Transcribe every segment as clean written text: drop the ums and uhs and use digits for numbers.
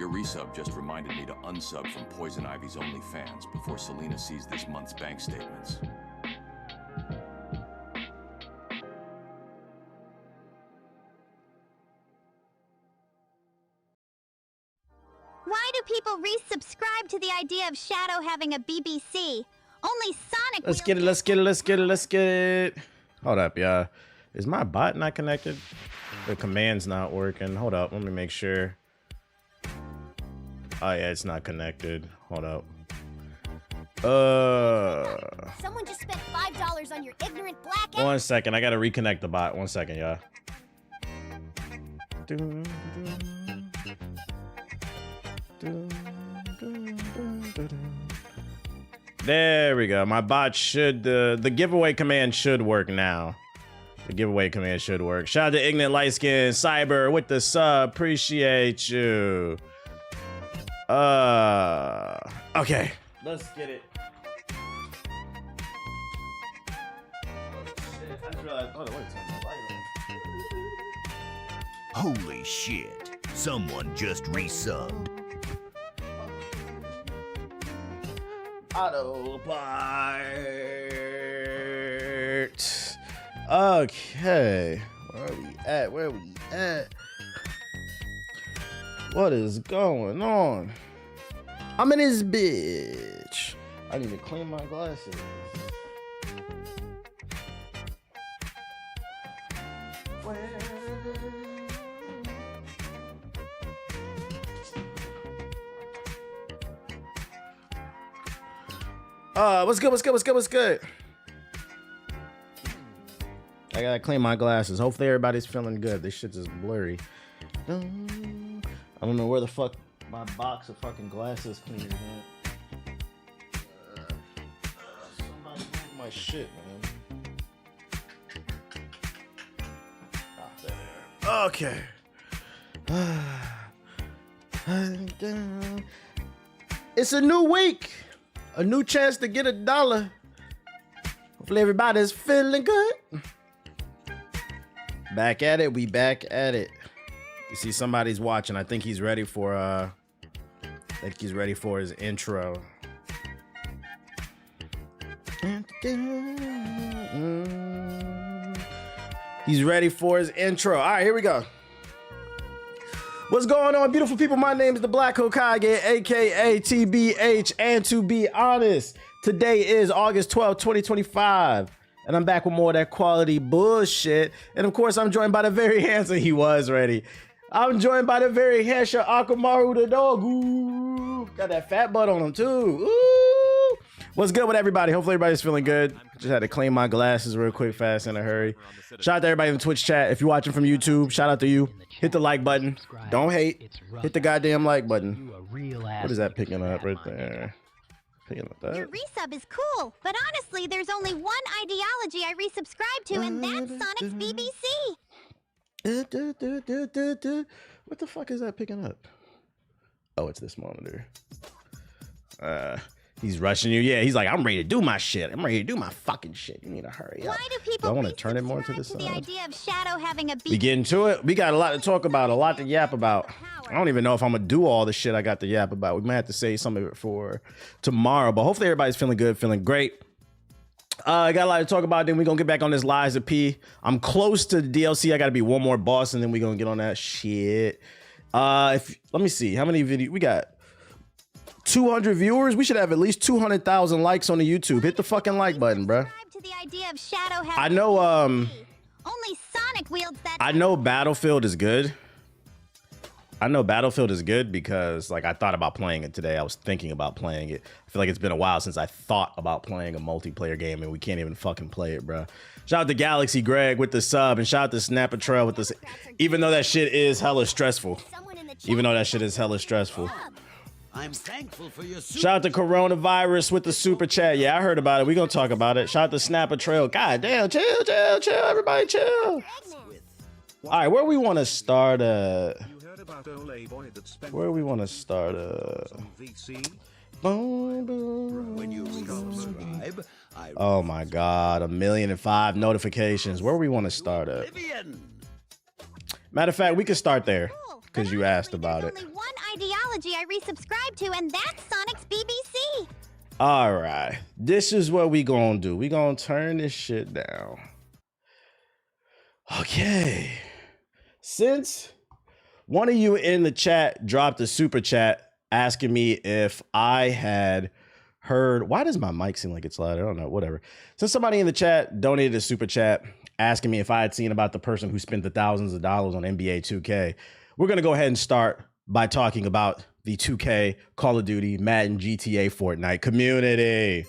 Your resub just reminded me to unsub from Poison Ivy's OnlyFans before Selena sees this month's bank statements. Why do people resubscribe to the idea of Shadow having a BBC? Only Sonic. Let's get it, let's get it, let's get it, let's get it. Hold up, y'all. Is my bot not connected? The command's not working. Hold up, let me make sure. Oh yeah, it's not connected. Hold up. Someone just spent $5 on your ignorant black ass. 1 second, I gotta reconnect the bot. 1 second, y'all. There we go. My bot should, the giveaway command should work now. The giveaway command should work. Shout out to Ignorant Light Skin Cyber with the sub. Appreciate you. Okay. Let's get it. Shit, I just realized, hold on, wait, turn my light on. Holy shit. Someone just resubbed. Autopilot. Okay. Where are we at? Where are we at? What is going on? I'm in this bitch. I need to clean my glasses. What's good, what's good, what's good, what's good? I gotta clean my glasses. Hopefully everybody's feeling good. This shit's just blurry. I don't know where the fuck my box of fucking glasses cleaners at. Somebody move my shit, man. Okay. It's a new week. A new chance to get $1. Hopefully everybody's feeling good. Back at it, we back at it. You see somebody's watching. I think he's ready for his intro. He's ready for his intro. All right, here we go. What's going on, beautiful people? My name is the Black Hokage, aka TBH, and to be honest, today is August 12th, 2025, and I'm back with more of that quality bullshit. And of course, I'm joined by the very handsome, he was ready. I'm joined by the very handsome Akamaru the dog. Ooh, got that fat butt on him too. Ooh. What's good with everybody? Hopefully everybody's feeling good. Just had to clean my glasses real quick, fast, in a hurry. Shout out to everybody in the Twitch chat. If you're watching from YouTube, shout out to you. Hit the like button. Don't hate. Hit the goddamn like button. What is that picking up right there? Picking up that? Your resub is cool, but honestly, there's only one ideology I resubscribe to, and that's Sonic's BBC. What the fuck is that picking up? Oh, it's this monitor. He's rushing you. Yeah, he's like, I'm ready to do my shit. I'm ready to do my fucking shit. You need to hurry up. Why do people I want to turn it more to the the side? idea of Shadow having a We get into it. We got a lot to talk about, a lot to yap about. I don't even know if I'm gonna do all the shit I got to yap about. We might have to save some of it for tomorrow, but hopefully everybody's feeling good, feeling great. I got a lot to talk about. Then we're gonna get back on this Lies of P. I'm close to the DLC. I gotta be one more boss, and then we're gonna get on that shit. Let me see how many videos we got. 200 viewers. We should have at least 200,000 likes on the YouTube. Hit the fucking like button, bro. I know. Only Sonic wields that. I know Battlefield is good. I know Battlefield is good because, like, I thought about playing it today. I was thinking about playing it. I feel like it's been a while since I thought about playing a multiplayer game, and we can't even fucking play it, bro. Shout out to Galaxy Greg with the sub, and shout out to Snapper Trail with this. Even though that shit is hella stressful. Even though that shit is hella stressful. I'm thankful for your shout out to Coronavirus with the super chat. Yeah, I heard about it. We're gonna talk about it. Shout out to Snapper Trail. God damn, chill, chill, chill. Everybody chill. All right, where we want to start where we want to start oh my god, 1,000,005 notifications. Where we want to start at? Matter of fact, we can start there because you asked about it. Only one ideology ideology I resubscribe to, and that's Sonic's BBC. All right, this is what we gonna do. We gonna turn this shit down. Okay. Since one of you in the chat dropped a super chat asking me if I had heard, why does my mic seem like it's loud? I don't know, whatever. Since somebody in the chat donated a super chat asking me if I had seen about the person who spent the thousands of dollars on NBA 2K, we're going to go ahead and start by talking about the 2K, Call of Duty, Madden, GTA, Fortnite community.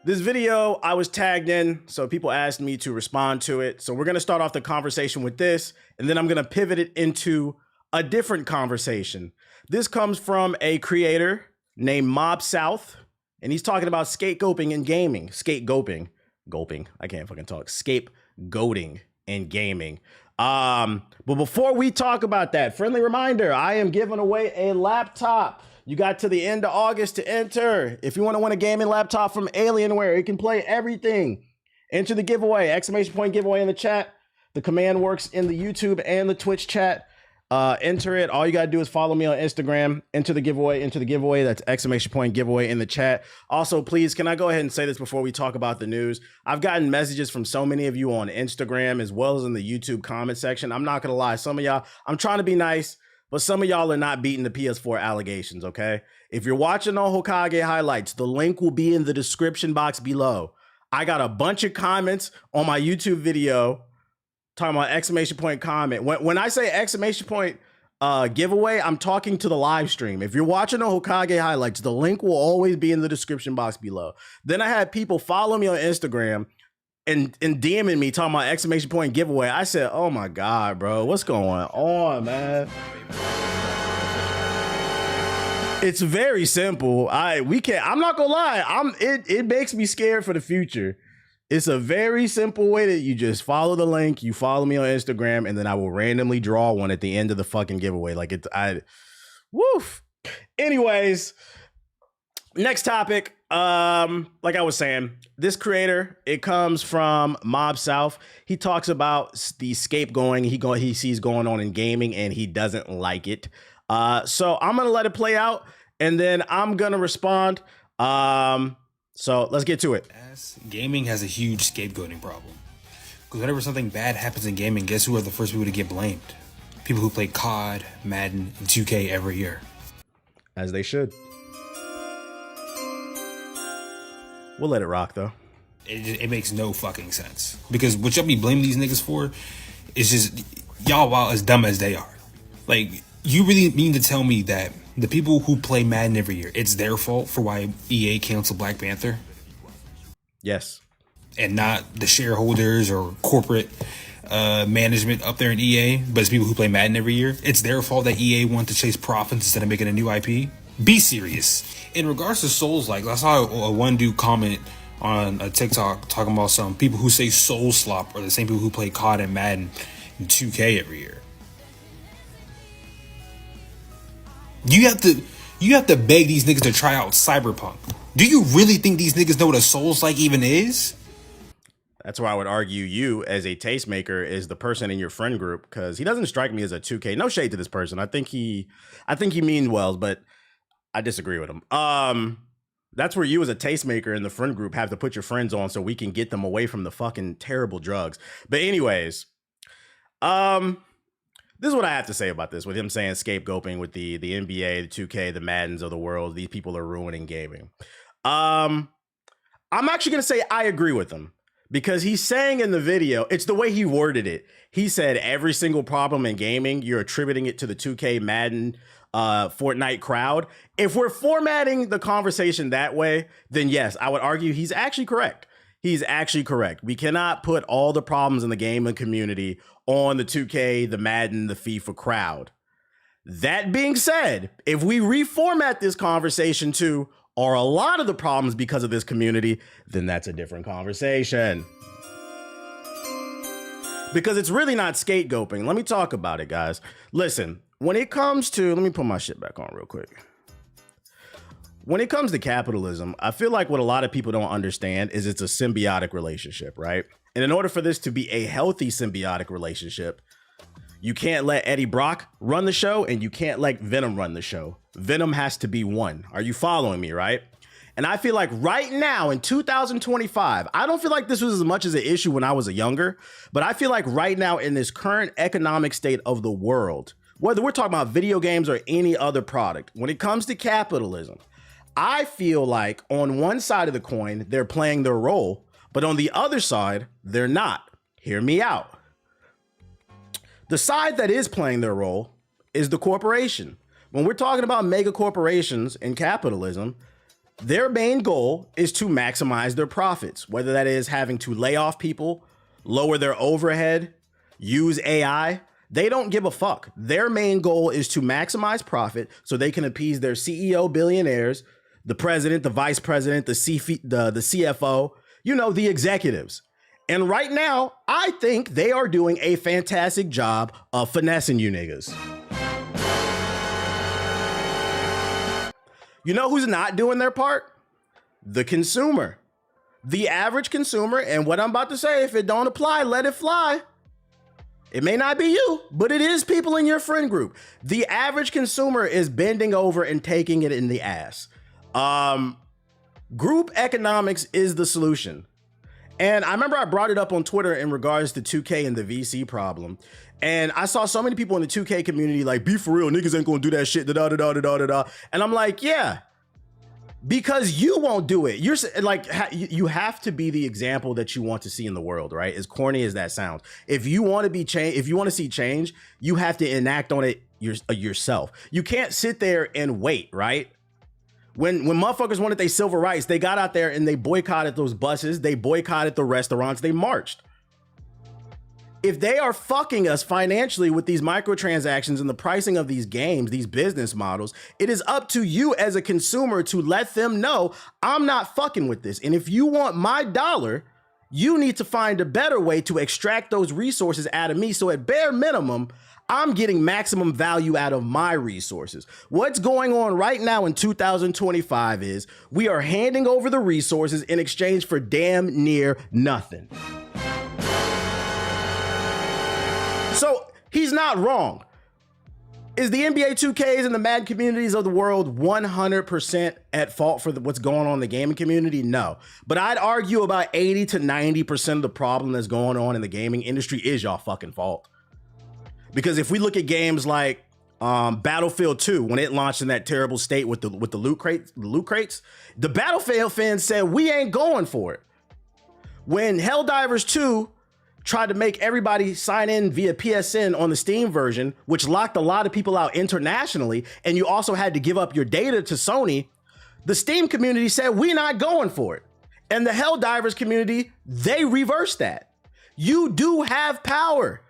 This video I was tagged in, so people asked me to respond to it. So we're going to start off the conversation with this, and then I'm going to pivot it into a different conversation. This comes from a creator named Mob South, and he's talking about scapegoating in gaming. Gulping. I can't fucking talk. Scapegoating in gaming. But before we talk about that, friendly reminder, I am giving away a laptop. You got to the end of August to enter. If you want to win a gaming laptop from Alienware, it can play everything. Enter the giveaway, exclamation point giveaway in the chat. The command works in the YouTube and the Twitch chat. Enter it. All you got to do is follow me on Instagram. Enter the giveaway. That's exclamation point giveaway in the chat. Also, please, can I go ahead and say this before we talk about the news? I've gotten messages from so many of you on Instagram as well as in the YouTube comment section. I'm not going to lie. Some of y'all, I'm trying to be nice, but some of y'all are not beating the PS4 allegations, okay? If you're watching on Hokage highlights, the link will be in the description box below. I got a bunch of comments on my YouTube video talking about exclamation point comment. When I say exclamation point giveaway, I'm talking to the live stream. If you're watching on Hokage highlights, the link will always be in the description box below. Then I had people follow me on Instagram and DMing me talking about exclamation point giveaway. I said, oh my God, bro, what's going on, man? It's very simple. I'm not gonna lie. It makes me scared for the future. It's a very simple way that you just follow the link, you follow me on Instagram, and then I will randomly draw one at the end of the fucking giveaway. Woof. Anyways, next topic. Like I was saying, this creator, it comes from Mob South. He talks about the scapegoating he sees going on in gaming, and he doesn't like it. So I'm gonna let it play out, and then I'm gonna respond. So let's get to it. Gaming has a huge scapegoating problem. Because whenever something bad happens in gaming, guess who are the first people to get blamed? People who play COD, Madden, and 2K every year. As they should. We'll let it rock, though. It makes no fucking sense. Because what y'all be blaming these niggas for is just y'all while as dumb as they are. Like, you really mean to tell me that the people who play Madden every year, it's their fault for why EA canceled Black Panther? Yes. And not the shareholders or corporate management up there in EA, but it's people who play Madden every year. It's their fault that EA want to chase profits instead of making a new IP. Be serious. In regards to Soulslike, I saw a one dude comment on a TikTok talking about some people who say Soul Slop are the same people who play COD and Madden and 2K every year. You have to beg these niggas to try out Cyberpunk. Do you really think these niggas know what a Soulslike even is? That's why I would argue you, as a tastemaker, is the person in your friend group, because he doesn't strike me as a 2K. No shade to this person. I think he means well, but I disagree with him. That's where you, as a tastemaker in the friend group, have to put your friends on so we can get them away from the fucking terrible drugs. But anyways, this is what I have to say about this, with him saying scapegoating with the NBA, the 2K, the Maddens of the world. These people are ruining gaming. I'm actually going to say I agree with him, because he's saying in the video, it's the way he worded it. He said every single problem in gaming, you're attributing it to the 2K, Madden, Fortnite crowd. If we're formatting the conversation that way, then yes, I would argue he's actually correct. He's actually correct. We cannot put all the problems in the gaming community on the 2K, the Madden, the FIFA crowd. That being said, if we reformat this conversation to, are a lot of the problems because of this community, then that's a different conversation. Because it's really not scapegoating. Let me talk about it, guys. Listen, when it comes to, let me put my shit back on real quick. When it comes to capitalism, I feel like what a lot of people don't understand is it's a symbiotic relationship, right? And in order for this to be a healthy symbiotic relationship, You can't let Eddie Brock run the show, and you can't let Venom run the show. Venom has to be one. Are you following me, right? And I feel like right now in 2025, I don't feel like this was as much as an issue when I was younger, but I feel like right now in this current economic state of the world, whether we're talking about video games or any other product, when it comes to capitalism, I feel like on one side of the coin, they're playing their role, but on the other side, they're not. Hear me out. The side that is playing their role is the corporation. When we're talking about mega corporations and capitalism, their main goal is to maximize their profits, whether that is having to lay off people, lower their overhead, use AI. They don't give a fuck. Their main goal is to maximize profit so they can appease their CEO billionaires, the president, the vice president, the CFO, you know, the executives. And right now, I think they are doing a fantastic job of finessing you niggas. You know who's not doing their part? The consumer. The average consumer, and what I'm about to say, if it don't apply, let it fly. It may not be you, but it is people in your friend group. The average consumer is bending over and taking it in the ass. Group economics is the solution. And I remember I brought it up on Twitter in regards to 2K and the VC problem. And I saw so many people in the 2K community like, be for real, niggas ain't gonna do that shit, da-da-da-da-da-da-da. And I'm like, yeah, because you won't do it. You're like, you have to be the example that you want to see in the world, right? As corny as that sounds. If you want to be change, if you want to see change, you have to enact on it yourself. You can't sit there and wait, right? When motherfuckers wanted their civil rights, they got out there and they boycotted those buses, they boycotted the restaurants, they marched. If they are fucking us financially with these microtransactions and the pricing of these games, these business models, it is up to you as a consumer to let them know, I'm not fucking with this. And if you want my dollar, you need to find a better way to extract those resources out of me. So at bare minimum, I'm getting maximum value out of my resources. What's going on right now in 2025 is we are handing over the resources in exchange for damn near nothing. So he's not wrong. Is the NBA 2Ks and the Madden communities of the world 100% at fault for what's going on in the gaming community? No. But I'd argue about 80 to 90% of the problem that's going on in the gaming industry is y'all fucking fault. Because if we look at games like Battlefield 2, when it launched in that terrible state with the loot crates, the Battlefield fans said, we ain't going for it. When Helldivers 2 tried to make everybody sign in via PSN on the Steam version, which locked a lot of people out internationally, and you also had to give up your data to Sony, the Steam community said, we're not going for it. And the Helldivers community, they reversed that. You do have power,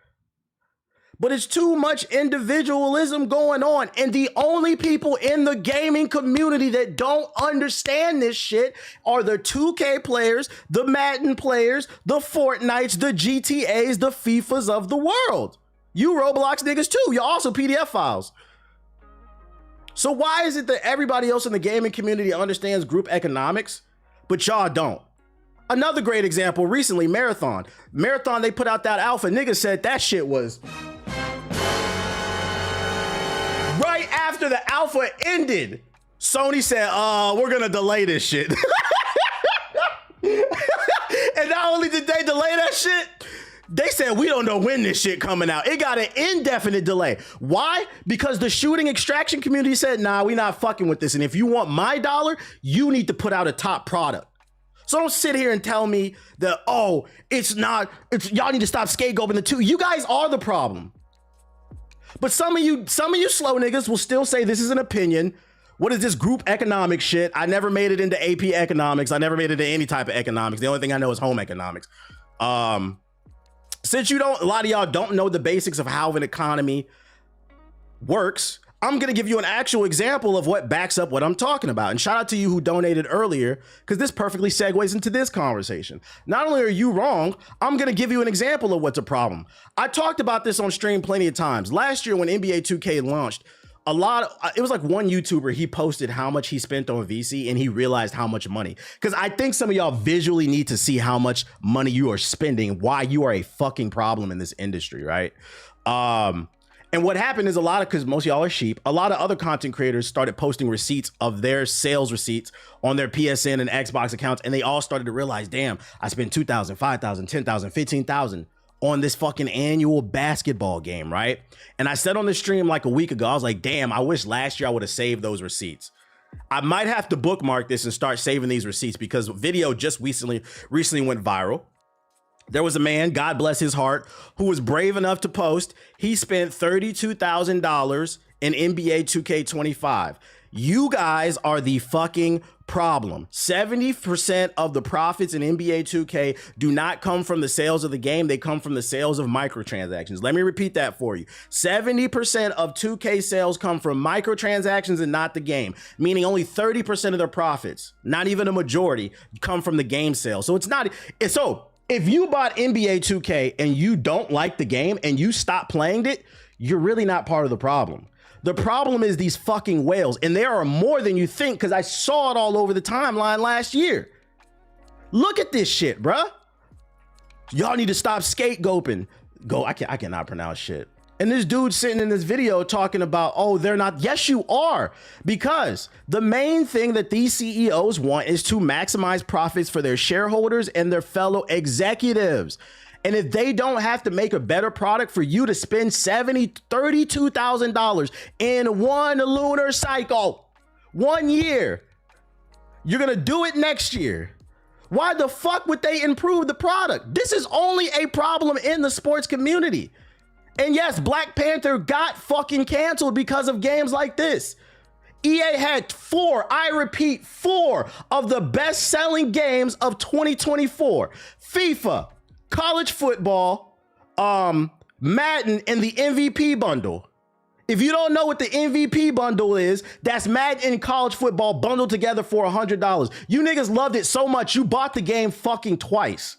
but it's too much individualism going on. And the only people in the gaming community that don't understand this shit are the 2K players, the Madden players, the Fortnites, the GTAs, the FIFAs of the world. You Roblox niggas too. You're also PDF files. So why is it that everybody else in the gaming community understands group economics, but y'all don't? Another great example recently, Marathon. Marathon, they put out that alpha. Niggas said that shit was... Right after the alpha ended, Sony said, we're gonna delay this shit. And not only did they delay that shit, they said, we don't know when this shit coming out. It got an indefinite delay. Why? Because the shooting extraction community said, nah, we not fucking with this. And if you want my dollar, you need to put out a top product. So don't sit here and tell me that, oh, y'all need to stop scapegoating the two. You guys are the problem. But some of you slow niggas will still say this is an opinion. What is this group economic shit? I never made it into AP economics. I never made it into any type of economics. The only thing I know is home economics. Since a lot of y'all don't know the basics of how an economy works, I'm going to give you an actual example of what backs up what I'm talking about. And shout out to you who donated earlier, because this perfectly segues into this conversation. Not only are you wrong, I'm going to give you an example of what's a problem. I talked about this on stream plenty of times. Last year when NBA 2K launched, it was like one YouTuber, he posted how much he spent on VC and he realized how much money. Because I think some of y'all visually need to see how much money you are spending, why you are a fucking problem in this industry, right? And what happened is because most of y'all are sheep, a lot of other content creators started posting receipts of their sales receipts on their PSN and Xbox accounts. And they all started to realize, damn, I spent 2,000, 5,000, 10,000, 15,000 on this fucking annual basketball game, right? And I said on the stream like a week ago, I was like, damn, I wish last year I would have saved those receipts. I might have to bookmark this and start saving these receipts because video just recently went viral. There was a man, God bless his heart, who was brave enough to post. He spent $32,000 in NBA 2K25. You guys are the fucking problem. 70% of the profits in NBA 2K do not come from the sales of the game. They come from the sales of microtransactions. Let me repeat that for you. 70% of 2K sales come from microtransactions and not the game, meaning only 30% of their profits, not even a majority, come from the game sales. So if you bought NBA 2K and you don't like the game and you stop playing it, you're really not part of the problem. The problem is these fucking whales, and there are more than you think because I saw it all over the timeline last year. Look at this shit, bruh. Y'all need to stop scapegoating. I cannot pronounce shit. And this dude sitting in this video talking about, oh, they're not. Yes, you are. Because the main thing that these CEOs want is to maximize profits for their shareholders and their fellow executives. And if they don't have to make a better product for you to spend $32,000 in one lunar cycle, 1 year, you're going to do it next year. Why the fuck would they improve the product? This is only a problem in the sports community. And yes, Black Panther got fucking canceled because of games like this. EA had four of the best-selling games of 2024. FIFA, college football, Madden, and the MVP bundle. If you don't know what the MVP bundle is, that's Madden and college football bundled together for $100. You niggas loved it so much, you bought the game fucking twice.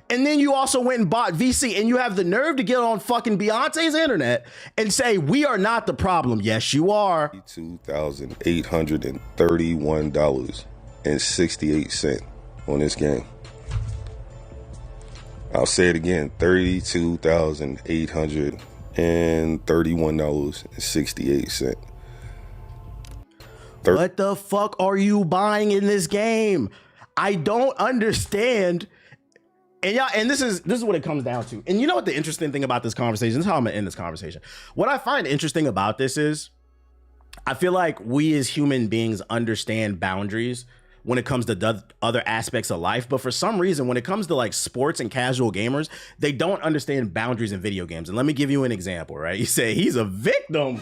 And then you also went and bought VC, and you have the nerve to get on fucking Beyonce's internet and say, we are not the problem. Yes, you are. $2,831.68 on this game. I'll say it again, $32,831.68. What the fuck are you buying in this game? I don't understand. And y'all, and this is what it comes down to. And you know what the interesting thing about this conversation, this is how I'm gonna end this conversation. What I find interesting about this is I feel like we as human beings understand boundaries when it comes to other aspects of life. But for some reason, when it comes to like sports and casual gamers, they don't understand boundaries in video games. And let me give you an example, right? You say he's a victim.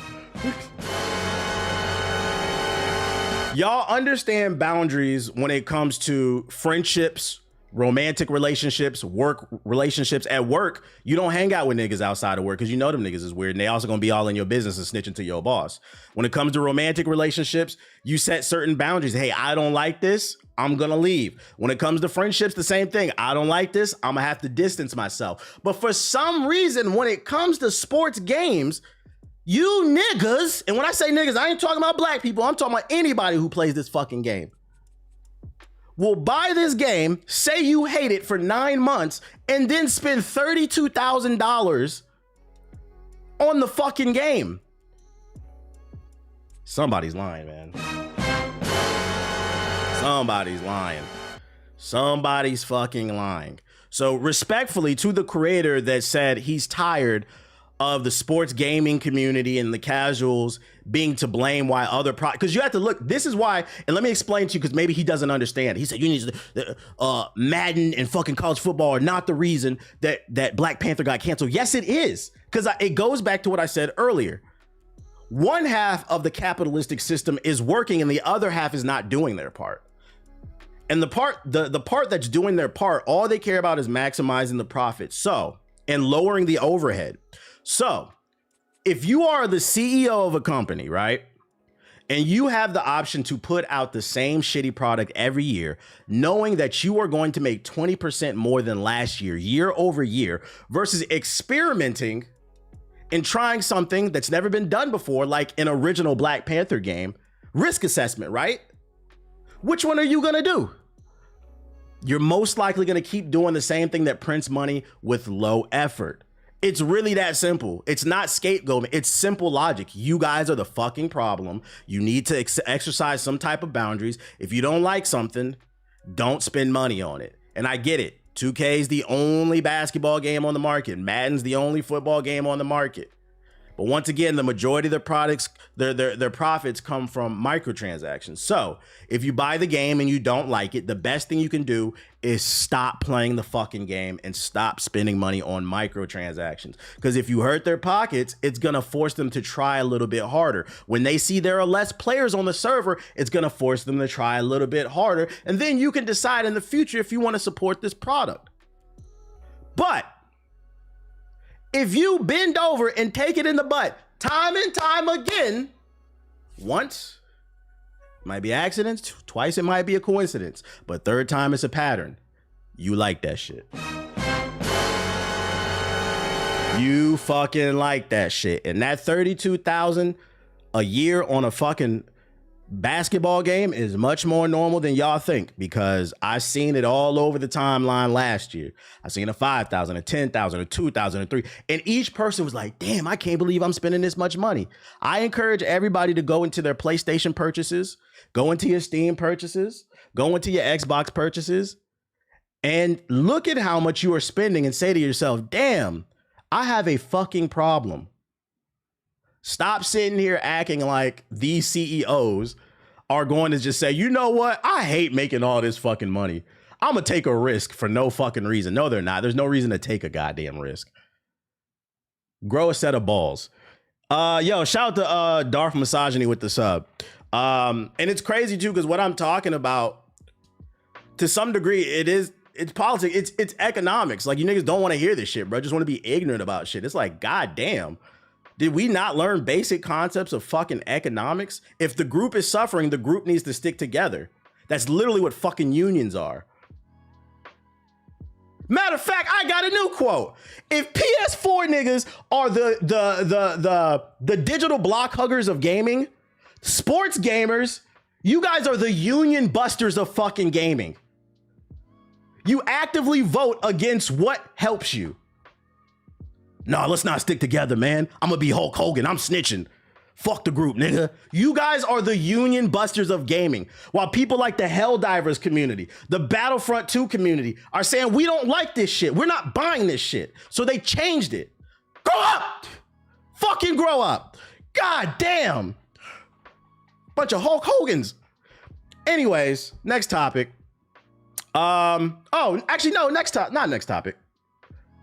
Y'all understand boundaries when it comes to friendships, romantic relationships, work relationships. At work, you don't hang out with niggas outside of work because you know them niggas is weird and they also gonna be all in your business and snitching to your boss. When it comes to romantic relationships, you set certain boundaries. Hey, I don't like this, I'm gonna leave. When it comes to friendships, the same thing. I don't like this, I'm gonna have to distance myself. But for some reason, when it comes to sports games, you niggas, and when I say niggas, I ain't talking about black people, I'm talking about anybody who plays this fucking game, will buy this game, say you hate it for 9 months, and then spend $32,000 on the fucking game. Somebody's lying, man. Somebody's lying. Somebody's fucking lying. So respectfully to the creator that said he's tired of the sports gaming community and the casuals being to blame why other because you have to look, this is why, and let me explain to you because maybe he doesn't understand. He said you need to Madden and fucking college football are not the reason that Black Panther got canceled. Yes, it is, because it goes back to what I said earlier. One half of the capitalistic system is working and the other half is not doing their part. And the part that's doing their part, all they care about is maximizing the profit. So, and lowering the overhead. So if you are the CEO of a company, right, and you have the option to put out the same shitty product every year, knowing that you are going to make 20% more than last year, year over year, versus experimenting and trying something that's never been done before, like an original Black Panther game, risk assessment, right? Which one are you gonna do? You're most likely gonna keep doing the same thing that prints money with low effort. It's really that simple. It's not scapegoating. It's simple logic. You guys are the fucking problem. You need to exercise some type of boundaries. If you don't like something, don't spend money on it. And I get it. 2K is the only basketball game on the market. Madden's the only football game on the market. But once again, the majority of their products, their profits come from microtransactions. So if you buy the game and you don't like it, the best thing you can do is stop playing the fucking game and stop spending money on microtransactions. Because if you hurt their pockets, it's going to force them to try a little bit harder. When they see there are less players on the server, it's going to force them to try a little bit harder. And then you can decide in the future if you want to support this product. But if you bend over and take it in the butt time and time again, once might be accidents, twice it might be a coincidence, but third time it's a pattern. You like that shit. You fucking like that shit. And that $32,000 a year on a fucking basketball game is much more normal than y'all think, because I've seen it all over the timeline last year. I've seen a 5,000, a 10,000, a 2,000, a 3, and each person was like, damn, I can't believe I'm spending this much money. I encourage everybody to go into their PlayStation purchases, go into your Steam purchases, go into your Xbox purchases, and look at how much you are spending and say to yourself, damn, I have a fucking problem. Stop sitting here acting like these CEOs are going to just say, you know what? I hate making all this fucking money. I'm going to take a risk for no fucking reason. No, they're not. There's no reason to take a goddamn risk. Grow a set of balls. Yo, shout out to Darth Misogyny with the sub. And it's crazy too, because what I'm talking about, to some degree, it's politics. It's economics. Like, you niggas don't want to hear this shit, bro. Just want to be ignorant about shit. It's like, goddamn. Did we not learn basic concepts of fucking economics? If the group is suffering, the group needs to stick together. That's literally what fucking unions are. Matter of fact, I got a new quote. If PS4 niggas are the digital block huggers of gaming, sports gamers, you guys are the union busters of fucking gaming. You actively vote against what helps you. Nah, let's not stick together, man. I'm gonna be Hulk Hogan. I'm snitching. Fuck the group, nigga. You guys are the union busters of gaming. While people like the Helldivers community, the Battlefront 2 community are saying, we don't like this shit. We're not buying this shit. So they changed it. Grow up. Fucking grow up. God damn. Bunch of Hulk Hogans. Anyways, next topic. Oh, actually, no, not next topic.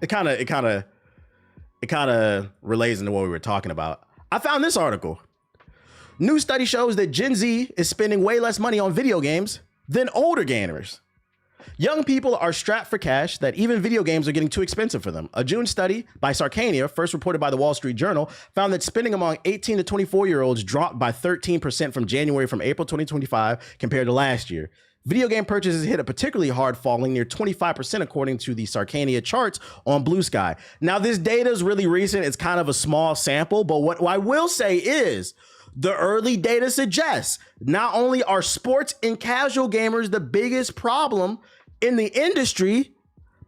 It kind of relays into what we were talking about. I found this article. New study shows that Gen Z is spending way less money on video games than older gamers. Young people are strapped for cash that even video games are getting too expensive for them. A June study by Sarkania, first reported by the Wall Street Journal, found that spending among 18 to 24-year-olds dropped by 13% from April 2025 compared to last year. Video game purchases hit a particularly hard, falling near 25% according to the Sarkania charts on Blue Sky. Now, this data is really recent. It's kind of a small sample, but what I will say is the early data suggests not only are sports and casual gamers the biggest problem in the industry,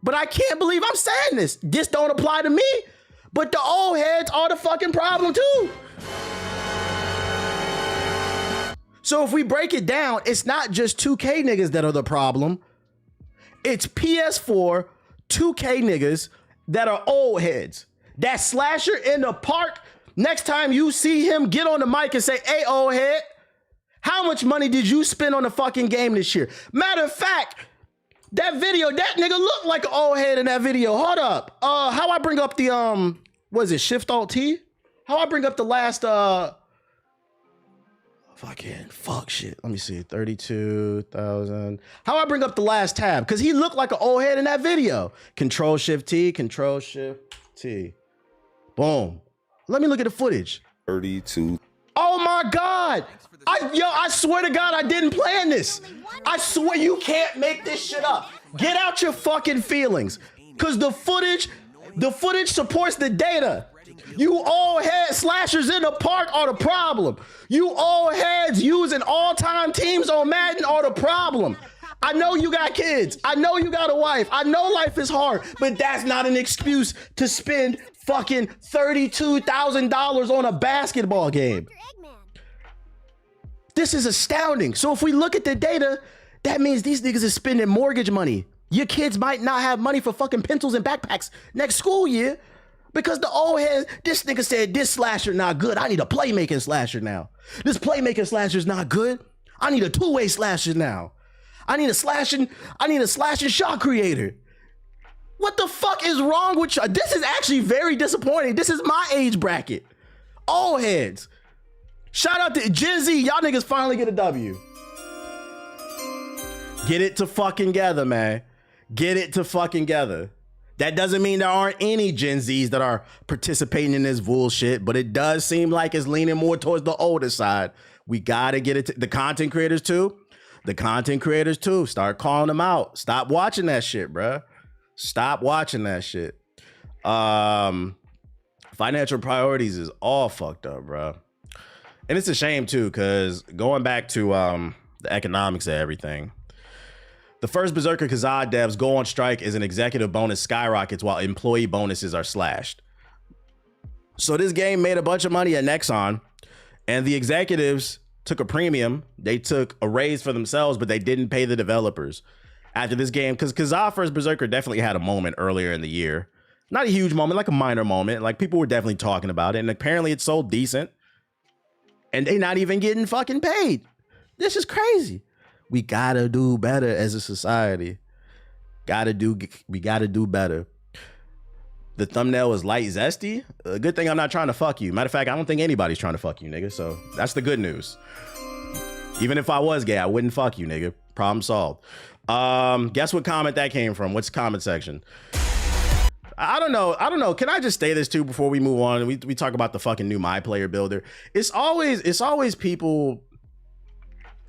but I can't believe I'm saying this. This don't apply to me, but the old heads are the fucking problem too. So if we break it down, it's not just 2K niggas that are the problem. It's PS4, 2K niggas that are old heads. That slasher in the park, next time you see him, get on the mic and say, hey, old head, how much money did you spend on the fucking game this year? Matter of fact, that video, that nigga looked like an old head in that video. Hold up. How I bring up the, what is it, Shift Alt T? How I bring up the last, fuck shit. Let me see. 32,000. How I bring up the last tab? Because he looked like an old head in that video. Control Shift T. Control Shift T. Boom. Let me look at the footage. 32. Oh my God. I swear to God, I didn't plan this. I swear you can't make this shit up. Get out your fucking feelings. Because the footage supports the data. You old head slashers in the park are the problem. You old heads using all-time teams on Madden are the problem. I know you got kids. I know you got a wife. I know life is hard, but that's not an excuse to spend fucking $32,000 on a basketball game. This is astounding. So if we look at the data, that means these niggas is spending mortgage money. Your kids might not have money for fucking pencils and backpacks next school year because the old heads, this nigga said this slasher not good. I need a playmaking slasher now. This playmaking slasher's not good. I need a two-way slasher now. I need a slashing shot creator. What the fuck is wrong with you? This is actually very disappointing. This is my age bracket. Old heads. Shout out to Gen Z. Y'all niggas finally get a W. Get it to fucking together, man. Get it to fucking together. That doesn't mean there aren't any Gen Zs that are participating in this bullshit, but it does seem like it's leaning more towards the older side. We gotta get it to the content creators too. The content creators too. Start calling them out. Stop watching that shit, bruh. Stop watching that shit. Financial priorities is all fucked up, bruh. And it's a shame too, because going back to the economics of everything, the first Berserker Kazaa devs go on strike as an executive bonus skyrockets while employee bonuses are slashed. So this game made a bunch of money at Nexon, and the executives took a premium. They took a raise for themselves, but they didn't pay the developers after this game, because Kazaa First Berserker definitely had a moment earlier in the year. Not a huge moment, like a minor moment. Like people were definitely talking about it, and apparently it sold decent. And they not even getting fucking paid. This is crazy. We gotta do better as a society. We gotta do better. The thumbnail is light zesty. A good thing I'm not trying to fuck you. Matter of fact, I don't think anybody's trying to fuck you, nigga. So that's the good news. Even if I was gay, I wouldn't fuck you, nigga. Problem solved. Guess what comment that came from? What's the comment section? I don't know. Can I just say this too before we move on? We talk about the fucking new My Player Builder. It's always people,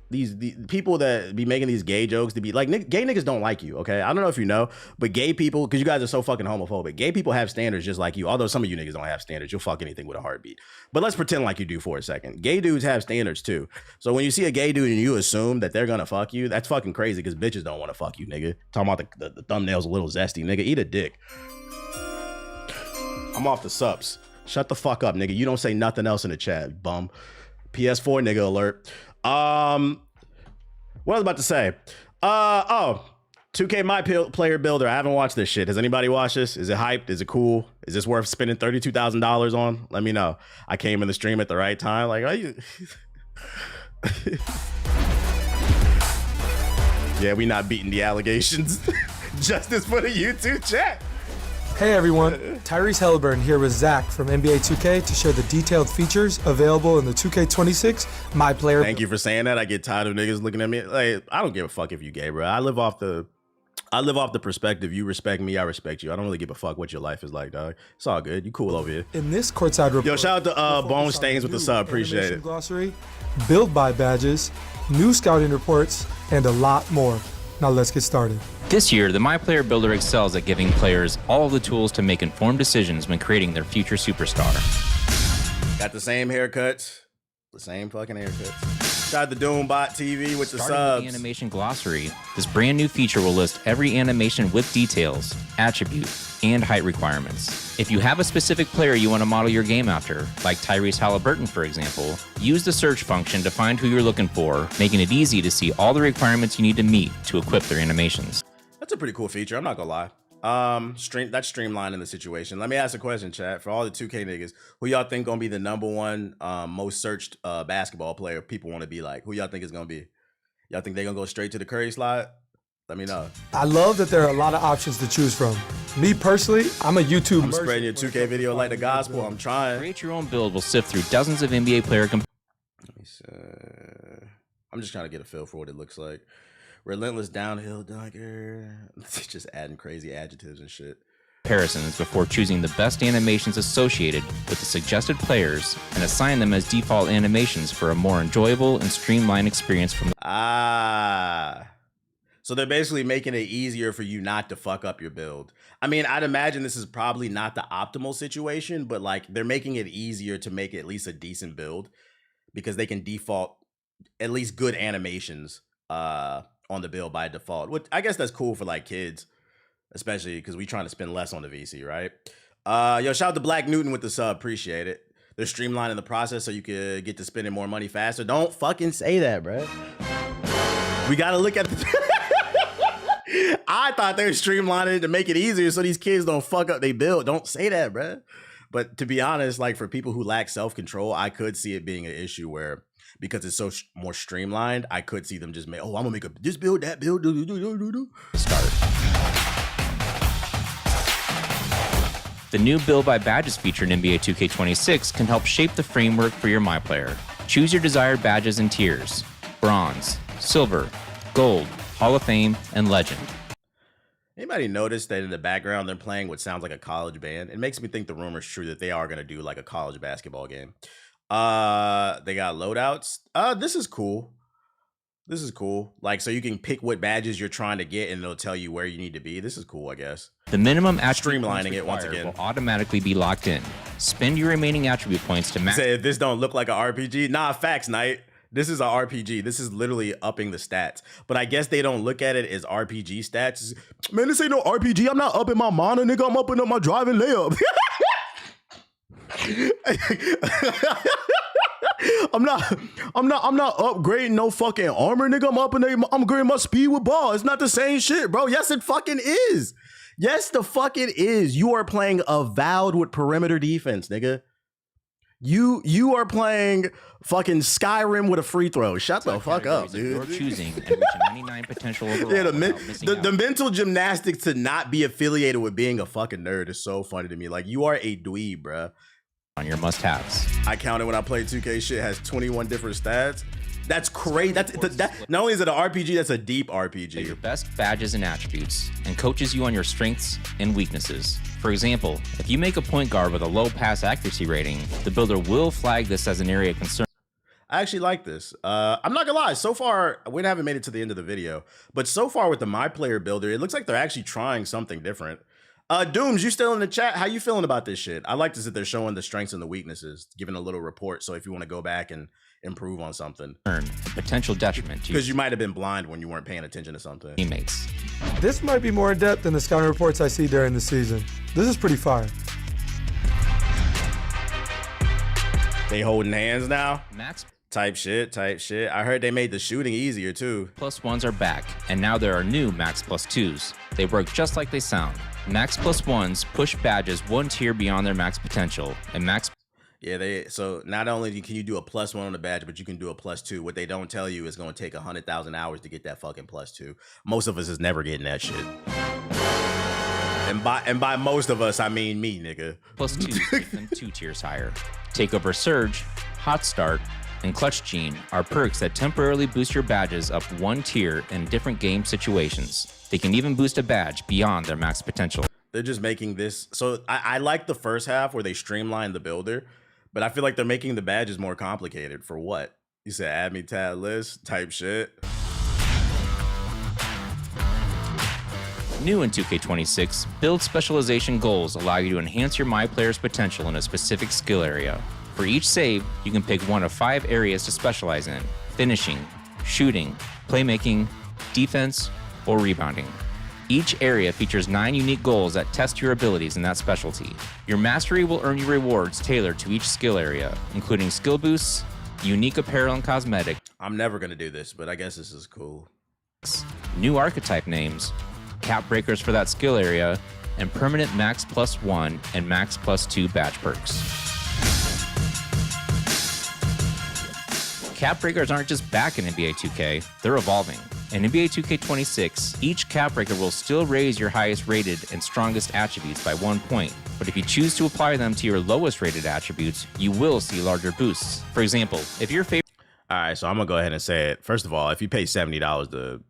these people that be making these gay jokes to be like, gay niggas don't like you, okay? I don't know if you know, but gay people, because you guys are so fucking homophobic, gay people have standards just like you. Although some of you niggas don't have standards. You'll fuck anything with a heartbeat. But let's pretend like you do for a second. Gay dudes have standards too. So when you see a gay dude and you assume that they're gonna fuck you, that's fucking crazy, because bitches don't want to fuck you, nigga. Talking about the thumbnail's a little zesty, nigga. Eat a dick. I'm off the subs. Shut the fuck up, nigga. You don't say nothing else in the chat, bum. PS4 nigga alert. What was I about to say? 2K My Player Builder. I haven't watched this shit. Has anybody watched this? Is it hyped? Is it cool? Is this worth spending $32,000 on? Let me know. I came in the stream at the right time. Like, are you? Yeah, we not beating the allegations. Justice for the YouTube chat. Hey everyone, Tyrese Halliburton here with Zach from NBA 2K to share the detailed features available in the 2K26 My Player. Thank you for saying that. I get tired of niggas looking at me like, I don't give a fuck if you gay, bro. I live off the perspective. You respect me, I respect you. I don't really give a fuck what your life is like, dog. It's all good. You cool over here. In this courtside report, yo, shout out to Bone Stains with the sub. Appreciate it. Glossary, build by badges, new scouting reports, and a lot more. Now let's get started. This year, the My Player Builder excels at giving players all the tools to make informed decisions when creating their future superstar. Got the same haircuts, the same fucking haircuts. Shout out to Doombot TV with the Starting subs. with the animation glossary, this brand new feature will list every animation with details, attribute, and height requirements. If you have a specific player you want to model your game after, like Tyrese Halliburton for example, use the search function to find who you're looking for, making it easy to see all the requirements you need to meet to equip their animations. That's a pretty cool feature. I'm not gonna lie. That's streamlining the situation. Let me ask a question, chat. For all the 2K niggas, who y'all think gonna be the number one most searched basketball player people want to be like? Who y'all think is gonna be? Y'all think they're gonna go straight to the Curry slide? Let me know. I love that there are a lot of options to choose from. Me personally, I'm a YouTube. I'm spreading your 2K video like the gospel. I'm trying. Create your own build will sift through dozens of NBA player Let me see. I'm just trying to get a feel for what it looks like. Relentless downhill dunker. Just adding crazy adjectives and shit. comparisons before choosing the best animations associated with the suggested players and assign them as default animations for a more enjoyable and streamlined experience from So they're basically making it easier for you not to fuck up your build. I mean, I'd imagine this is probably not the optimal situation, but like they're making it easier to make at least a decent build because they can default at least good animations on the build by default. Which I guess that's cool for like kids, especially because we trying to spend less on the VC, right? Yo, shout out to Black Newton with the sub. Appreciate it. They're streamlining the process so you could get to spending more money faster. Don't fucking say that, bro. We gotta look at the... I thought they were streamlining it to make it easier so these kids don't fuck up they build. Don't say that, bro. But to be honest, like for people who lack self-control, I could see it being an issue where because it's so more streamlined, I could see them just make, oh, I'm gonna make this build, that build, Start. The new Build by Badges feature in NBA 2K26 can help shape the framework for your MyPlayer. Choose your desired badges and tiers: Bronze, Silver, Gold, Hall of Fame, and Legend. Anybody notice that in the background they're playing what sounds like a college band? It makes me think the rumor's true that they are going to do like a college basketball game. They got loadouts. This is cool. This is cool. Like, so you can pick what badges you're trying to get and it'll tell you where you need to be. This is cool, I guess. The minimum attribute streamlining it once again will automatically be locked in. Spend your remaining attribute points to max. Say if this don't look like an RPG. Nah, facts, Knight. This is an RPG. This is literally upping the stats. But I guess they don't look at it as RPG stats. Man, this ain't no RPG. I'm not upping my mana, nigga. I'm upping up my driving layup. I'm not upgrading no fucking armor, nigga. I'm upgrading my speed with ball. It's not the same shit, bro. Yes, it fucking is. Yes, the fuck it is. You are playing Avowed with perimeter defense, nigga. You are playing fucking Skyrim with a free throw. Shut the fuck up, dude. You're choosing and reach a 99 potential overall. Yeah, the mental gymnastics to not be affiliated with being a fucking nerd is so funny to me. Like, you are a dweeb, bruh. On your must-haves. I counted when I played 2K. Shit has 21 different stats. That's crazy. That not only is it an RPG, that's a deep RPG. Your best badges and attributes, and coaches you on your strengths and weaknesses. For example, if you make a point guard with a low pass accuracy rating, the builder will flag this as an area of concern. I actually like this. I'm not gonna lie. So far, we haven't made it to the end of the video, but so far with the MyPlayer builder, it looks like they're actually trying something different. Dooms, you still in the chat? How you feeling about this shit? I like this that they're showing the strengths and the weaknesses, giving a little report. So if you want to go back and improve on something, potential detriment to because you might have been blind when you weren't paying attention to something. Teammates. This might be more in depth than the scouting reports I see during the season. This is pretty fire. They holding hands now? Max Type shit. I heard they made the shooting easier too. +1s are back, and now there are new Max +2s. They work just like they sound. Max +1s push badges one tier beyond their max potential, and so not only can you do a +1 on the badge, but you can do a +2. What they don't tell you is going to take 100,000 hours to get that fucking +2. Most of us is never getting that shit. And by most of us, I mean me, nigga. +2s take them 2 tiers higher. Takeover Surge, Hot Start, and Clutch Gene are perks that temporarily boost your badges up 1 tier in different game situations. They can even boost a badge beyond their max potential. They're just making this. So I like the first half where they streamline the builder, but I feel like they're making the badges more complicated. For what? You said add me tab list type shit. New in 2K26, build specialization goals allow you to enhance your MyPlayer's potential in a specific skill area. For each save, you can pick one of 5 areas to specialize in: finishing, shooting, playmaking, defense, or rebounding. Each area features 9 unique goals that test your abilities in that specialty. Your mastery will earn you rewards tailored to each skill area, including skill boosts, unique apparel and cosmetic. I'm never gonna do this, but I guess this is cool. New archetype names, cap breakers for that skill area, and permanent max +1 and max +2 badge perks. Cap breakers aren't just back in NBA 2K, they're evolving. In NBA 2K26, each cap breaker will still raise your highest rated and strongest attributes by 1 point, but if you choose to apply them to your lowest rated attributes, you will see larger boosts. For example, if your favorite... Alright, so I'm gonna go ahead and say it. First of all, if you pay $70 to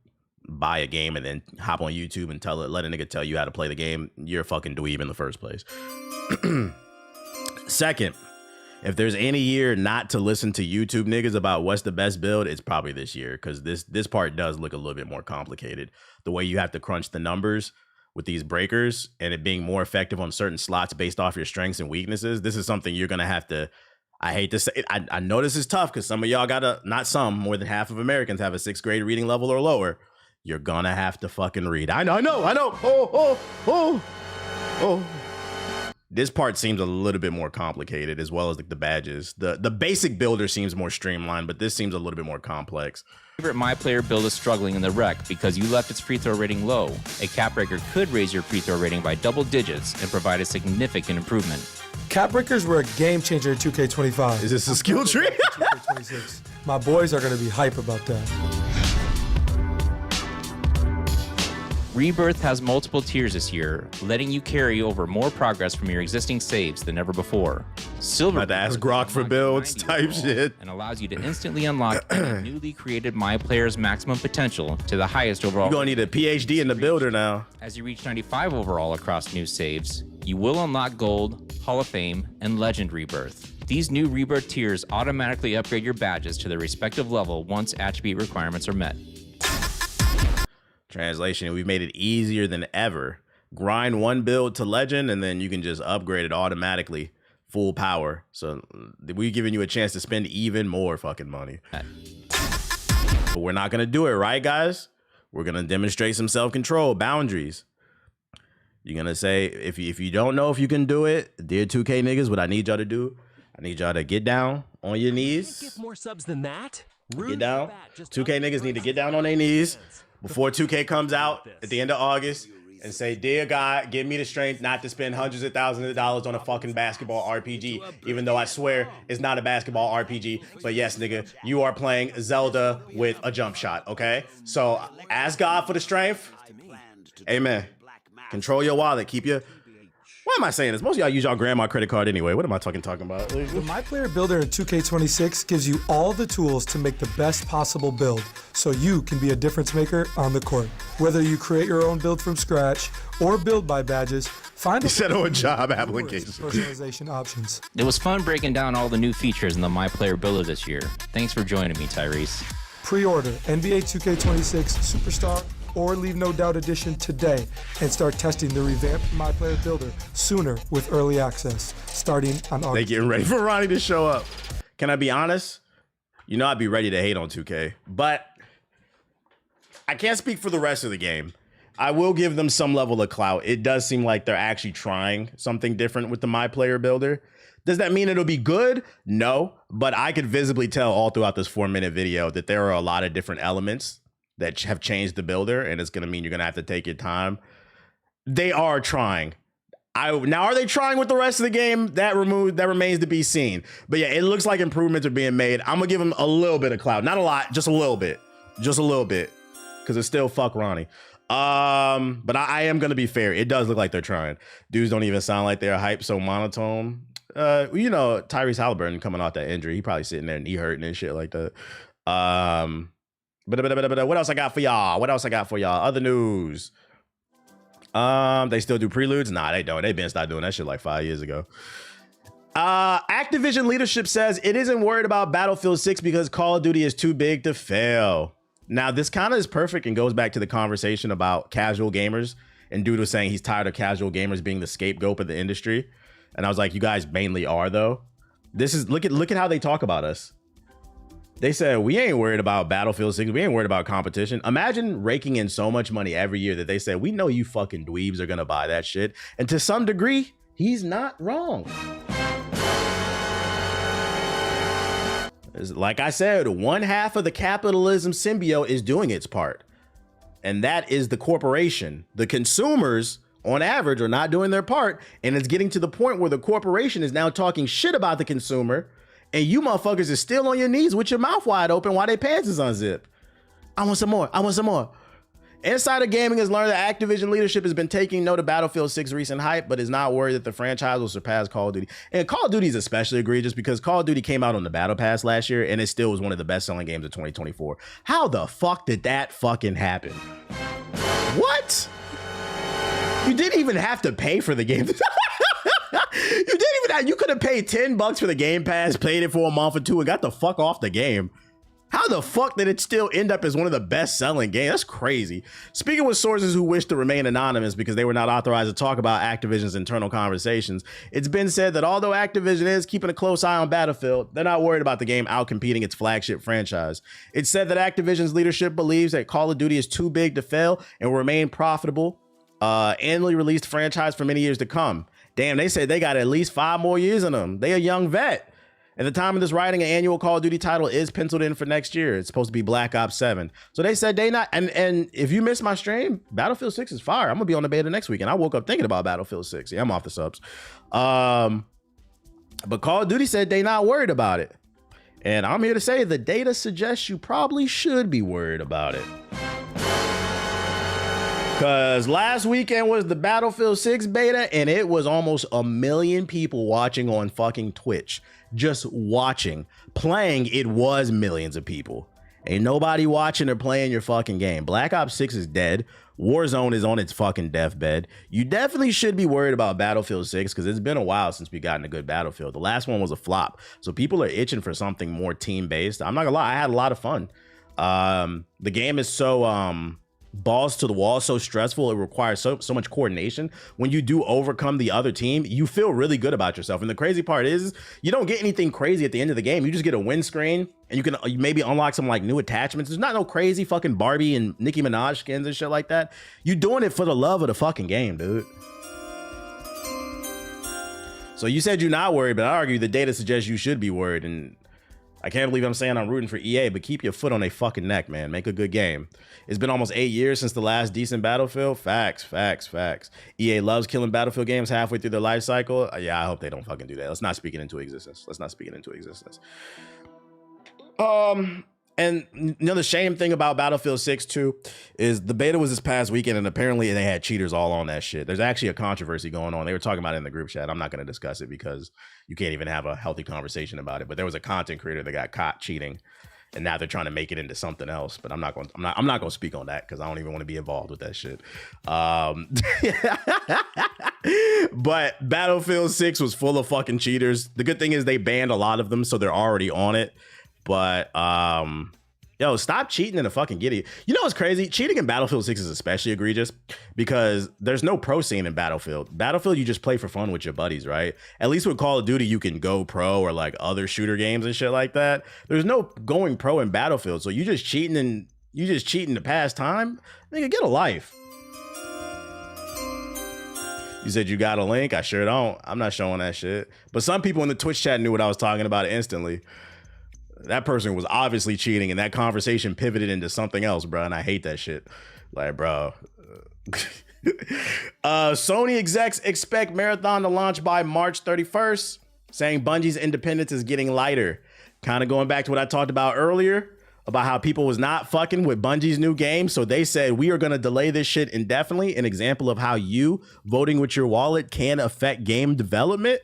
buy a game and then hop on YouTube and let a nigga tell you how to play the game, you're a fucking dweeb in the first place. Second, if there's any year not to listen to YouTube niggas about what's the best build, it's probably this year, because this part does look a little bit more complicated. The way you have to crunch the numbers with these breakers and it being more effective on certain slots based off your strengths and weaknesses, this is something you're going to have to, I hate to say it, I know this is tough because some of y'all not some, more than half of Americans have a 6th grade reading level or lower. You're going to have to fucking read. I know. Oh. This part seems a little bit more complicated, as well as like the badges. The basic builder seems more streamlined, but this seems a little bit more complex. Favorite My Player build is struggling in the wreck because you left its free throw rating low. A cap breaker could raise your free throw rating by double digits and provide a significant improvement. Cap breakers were a game changer in 2K25. Is this a skill tree? 2K26. My boys are going to be hype about that. Rebirth has multiple tiers this year, letting you carry over more progress from your existing saves than ever before. Silver About to ask Grok for builds type shit. and allows you to instantly unlock any newly created My Player's maximum potential to the highest overall. You're gonna need a PhD in the builder now. As you reach 95 overall across new saves, you will unlock Gold, Hall of Fame, and Legend Rebirth. These new Rebirth tiers automatically upgrade your badges to their respective level once attribute requirements are met. Translation, we've made it easier than ever. Grind one build to legend and then you can just upgrade it automatically, full power. So we're giving you a chance to spend even more fucking money. But we're not gonna do it, right, guys? We're gonna demonstrate some self-control, boundaries. You're gonna say, if you don't know if you can do it, dear 2K niggas, what I need y'all to do, I need y'all to get down on your knees. Get more subs than that? Get down. 2K niggas need to get down on their knees before 2K comes out at the end of August and say, dear God, give me the strength not to spend hundreds of thousands of dollars on a fucking basketball RPG, even though I swear it's not a basketball RPG. But yes, nigga, you are playing Zelda with a jump shot, okay? So ask God for the strength. Amen. Control your wallet. Keep your... Why am I saying this? Most of y'all use y'all grandma credit card anyway. What am I talking about? The My Player Builder in 2K26 gives you all the tools to make the best possible build, so you can be a difference maker on the court. Whether you create your own build from scratch or build by badges, find a job application. Personalization options. It was fun breaking down all the new features in the My Player Builder this year. Thanks for joining me, Tyrese. Pre-order NBA 2K26 Superstar or Leave No Doubt Edition today and start testing the revamped My Player Builder sooner with early access, starting on August. They getting ready for Ronnie to show up. Can I be honest? You know I'd be ready to hate on 2K, but I can't speak for the rest of the game. I will give them some level of clout. It does seem like they're actually trying something different with the My Player Builder. Does that mean it'll be good? No, but I could visibly tell all throughout this 4-minute video that there are a lot of different elements that have changed the builder, and it's going to mean you're going to have to take your time. They are trying. Now, are they trying with the rest of the game? That remains to be seen. But yeah, it looks like improvements are being made. I'm going to give them a little bit of clout. Not a lot, just a little bit. Just a little bit. Because it's still fuck Ronnie. But I am going to be fair. It does look like they're trying. Dudes don't even sound like they're hyped, so monotone. You know, Tyrese Halliburton coming off that injury. He probably sitting there knee hurting and shit like that. But what else I got for y'all? Other news. They still do preludes? Nah, they don't. They've been stopped doing that shit like 5 years ago. Activision leadership says it isn't worried about Battlefield 6 because Call of Duty is too big to fail. Now, this kind of is perfect and goes back to the conversation about casual gamers. And dude was saying he's tired of casual gamers being the scapegoat of the industry. And I was like, you guys mainly are, though. This is look at how they talk about us. They said, we ain't worried about Battlefield 6. We ain't worried about competition. Imagine raking in so much money every year that they said, we know you fucking dweebs are going to buy that shit. And to some degree, he's not wrong. Like I said, one half of the capitalism symbiote is doing its part. And that is the corporation. The consumers, on average, are not doing their part. And it's getting to the point where the corporation is now talking shit about the consumer. And you motherfuckers is still on your knees with your mouth wide open while their pants is unzipped. I want some more. I want some more. Insider Gaming has learned that Activision leadership has been taking note of Battlefield 6's recent hype, but is not worried that the franchise will surpass Call of Duty. And Call of Duty is especially egregious because Call of Duty came out on the Battle Pass last year, and it still was one of the best-selling games of 2024. How the fuck did that fucking happen? What? You didn't even have to pay for the game. You could have paid $10 for the Game Pass, played it for a month or two, and got the fuck off the game. How the fuck did it still end up as one of the best-selling games? That's crazy. Speaking with sources who wish to remain anonymous because they were not authorized to talk about Activision's internal conversations, it's been said that although Activision is keeping a close eye on Battlefield, they're not worried about the game outcompeting its flagship franchise. It's said that Activision's leadership believes that Call of Duty is too big to fail and will remain profitable, annually released franchise for many years to come. Damn, they said they got at least 5 more years in them. They a young vet. At the time of this writing, an annual Call of Duty title is penciled in for next year. It's supposed to be Black Ops 7. So they said they not, and if you missed my stream, Battlefield 6 is fire. I'm gonna be on the beta next week, and I woke up thinking about Battlefield 6. Yeah, I'm off the subs. But Call of Duty said they not worried about it. And I'm here to say the data suggests you probably should be worried about it. Because last weekend was the Battlefield 6 beta, and it was almost 1 million people watching on fucking Twitch. Just watching. Playing, it was millions of people. Ain't nobody watching or playing your fucking game. Black Ops 6 is dead. Warzone is on its fucking deathbed. You definitely should be worried about Battlefield 6 because it's been a while since we gotten a good Battlefield. The last one was a flop. So people are itching for something more team-based. I'm not gonna lie, I had a lot of fun. The game is so balls to the wall, so stressful. It requires so much coordination. When you do overcome the other team, you feel really good about yourself. And the crazy part is you don't get anything crazy at the end of the game. You just get a win screen and you can maybe unlock some like new attachments. There's not no crazy fucking Barbie and Nicki Minaj skins and shit like that. You doing it for the love of the fucking game, dude. So you said you're not worried, but I argue the data suggests you should be worried. And I can't believe I'm saying I'm rooting for EA, but keep your foot on a fucking neck, man. Make a good game. It's been almost 8 years since the last decent Battlefield. Facts. EA loves killing Battlefield games halfway through their life cycle. Yeah, I hope they don't fucking do that. Let's not speak it into existence. And you know, the shame thing about Battlefield 6 too is the beta was this past weekend, and apparently they had cheaters all on that shit. There's actually a controversy going on. They were talking about it in the group chat. I'm not going to discuss it because you can't even have a healthy conversation about it. But there was a content creator that got caught cheating, and now they're trying to make it into something else. But I'm not going to speak on that because I don't even want to be involved with that shit. But Battlefield 6 was full of fucking cheaters. The good thing is they banned a lot of them, so they're already on it. But yo, stop cheating in a fucking giddy. You know what's crazy? Cheating in Battlefield 6 is especially egregious because there's no pro scene in Battlefield. Battlefield, you just play for fun with your buddies, right? At least with Call of Duty, you can go pro or like other shooter games and shit like that. There's no going pro in Battlefield, so you just cheating to pass time. Nigga, get a life. You said you got a link? I sure don't. I'm not showing that shit. But some people in the Twitch chat knew what I was talking about instantly. That person was obviously cheating, and that conversation pivoted into something else, bro. And I hate that shit. Like, bro. Sony execs expect Marathon to launch by March 31st, saying Bungie's independence is getting lighter. Kind of going back to what I talked about earlier about how people was not fucking with Bungie's new game. So they said, we are going to delay this shit indefinitely. An example of how you voting with your wallet can affect game development.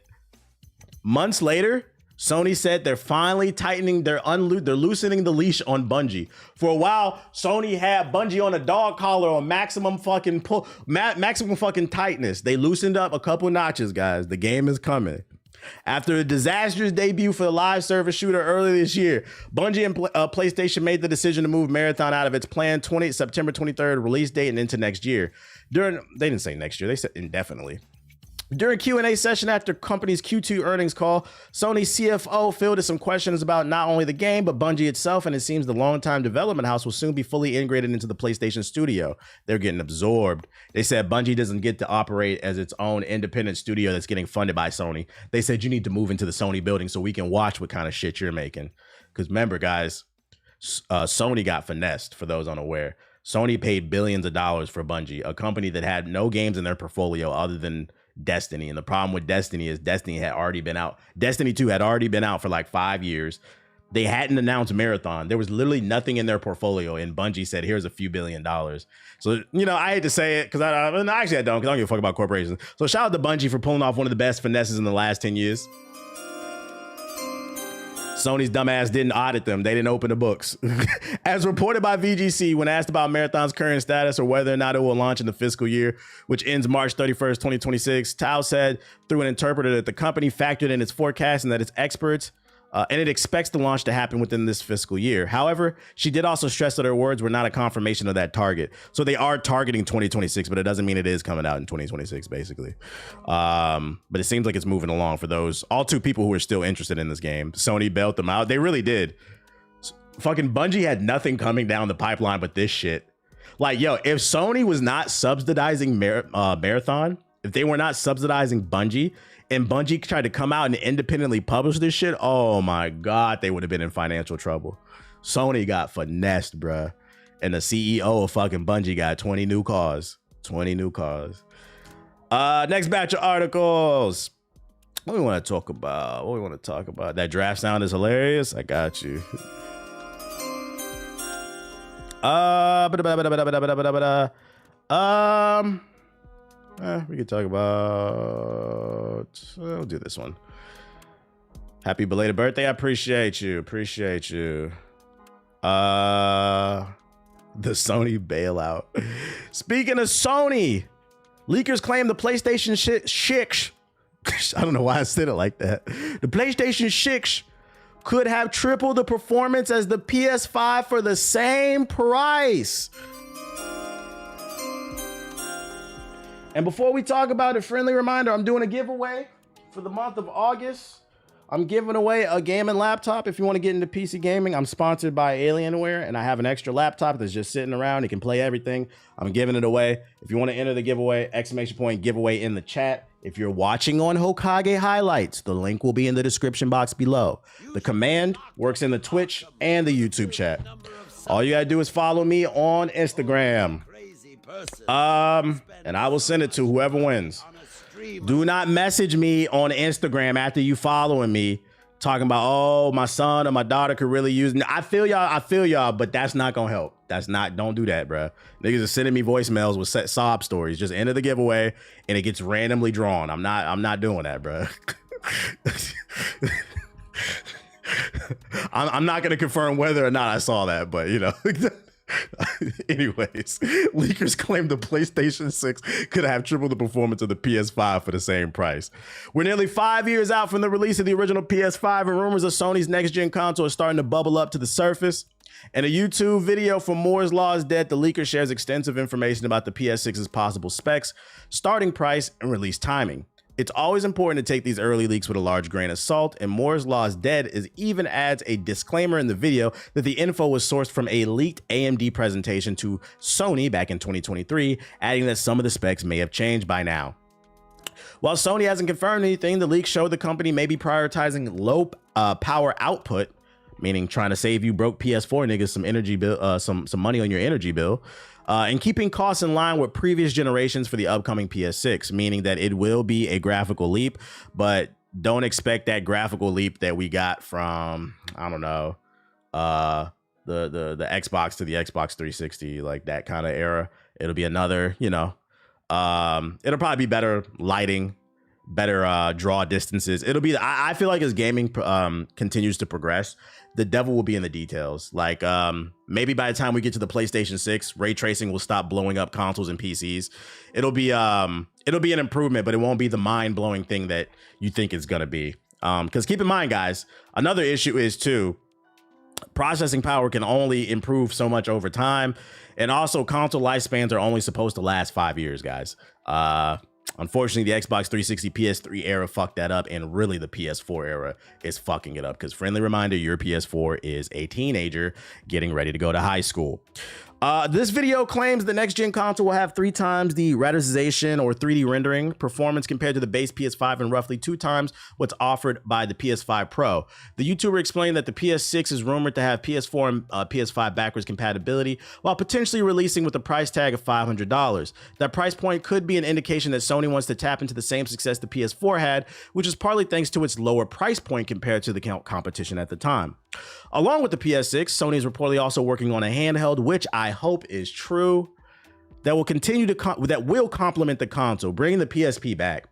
Months later, Sony said they're finally tightening, they're loosening the leash on Bungie. For a while, Sony had Bungie on a dog collar on maximum fucking tightness. They loosened up a couple notches, guys. The game is coming. After a disastrous debut for the live service shooter earlier this year, Bungie and PlayStation made the decision to move Marathon out of its planned September 23rd release date and into next year. They didn't say next year, they said indefinitely. During Q&A session after company's Q2 earnings call, Sony's CFO fielded some questions about not only the game, but Bungie itself, and it seems the longtime development house will soon be fully integrated into the PlayStation studio. They're getting absorbed. They said Bungie doesn't get to operate as its own independent studio that's getting funded by Sony. They said you need to move into the Sony building so we can watch what kind of shit you're making. Because remember, guys, Sony got finessed, for those unaware. Sony paid billions of dollars for Bungie, a company that had no games in their portfolio other than Destiny. And the problem with Destiny is Destiny had already been out. Destiny 2 had already been out for like 5 years. They hadn't announced Marathon. There was literally nothing in their portfolio, and Bungie said, here's a few $1 billion. So, you know, I hate to say it because I don't, because I don't give a fuck about corporations. So shout out to Bungie for pulling off one of the best finesses in the last 10 years. Sony's dumbass didn't audit them. They didn't open the books. As reported by VGC, when asked about Marathon's current status or whether or not it will launch in the fiscal year, which ends March 31st, 2026, Tao said through an interpreter that the company factored in its forecast and that its experts and it expects the launch to happen within this fiscal year. However, she did also stress that her words were not a confirmation of that target. So they are targeting 2026, but it doesn't mean it is coming out in 2026, basically. But it seems like it's moving along for those all two people who are still interested in this game. Sony bailed them out. They really did. Fucking Bungie had nothing coming down the pipeline but this shit. Like, yo, if Sony was not subsidizing Marathon, if they were not subsidizing Bungie and Bungie tried to come out and independently publish this shit, oh my God, they would have been in financial trouble. Sony got finessed, bruh. And the CEO of fucking Bungie got 20 new cars. 20 new cars. Next batch of articles. What do we want to talk about? What do we want to talk about? That draft sound is hilarious. I got you. We could talk about. We'll do this one. Happy belated birthday. I appreciate you. Appreciate you. The Sony bailout. Speaking of Sony, leakers claim the PlayStation 6. I don't know why I said it like that. The PlayStation 6 could have triple the performance as the PS5 for the same price. And before we talk about it, friendly reminder, I'm doing a giveaway for the month of August. I'm giving away a gaming laptop. If you want to get into PC gaming, I'm sponsored by Alienware, and I have an extra laptop that's just sitting around. It can play everything. I'm giving it away. If you want to enter the giveaway, ! Giveaway in the chat. If you're watching on Hokage Highlights, the link will be in the description box below. The command works in the Twitch and the YouTube chat. All you gotta do is follow me on Instagram. And I will send it to whoever wins. Do not message me on Instagram after you following me talking about, oh, my son or my daughter could really use it. I feel y'all, but that's not gonna help. Don't do that, bruh. Niggas are sending me voicemails with sob stories. Just enter the giveaway and it gets randomly drawn. I'm not doing that, bruh. I'm not gonna confirm whether or not I saw that, but you know. Anyways, leakers claim the PlayStation 6 could have tripled the performance of the PS5 for the same price. We're nearly 5 years out from the release of the original PS5, and rumors of Sony's next-gen console are starting to bubble up to the surface. In a YouTube video for Moore's Law is Dead, the leaker shares extensive information about the PS6's possible specs, starting price, and release timing. It's always important to take these early leaks with a large grain of salt, and Moore's Law is Dead even adds a disclaimer in the video that the info was sourced from a leaked AMD presentation to Sony back in 2023, adding that some of the specs may have changed by now. While Sony hasn't confirmed anything, the leaks show the company may be prioritizing low power output, meaning trying to save you broke PS4 niggas some energy bill, some money on your energy bill. And keeping costs in line with previous generations for the upcoming PS6, meaning that it will be a graphical leap, but don't expect that graphical leap that we got from, I don't know, the Xbox to the Xbox 360, like that kind of era. It'll be another, you know, it'll probably be better lighting, better draw distances. It'll be, I feel like as gaming continues to progress, the devil will be in the details. Like maybe by the time we get to the PlayStation 6, ray tracing will stop blowing up consoles and PCs. It'll be an improvement, but it won't be the mind-blowing thing that you think it's gonna be. Because keep in mind, guys, another issue is too, processing power can only improve so much over time, and also console lifespans are only supposed to last 5 years, guys. Unfortunately, the Xbox 360 PS3 era fucked that up, and really the PS4 era is fucking it up, because friendly reminder, your PS4 is a teenager getting ready to go to high school. This video claims the next-gen console will have 3 times the rasterization or 3D rendering performance compared to the base PS5 and roughly 2 times what's offered by the PS5 Pro. The YouTuber explained that the PS6 is rumored to have PS4 and PS5 backwards compatibility while potentially releasing with a price tag of $500. That price point could be an indication that Sony wants to tap into the same success the PS4 had, which is partly thanks to its lower price point compared to the competition at the time. Along with the PS6, Sony is reportedly also working on a handheld, which I hope is true, that will complement the console, bringing the PSP back.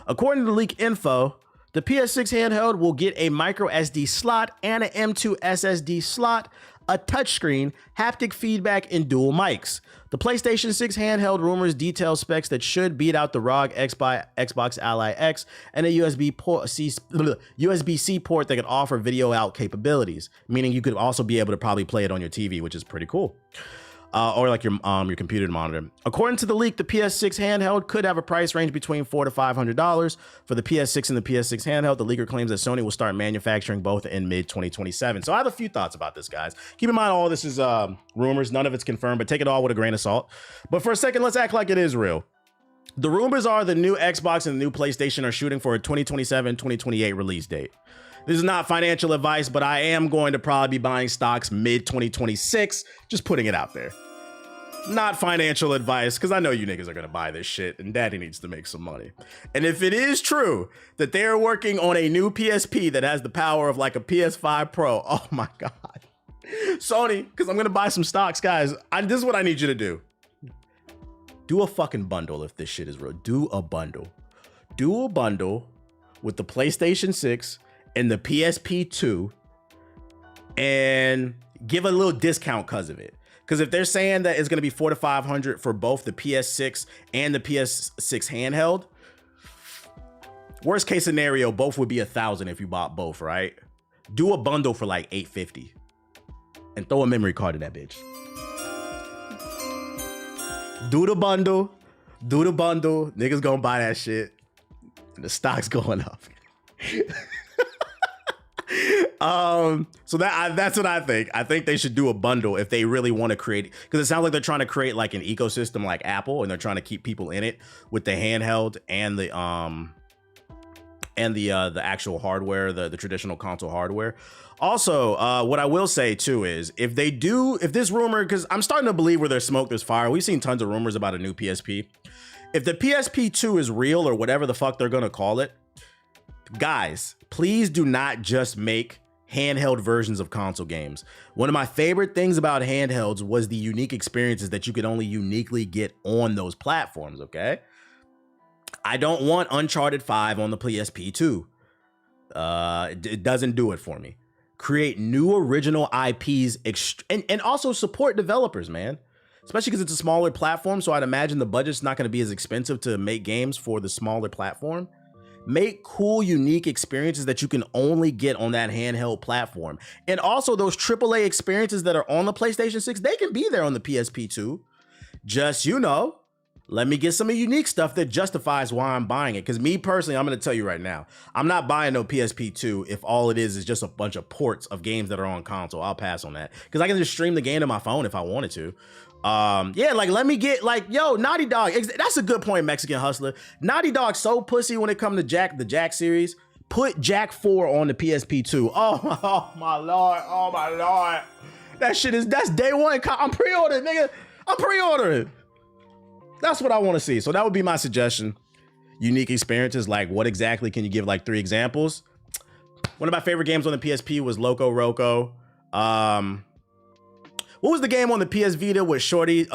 According to leak info, the PS6 handheld will get a micro SD slot and an M2 SSD slot, a touchscreen, haptic feedback, and dual mics. The PlayStation 6 handheld rumors detail specs that should beat out the ROG Xbox Ally X and a USB-C port that could offer video out capabilities, meaning you could also be able to probably play it on your TV, which is pretty cool. Or like your computer monitor. According to the leak, the PS6 handheld could have a price range between $400 to $500 for the PS6 and the PS6 handheld. The leaker claims that Sony will start manufacturing both in mid-2027. So I have a few thoughts about this, guys. Keep in mind, all this is rumors. None of it's confirmed, but take it all with a grain of salt. But for a second, let's act like it is real. The rumors are the new Xbox and the new PlayStation are shooting for a 2027-2028 release date. This is not financial advice, but I am going to probably be buying stocks mid-2026. Just putting it out there. Not financial advice, because I know you niggas are going to buy this shit, and daddy needs to make some money. And if it is true that they are working on a new PSP that has the power of like a PS5 Pro, oh my God. Sony, because I'm going to buy some stocks, guys. This is what I need you to do. Do a fucking bundle if this shit is real. Do a bundle. Do a bundle with the PlayStation 6 and the PSP 2 and give a little discount because of it. Because if they're saying that it's going to be $400 to $500 for both the PS6 and the PS6 handheld, worst case scenario, both would be $1,000 if you bought both, right? Do a bundle for like $850 and throw a memory card in that bitch. Do the bundle. Do the bundle. Niggas gonna buy that shit. And the stock's going up. So that's what I think. I think they should do a bundle if they really want to create, because it sounds like they're trying to create like an ecosystem like Apple, and they're trying to keep people in it with the handheld and the actual hardware, the traditional console hardware. Also, what I will say too is if this rumor, because I'm starting to believe where there's smoke, there's fire. We've seen tons of rumors about a new PSP. If the PSP 2 is real or whatever the fuck they're gonna call it, guys, please do not just make handheld versions of console games. One of my favorite things about handhelds was the unique experiences that you could only uniquely get on those platforms, okay? I don't want Uncharted 5 on the PSP 2. It doesn't do it for me. Create new original IPs and also support developers, man. Especially because it's a smaller platform, so I'd imagine the budget's not going to be as expensive to make games for the smaller platform. Make cool, unique experiences that you can only get on that handheld platform. And also those AAA experiences that are on the PlayStation 6, they can be there on the PSP 2. Just, let me get some of the unique stuff that justifies why I'm buying it. Because me personally, I'm going to tell you right now, I'm not buying no PSP 2 if all it is just a bunch of ports of games that are on console. I'll pass on that. Because I can just stream the game to my phone if I wanted to. Let me get Naughty Dog. That's a good point, Mexican Hustler. Naughty Dog so pussy when it comes to the Jack series. Put Jack 4 on the PSP 2. Oh my lord. That's day one. I'm pre-ordering, nigga. I'm pre-ordering. That's what I want to see. So that would be my suggestion. Unique experiences. Like, what exactly can you give? Like 3 examples. One of my favorite games on the PSP was Loco Roco. What was the game on the PS Vita with Shorty?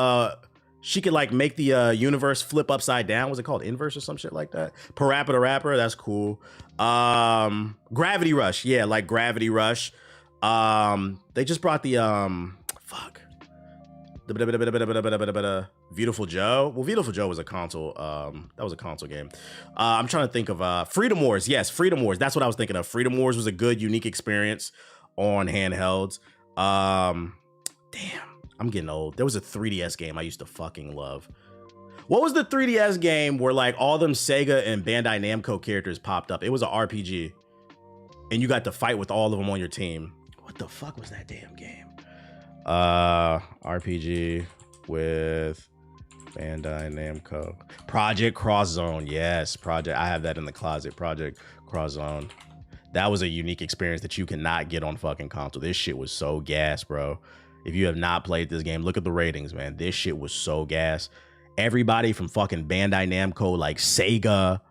She could like make the universe flip upside down. Was it called Inverse or some shit like that? Parappa the Rapper. That's cool. Gravity Rush. Yeah, like Gravity Rush. They just brought the Beautiful Joe. Well, Beautiful Joe was a console. That was a console game. I'm trying to think of Freedom Wars. Yes, Freedom Wars. That's what I was thinking of. Freedom Wars was a good, unique experience on handhelds. Damn, I'm getting old. There was a 3DS game I used to fucking love. What was the 3DS game where like all them Sega and Bandai Namco characters popped up? It was an RPG, and you got to fight with all of them on your team. What the fuck was that damn game? RPG with Bandai Namco. Project Cross Zone. Yes, I have that in the closet. Project Cross Zone. That was a unique experience that you cannot get on fucking console. This shit was so gas, bro. If you have not played this game, look at the ratings, man. This shit was so gas. Everybody from fucking Bandai Namco, like Sega,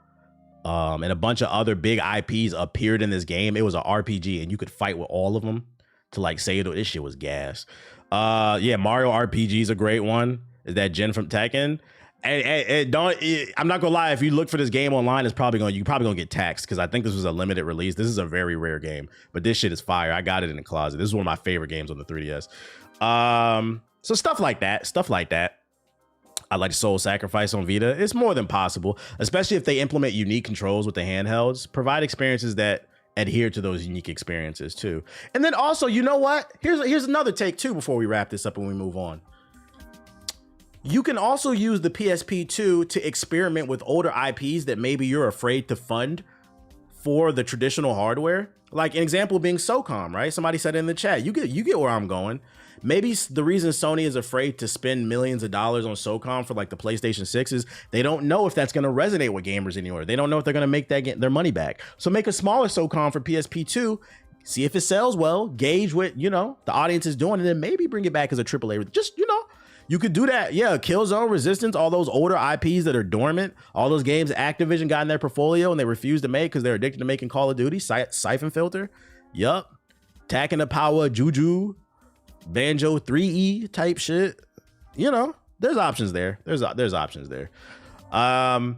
and a bunch of other big IPs appeared in this game. It was an RPG, and you could fight with all of them to like say this shit was gas. Mario RPG is a great one. Is that Jin from Tekken? I'm not gonna lie. If you look for this game online, you're probably gonna get taxed because I think this was a limited release. This is a very rare game, but this shit is fire. I got it in the closet. This is one of my favorite games on the 3DS. So stuff like that. I like Soul Sacrifice on Vita. It's more than possible, especially if they implement unique controls with the handhelds. Provide experiences that adhere to those unique experiences too. And then also, you know what? Here's another take too before we wrap this up and we move on. You can also use the PSP 2 to experiment with older IPs that maybe you're afraid to fund for the traditional hardware. Like an example being SOCOM, right? Somebody said in the chat, you get where I'm going. Maybe the reason Sony is afraid to spend millions of dollars on SOCOM for like the PlayStation 6 is they don't know if that's going to resonate with gamers anymore. They don't know if they're going to make their money back. So make a smaller SOCOM for PSP2, see if it sells well, gauge what, you know, the audience is doing, and then maybe bring it back as a AAA. Just, you know, you could do that. Yeah, Killzone, Resistance, all those older IPs that are dormant, all those games Activision got in their portfolio and they refused to make because they're addicted to making Call of Duty, Siphon Filter. Yup. Taking the Power, Juju, Banjo 3E type shit. You know, there's options there. There's options there. But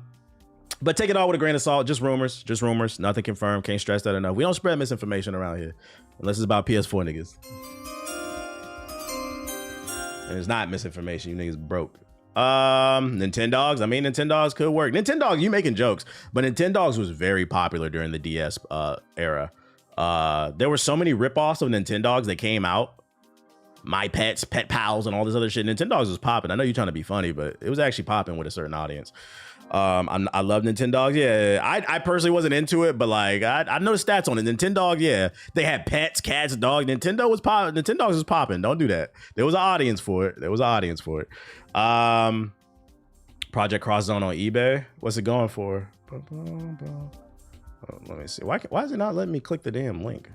take it all with a grain of salt. Just rumors. Nothing confirmed. Can't stress that enough. We don't spread misinformation around here unless it's about PS4 niggas. And it's not misinformation. You niggas broke. Nintendogs. I mean, Nintendogs could work. Nintendogs, you making jokes, but Nintendogs was very popular during the DS era. There were so many ripoffs of Nintendogs that came out. My Pets, Pet Pals, and all this other shit. Nintendogs was popping. I know you're trying to be funny, but it was actually popping with a certain audience. I love Nintendogs. Yeah, I personally wasn't into it, but like I know the stats on it. Nintendog, yeah, they had pets, cats, dogs. Nintendogs was popping. Don't do that. There was an audience for it. Project Cross Zone on eBay. What's it going for? Oh, let me see. Why is it not letting me click the damn link?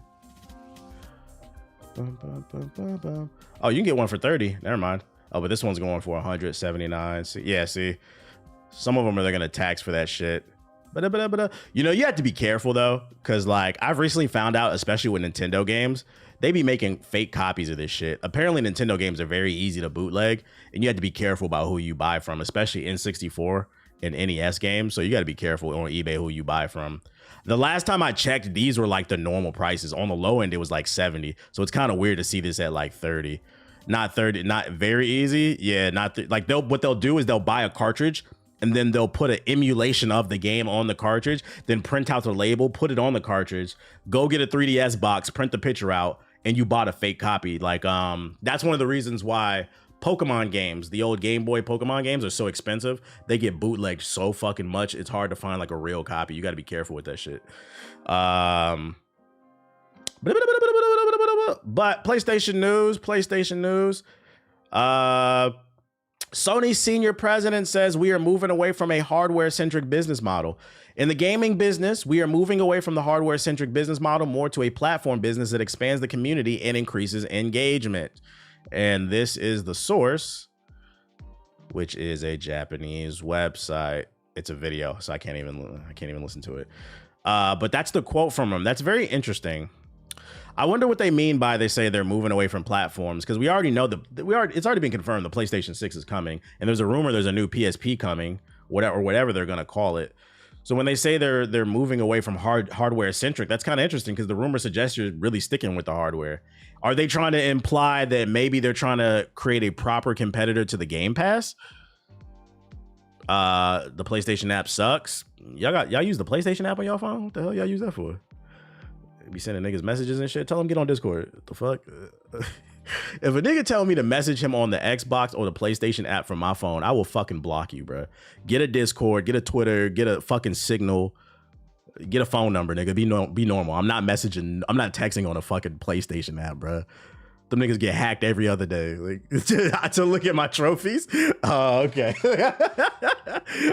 Oh, you can get one for 30. Never mind. Oh, but this one's going for 179. Yeah, see. Some of them they're gonna tax for that shit. But you know, you have to be careful though, because like I've recently found out, especially with Nintendo games, they be making fake copies of this shit. Apparently Nintendo games are very easy to bootleg, and you have to be careful about who you buy from, especially N64 and NES games. So you got to be careful on eBay who you buy from. The last time I checked, these were like the normal prices. On the low end, it was like 70. So it's kind of weird to see this at like 30. Not 30, not very easy. Yeah, like what they'll do is they'll buy a cartridge, and then they'll put an emulation of the game on the cartridge, then print out the label, put it on the cartridge, go get a 3DS box, print the picture out, and you bought a fake copy. Like, that's one of the reasons why Pokemon games, the old Game Boy Pokemon games, are so expensive. They get bootlegged so fucking much. It's hard to find like a real copy. You got to be careful with that shit. But PlayStation news. Sony's senior president says we are moving away from a hardware-centric business model. In the gaming business, we are moving away from the hardware-centric business model more to a platform business that expands the community and increases engagement. And this is the source, which is a Japanese website. It's a video, so I can't even listen to it. But that's the quote from him. That's very interesting. I wonder what they mean by they say they're moving away from platforms, because we already know it's already been confirmed the PlayStation 6 is coming, and there's a rumor there's a new PSP coming, whatever they're gonna call it. So when they say they're moving away from hardware centric, that's kind of interesting because the rumor suggests you're really sticking with the hardware. Are they trying to imply that maybe they're trying to create a proper competitor to the Game Pass? The PlayStation app sucks. Y'all use the PlayStation app on y'all phone? What the hell y'all use that for? Be sending niggas messages and shit. Tell them get on Discord. What the fuck? If a nigga tell me to message him on the Xbox or the PlayStation app from my phone, I will fucking block you, bro. Get a Discord, get a Twitter, get a fucking Signal, get a phone number, nigga. Be normal. I'm not texting on a fucking PlayStation app, bro. Them niggas get hacked every other day. Like to look at my trophies. Oh, okay.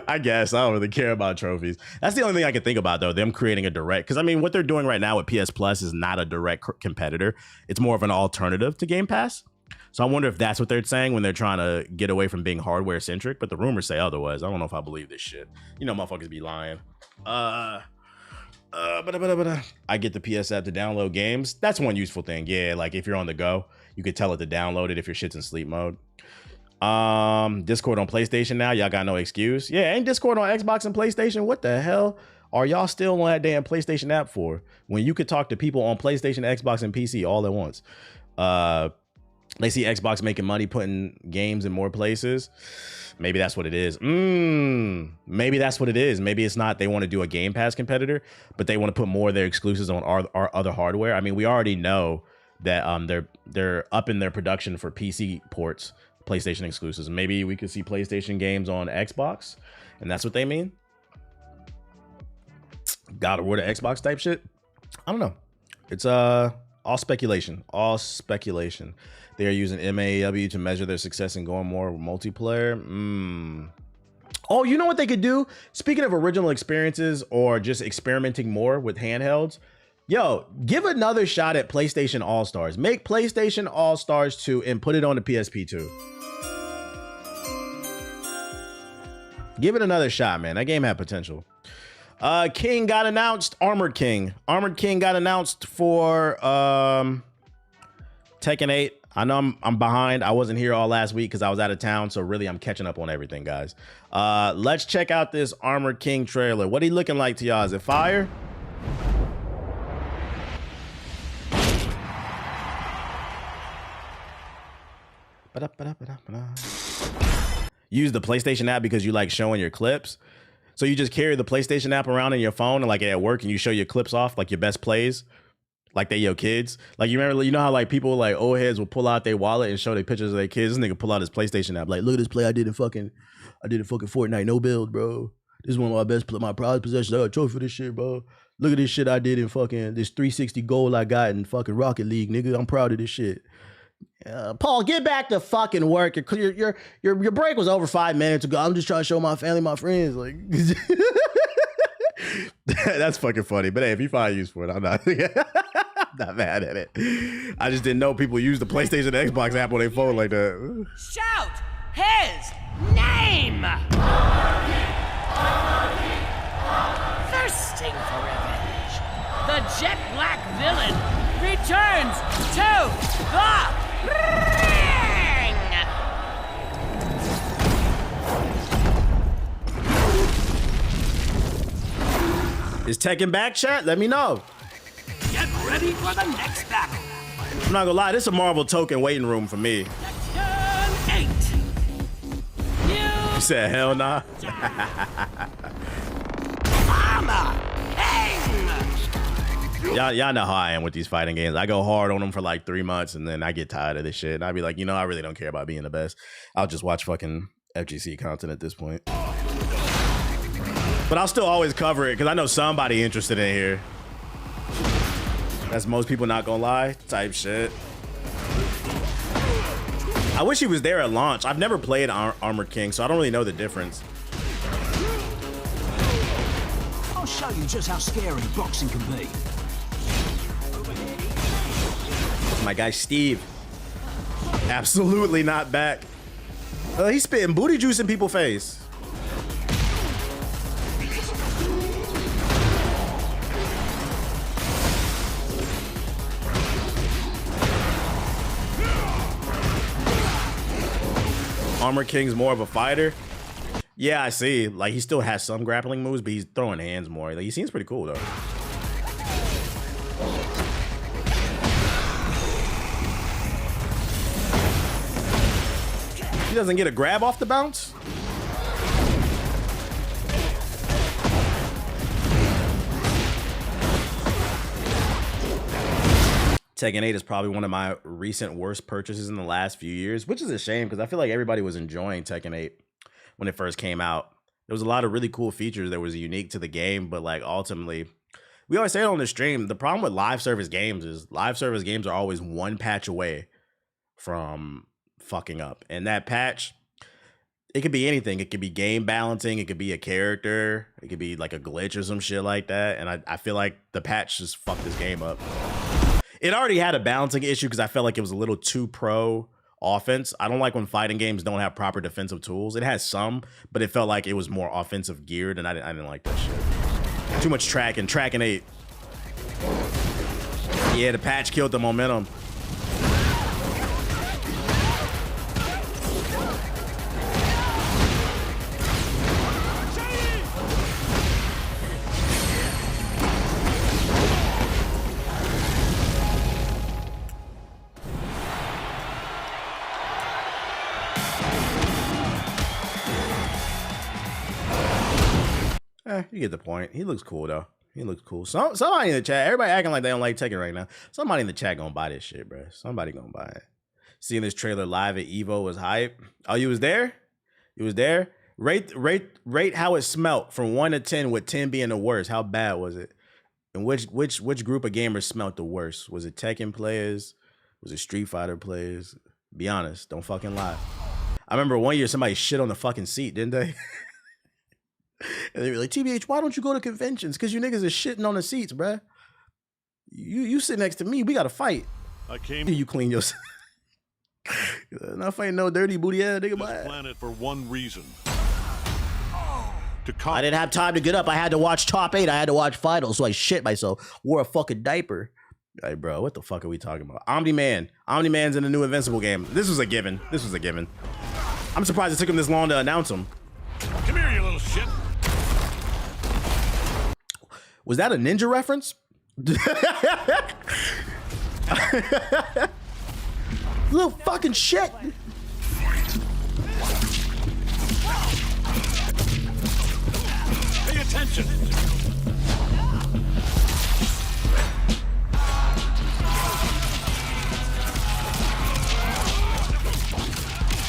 I guess I don't really care about trophies. That's the only thing I can think about, though. Them creating a direct, because I mean, what they're doing right now with PS Plus is not a direct competitor. It's more of an alternative to Game Pass. So I wonder if that's what they're saying when they're trying to get away from being hardware centric. But the rumors say otherwise. I don't know if I believe this shit. You know, motherfuckers be lying. But I get the PS app to download games. That's one useful thing. Yeah, like if you're on the go, you could tell it to download it if your shit's in sleep mode. Discord on PlayStation now. Y'all got no excuse. Yeah, ain't Discord on Xbox and PlayStation? What the hell are y'all still on that damn PlayStation app for? When you could talk to people on PlayStation, Xbox, and PC all at once. They see Xbox making money putting games in more places. Maybe that's what it is. Maybe that's what it is. Maybe it's not they want to do a Game Pass competitor, but they want to put more of their exclusives on our other hardware. I mean, we already know that they're up in their production for PC ports, PlayStation exclusives. Maybe we could see PlayStation games on Xbox, and that's what they mean. God of War to Xbox type shit. I don't know. It's all speculation. All speculation. They are using MAW to measure their success in going more multiplayer. Oh, you know what they could do? Speaking of original experiences or just experimenting more with handhelds, yo, give another shot at PlayStation All-Stars. Make PlayStation All-Stars 2 and put it on the PSP 2. Give it another shot, man. That game had potential. King got announced. Armored King. Armored King got announced for Tekken 8. I know I'm behind. I wasn't here all last week because I was out of town. So really, I'm catching up on everything, guys. Let's check out this Armored King trailer. What he looking like to y'all? Is it fire? Use the PlayStation app because you like showing your clips. So you just carry the PlayStation app around in your phone and like at work and you show your clips off, like your best plays, like they your kids. Like you remember, you know how like people like old heads will pull out their wallet and show their pictures of their kids. This nigga pull out his PlayStation app, like, look at this play I did in fucking Fortnite, no build, bro. This is one of my best, my prized possessions. I got a trophy for this shit, bro. Look at this shit I did in fucking this 360 goal I got in fucking Rocket League, nigga. I'm proud of this shit. Paul, get back to fucking work. Your break was over 5 minutes ago. I'm just trying to show my family, my friends. Like, that's fucking funny. But hey, if you find use for it, I'm not, not mad at it. I just didn't know people use the PlayStation and Xbox app on their phone like that. Shout his name! Thirsting for revenge, the jet black villain returns to the ring! Is Tekken back, chat? Let me know. Get ready for the next battle. I'm not gonna lie, this is a Marvel token waiting room for me. Turn 8. You said hell nah. Y'all know how I am with these fighting games. I go hard on them for like 3 months and then I get tired of this shit. And I'd be like, you know, I really don't care about being the best. I'll just watch fucking FGC content at this point. But I'll still always cover it because I know somebody interested in here. That's most people not gonna lie type shit. I wish he was there at launch. I've never played Armored King, so I don't really know the difference. I'll show you just how scary boxing can be. My guy Steve. Absolutely not back. He's spitting booty juice in people's face. Armored King's more of a fighter. Yeah, I see. Like, he still has some grappling moves, but he's throwing hands more. Like, he seems pretty cool, though. He doesn't get a grab off the bounce? Tekken 8 is probably one of my recent worst purchases in the last few years, which is a shame because I feel like everybody was enjoying Tekken 8 when it first came out. There was a lot of really cool features that was unique to the game, but like ultimately, we always say it on the stream, the problem with live service games is live service games are always one patch away from fucking up. And that patch, it could be anything. It could be game balancing. It could be a character. It could be like a glitch or some shit like that. And I feel like the patch just fucked this game up. It already had a balancing issue because I felt like it was a little too pro offense. I don't like when fighting games don't have proper defensive tools. It has some, but it felt like it was more offensive geared, and I didn't like that shit. Too much tracking 8. Yeah, the patch killed the momentum. You get the point. He looks cool though. He looks cool. Somebody in the chat, everybody acting like they don't like Tekken right now. Somebody in the chat gonna buy this shit, bro. Somebody gonna buy it. Seeing this trailer live at Evo was hype. Oh, you was there? You was there? Rate how it smelt from 1 to 10, with 10 being the worst. How bad was it? And which group of gamers smelt the worst? Was it Tekken players? Was it Street Fighter players? Be honest. Don't fucking lie. I remember one year somebody shit on the fucking seat, didn't they? And they were like, TBH, why don't you go to conventions? Because you niggas are shitting on the seats, bruh. You sit next to me. We got to fight. I came. You clean yourself. Not fighting no dirty booty ass nigga. This planet for one reason. I didn't have time to get up. I had to watch Top 8. I had to watch Finals, so I shit myself. Wore a fucking diaper. Hey, bro, what the fuck are we talking about? Omni-Man. Omni-Man's in the new Invincible game. This was a given. This was a given. I'm surprised it took him this long to announce him. Come here, you little shit. Was that a ninja reference? Little fucking shit. Pay attention.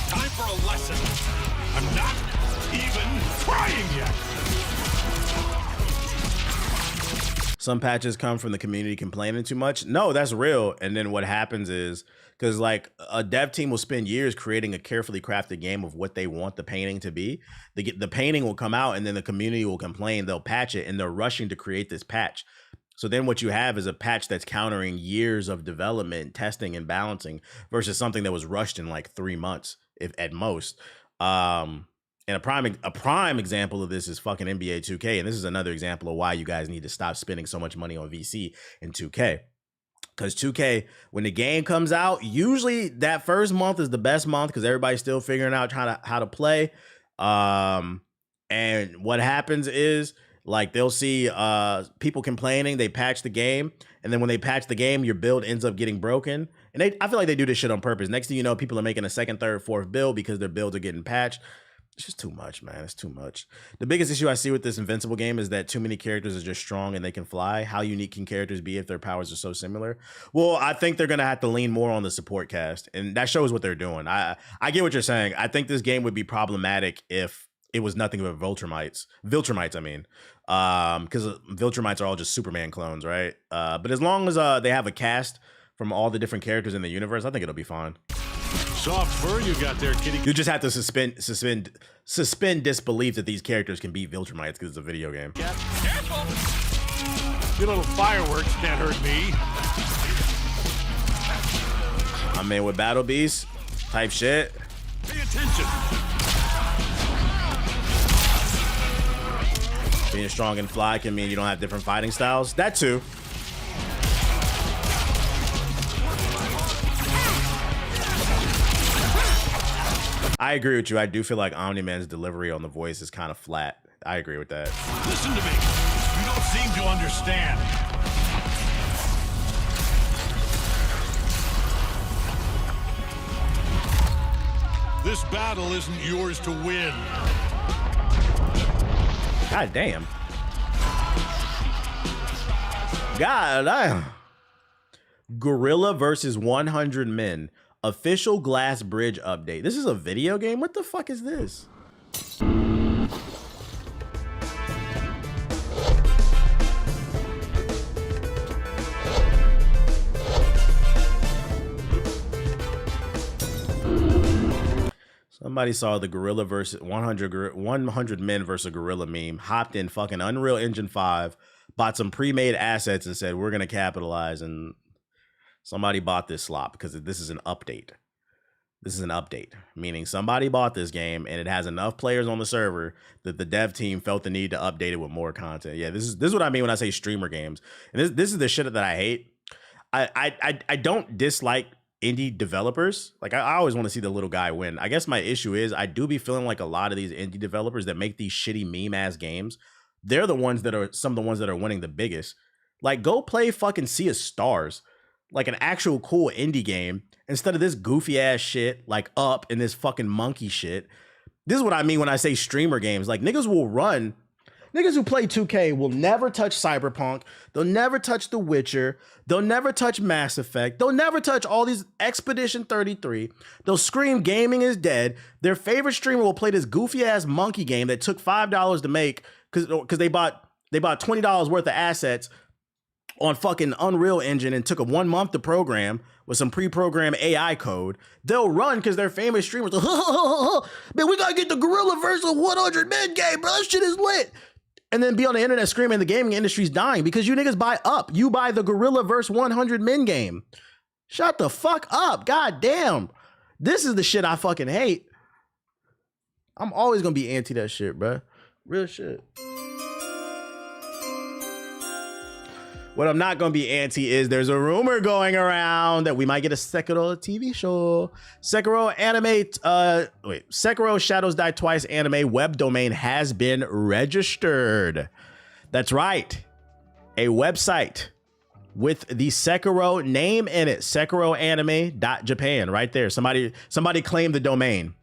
Time for a lesson. I'm not even trying yet. Some patches come from the community complaining too much. No, that's real. And then what happens is, because like a dev team will spend years creating a carefully crafted game of what they want the painting to be. The painting will come out and then the community will complain. They'll patch it and they're rushing to create this patch. So then what you have is a patch that's countering years of development, testing, and balancing versus something that was rushed in like 3 months, if at most. And a prime example of this is fucking NBA 2K. And this is another example of why you guys need to stop spending so much money on VC and 2K. Because 2K, when the game comes out, usually that first month is the best month because everybody's still figuring out how to play. And what happens is, like, they'll see people complaining, they patch the game, and then when they patch the game, your build ends up getting broken. And I feel like they do this shit on purpose. Next thing you know, people are making a second, third, fourth build because their builds are getting patched. It's just too much, man. It's too much. The biggest issue I see with this Invincible game is that too many characters are just strong and they can fly. How unique can characters be if their powers are so similar? Well, I think they're going to have to lean more on the support cast, and that shows what they're doing. I get what you're saying. I think this game would be problematic if it was nothing but Viltrumites, I mean, because Viltrumites are all just Superman clones, right? But as long as they have a cast from all the different characters in the universe, I think it'll be fine. Soft fur you got there, kitty. You just have to suspend disbelief that these characters can beat Viltrumites because it's a video game. Careful! Your little fireworks can't hurt me. I'm in with Battle Beast type shit. Pay attention. Being strong and fly can mean you don't have different fighting styles. That too. I agree with you. I do feel like Omni-Man's delivery on the voice is kind of flat. I agree with that. Listen to me. You don't seem to understand. This battle isn't yours to win. God damn. God damn. Gorilla versus 100 Men. Official Glass Bridge update. This is a video game? What the fuck is this? Somebody saw the Gorilla versus 100 Men versus Gorilla meme, hopped in fucking Unreal Engine 5, bought some pre-made assets and said, we're going to capitalize. And somebody bought this slop because this is an update. This is an update, meaning somebody bought this game and it has enough players on the server that the dev team felt the need to update it with more content. Yeah, this is what I mean when I say streamer games. And this is the shit that I hate. I don't dislike indie developers. Like, I always want to see the little guy win. I guess my issue is I do be feeling like a lot of these indie developers that make these shitty meme ass games, they're the ones that are some of the ones that are winning the biggest. Like, go play fucking Sea of Stars, like an actual cool indie game, instead of this goofy ass shit like Up and this fucking monkey shit. This is what I mean when I say streamer games. Like, niggas will run Niggas who play 2K will never touch Cyberpunk. They'll never touch The Witcher. They'll never touch Mass Effect. They'll never touch all these Expedition 33. They'll scream gaming is dead. Their favorite streamer will play this goofy ass monkey game that took $5 to make because they bought $20 worth of assets on fucking Unreal Engine and took a 1 month to program with some pre-programmed AI code. They'll run because they're famous streamers. Man, we gotta get the Gorilla versus 100 men game, bro. That shit is lit. And then be on the internet screaming the gaming industry's dying because you niggas buy up. You buy the Gorilla versus 100 men game. Shut the fuck up. God damn. This is the shit I fucking hate. I'm always gonna be anti that shit, bro. Real shit. What I'm not going to be anti is there's a rumor going around that we might get a Sekiro TV show. Sekiro Shadows Die Twice anime web domain has been registered. That's right. A website with the Sekiro name in it. SekiroAnime.Japan right there. Somebody claimed the domain.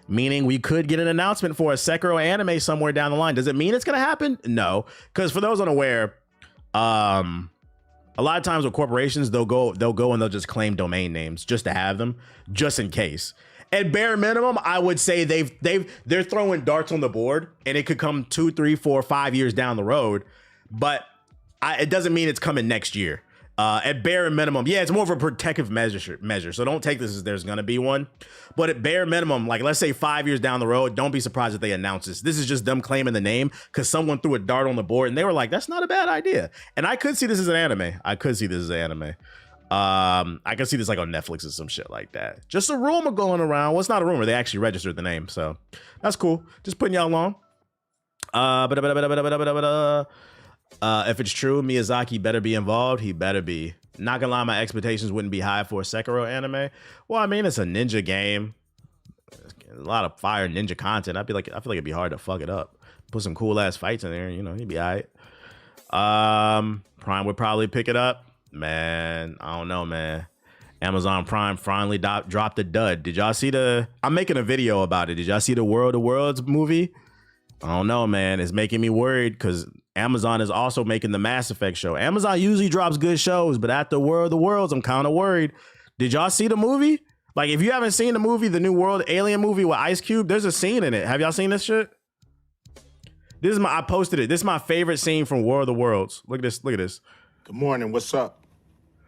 Meaning we could get an announcement for a Sekiro anime somewhere down the line. Does it mean it's going to happen? No. Because for those unaware, a lot of times with corporations, they'll go and they'll just claim domain names just to have them, just in case. At bare minimum, I would say they're throwing darts on the board, and it could come 2, 3, 4, 5 years down the road, but it doesn't mean it's coming next year. At bare minimum, yeah, it's more of a protective measure. So don't take this as there's gonna be one. But at bare minimum, like let's say 5 years down the road, don't be surprised if they announce this. This is just them claiming the name because someone threw a dart on the board and they were like, that's not a bad idea. And I could see this as an anime. I could see this like on Netflix or some shit like that. Just a rumor going around. Well, it's not a rumor. They actually registered the name. So that's cool. Just putting y'all along. If it's true, Miyazaki better be involved. He better be. Not gonna lie, my expectations wouldn't be high for a Sekiro anime. Well, I mean, it's a ninja game. A lot of fire ninja content. I feel like it'd be hard to fuck it up. Put some cool ass fights in there, you know, he'd be all right. Prime would probably pick it up. Man, I don't know, man. Amazon Prime finally dropped a dud. Did y'all see I'm making a video about it. Did y'all see the World of Worlds movie? I don't know, man. It's making me worried because Amazon is also making the Mass Effect show. Amazon usually drops good shows, but after World of the Worlds, I'm kind of worried. Did y'all see the movie? Like, if you haven't seen the movie, the new World Alien movie with Ice Cube, there's a scene in it. Have y'all seen this shit? I posted it. This is my favorite scene from World of the Worlds. Look at this. Look at this. Good morning. What's up?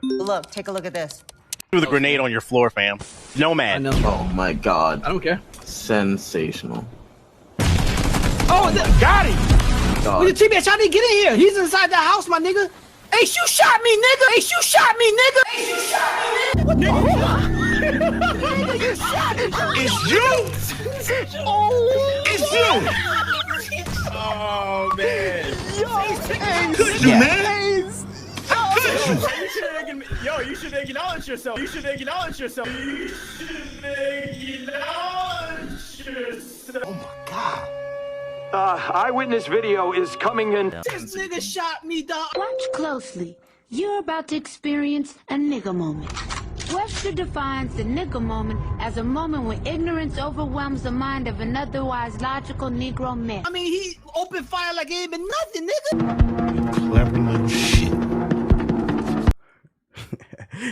Look, take a look at this. Threw the grenade on your floor, fam. Nomad. I know. Oh my god. I don't care. Sensational. Oh, got him! Well, your teammate shot me. Get in here. He's inside the house, my nigga. Ace, you shot me, nigga. Ace, you shot me, nigga. Ace, you shot me, nigga. What nigga, you shot me. It's you! Oh, It's you! Oh, man. Could you, man? You should acknowledge yourself. You should acknowledge yourself. Oh, my God. Eyewitness video is coming in. This nigga shot me, dog. Watch closely. You're about to experience a nigga moment. Webster defines the nigga moment as a moment when ignorance overwhelms the mind of an otherwise logical Negro man. I mean, he opened fire like it ain't been nothing, nigga. Clever little shit.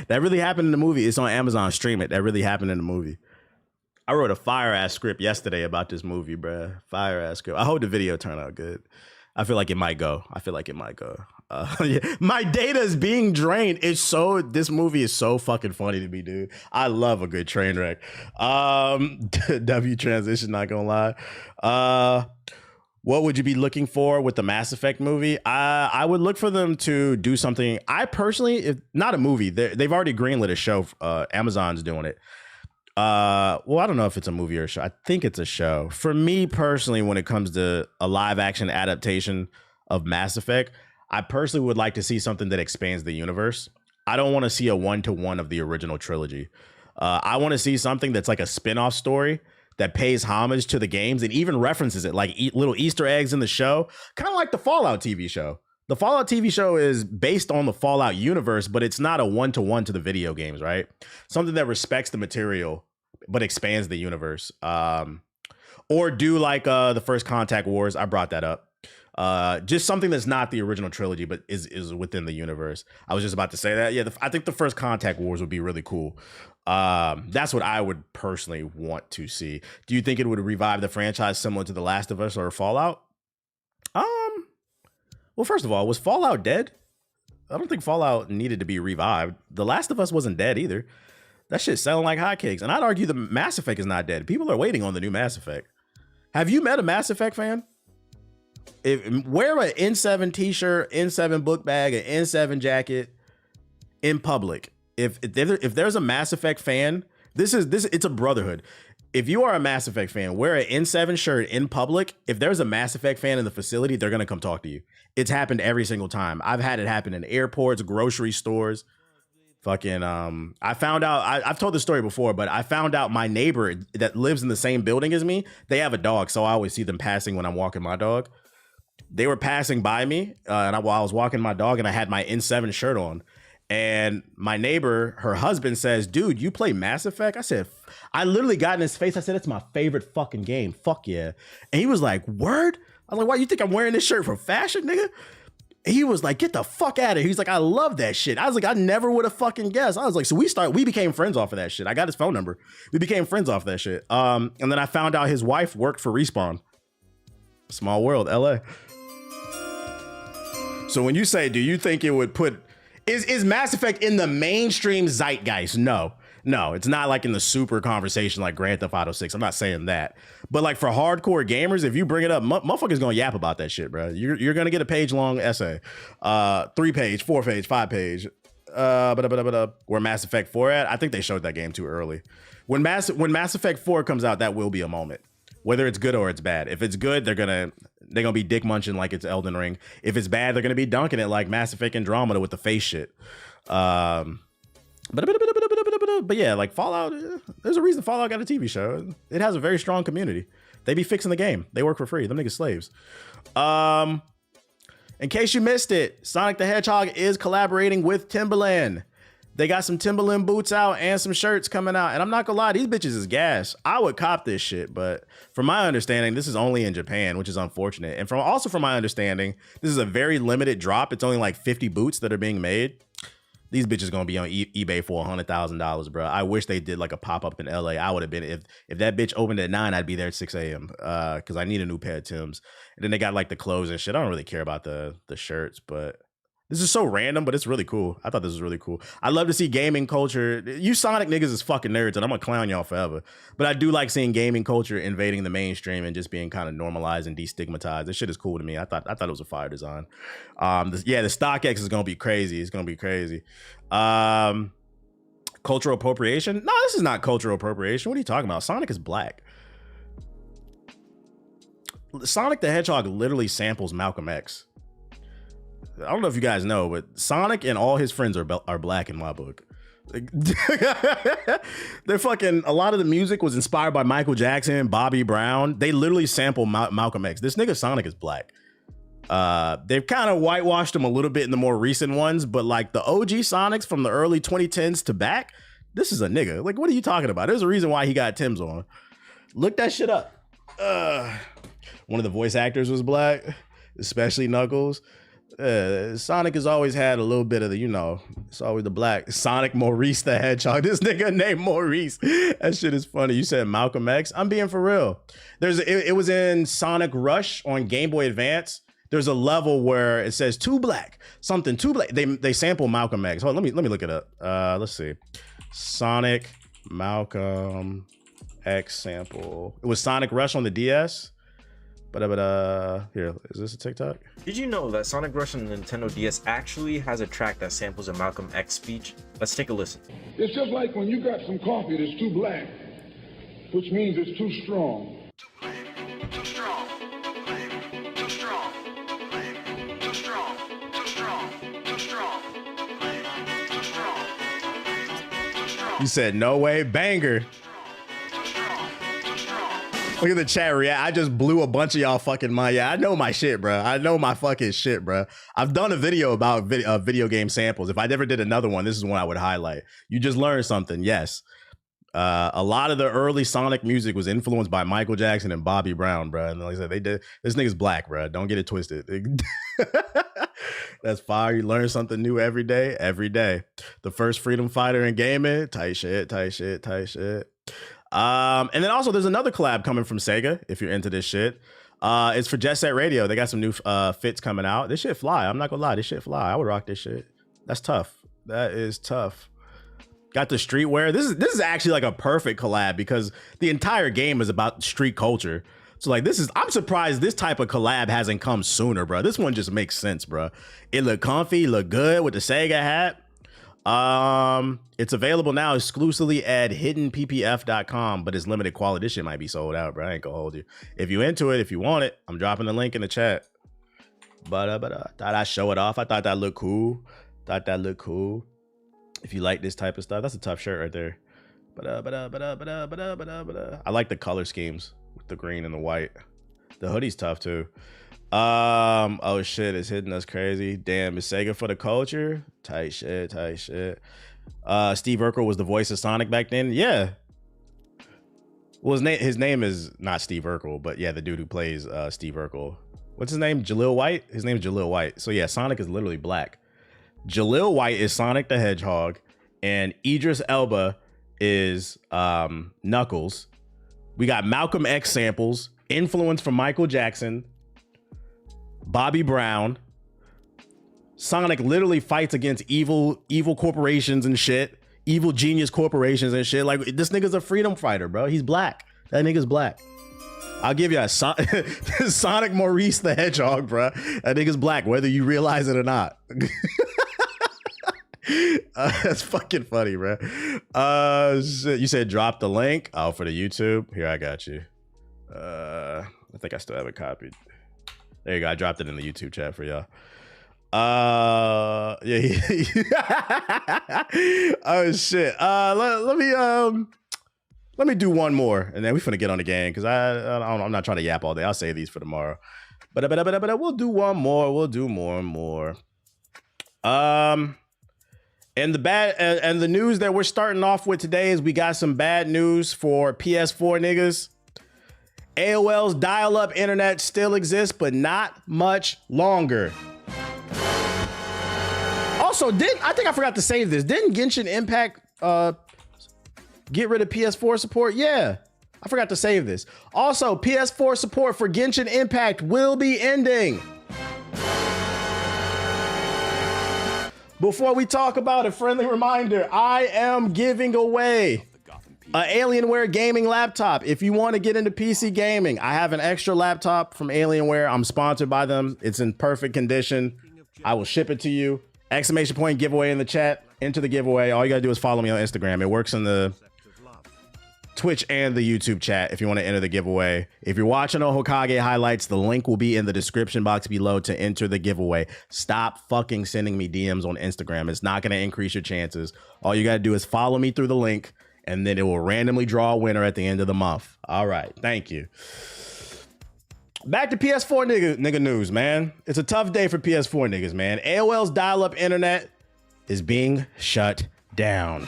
That really happened in the movie. It's on Amazon. Stream it. That really happened in the movie. I wrote a fire-ass script yesterday about this movie, bruh. Fire-ass script. I hope the video turned out good. I feel like it might go. Yeah. My data is being drained. This movie is so fucking funny to me, dude. I love a good train wreck. W transition, not gonna lie. What would you be looking for with the Mass Effect movie? I would look for them to do something. I personally, if not a movie, they've already greenlit a show. Amazon's doing it. Well, I don't know if it's a movie or a show. I think it's a show. For me personally, when it comes to a live action adaptation of Mass Effect, I personally would like to see something that expands the universe. I don't want to see a 1-to-1 of the original trilogy. I want to see something that's like a spin-off story that pays homage to the games and even references it, like little Easter eggs in the show, kind of like the Fallout TV show. The Fallout TV show is based on the Fallout universe, but it's not a 1-to-1 to the video games, right? Something that respects the material but expands the universe. Or do like the First Contact Wars. I brought that up. Just something that's not the original trilogy, but is within the universe. I was just about to say that. Yeah, I think the first Contact Wars would be really cool. That's what I would personally want to see. Do you think it would revive the franchise similar to The Last of Us or Fallout? Well, first of all, was Fallout dead? I don't think Fallout needed to be revived. The Last of Us wasn't dead either. That shit's selling like hotcakes. And I'd argue the Mass Effect is not dead. People are waiting on the new Mass Effect. Have you met a Mass Effect fan? Wear an N7 t-shirt, N7 book bag, an N7 jacket in public. If there's a Mass Effect fan, it's a brotherhood. If you are a Mass Effect fan, wear an N7 shirt in public. If there's a Mass Effect fan in the facility, they're gonna come talk to you. It's happened every single time. I've had it happen in airports, grocery stores. Fucking, I found out, I've told this story before, but I found out my neighbor that lives in the same building as me, they have a dog, so I always see them passing when I'm walking my dog. They were passing by me while I was walking my dog, and I had my N7 shirt on. And my neighbor, her husband says, dude, you play Mass Effect? I said, I literally got in his face. I said, it's my favorite fucking game. Fuck yeah. And he was like, word? I was like, why you think I'm wearing this shirt for fashion, nigga? He was like, get the fuck out of here. He's like, I love that shit. I was like, I never would have fucking guessed. I was like, so we became friends off of that shit. I got his phone number. We became friends off that shit. And then I found out his wife worked for Respawn. Small world, LA. So when you say, do you think it would put, is Mass Effect in the mainstream zeitgeist? No, it's not like in the super conversation like Grand Theft Auto 6. I'm not saying that. But like for hardcore gamers, if you bring it up, motherfuckers gonna yap about that shit, bro. You're gonna get a page-long essay. 3-page, 4-page, 5-page. Where Mass Effect 4 at? I think they showed that game too early. When Mass Effect 4 comes out, that will be a moment. Whether it's good or it's bad. If it's good, they're gonna be dick munching like it's Elden Ring. If it's bad, they're gonna be dunking it like Mass Effect Andromeda with the face shit. But yeah, like Fallout, there's a reason Fallout got a TV show. It has a very strong community. They be fixing the game. They work for free. Them niggas slaves. In case you missed it, Sonic the Hedgehog is collaborating with Timberland. They got some Timberland boots out and some shirts coming out. And I'm not gonna lie, these bitches is gas. I would cop this shit, but from my understanding, this is only in Japan, which is unfortunate. And from my understanding, this is a very limited drop. It's only like 50 boots that are being made. These bitches gonna be on eBay for $100,000, bro. I wish they did like a pop-up in LA. I would have been, if that bitch opened at 9, I'd be there at 6 a.m. Because I need a new pair of Timbs. And then they got like the clothes and shit. I don't really care about the shirts, but this is so random, but it's really cool. I thought this was really cool. I love to see gaming culture. You Sonic niggas is fucking nerds, and I'm gonna clown y'all forever. But I do like seeing gaming culture invading the mainstream and just being kind of normalized and destigmatized. This shit is cool to me. I thought it was a fire design. The StockX is gonna be crazy. It's gonna be crazy. Cultural appropriation? No, this is not cultural appropriation. What are you talking about? Sonic is black. Sonic the Hedgehog literally samples Malcolm X. I don't know if you guys know, but Sonic and all his friends are black in my book. They're fucking, a lot of the music was inspired by Michael Jackson, Bobby Brown. They literally sample Malcolm X. This nigga Sonic is black. They've kind of whitewashed him a little bit in the more recent ones, but like the OG Sonics from the early 2010s to back, this is a nigga. Like, what are you talking about? There's a reason why he got Tim's on. Look that shit up. One of the voice actors was black, especially Knuckles. Sonic has always had a little bit of the, it's always the black. Sonic Maurice the Hedgehog. This nigga named Maurice. That shit is funny. You said Malcolm X. I'm being for real. It was in Sonic Rush on Game Boy Advance. There's a level where it says too black. Something too black. They sample Malcolm X. Hold on, let me look it up. Let's see. Sonic Malcolm X sample. It was Sonic Rush on the DS. But here, is this a TikTok? Did you know that Sonic Rush on the Nintendo DS actually has a track that samples a Malcolm X speech? Let's take a listen. It's just like when you got some coffee that's too black, which means it's too strong. Too strong. Too strong. Too strong. Too strong. Too strong. Too strong. You said no way, banger. Look at the chat react. I just blew a bunch of y'all fucking mind. Yeah, I know my shit, bro. I know my fucking shit, bro. I've done a video about video game samples. If I never did another one, this is one I would highlight. You just learned something. Yes. A lot of the early Sonic music was influenced by Michael Jackson and Bobby Brown, bro. And like I said, they did. This nigga's black, bro. Don't get it twisted. That's fire. You learn something new every day. Every day. The first freedom fighter in gaming. Tight shit. Tight shit. Tight shit. And then also there's another collab coming from Sega. If you're into this shit, it's for Jet Set Radio. They got some new fits coming out. This shit fly. I'm not gonna lie. This shit fly. I would rock this shit. That's tough. That is tough. Got the streetwear. This is actually like a perfect collab because the entire game is about street culture. So like I'm surprised this type of collab hasn't come sooner, bro. This one just makes sense, bro. It look comfy, look good with the Sega hat. It's available now exclusively at hiddenppf.com, but it's limited quality. This shit might be sold out, bro. I ain't gonna hold you. If you into it, if you want it, I'm dropping the link in the chat. But thought I'd show it off. I thought that looked cool. If you like this type of stuff, that's a tough shirt right there. I like the color schemes with the green and the white. The hoodie's tough too. Oh shit, it's hitting us crazy. Damn, it's Sega for the culture. Tight shit. Steve Urkel was the voice of Sonic back then. Yeah. Well, his name is not Steve Urkel, but yeah, the dude who plays Steve Urkel. What's his name? Jaleel White? His name's Jaleel White. So yeah, Sonic is literally black. Jaleel White is Sonic the Hedgehog, and Idris Elba is Knuckles. We got Malcolm X samples, influence from Michael Jackson, Bobby Brown. Sonic literally fights against evil corporations and shit, evil genius corporations and shit. Like, this nigga's a freedom fighter, bro. He's black. That nigga's black. I'll give you a Sonic Maurice the Hedgehog, bro. That nigga's black, whether you realize it or not. That's fucking funny, bro. Shit. You said drop the link. Oh, for the YouTube. Here, I got you. I think I still have it copied. There you go. I dropped it in the YouTube chat for y'all. Yeah. Oh shit. Let me do one more, and then we finna get on the game because I'm not trying to yap all day. I'll save these for tomorrow. But we'll do one more. We'll do more. And the news that we're starting off with today is we got some bad news for PS4 niggas. AOL's dial-up internet still exists, but not much longer. Also, I think I forgot to save this. Didn't Genshin Impact get rid of PS4 support? Yeah, I forgot to save this. Also, PS4 support for Genshin Impact will be ending. Before we talk about it, friendly reminder, I am giving away an Alienware gaming laptop. If you want to get into PC gaming, I have an extra laptop from Alienware. I'm sponsored by them. It's in perfect condition. I will ship it to you. Exclamation point giveaway in the chat. Enter the giveaway. All you gotta do is follow me on Instagram. It works in the Twitch and the YouTube chat if you want to enter the giveaway. If you're watching on Hokage highlights, the link will be in the description box below to enter the giveaway. Stop fucking sending me DMs on Instagram. It's not going to increase your chances. All you got to do is follow me through the link, and then it will randomly draw a winner at the end of the month. All right. Thank you. Back to PS4 nigga news, man. It's a tough day for PS4 niggas, man. AOL's dial-up internet is being shut down.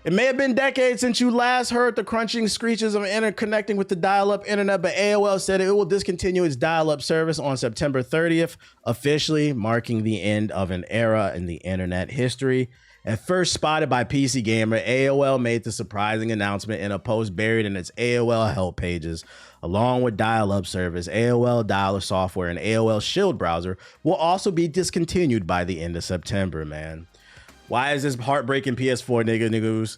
It may have been decades since you last heard the crunching screeches of interconnecting with the dial-up internet, but AOL said it will discontinue its dial-up service on September 30th, officially marking the end of an era in the internet history. At first spotted by PC Gamer, AOL made the surprising announcement in a post buried in its AOL help pages. Along with dial-up service, AOL Dialer software and AOL Shield browser will also be discontinued by the end of September, man. Why is this heartbreaking PS4 niggas?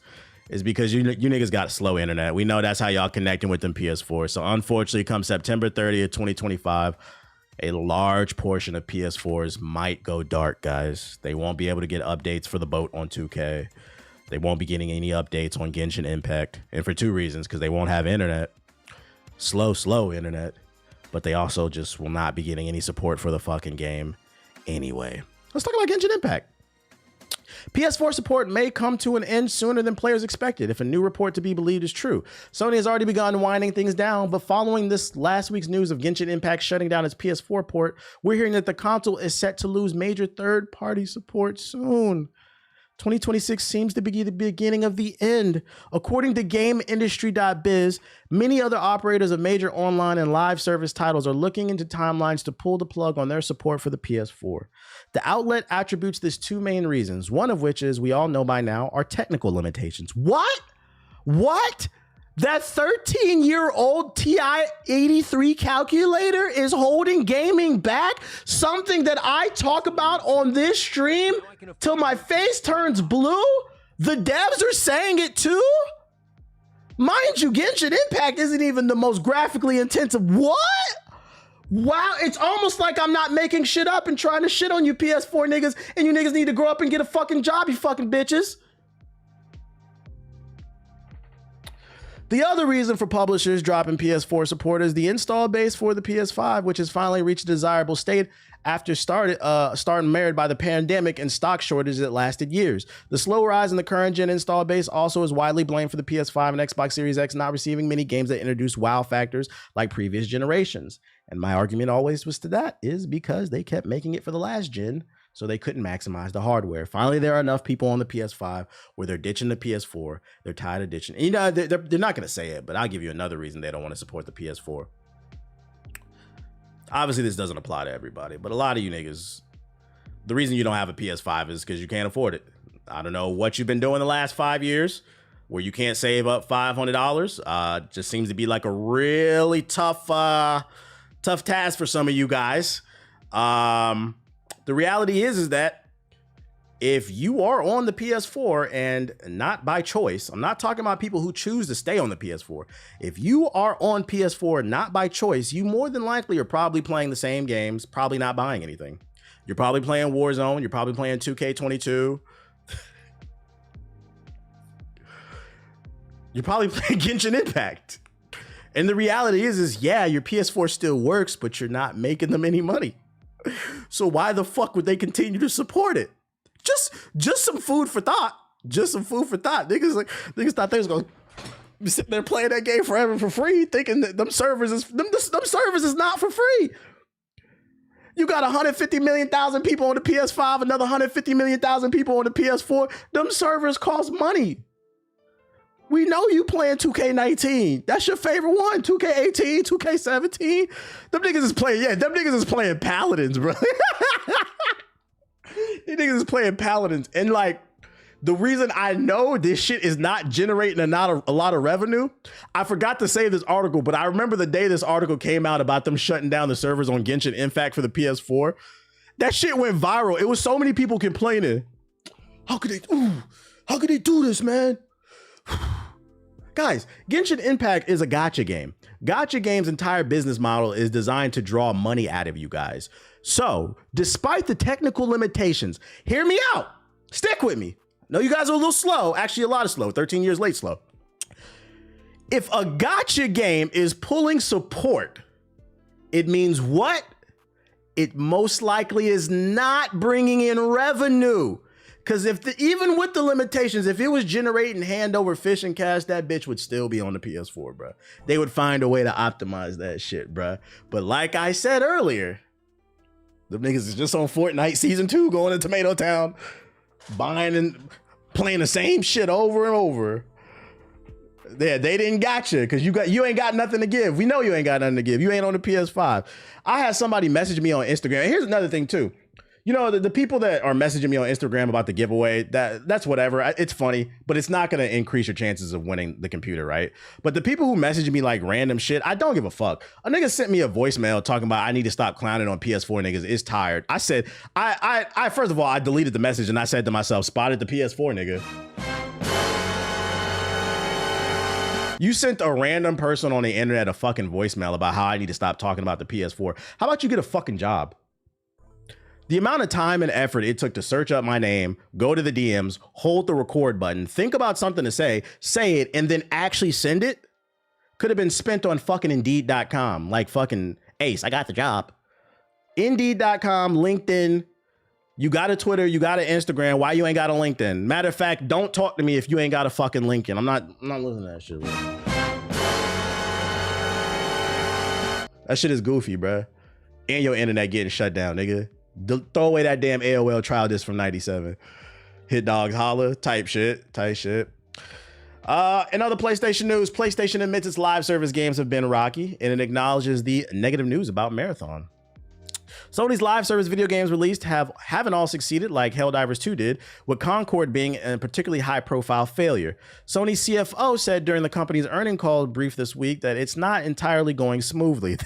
Is because you niggas got slow internet. We know that's how y'all connecting with them PS4. So unfortunately, come September 30th, 2025, a large portion of PS4s might go dark, guys. They won't be able to get updates for the boat on 2K. They won't be getting any updates on Genshin Impact. And for two reasons, because they won't have internet. Slow internet. But they also just will not be getting any support for the fucking game anyway. Let's talk about Genshin Impact. PS4 support may come to an end sooner than players expected if a new report to be believed is true. Sony has already begun winding things down, but following this last week's news of Genshin Impact shutting down its PS4 port, we're hearing that the console is set to lose major third-party support soon. 2026 seems to be the beginning of the end. According to GameIndustry.biz, many other operators of major online and live service titles are looking into timelines to pull the plug on their support for the PS4. The outlet attributes this two main reasons, one of which is, we all know by now, are technical limitations. What? That 13-year-old TI-83 calculator is holding gaming back? Something that I talk about on this stream till my face turns blue? The devs are saying it too? Mind you, Genshin Impact isn't even the most graphically intensive. What? Wow, it's almost like I'm not making shit up and trying to shit on you PS4 niggas, and you niggas need to grow up and get a fucking job, you fucking bitches. The other reason for publishers dropping PS4 support is the install base for the PS5, which has finally reached a desirable state after starting marred by the pandemic and stock shortages that lasted years. The slow rise in the current gen install base also is widely blamed for the PS5 and Xbox Series X not receiving many games that introduce wow factors like previous generations. And my argument always was to that is because they kept making it for the last gen, so they couldn't maximize the hardware. Finally, there are enough people on the PS5 where they're ditching the PS4. They're tired of ditching. And you know, they're not going to say it, but I'll give you another reason they don't want to support the PS4. Obviously, this doesn't apply to everybody, but a lot of you niggas, the reason you don't have a PS5 is because you can't afford it. I don't know what you've been doing the last 5 years where you can't save up $500. Just seems to be like a really tough task for some of you guys. The reality is that if you are on the PS4 and not by choice, I'm not talking about people who choose to stay on the PS4. If you are on PS4 not by choice, you more than likely are probably playing the same games, probably not buying anything. You're probably playing Warzone. You're probably playing 2K22. You're probably playing Genshin Impact. And the reality is yeah, your PS4 still works, but you're not making them any money. So why the fuck would they continue to support it? Just some food for thought. Just some food for thought. Niggas thought they was gonna be sitting there playing that game forever for free, thinking that them servers is not for free. You got 150 million people on the PS5, another 150 million people on the PS4. Them servers cost money. We know you playing 2K19. That's your favorite one. 2K18, 2K17. Them niggas is playing Paladins, bro. These niggas is playing Paladins. And like, the reason I know this shit is not generating a lot of revenue, I forgot to save this article, but I remember the day this article came out about them shutting down the servers on Genshin Impact for the PS4. That shit went viral. It was so many people complaining. How could they do this, man? Guys, Genshin Impact is a gacha game. Gacha game's entire business model is designed to draw money out of you guys. So, despite the technical limitations, hear me out. Stick with me. No, you guys are a little slow. Actually, a lot of slow. 13 years late slow. If a gacha game is pulling support, it means what? It most likely is not bringing in revenue. Because even with the limitations, if it was generating hand over fist and cash, that bitch would still be on the PS4, bro. They would find a way to optimize that shit, bro. But like I said earlier, the niggas is just on Fortnite Season 2 going to Tomato Town, buying and playing the same shit over and over. Yeah, they didn't got you because you ain't got nothing to give. We know you ain't got nothing to give. You ain't on the PS5. I had somebody message me on Instagram. And here's another thing too. You know, the people that are messaging me on Instagram about the giveaway, that's whatever. It's funny, but it's not going to increase your chances of winning the computer, right? But the people who message me like random shit, I don't give a fuck. A nigga sent me a voicemail talking about I need to stop clowning on PS4 niggas. It's tired. I said, I first of all, I deleted the message and I said to myself, spotted the PS4 nigga. You sent a random person on the internet a fucking voicemail about how I need to stop talking about the PS4. How about you get a fucking job? The amount of time and effort it took to search up my name, go to the DMs, hold the record button, think about something to say it, and then actually send it could have been spent on fucking Indeed.com. Like fucking Ace, I got the job. Indeed.com, LinkedIn. You got a Twitter, you got an Instagram. Why you ain't got a LinkedIn? Matter of fact, don't talk to me if you ain't got a fucking LinkedIn. I'm not listening to that shit, bro. That shit is goofy, bro. And your internet getting shut down, nigga. Throw away that damn AOL trial disc from 97. Hit dogs holla type shit. In other PlayStation news, PlayStation admits its live service games have been rocky, and it acknowledges the negative news about Marathon. Sony's live service video games released haven't all succeeded like Helldivers 2 did, with Concord being a particularly high-profile failure. Sony's CFO said during the company's earnings call brief this week that it's not entirely going smoothly.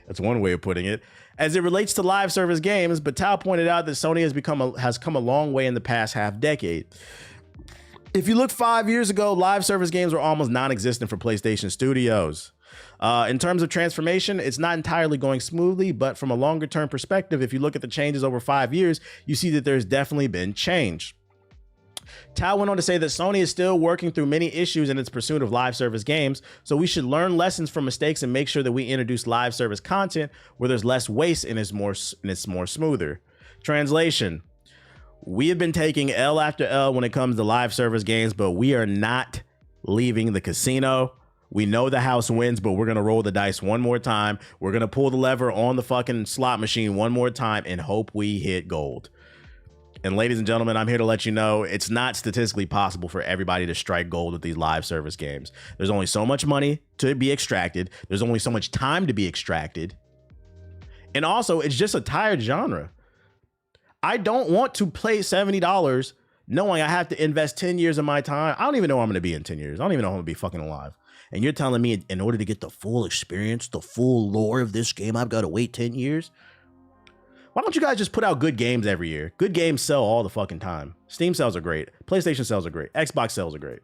That's one way of putting it. As it relates to live service games, Batal pointed out that Sony has come a long way in the past half decade. If you look 5 years ago, live service games were almost non-existent for PlayStation Studios. In terms of transformation, it's not entirely going smoothly, but from a longer term perspective, if you look at the changes over 5 years, you see that there's definitely been change. Tao went on to say that Sony is still working through many issues in its pursuit of live service games, so we should learn lessons from mistakes and make sure that we introduce live service content where there's less waste and it's more smoother. Translation: we have been taking L after L when it comes to live service games, but we are not leaving the casino. We know the house wins, but we're going to roll the dice one more time. We're going to pull the lever on the fucking slot machine one more time and hope we hit gold. And ladies and gentlemen, I'm here to let you know it's not statistically possible for everybody to strike gold with these live service games. There's only so much money to be extracted. There's only so much time to be extracted. And also, it's just a tired genre. I don't want to play $70 knowing I have to invest 10 years of my time. I don't even know where I'm going to be in 10 years. I don't even know if I'm going to be fucking alive. And you're telling me in order to get the full experience, the full lore of this game, I've got to wait 10 years? Why don't you guys just put out good games every year? Good games sell all the fucking time. Steam sales are great. PlayStation sales are great. Xbox sales are great.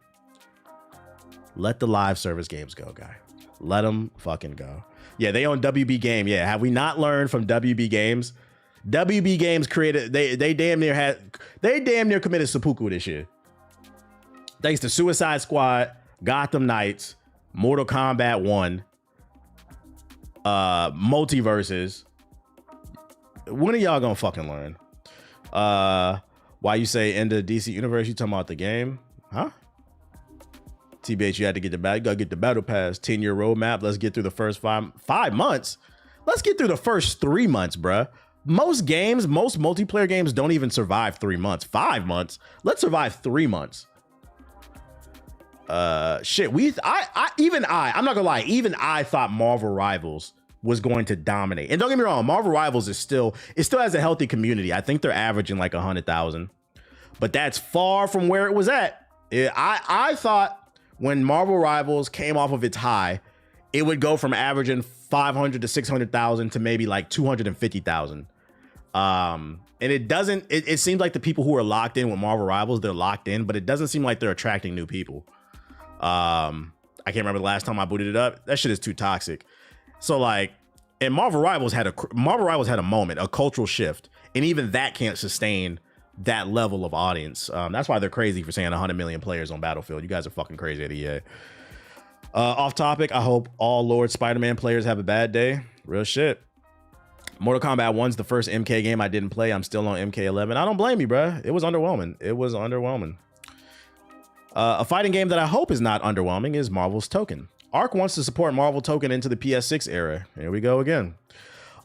Let the live service games go, guy. Let them fucking go. Yeah, they own WB Game. Yeah, have we not learned from WB Games? WB Games created, they damn near committed seppuku this year. Thanks to Suicide Squad, Gotham Knights, Mortal Kombat 1, Multiverses. When are y'all gonna fucking learn? Why you say end of DC Universe? You talking about the game? Huh? TBH, you had to get you gotta get the battle pass, 10-year roadmap. Let's get through the first five months. Let's get through the first 3 months, bruh. Most games, most multiplayer games don't even survive 3 months. 5 months. Let's survive 3 months. Shit, I'm not gonna lie, even I thought Marvel Rivals was going to dominate. And don't get me wrong, Marvel Rivals it still has a healthy community. I think they're averaging like 100,000, but that's far from where it was at. I thought when Marvel Rivals came off of its high, it would go from averaging 500 to 600,000 to maybe like 250,000. And it seems like the people who are locked in with Marvel Rivals, they're locked in, but it doesn't seem like they're attracting new people. I can't remember the last time I booted it up. That shit is too toxic. So like, and Marvel Rivals had a moment, a cultural shift, and even that can't sustain that level of audience. That's why they're crazy for saying 100 million players on Battlefield. You guys are fucking crazy at EA. Off topic, I hope all Lord Spider-Man players have a bad day. Real shit. Mortal Kombat 1's the first MK game I didn't play. I'm still on MK11. I don't blame you, bruh. It was underwhelming. A fighting game that I hope is not underwhelming is Marvel's Token. Arc wants to support Marvel Token into the PS6 era. Here we go again.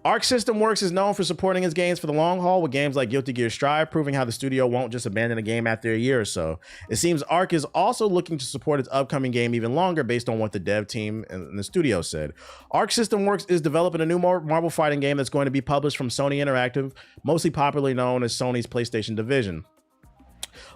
Arc System Works is known for supporting its games for the long haul with games like Guilty Gear Strive, proving how the studio won't just abandon a game after a year or so. It seems Arc is also looking to support its upcoming game even longer based on what the dev team and the studio said. Arc System Works is developing a new Marvel fighting game that's going to be published from Sony Interactive, mostly popularly known as Sony's PlayStation division.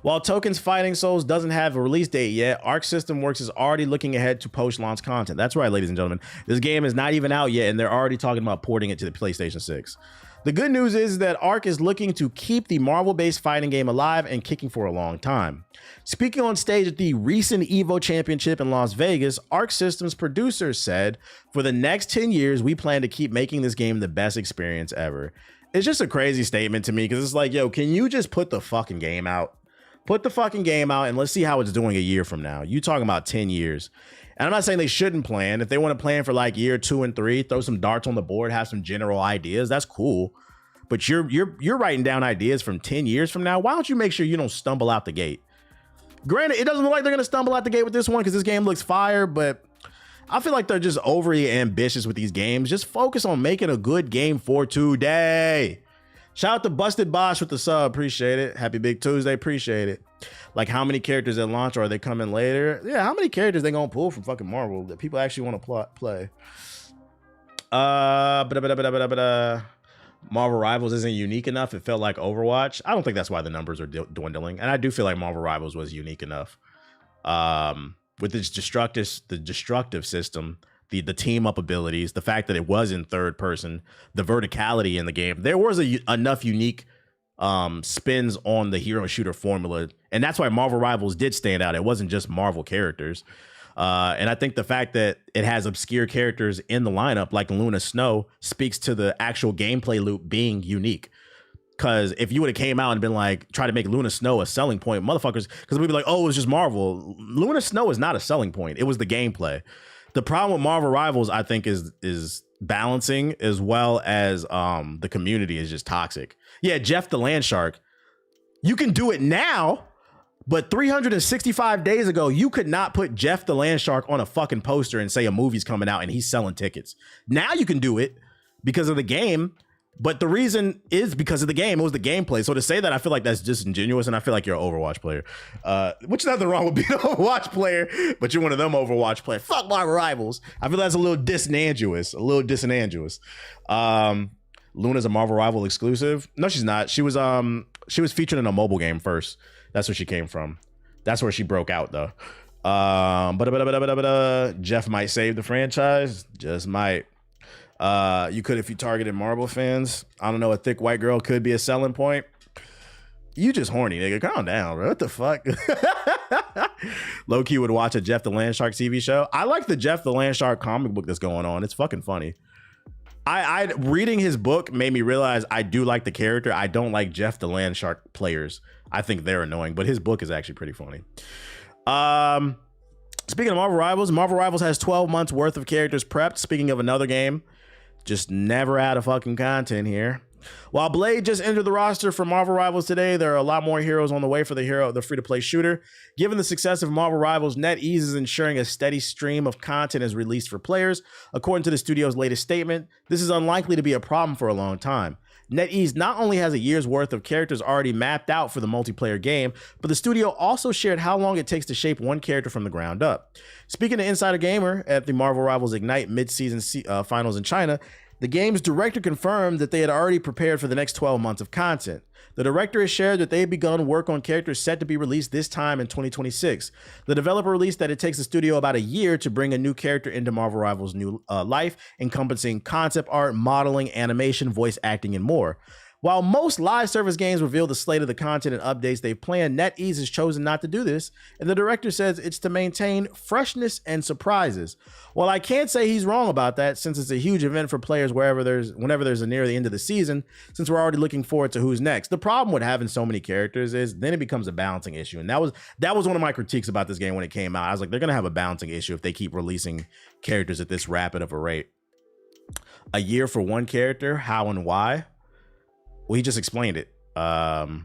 While Token's Fighting Souls doesn't have a release date yet, Arc System Works is already looking ahead to post-launch content. That's right, ladies and gentlemen. This game is not even out yet, and they're already talking about porting it to the PlayStation 6. The good news is that Arc is looking to keep the Marvel-based fighting game alive and kicking for a long time. Speaking on stage at the recent EVO Championship in Las Vegas, Arc System's producers said, "For the next 10 years, we plan to keep making this game the best experience ever." It's just a crazy statement to me because it's like, yo, can you just put the fucking game out? Put the fucking game out and let's see how it's doing a year from now. You talking about 10 years. And I'm not saying they shouldn't plan. If they want to plan for like year 2 and 3, throw some darts on the board, have some general ideas, that's cool. But you're writing down ideas from 10 years from now. Why don't you make sure you don't stumble out the gate? Granted, it doesn't look like they're going to stumble out the gate with this one because this game looks fire, but I feel like they're just overly ambitious with these games. Just focus on making a good game for today. Shout out to Busted Bosch with the sub. Appreciate it. Happy Big Tuesday. Appreciate it. Like, how many characters at launch, or are they coming later? Yeah, how many characters they gonna pull from fucking Marvel that people actually want to play? Marvel Rivals isn't unique enough. It felt like Overwatch. I don't think that's why the numbers are dwindling. And I do feel like Marvel Rivals was unique enough. With its destructive system, the team up abilities, the fact that it was in third person, the verticality in the game, there was enough unique spins on the hero shooter formula, and that's why Marvel Rivals did stand out. It wasn't just Marvel characters, and I think the fact that it has obscure characters in the lineup like Luna Snow speaks to the actual gameplay loop being unique. Because if you would have came out and been like, try to make Luna Snow a selling point, motherfuckers, because we'd be like, oh, it's just Marvel. Luna Snow is not a selling point. It was the gameplay. The problem with Marvel Rivals, I think, is balancing, as well as the community is just toxic. Yeah, Jeff the Landshark. You can do it now, but 365 days ago, you could not put Jeff the Landshark on a fucking poster and say a movie's coming out and he's selling tickets. Now you can do it because of the game. But the reason is because of the game. It was the gameplay. So to say that, I feel like that's disingenuous, and I feel like you're an Overwatch player. Which is nothing wrong with being an Overwatch player, but you're one of them Overwatch players. Fuck my rivals. I feel that's a little disingenuous. Luna's a Marvel Rival exclusive. No, she's not. She was featured in a mobile game first. That's where she came from. That's where she broke out though. Jeff might save the franchise. Just might. You could if you targeted Marvel fans. I don't know, a thick white girl could be a selling point. You just horny, nigga. Calm down, bro. What the fuck? Low-key would watch a Jeff the Landshark TV show. I like the Jeff the Landshark comic book that's going on. It's fucking funny. I reading his book made me realize I do like the character. I don't like Jeff the Landshark players. I think they're annoying, but his book is actually pretty funny. Speaking of Marvel Rivals has 12 months worth of characters prepped. Speaking of another game, just never out of fucking content here. While Blade just entered the roster for Marvel Rivals today, there are a lot more heroes on the way for the free-to-play shooter. Given the success of Marvel Rivals, NetEase is ensuring a steady stream of content is released for players. According to the studio's latest statement, this is unlikely to be a problem for a long time. NetEase not only has a year's worth of characters already mapped out for the multiplayer game, but the studio also shared how long it takes to shape one character from the ground up. Speaking to Insider Gamer at the Marvel Rivals Ignite mid-season finals in China, the game's director confirmed that they had already prepared for the next 12 months of content. The director has shared that they had begun work on characters set to be released this time in 2026. The developer released that it takes the studio about a year to bring a new character into Marvel Rivals' new life, encompassing concept art, modeling, animation, voice acting, and more. While most live service games reveal the slate of the content and updates they've planned, NetEase has chosen not to do this, and the director says it's to maintain freshness and surprises. Well, I can't say he's wrong about that, since it's a huge event for players whenever there's a near the end of the season, since we're already looking forward to who's next. The problem with having so many characters is then it becomes a balancing issue, and that was one of my critiques about this game when it came out. I was like, they're gonna have a balancing issue if they keep releasing characters at this rapid of a rate. A year for one character, how and why? Well, he just explained it. The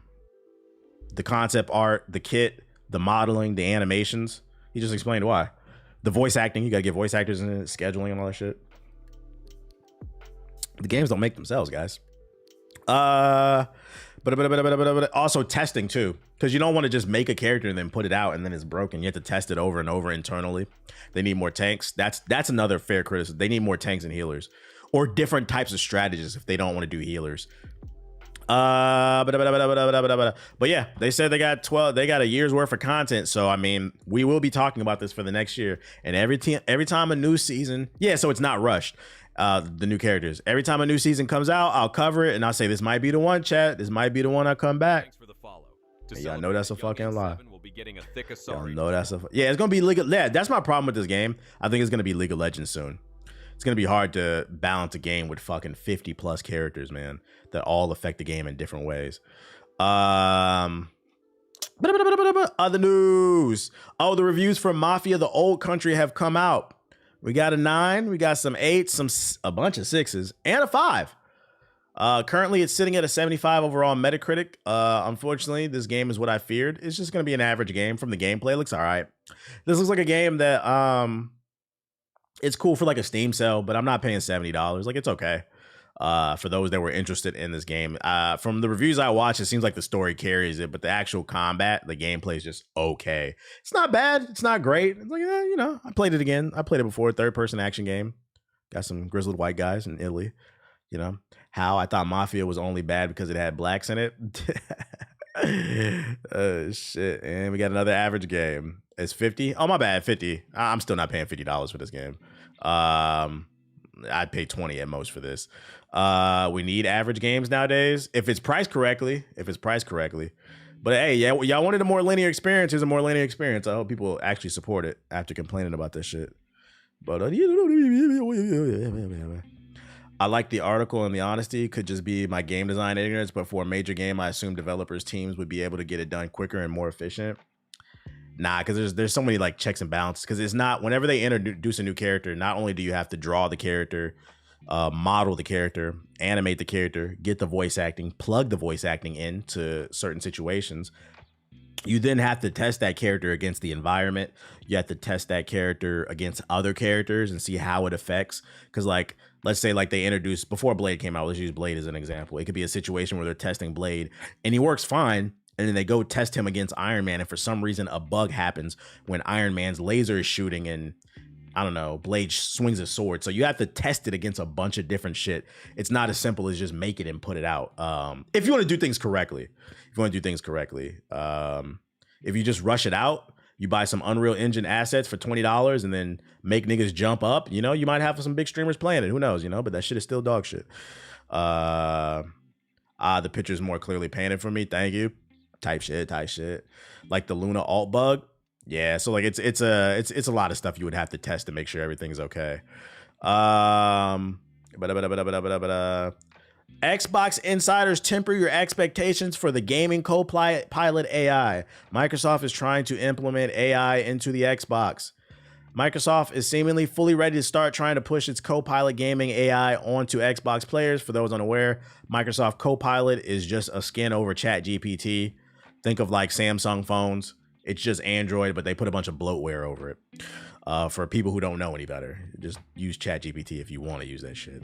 concept art, the kit, the modeling, the animations. He just explained why. The voice acting, you gotta get voice actors in it, scheduling and all that shit. The games don't make themselves, guys. But also testing too, because you don't want to just make a character and then put it out and then it's broken. You have to test it over and over internally. They need more tanks. That's another fair criticism. They need more tanks and healers, or different types of strategies if they don't want to do healers. But yeah, they said they got a year's worth of content. So I mean, we will be talking about this for the next year. And every time a new season, so it's not rushed. The new characters. Every time a new season comes out, I'll cover it and I'll say this might be the one, chat. This might be the one I come back. Thanks for the follow. Y'all know that's a fucking lie. Y'all know that's it's gonna be League of Legends. That's my problem with this game. I think it's gonna be League of Legends soon. It's gonna be hard to balance a game with fucking 50 plus characters, man, that all affect the game in different ways. Other news. Oh, the reviews for Mafia: The Old Country have come out. We got a 9, we got some 8s, a bunch of 6s, and a 5. Currently, it's sitting at a 75 overall Metacritic. Unfortunately, this game is what I feared. It's just gonna be an average game. From the gameplay, it looks all right. This looks like a game that it's cool for like a Steam sale, but I'm not paying $70. Like, it's okay. for those that were interested in this game. From the reviews I watched, it seems like the story carries it, but the actual combat, the gameplay is just okay. It's not bad. It's not great. It's like, you know, I played it again. I played it before. Third-person action game. Got some grizzled white guys in Italy. You know, how I thought Mafia was only bad because it had blacks in it. Shit. And we got another average game. It's 50. Oh, my bad. 50. I'm still not paying $50 for this game. I'd pay 20 at most for this. We need average games nowadays. If it's priced correctly. But hey, yeah, y'all wanted a more linear experience. Here's a more linear experience. I hope people actually support it after complaining about this shit. But I like the article and the honesty. Could just be my game design ignorance, but for a major game, I assume developers' teams would be able to get it done quicker and more efficient. Nah, because there's so many like checks and balances. Because it's not, whenever they introduce a new character, not only do you have to draw the character, model the character, animate the character, get the voice acting, plug the voice acting into certain situations. You then have to test that character against the environment. You have to test that character against other characters and see how it affects. Because like, let's say like they introduced, before Blade came out, let's use Blade as an example. It could be a situation where they're testing Blade and he works fine. And then they go test him against Iron Man. And for some reason, a bug happens when Iron Man's laser is shooting and, I don't know, Blade swings a sword. So you have to test it against a bunch of different shit. It's not as simple as just make it and put it out. If you want to do things correctly. If you just rush it out, you buy some Unreal Engine assets for $20 and then make niggas jump up, you know, you might have some big streamers playing it. Who knows, you know, but that shit is still dog shit. The picture's more clearly painted for me. Thank you. Type shit. Like the Luna alt bug. Yeah, so like it's a lot of stuff you would have to test to make sure everything's okay. Xbox insiders temper your expectations for the gaming co-pilot AI. Microsoft is trying to implement AI into the Xbox. Microsoft is seemingly fully ready to start trying to push its Copilot gaming AI onto Xbox players. For those unaware, Microsoft Copilot is just a skin over ChatGPT. Think of like Samsung phones. It's just Android, but they put a bunch of bloatware over it. For people who don't know any better, just use ChatGPT if you want to use that shit.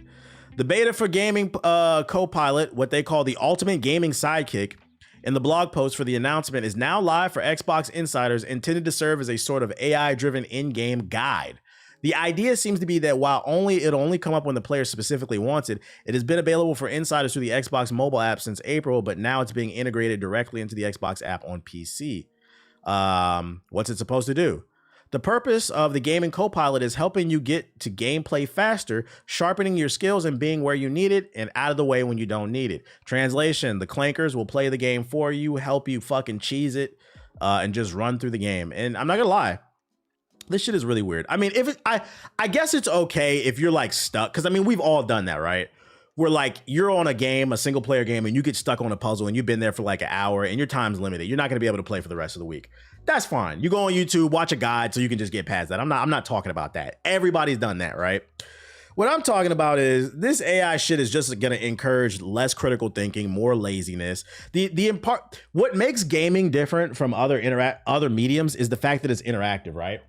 The beta for gaming Copilot, what they call the ultimate gaming sidekick, in the blog post for the announcement is now live for Xbox insiders, intended to serve as a sort of AI-driven in-game guide. The idea seems to be that while it'll only come up when the player specifically wants it, it has been available for insiders through the Xbox mobile app since April, but now it's being integrated directly into the Xbox app on PC. What's it supposed to do? The purpose of the gaming Copilot is helping you get to gameplay faster, sharpening your skills and being where you need it and out of the way when you don't need it. Translation, the clankers will play the game for you, help you fucking cheese it, and just run through the game. And I'm not gonna lie, this shit is really weird. I mean, I guess it's okay if you're like stuck, because I mean, we've all done that, right? Where like you're on a game, a single player game, and you get stuck on a puzzle and you've been there for like an hour and your time's limited. You're not gonna be able to play for the rest of the week. That's fine. You go on YouTube, watch a guide so you can just get past that. I'm not talking about that. Everybody's done that, right? What I'm talking about is this AI shit is just gonna encourage less critical thinking, more laziness. What makes gaming different from other mediums is the fact that it's interactive, right?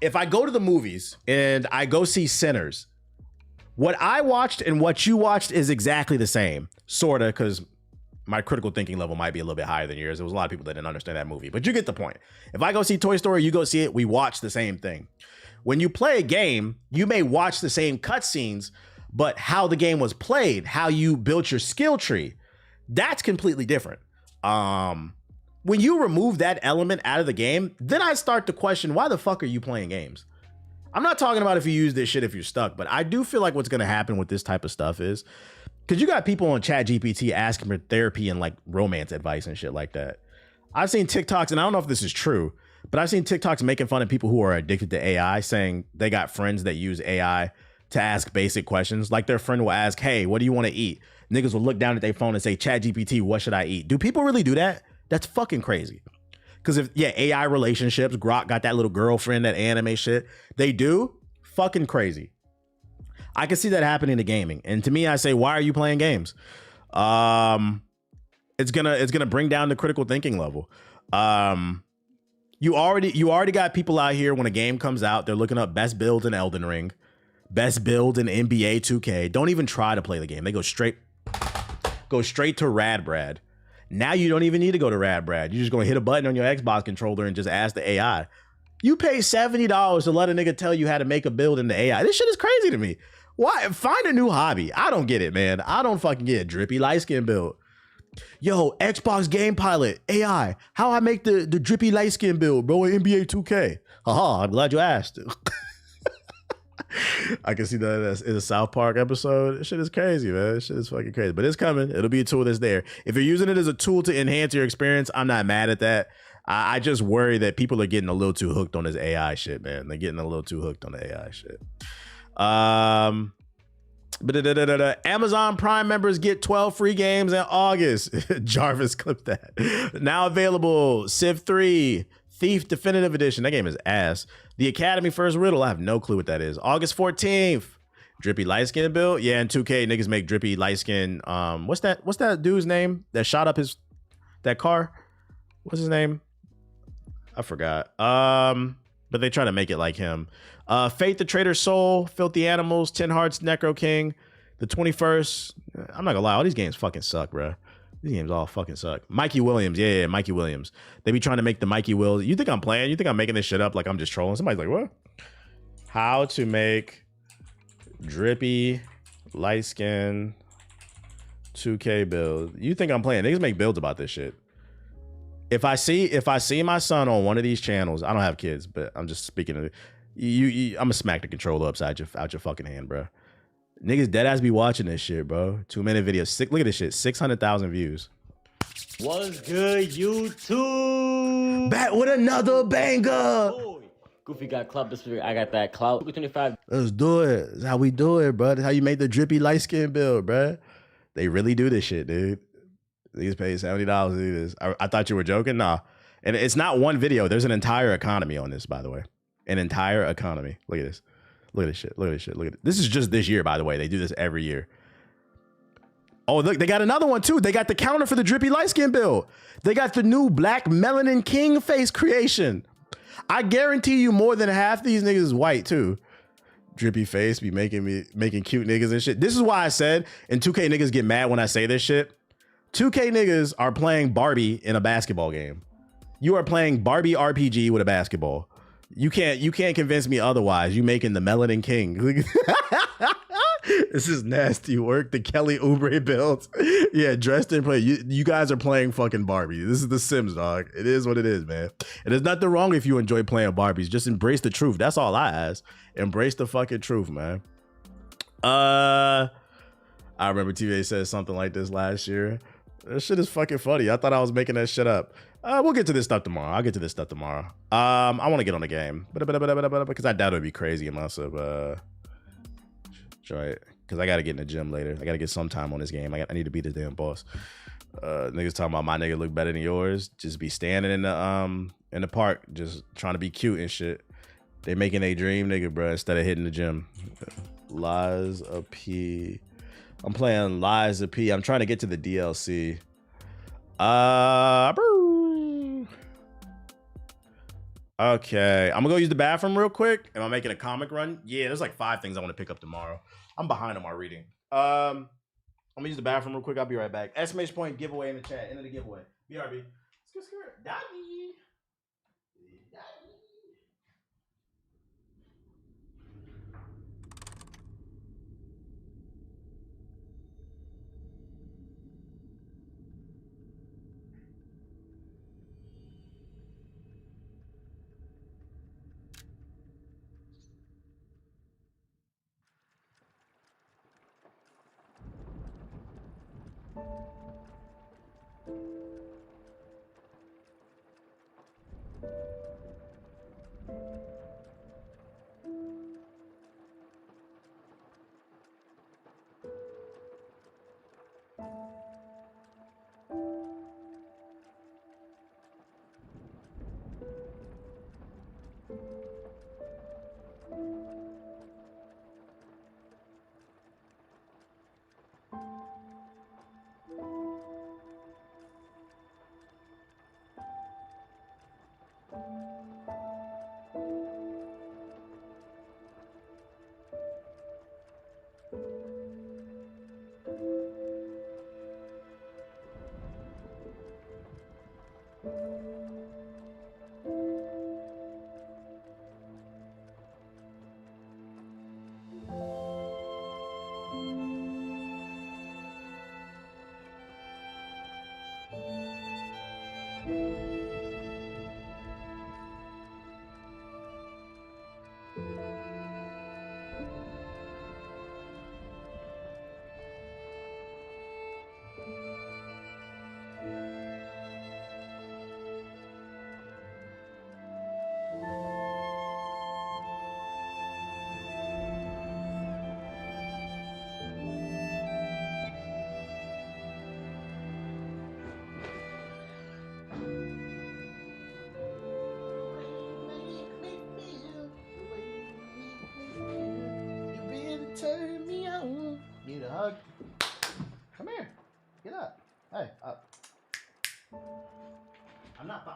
If I go to the movies and I go see Sinners, what I watched and what you watched is exactly the same, sorta, because my critical thinking level might be a little bit higher than yours. There was a lot of people that didn't understand that movie, but you get the point. If I go see Toy Story, you go see it, we watch the same thing. When you play a game, you may watch the same cutscenes, but how the game was played, how you built your skill tree, that's completely different. When you remove that element out of the game, then I start to question, why the fuck are you playing games? I'm not talking about if you use this shit if you're stuck, but I do feel like what's gonna happen with this type of stuff is, because you got people on ChatGPT asking for therapy and like romance advice and shit like that. I've seen TikToks, and I don't know if this is true, but I've seen TikToks making fun of people who are addicted to AI, saying they got friends that use AI to ask basic questions. Like their friend will ask, hey, what do you want to eat? Niggas will look down at their phone and say, ChatGPT, what should I eat? Do people really do that? That's fucking crazy. Because if, yeah, AI relationships, Grok got that little girlfriend, that anime shit, they do, fucking crazy. I can see that happening to gaming. And to me, I say, why are you playing games? It's gonna bring down the critical thinking level. You already got people out here when a game comes out, they're looking up best builds in Elden Ring, Best build in NBA 2K. Don't even try to play the game. They go straight to Rad Brad. Now you don't even need to go to Rad Brad. You're just going to hit a button on your Xbox controller and just ask the AI. You pay $70 to let a nigga tell you how to make a build in the AI. This shit is crazy to me. Why? Find a new hobby. I don't get it, man. I don't fucking get it. Drippy light skin build. Yo, Xbox Game Pilot, AI. How I make the drippy light skin build, bro, in NBA 2K. Haha, I'm glad you asked. I can see that in a South Park episode. This shit is crazy, man. This shit is fucking crazy. But it's coming. It'll be a tool that's there. If you're using it as a tool to enhance your experience, I'm not mad at that. I just worry that people are getting a little too hooked on this AI shit, man. They're getting a little too hooked on the AI shit. Amazon Prime members get 12 free games in August. Jarvis clipped that. Now available, Civ 3, Thief Definitive Edition. That game is ass. The Academy First Riddle. I have no clue what that is. August 14th. Drippy light skin build. Yeah, in 2K, niggas make drippy light skin. What's that dude's name that shot up that car? What's his name? I forgot. But they try to make it like him. Fate the Traitor's Soul, Filthy Animals, 10 Hearts, Necro King, the 21st. I'm not gonna lie, all these games fucking suck, bro. These games all fucking suck. Mikey Williams, yeah, Mikey Williams. They be trying to make the Mikey Wills. You think I'm playing? You think I'm making this shit up like I'm just trolling? Somebody's like, what? How to make drippy light skin 2K build. You think I'm playing? Niggas make builds about this shit. If I see my son on one of these channels, I don't have kids, but I'm just speaking of you. I'm gonna smack the controller upside out your fucking hand, bro. Niggas dead ass be watching this shit, bro. 2-minute videos. Look at this shit. 600,000 views. What's good, YouTube? Back with another banger. Goofy got clout this week. I got that clout. 25. Let's do it. That's how we do it, bro. That's how you make the drippy light skin build, bro. They really do this shit, dude. These pay $70 to do this. I thought you were joking. Nah. And it's not one video. There's an entire economy on this, by the way. An entire economy. Look at this. Look at this shit. Look at this shit. Look at it. This is just this year, by the way. They do this every year. Oh, look, they got another one too. They got the counter for the drippy light skin build. They got the new Black Melanin King face creation. I guarantee you more than half these niggas is white too. Drippy face be making cute niggas and shit. This is why I said, and 2K niggas get mad when I say this shit. 2K niggas are playing Barbie in a basketball game. You are playing Barbie RPG with a basketball. You can't convince me otherwise. You making the Melanin King. This is nasty work. The Kelly Oubre build. Yeah, dressed in play. You guys are playing fucking Barbie. This is The Sims, dog. It is what it is, man. And there's nothing wrong if you enjoy playing Barbies. Just embrace the truth. That's all I ask. Embrace the fucking truth, man. I remember TVA said something like this last year. This shit is fucking funny. I thought I was making that shit up. We'll get to this stuff tomorrow. I'll get to this stuff tomorrow. I want to get on the game. Because I doubt it would be crazy amounts of try it. Because I got to get in the gym later. I got to get some time on this game. I need to beat this damn boss. Niggas talking about my nigga look better than yours. Just be standing in the park, just trying to be cute and shit. They making a dream nigga, bro, instead of hitting the gym. Lies of P. I'm playing Lies of P. I'm trying to get to the DLC. Okay, I'm gonna go use the bathroom real quick. Am I making a comic run? Yeah, there's like 5 things I want to pick up tomorrow. I'm behind on my reading. I'm gonna use the bathroom real quick. I'll be right back. Exclamation point giveaway in the chat. End of the giveaway. BRB. Daddy.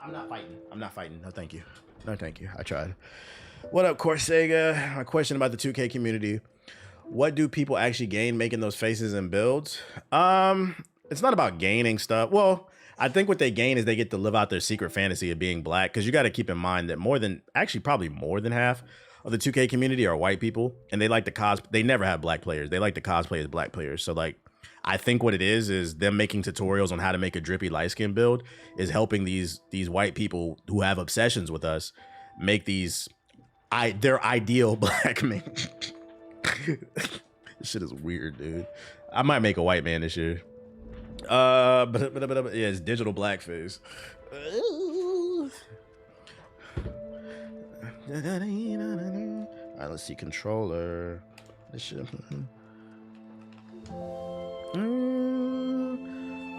I'm not fighting. I'm not fighting. No, thank you. No, thank you. I tried. What up, Corsega? My question about the 2K community. What do people actually gain making those faces and builds? It's not about gaining stuff. Well, I think what they gain is they get to live out their secret fantasy of being black, because you got to keep in mind that probably more than half of the 2K community are white people, and they like to they never have black players. They like to cosplay as black players. So like, I think what it is them making tutorials on how to make a drippy light skin build is helping these white people who have obsessions with us make their ideal black man. This shit is weird, dude. I might make a white man this year. Yeah, it's digital blackface. All right, let's see controller. This shit.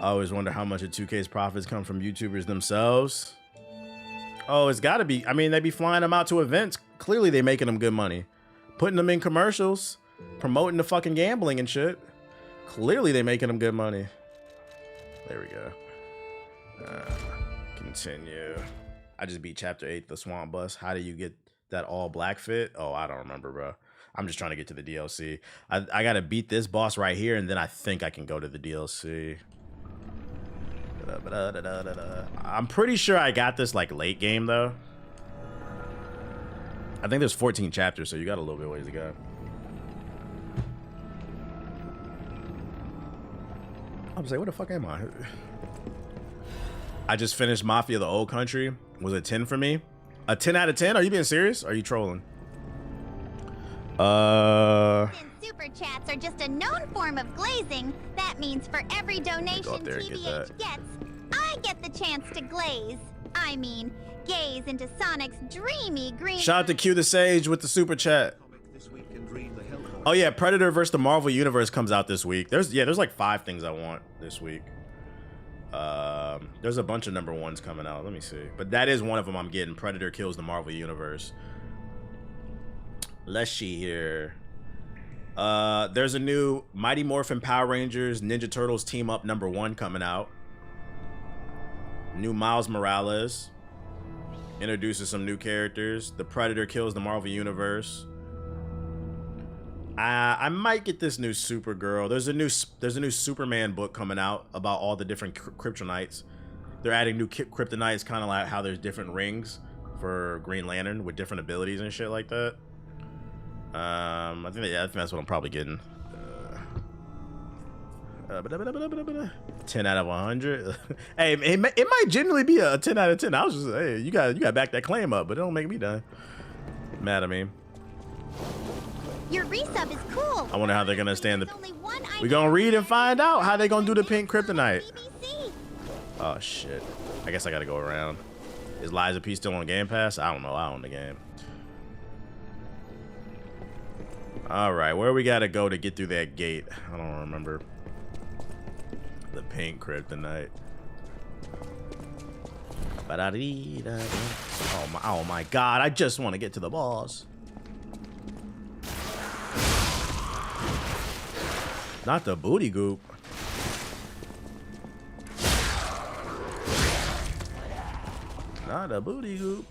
I always wonder how much of 2K's profits come from YouTubers themselves. Oh, it's gotta be. I mean, they be flying them out to events. Clearly, they making them good money. Putting them in commercials, promoting the fucking gambling and shit. Clearly, they making them good money. There we go. Continue. I just beat Chapter 8, the Swamp Bus. How do you get that all black fit? Oh, I don't remember, bro. I'm just trying to get to the DLC. I gotta beat this boss right here, and then I think I can go to the DLC. I'm pretty sure I got this like late game though. I think there's 14 chapters, so you got a little bit of ways to go. I was like, what the fuck am I? I just finished Mafia: The Old Country. Was a 10 for me? A 10 out of 10? Are you being serious? Are you trolling? Super chats are just a known form of glazing. That means for every donation TBH gets, I get the chance to glaze. I mean, gaze into Sonic's dreamy green. Shout out to Q the Sage with the super chat. Oh yeah, Predator versus the Marvel Universe comes out this week. There's like 5 things I want this week. There's a bunch of number 1s coming out. Let me see. But that is one of them I'm getting. Predator kills the Marvel Universe. Let's see here. There's a new Mighty Morphin Power Rangers Ninja Turtles Team Up number 1 coming out. New Miles Morales. Introduces some new characters. The Predator kills the Marvel Universe. I might get this new Supergirl. There's a new Superman book coming out about all the different kryptonites. They're adding new kryptonites, kind of like how there's different rings for Green Lantern with different abilities and shit like that. I think that's what I'm probably getting. 10 out of 100. Hey, it might genuinely be a 10 out of 10. I was just, hey, you got to back that claim up, but it don't make me done. Mad at me. Your resub is cool. I wonder how they're gonna stand the. We're gonna read and find out how they gonna do the pink kryptonite. Oh shit! I guess I gotta go around. Is Liza P still on Game Pass? I don't know. I own the game. All right, where we gotta go to get through that gate? I don't remember. The pink kryptonite. Oh my god! I just want to get to the boss. Not the booty goop. Not a booty goop.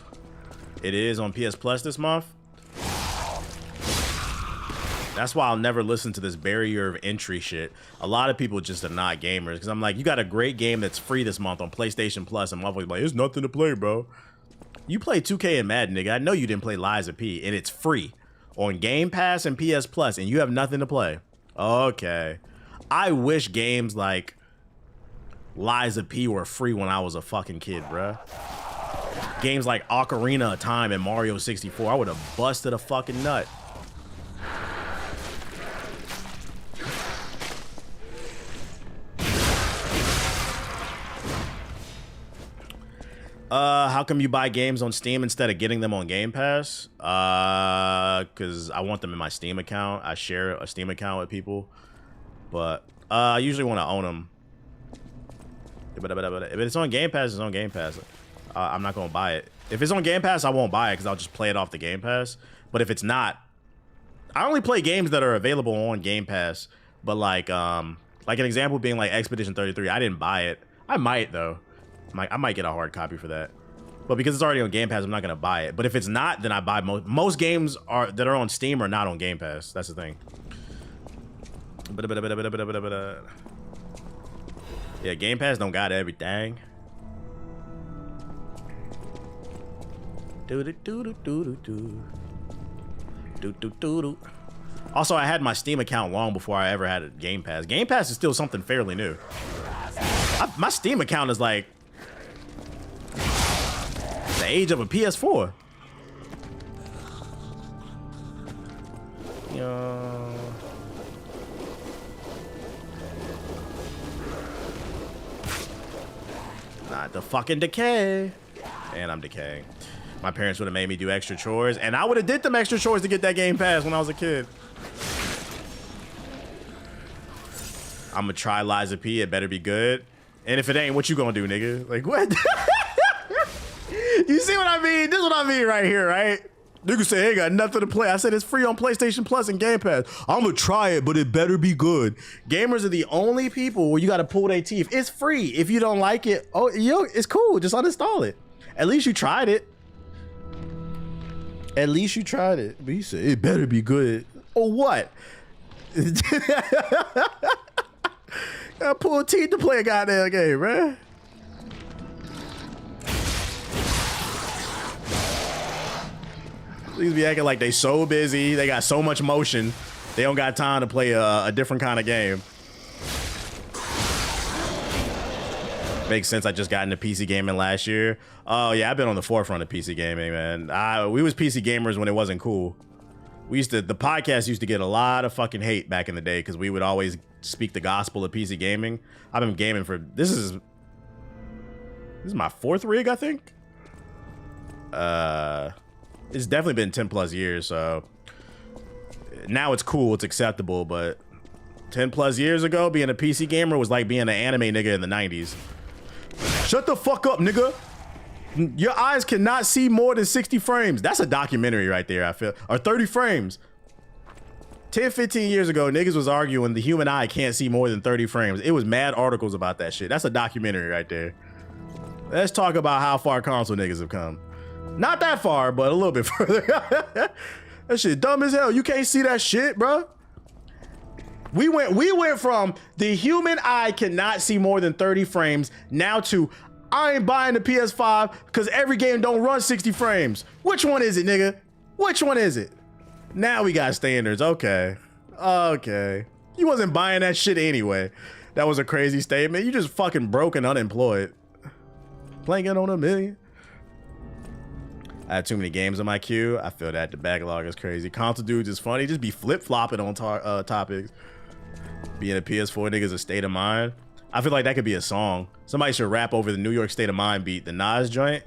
It is on PS Plus this month. That's why I'll never listen to this barrier of entry shit. A lot of people just are not gamers. Because I'm like, you got a great game that's free this month on PlayStation Plus. And motherfuckers like, there's nothing to play, bro. You play 2K and Madden, nigga. I know you didn't play Liza P. And it's free on Game Pass and PS Plus. And you have nothing to play. Okay. I wish games like Liza P were free when I was a fucking kid, bruh. Games like Ocarina of Time and Mario 64, I would have busted a fucking nut. How come you buy games on Steam instead of getting them on Game Pass? Because I want them in my Steam account. I share a Steam account with people. But I usually want to own them. If it's on Game Pass, it's on Game Pass. I'm not going to buy it. If it's on Game Pass, I won't buy it because I'll just play it off the Game Pass. But if it's not, I only play games that are available on Game Pass. But like an example being like Expedition 33. I didn't buy it. I might, though. I might get a hard copy for that. But because it's already on Game Pass, I'm not gonna buy it. But if it's not, then I buy most games that are on Steam are not on Game Pass. That's the thing. Yeah, Game Pass don't got everything. Also, I had my Steam account long before I ever had a Game Pass. Game Pass is still something fairly new. My Steam account is like the age of a PS4. Not the fucking decay. And I'm decaying. My parents would have made me do extra chores, and I would have did them extra chores to get that Game Pass when I was a kid. I'm gonna try Liza P. It better be good. And if it ain't, what you gonna do, nigga? Like, what? You see what I mean? This is what I mean right here, right? Nigga say, hey, got nothing to play. I said it's free on PlayStation Plus and Game Pass. I'm gonna try it, but it better be good. Gamers are the only people where you gotta pull their teeth. It's free. If you don't like it, oh, yo, it's cool. Just uninstall it. At least you tried it. At least you tried it. But you said it better be good. Or what? Gotta pull teeth to play a goddamn game, man. Please be acting like they so busy. They got so much motion. They don't got time to play a different kind of game. Makes sense. I just got into PC gaming last year. Oh yeah, I've been on the forefront of PC gaming, man. We was PC gamers when it wasn't cool. The podcast used to get a lot of fucking hate back in the day because we would always speak the gospel of PC gaming. I've been gaming for this is my 4th rig, I think. It's definitely been 10 plus years, so now it's cool, it's acceptable, but 10 plus years ago, being a PC gamer was like being an anime nigga in the 90s. Shut the fuck up, nigga. Your eyes cannot see more than 60 frames. That's a documentary right there, I feel. Or 30 frames. 10, 15 years ago, niggas was arguing the human eye can't see more than 30 frames. It was mad articles about that shit. That's a documentary right there. Let's talk about how far console niggas have come. Not that far, but a little bit further. That shit dumb as hell. You can't see that shit, bro. We went from the human eye cannot see more than 30 frames now to I ain't buying the PS5 because every game don't run 60 frames. Which one is it, nigga? Which one is it? Now we got standards. Okay. Okay. You wasn't buying that shit anyway. That was a crazy statement. You just fucking broke and unemployed. Playing it on $1 million. I have too many games on my queue. I feel that the backlog is crazy. Console dudes is funny. Just be flip-flopping on topics. Being a PS4 nigga is a state of mind. I feel like that could be a song. Somebody should rap over the New York State of Mind beat, the Nas joint.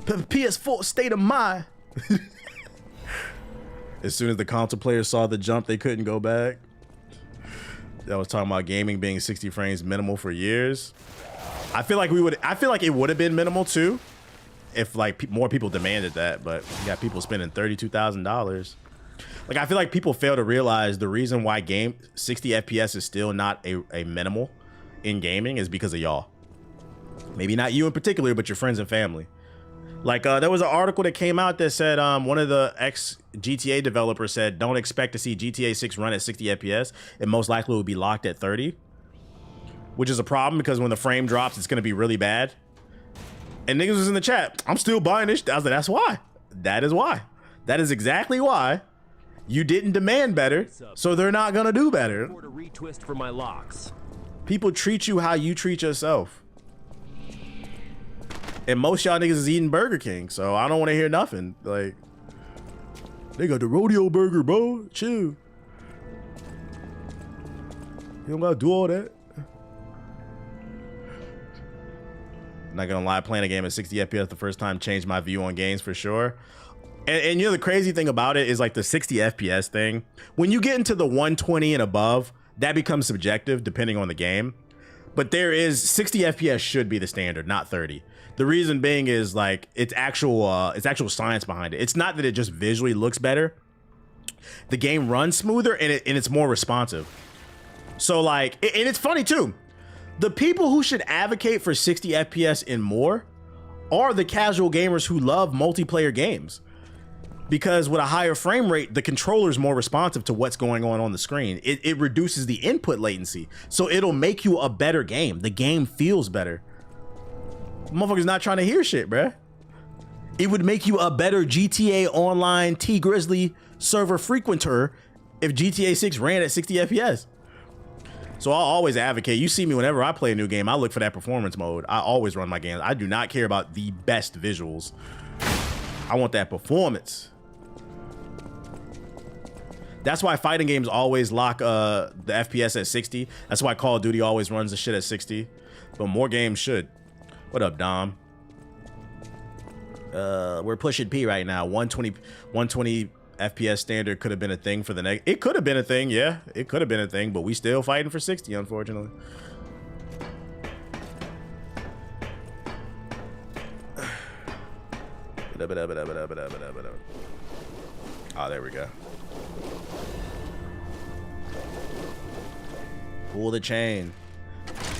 PS4 state of mind. As soon as the console players saw the jump, they couldn't go back. That was talking about gaming being 60 frames minimal for years. I feel like it would have been minimal too if like more people demanded that, but you got people spending $32,000. Like, I feel like people fail to realize the reason why 60 FPS is still not a minimal in gaming is because of y'all. Maybe not you in particular, but your friends and family. Like, there was an article that came out that said one of the ex-GTA developers said, don't expect to see GTA 6 run at 60 FPS. It most likely will be locked at 30. Which is a problem because when the frame drops, it's going to be really bad. And niggas was in the chat, I'm still buying this. I was like, that's why. That is why. That is exactly why. You didn't demand better, so they're not gonna do better. Retwist for my locks. People treat you how you treat yourself. And most y'all niggas is eating Burger King, so I don't want to hear nothing. Like, they got the rodeo burger, bro. Chill. You don't gotta do all that. Not gonna lie, playing a game at 60 FPS the first time changed my view on games for sure. And you know, the crazy thing about it is like the 60 FPS thing. When you get into the 120 and above, that becomes subjective depending on the game. But there is 60 FPS should be the standard, not 30. The reason being is like it's actual science behind it. It's not that it just visually looks better. The game runs smoother and it's more responsive. So like, and it's funny too. The people who should advocate for 60 FPS and more are the casual gamers who love multiplayer games. Because with a higher frame rate, the controller is more responsive to what's going on the screen. It reduces the input latency. So it'll make you a better game. The game feels better. Motherfucker's not trying to hear shit, bruh. It would make you a better GTA Online T-Grizzly server frequenter if GTA 6 ran at 60 FPS. So I'll always advocate. You see me whenever I play a new game, I look for that performance mode. I always run my games. I do not care about the best visuals. I want that performance. That's why fighting games always lock the FPS at 60. That's why Call of Duty always runs the shit at 60. But more games should. What up, Dom? We're pushing P right now. 120 FPS standard could have been a thing for the next. It could have been a thing, yeah. It could have been a thing, but we still fighting for 60, unfortunately. Oh, there we go. Pull the chain.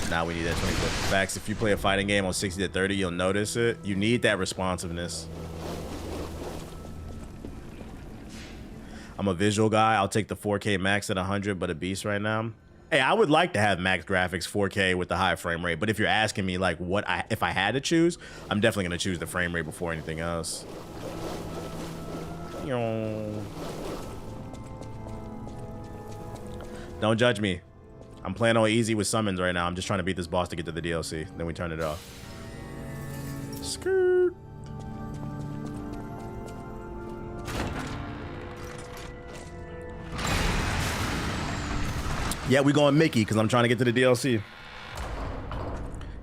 Now we need that 20 facts. If you play a fighting game on 60 to 30, you'll notice it. You need that responsiveness. I'm a visual guy. I'll take the 4K max at 100, but a beast right now. Hey, I would like to have max graphics 4K with the high frame rate, but if you're asking me like if I had to choose, I'm definitely gonna choose the frame rate before anything else. Don't judge me. I'm playing on easy with summons right now. I'm just trying to beat this boss to get to the DLC. Then we turn it off. Skirt. Yeah, we going Mickey because I'm trying to get to the DLC. He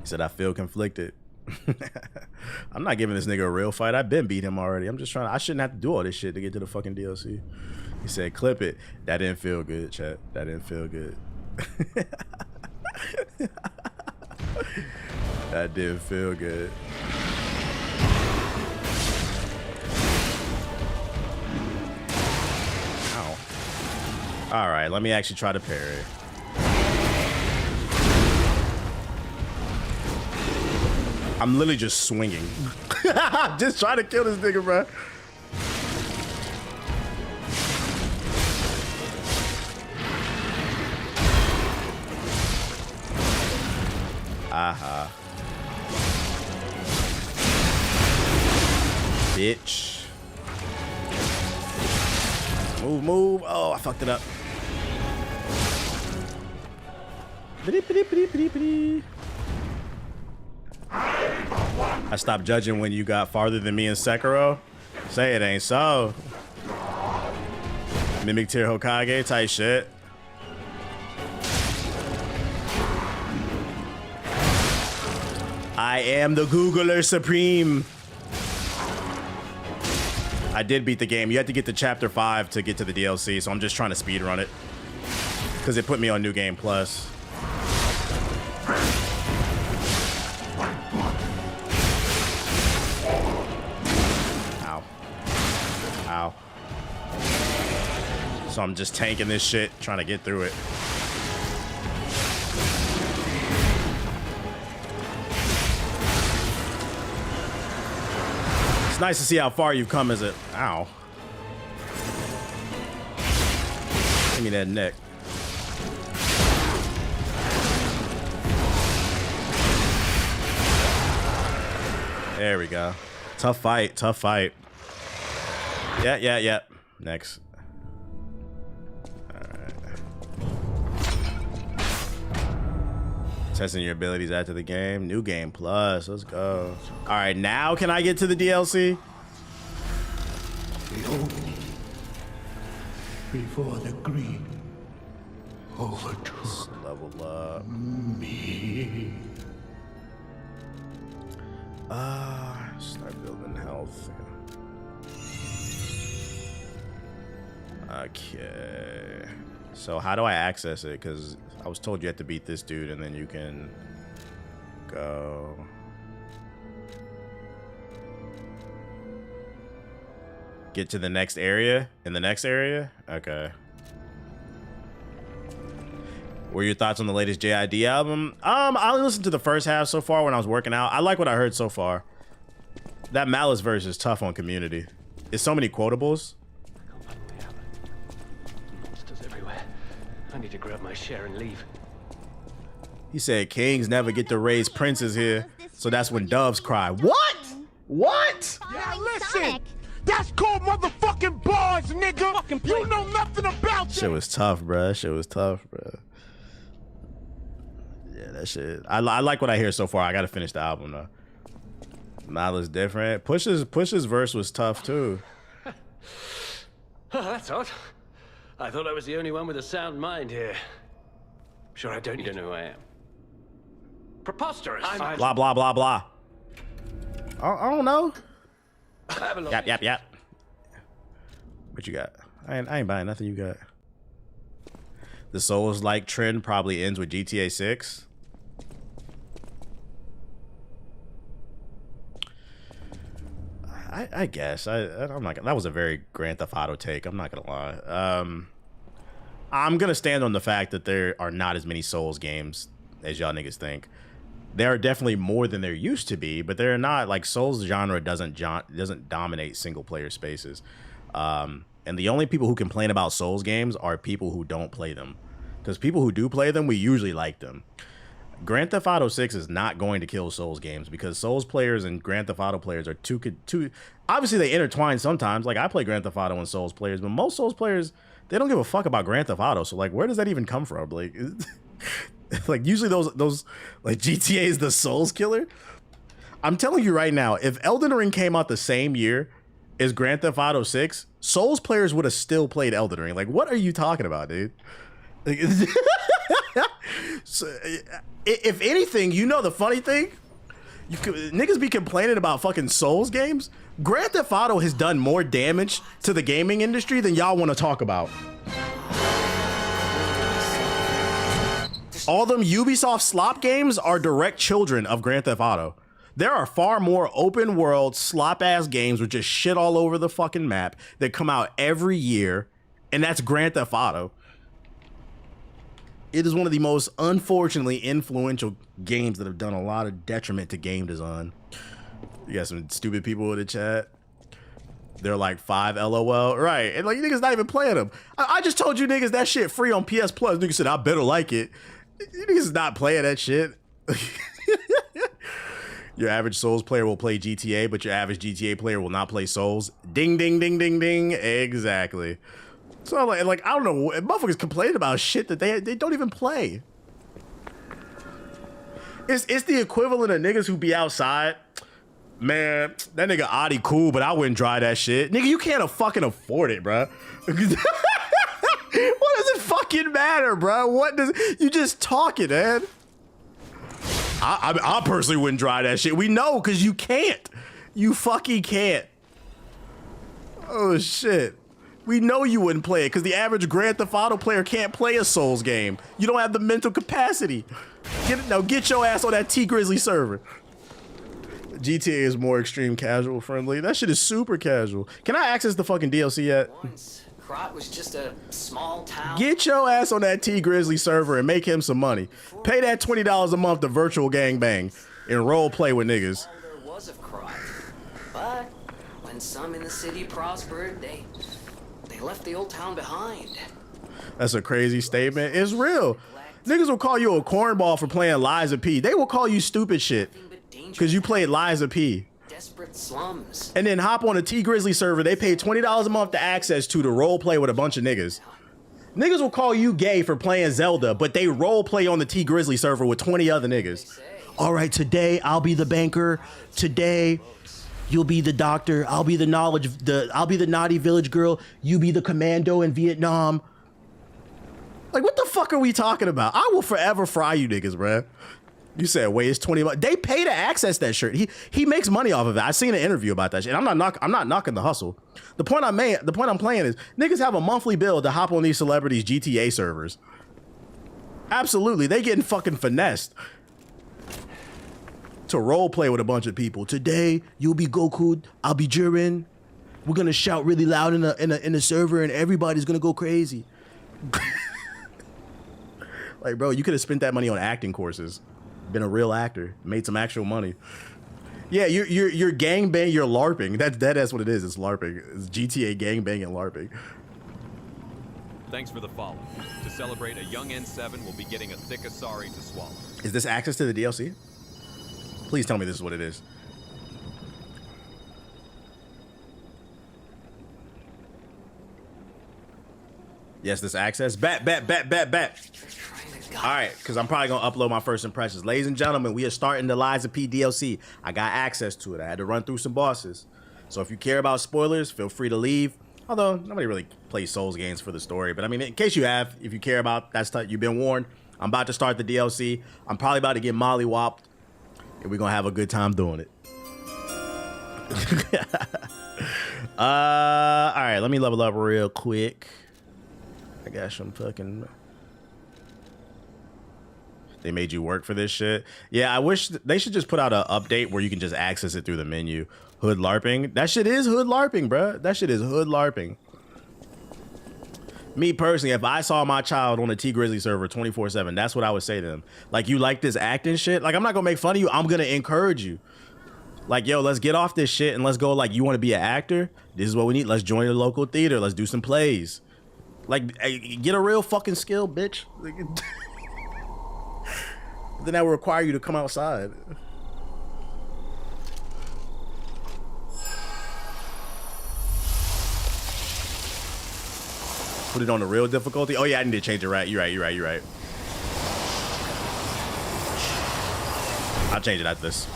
said, I feel conflicted. I'm not giving this nigga a real fight. I've been beat him already. I'm just trying to, I shouldn't have to do all this shit to get to the fucking DLC. He said, clip it. That didn't feel good, chat. That didn't feel good. That didn't feel good. Ow. All right, let me actually try to parry. I'm literally just swinging. Just trying to kill this nigga, bro. Aha. Bitch. Move, move. Oh, I fucked it up. I stopped judging when you got farther than me in Sekiro. Say it ain't so. Mimic tier Hokage type shit. I am the Googler Supreme. I did beat the game. You had to get to chapter 5 to get to the DLC, so I'm just trying to speedrun it. Because it put me on New Game Plus. Ow. Ow. So I'm just tanking this shit, trying to get through it. It's nice to see how far you've come as a... Ow. Give me that neck. There we go. Tough fight, tough fight. Yeah. Next. Alright. Testing your abilities after the game. New Game Plus. Let's go. Alright, now can I get to the DLC? Before the green overtook level up. Me. Start building health. Okay. So how do I access it? Because I was told you have to beat this dude and then you can go. Get to the next area? In the next area? Okay. What are your thoughts on the latest JID album? I listened to the first half so far when I was working out. I like what I heard so far. That Malice verse is tough on Community. It's so many quotables. Monsters everywhere. I need to grab my share and leave. He said kings never get to raise princes here, so that's when doves cry. What? What? Yeah, listen. That's called motherfucking bars, nigga. You know nothing about that. Shit was tough, bruh. Shit was tough, bruh. Yeah, that shit. I like what I hear so far. I gotta finish the album though. Malice different. Push's verse was tough too. Oh, that's odd. I thought I was the only one with a sound mind here. Sure, I don't know who I am. Preposterous. Blah blah blah blah. I don't know. Yap. What you got? I ain't buying nothing you got. The Souls-like trend probably ends with GTA 6. I guess. I'm not. That was a very Grand Theft Auto take. I'm not gonna lie. I'm gonna stand on the fact that there are not as many Souls games as y'all niggas think. There are definitely more than there used to be, but they're not like Souls genre doesn't dominate single player spaces. And the only people who complain about Souls games are people who don't play them, because people who do play them, we usually like them. Grand Theft Auto 6 is not going to kill Souls games because Souls players and Grand Theft Auto players are too obviously they intertwine sometimes. Like I play Grand Theft Auto and Souls players, but most Souls players, they don't give a fuck about Grand Theft Auto. So like, where does that even come from? Like, like usually those like GTA is the Souls killer. I'm telling you right now, if Elden Ring came out the same year as Grand Theft Auto 6, Souls players would have still played Elden Ring. Like, what are you talking about, dude? Like, so, if anything, you know the funny thing? Niggas be complaining about fucking Souls games. Grand Theft Auto has done more damage to the gaming industry than y'all want to talk about. All them Ubisoft slop games are direct children of Grand Theft Auto. There are far more open world slop ass games with just shit all over the fucking map that come out every year, and that's Grand Theft Auto. It is one of the most unfortunately influential games that have done a lot of detriment to game design. You got some stupid people in the chat. They're like 5 LOL. Right. And like, you niggas not even playing them. I just told you niggas that shit free on PS Plus. Niggas said, I better like it. You niggas not playing that shit. Your average Souls player will play GTA, but your average GTA player will not play Souls. Ding, ding, ding, ding, ding. Exactly. So like I don't know, motherfuckers complain about shit that they don't even play. It's the equivalent of niggas who be outside. Man, that nigga Adi cool, but I wouldn't try that shit. Nigga, you can't fucking afford it, bro. What does it fucking matter, bro? What does you just talking, man? I personally wouldn't try that shit. We know, because you can't. You fucking can't. Oh shit. We know you wouldn't play it because the average Grand Theft Auto player can't play a Souls game. You don't have the mental capacity. Get your ass on that T Grizzly server. GTA is more extreme casual friendly. That shit is super casual. Can I access the fucking DLC yet? Once, Krot was just a small town. Get your ass on that T Grizzly server and make him some money. Pay that $20 a month to virtual gangbang and role play with niggas. All there was of Krot. But when some in the city prospered, they left the old town behind. That's a crazy statement. It's real. Niggas will call you a cornball for playing Liza P. They will call you stupid shit because you played Liza P. Desperate slums. And then hop on a T Grizzly server they pay $20 a month to access to role play with a bunch of niggas. Niggas will call you gay for playing Zelda, but they role play on the T Grizzly server with 20 other niggas. All right, today I'll be the banker. Today you'll be the doctor. I'll be the naughty village girl. You be the commando in Vietnam. Like, what the fuck are we talking about? I will forever fry you niggas, bruh. You said, wait, it's 20 bucks. They pay to access that shirt. He makes money off of it. I seen an interview about that shit. I'm not knocking the hustle. The point I'm playing is niggas have a monthly bill to hop on these celebrities' GTA servers. Absolutely, they getting fucking finessed to role play with a bunch of people. Today you'll be Goku, I'll be Jiren. We're gonna shout really loud in a server, and everybody's gonna go crazy. Like, bro, you could have spent that money on acting courses, been a real actor, made some actual money. Yeah, you're gangbang, you're LARPing. That's what it is. It's LARPing. It's GTA gangbang and LARPing. Thanks for the follow. To celebrate, a young N7 will be getting a thick Asari to swallow. Is this access to the DLC? Please tell me this is what it is. Yes, this access. Bet. All right, because I'm probably going to upload my first impressions. Ladies and gentlemen, we are starting the Lies of P DLC. I got access to it. I had to run through some bosses. So if you care about spoilers, feel free to leave. Although, nobody really plays Souls games for the story. But I mean, in case you have, if you care about that stuff, you've been warned. I'm about to start the DLC. I'm probably about to get mollywopped. And we're going to have a good time doing it. All right, let me level up real quick. I got some fucking... They made you work for this shit. Yeah, I wish they should just put out an update where you can just access it through the menu. Hood LARPing. That shit is hood LARPing, bruh. That shit is hood LARPing. Me personally, if I saw my child on a T Grizzly server 24/7, that's what I would say to them. Like, you like this acting shit? Like, I'm not gonna make fun of you. I'm gonna encourage you. Like, yo, let's get off this shit and let's go. Like, you want to be an actor? This is what we need. Let's join the local theater. Let's do some plays. Like, get a real fucking skill, bitch. Then that will require you to come outside. Put it on the real difficulty. Oh yeah, I need to change it. Right, you're right. I'll change it after this.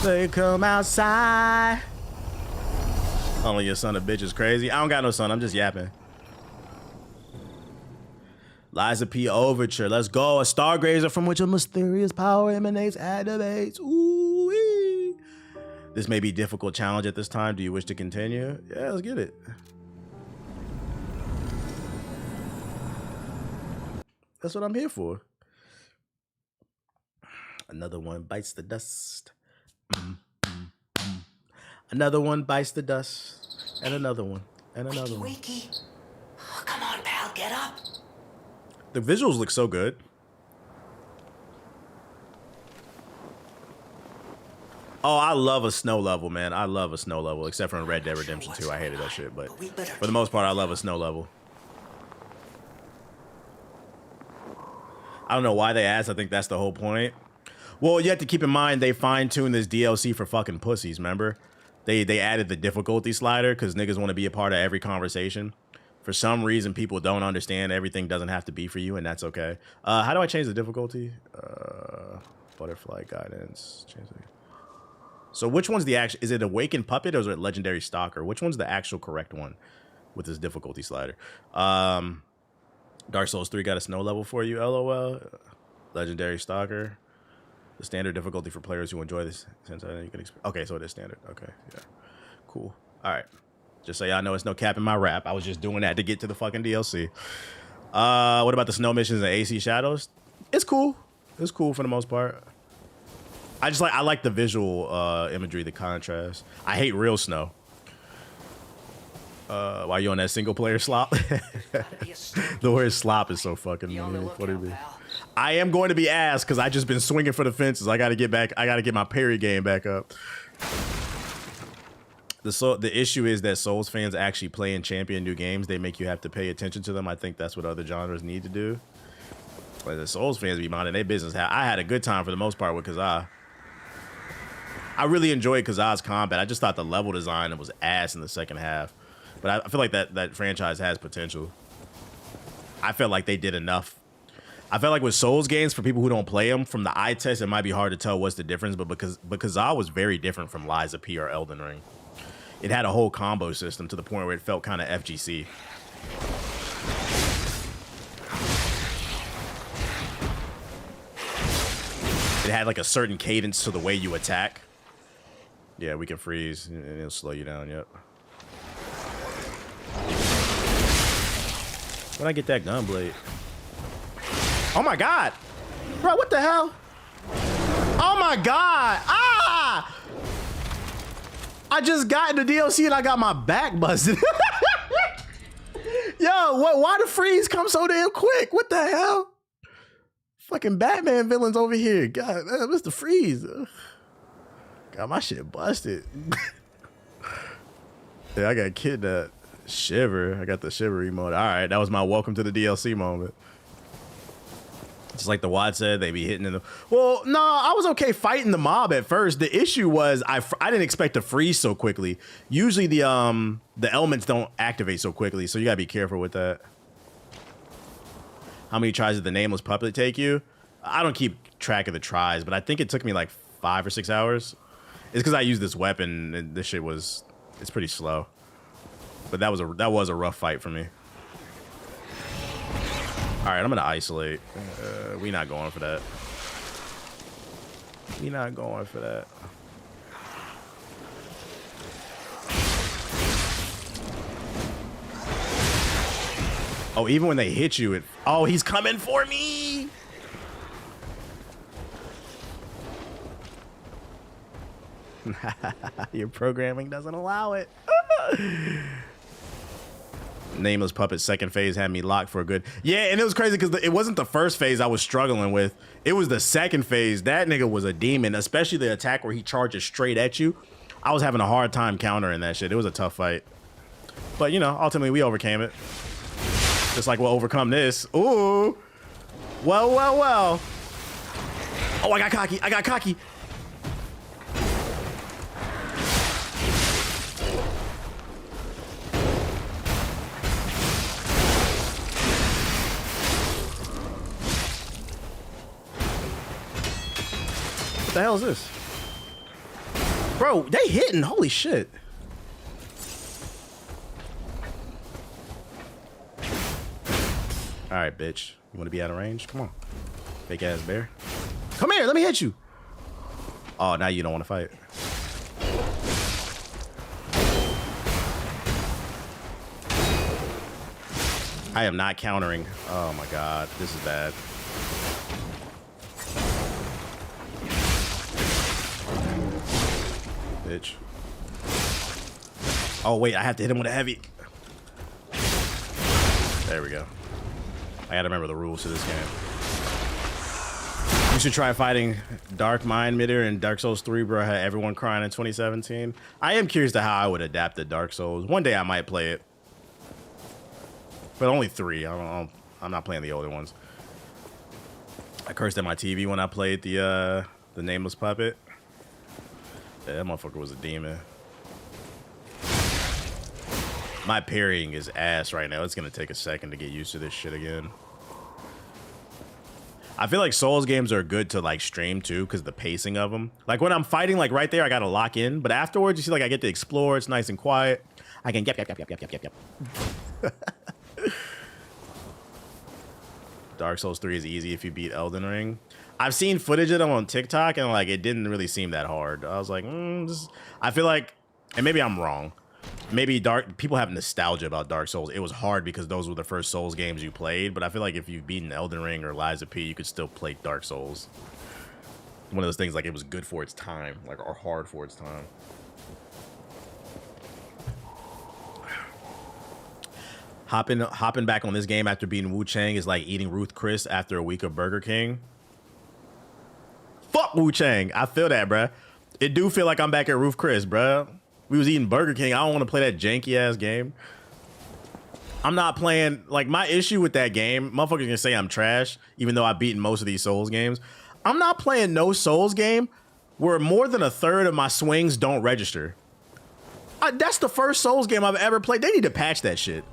They come outside. Only your son a bitch is crazy. I don't got no son. I'm just yapping. Liza P. Overture. Let's go. A stargazer from which a mysterious power emanates, activates. Ooh-wee. This may be a difficult challenge at this time. Do you wish to continue? Yeah, let's get it. That's what I'm here for. Another one bites the dust. Another one bites the dust. And another one. And another one. Oh, come on, pal, get up. The visuals look so good. Oh, I love a snow level, man. I love a snow level, except for in Red Dead Redemption 2. I hated that shit, but for the most part, I love a snow level. I don't know why they asked. I think that's the whole point. Well, you have to keep in mind they fine-tuned this DLC for fucking pussies, remember? They added the difficulty slider because niggas want to be a part of every conversation. For some reason, people don't understand everything doesn't have to be for you, and that's okay. How do I change the difficulty? Butterfly guidance. Change the... So which one's the actual... Is it Awakened Puppet or is it Legendary Stalker? Which one's the actual correct one with this difficulty slider? Dark Souls 3 got a snow level for you, LOL. Legendary Stalker. The standard difficulty for players who enjoy this. Okay, so it is standard. Okay, yeah. Cool. All right. Just so y'all know, it's no cap in my rap. I was just doing that to get to the fucking DLC. What about the snow missions and AC Shadows? It's cool. It's cool for the most part. I like the visual imagery, the contrast. I hate real snow. Why you on that single player slop? The word slop is so fucking funny to me. I am going to be asked because I just been swinging for the fences. I got to get back. I got to get my parry game back up. The issue is that Souls fans actually play and champion new games. They make you have to pay attention to them. I think that's what other genres need to do. But the Souls fans be minding their business. I had a good time for the most part with Kazaa. I really enjoyed Kazaa's combat. I just thought the level design was ass in the second half. But I feel like that franchise has potential. I felt like they did enough. I felt like with Souls games, for people who don't play them, from the eye test, it might be hard to tell what's the difference. But Kazaa was very different from Lies of P or Elden Ring. It had a whole combo system to the point where it felt kind of FGC. It had like a certain cadence to the way you attack. Yeah, we can freeze and it'll slow you down, yep. When I get that gun blade. Oh my god! Bro, what the hell? Oh my god! Ah! I just got in the DLC and I got my back busted. Yo, why the freeze come so damn quick? What the hell? Fucking Batman villains over here. God, Mr. Freeze. Got my shit busted. Yeah, I got kidnapped. Shiver. I got the shiver emote. All right, that was my welcome to the DLC moment. Just like the Wad said, they be hitting in the... Well, no, I was okay fighting the mob at first. The issue was I didn't expect to freeze so quickly. Usually the elements don't activate so quickly, so you gotta be careful with that. How many tries did the nameless puppet take you? I don't keep track of the tries, but I think it took me like 5 or 6 hours. It's because I used this weapon, and this shit was... It's pretty slow. But that was a rough fight for me. All right, I'm gonna isolate. We not going for that. We not going for that. Oh, even when they hit you, it... Oh, he's coming for me! Your programming doesn't allow it. Nameless Puppet's second phase had me locked for a good... Yeah, and it was crazy because it wasn't the first phase I was struggling with. It was the second phase. That nigga was a demon, especially the attack where he charges straight at you. I was having a hard time countering that shit. It was a tough fight. But, you know, ultimately we overcame it. Just like we'll overcome this. Ooh. Well, well, well. Oh, I got cocky. I got cocky. What the hell is this? Bro, they hitting. Holy shit. All right, bitch. You want to be out of range? Come on. Fake ass bear. Come here. Let me hit you. Oh, now you don't want to fight. I am not countering. Oh my God. This is bad. Bitch. Oh, wait. I have to hit him with a heavy. There we go. I gotta remember the rules to this game. You should try fighting Dark Mind Mitter in Dark Souls 3, bro. I had everyone crying in 2017. I am curious to how I would adapt to Dark Souls. One day I might play it. But only 3. I'm not playing the older ones. I cursed at my TV when I played the Nameless Puppet. Yeah, that motherfucker was a demon. My parrying is ass right now. It's gonna take a second to get used to this shit again. I feel like Souls games are good to like stream too because the pacing of them. Like when I'm fighting, like right there, I gotta lock in. But afterwards, you see, like I get to explore. It's nice and quiet. I can yep. Dark Souls 3 is easy if you beat Elden Ring. I've seen footage of them on TikTok and like it didn't really seem that hard. I was like, I feel like, and maybe I'm wrong. Maybe people have nostalgia about Dark Souls. It was hard because those were the first Souls games you played, but I feel like if you've beaten Elden Ring or Lies of P, you could still play Dark Souls. One of those things like it was good for its time, like or hard for its time. Hopping back on this game after beating Wu Chang is like eating Ruth Chris after a week of Burger King. Fuck Wu Chang. I feel that, bruh. It do feel like I'm back at Ruth Chris, bruh. We was eating Burger King. I don't want to play that janky ass game. I'm not playing, like my issue with that game, motherfuckers gonna say I'm trash, even though I've beaten most of these Souls games. I'm not playing no Souls game where more than a third of my swings don't register. That's the first Souls game I've ever played. They need to patch that shit.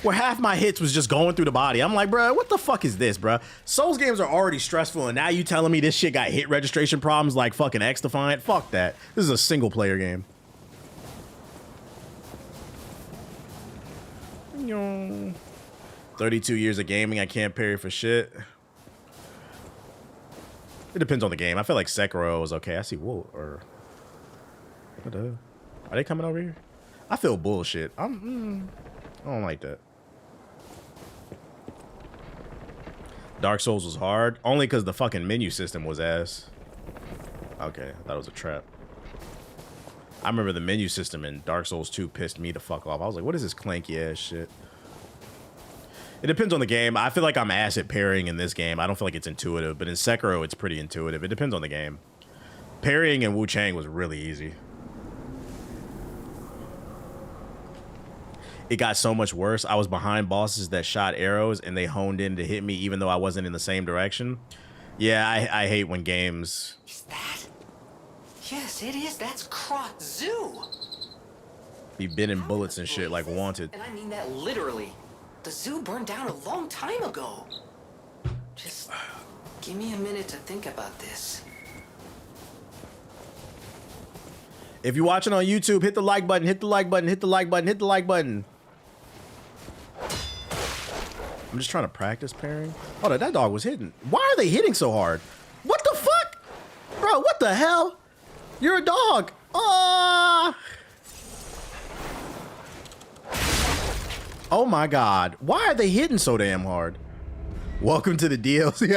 Where half my hits was just going through the body. I'm like, bro, what the fuck is this, bro? Souls games are already stressful, and now you telling me this shit got hit registration problems like fucking X-Defiant? Fuck that. This is a single player game. 32 years of gaming, I can't parry for shit. It depends on the game. I feel like Sekiro was okay. I see wool or what the hell? Are they coming over here? I feel bullshit. I don't like that. Dark Souls was hard only because the fucking menu system was ass. Okay, I thought it was a trap. I remember the menu system in Dark Souls 2 pissed me the fuck off. I was like, what is this clanky ass shit? It depends on the game. I feel like I'm ass at parrying in this game. I don't feel like it's intuitive, but in Sekiro, it's pretty intuitive. It depends on the game. Parrying in Wu Chang was really easy. It got so much worse. I was behind bosses that shot arrows and they honed in to hit me even though I wasn't in the same direction. Yeah, I hate when games... Is that? Yes, it is. That's Krot Zoo. Be bending bullets and shit like Wanted. And I mean that literally. The zoo burned down a long time ago. Just give me a minute to think about this. If you're watching on YouTube, hit the like button, hit the like button, hit the like button, hit the like button. I'm just trying to practice parrying. Oh, that dog was hitting. Why are they hitting so hard? What the fuck? Bro, what the hell? You're a dog. Oh my God. Why are they hitting so damn hard? Welcome to the DLC.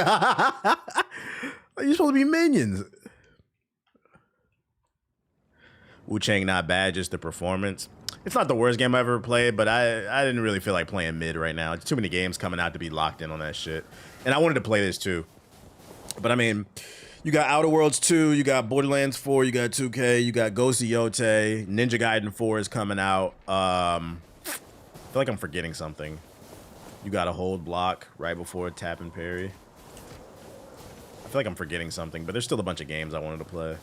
You're supposed to be minions. Wu Chang not bad, just the performance. It's not the worst game I've ever played, but I didn't really feel like playing mid right now. It's too many games coming out to be locked in on that shit. And I wanted to play this too. But I mean, you got Outer Worlds 2, you got Borderlands 4, you got 2K, you got Ghost of Yotei, Ninja Gaiden 4 is coming out. I feel like I'm forgetting something. You got a hold block right before tap and parry. I feel like I'm forgetting something, but there's still a bunch of games I wanted to play.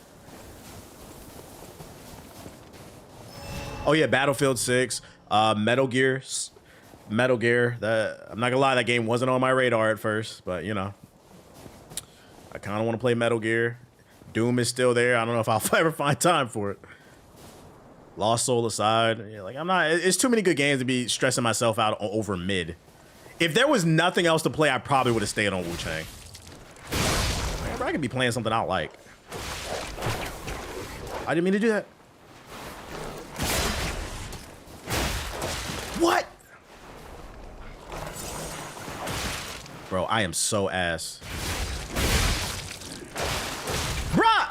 Oh yeah, Battlefield 6, Metal Gear. That, I'm not gonna lie, that game wasn't on my radar at first, but you know, I kind of want to play Metal Gear. Doom is still there. I don't know if I'll ever find time for it. Lost Soul aside, yeah, like I'm not. It's too many good games to be stressing myself out over mid. If there was nothing else to play, I probably would have stayed on Wu Chang. I could be playing something I don't like. I didn't mean to do that. What? Bro, I am so ass. Bruh!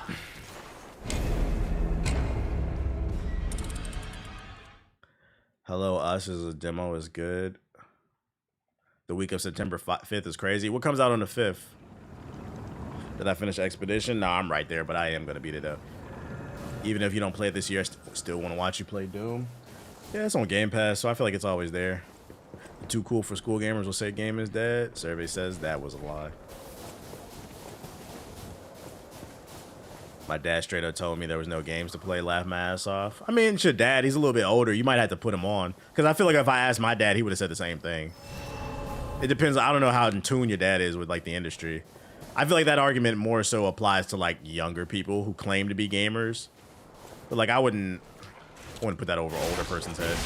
Hello, Us is a demo is good. The week of September 5th is crazy. What comes out on the 5th? Did I finish Expedition? No, I'm right there, but I am going to beat it up. Even if you don't play it this year, I still want to watch you play Doom. Yeah, it's on Game Pass, so I feel like it's always there. Too cool for school gamers will say game is dead. Survey says that was a lie. My dad straight up told me there was no games to play, laughed my ass off. I mean, it's your dad. He's a little bit older. You might have to put him on. Because I feel like if I asked my dad, he would have said the same thing. It depends. I don't know how in tune your dad is with, like, the industry. I feel like that argument more so applies to, like, younger people who claim to be gamers. But, like, I wouldn't put that over an older person's head.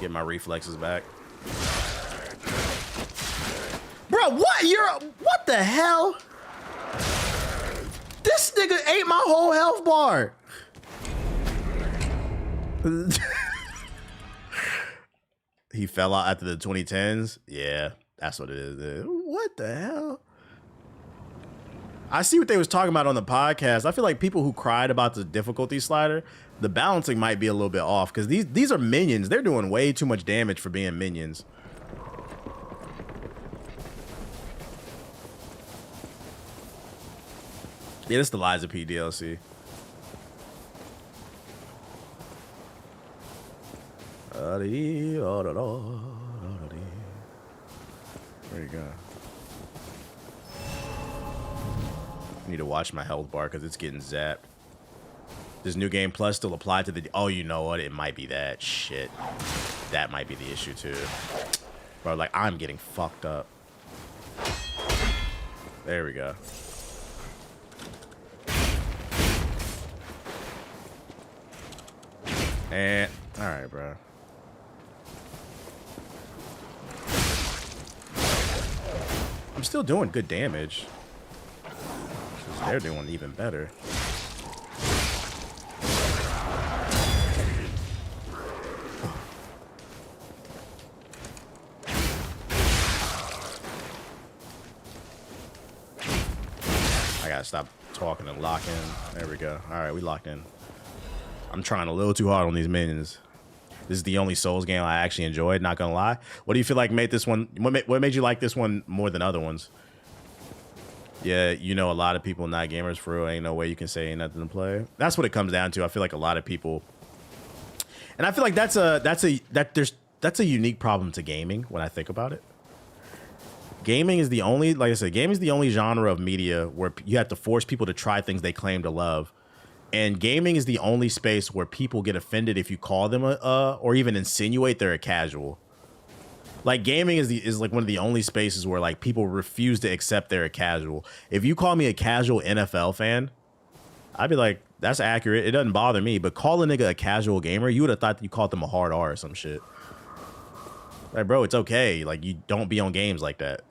Get my reflexes back. Bro, what? What the hell? This nigga ate my whole health bar. He fell out after the 2010s. Yeah, that's what it is. What the hell? I see what they was talking about on the podcast. I feel like people who cried about the difficulty slider, the balancing might be a little bit off because these are minions. They're doing way too much damage for being minions. Yeah, this is the Liza P DLC. There you go. I need to watch my health bar because it's getting zapped. Does New Game Plus still apply to the... Oh, you know what? It might be that. Shit. That might be the issue, too. Bro, like, I'm getting fucked up. There we go. And... Alright, bro. I'm still doing good damage. They're doing even better. stop talking and lock in. There we go. All right, we locked in. I'm trying a little too hard on these minions. This is the only Souls game I actually enjoyed, not gonna lie. What do you feel like made this one, what made you like this one more than other ones? Yeah, you know, a lot of people not gamers for real. Ain't no way you can say ain't nothing to play. That's what it comes down to. I feel like a lot of people, and I feel like that's a unique problem to gaming when I think about it. Gaming is the only, like I said, gaming is the only genre of media where you have to force people to try things they claim to love. And gaming is the only space where people get offended if you call them or even insinuate they're a casual. Like gaming is like one of the only spaces where like people refuse to accept they're a casual. If you call me a casual NFL fan, I'd be like, that's accurate. It doesn't bother me. But call a nigga a casual gamer, you would have thought that you called them a hard R or some shit. Like, bro, it's okay. Like, you don't be on games like that.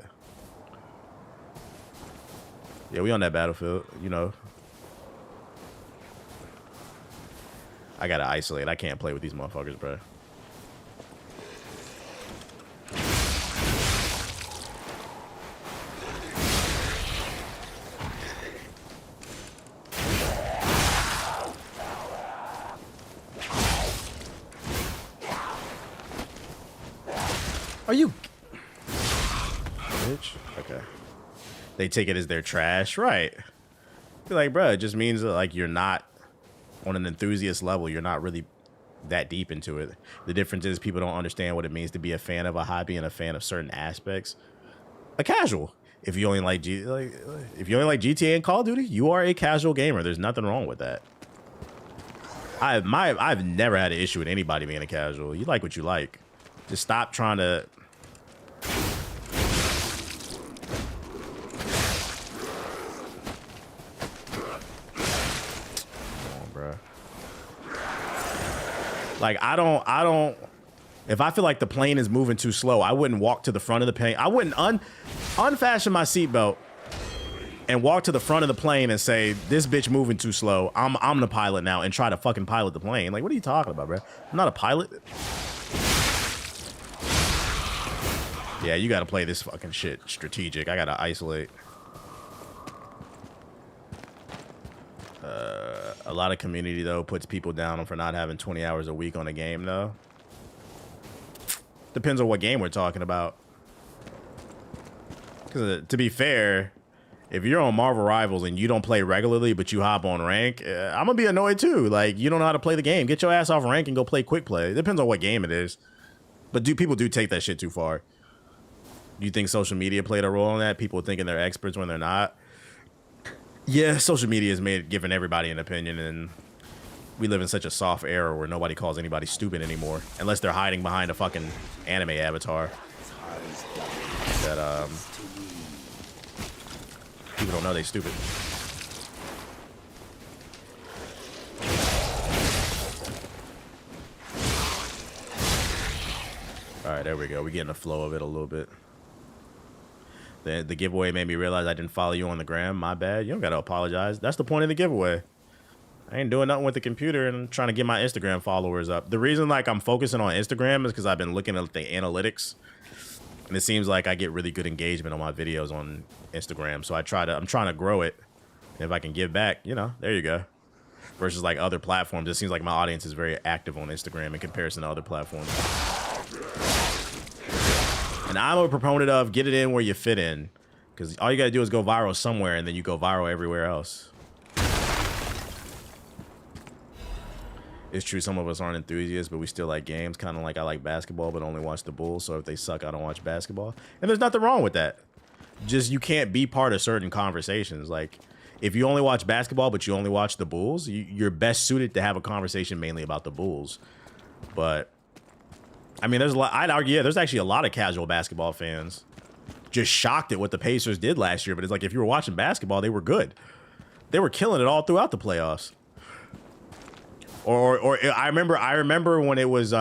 Yeah, we on that battlefield, you know. I gotta isolate. I can't play with these motherfuckers, bro. Are you... Bitch? Okay. They take it as their trash. Right. Be like, bro, it just means that, like, you're not on an enthusiast level. You're not really that deep into it. The difference is people don't understand what it means to be a fan of a hobby and a fan of certain aspects. A casual. If you only like if you only like GTA and Call of Duty, you are a casual gamer. There's nothing wrong with that. I've never had an issue with anybody being a casual. You like what you like. Just stop trying to... Like, I don't, if I feel like the plane is moving too slow, I wouldn't walk to the front of the plane. I wouldn't unfasten my seatbelt and walk to the front of the plane and say, this bitch moving too slow. I'm the pilot now, and try to fucking pilot the plane. Like, what are you talking about, bro? I'm not a pilot. Yeah, you gotta play this fucking shit strategic. I gotta isolate. A lot of community, though, puts people down for not having 20 hours a week on a game, though. Depends on what game we're talking about. Because to be fair, if you're on Marvel Rivals and you don't play regularly, but you hop on rank, I'm going to be annoyed, too. Like, you don't know how to play the game. Get your ass off rank and go play quick play. It depends on what game it is. But people do take that shit too far. Do you think social media played a role in that? People thinking they're experts when they're not? Yeah, social media has made giving everybody an opinion, and we live in such a soft era where nobody calls anybody stupid anymore, unless they're hiding behind a fucking anime avatar. That people don't know they stupid. All right, there we go. We're getting the flow of it a little bit. The giveaway made me realize I didn't follow you on the gram. My bad. You don't got to apologize. That's the point of the giveaway. I ain't doing nothing with the computer and I'm trying to get my Instagram followers up. The reason like I'm focusing on Instagram is because I've been looking at the analytics, and it seems like I get really good engagement on my videos on Instagram. So I'm trying to grow it. And if I can give back, you know, there you go. Versus like other platforms, it seems like my audience is very active on Instagram in comparison to other platforms. And I'm a proponent of get it in where you fit in, because all you gotta do is go viral somewhere and then you go viral everywhere else. It's true some of us aren't enthusiasts, but we still like games, kind of like I like basketball but only watch the Bulls, so if they suck I don't watch basketball. And there's nothing wrong with that. Just you can't be part of certain conversations. Like if you only watch basketball but you only watch the Bulls, you're best suited to have a conversation mainly about the Bulls. But I mean, there's a lot. I'd argue, yeah, there's actually a lot of casual basketball fans just shocked at what the Pacers did last year. But it's like if you were watching basketball, they were good. They were killing it all throughout the playoffs. Or I remember when it was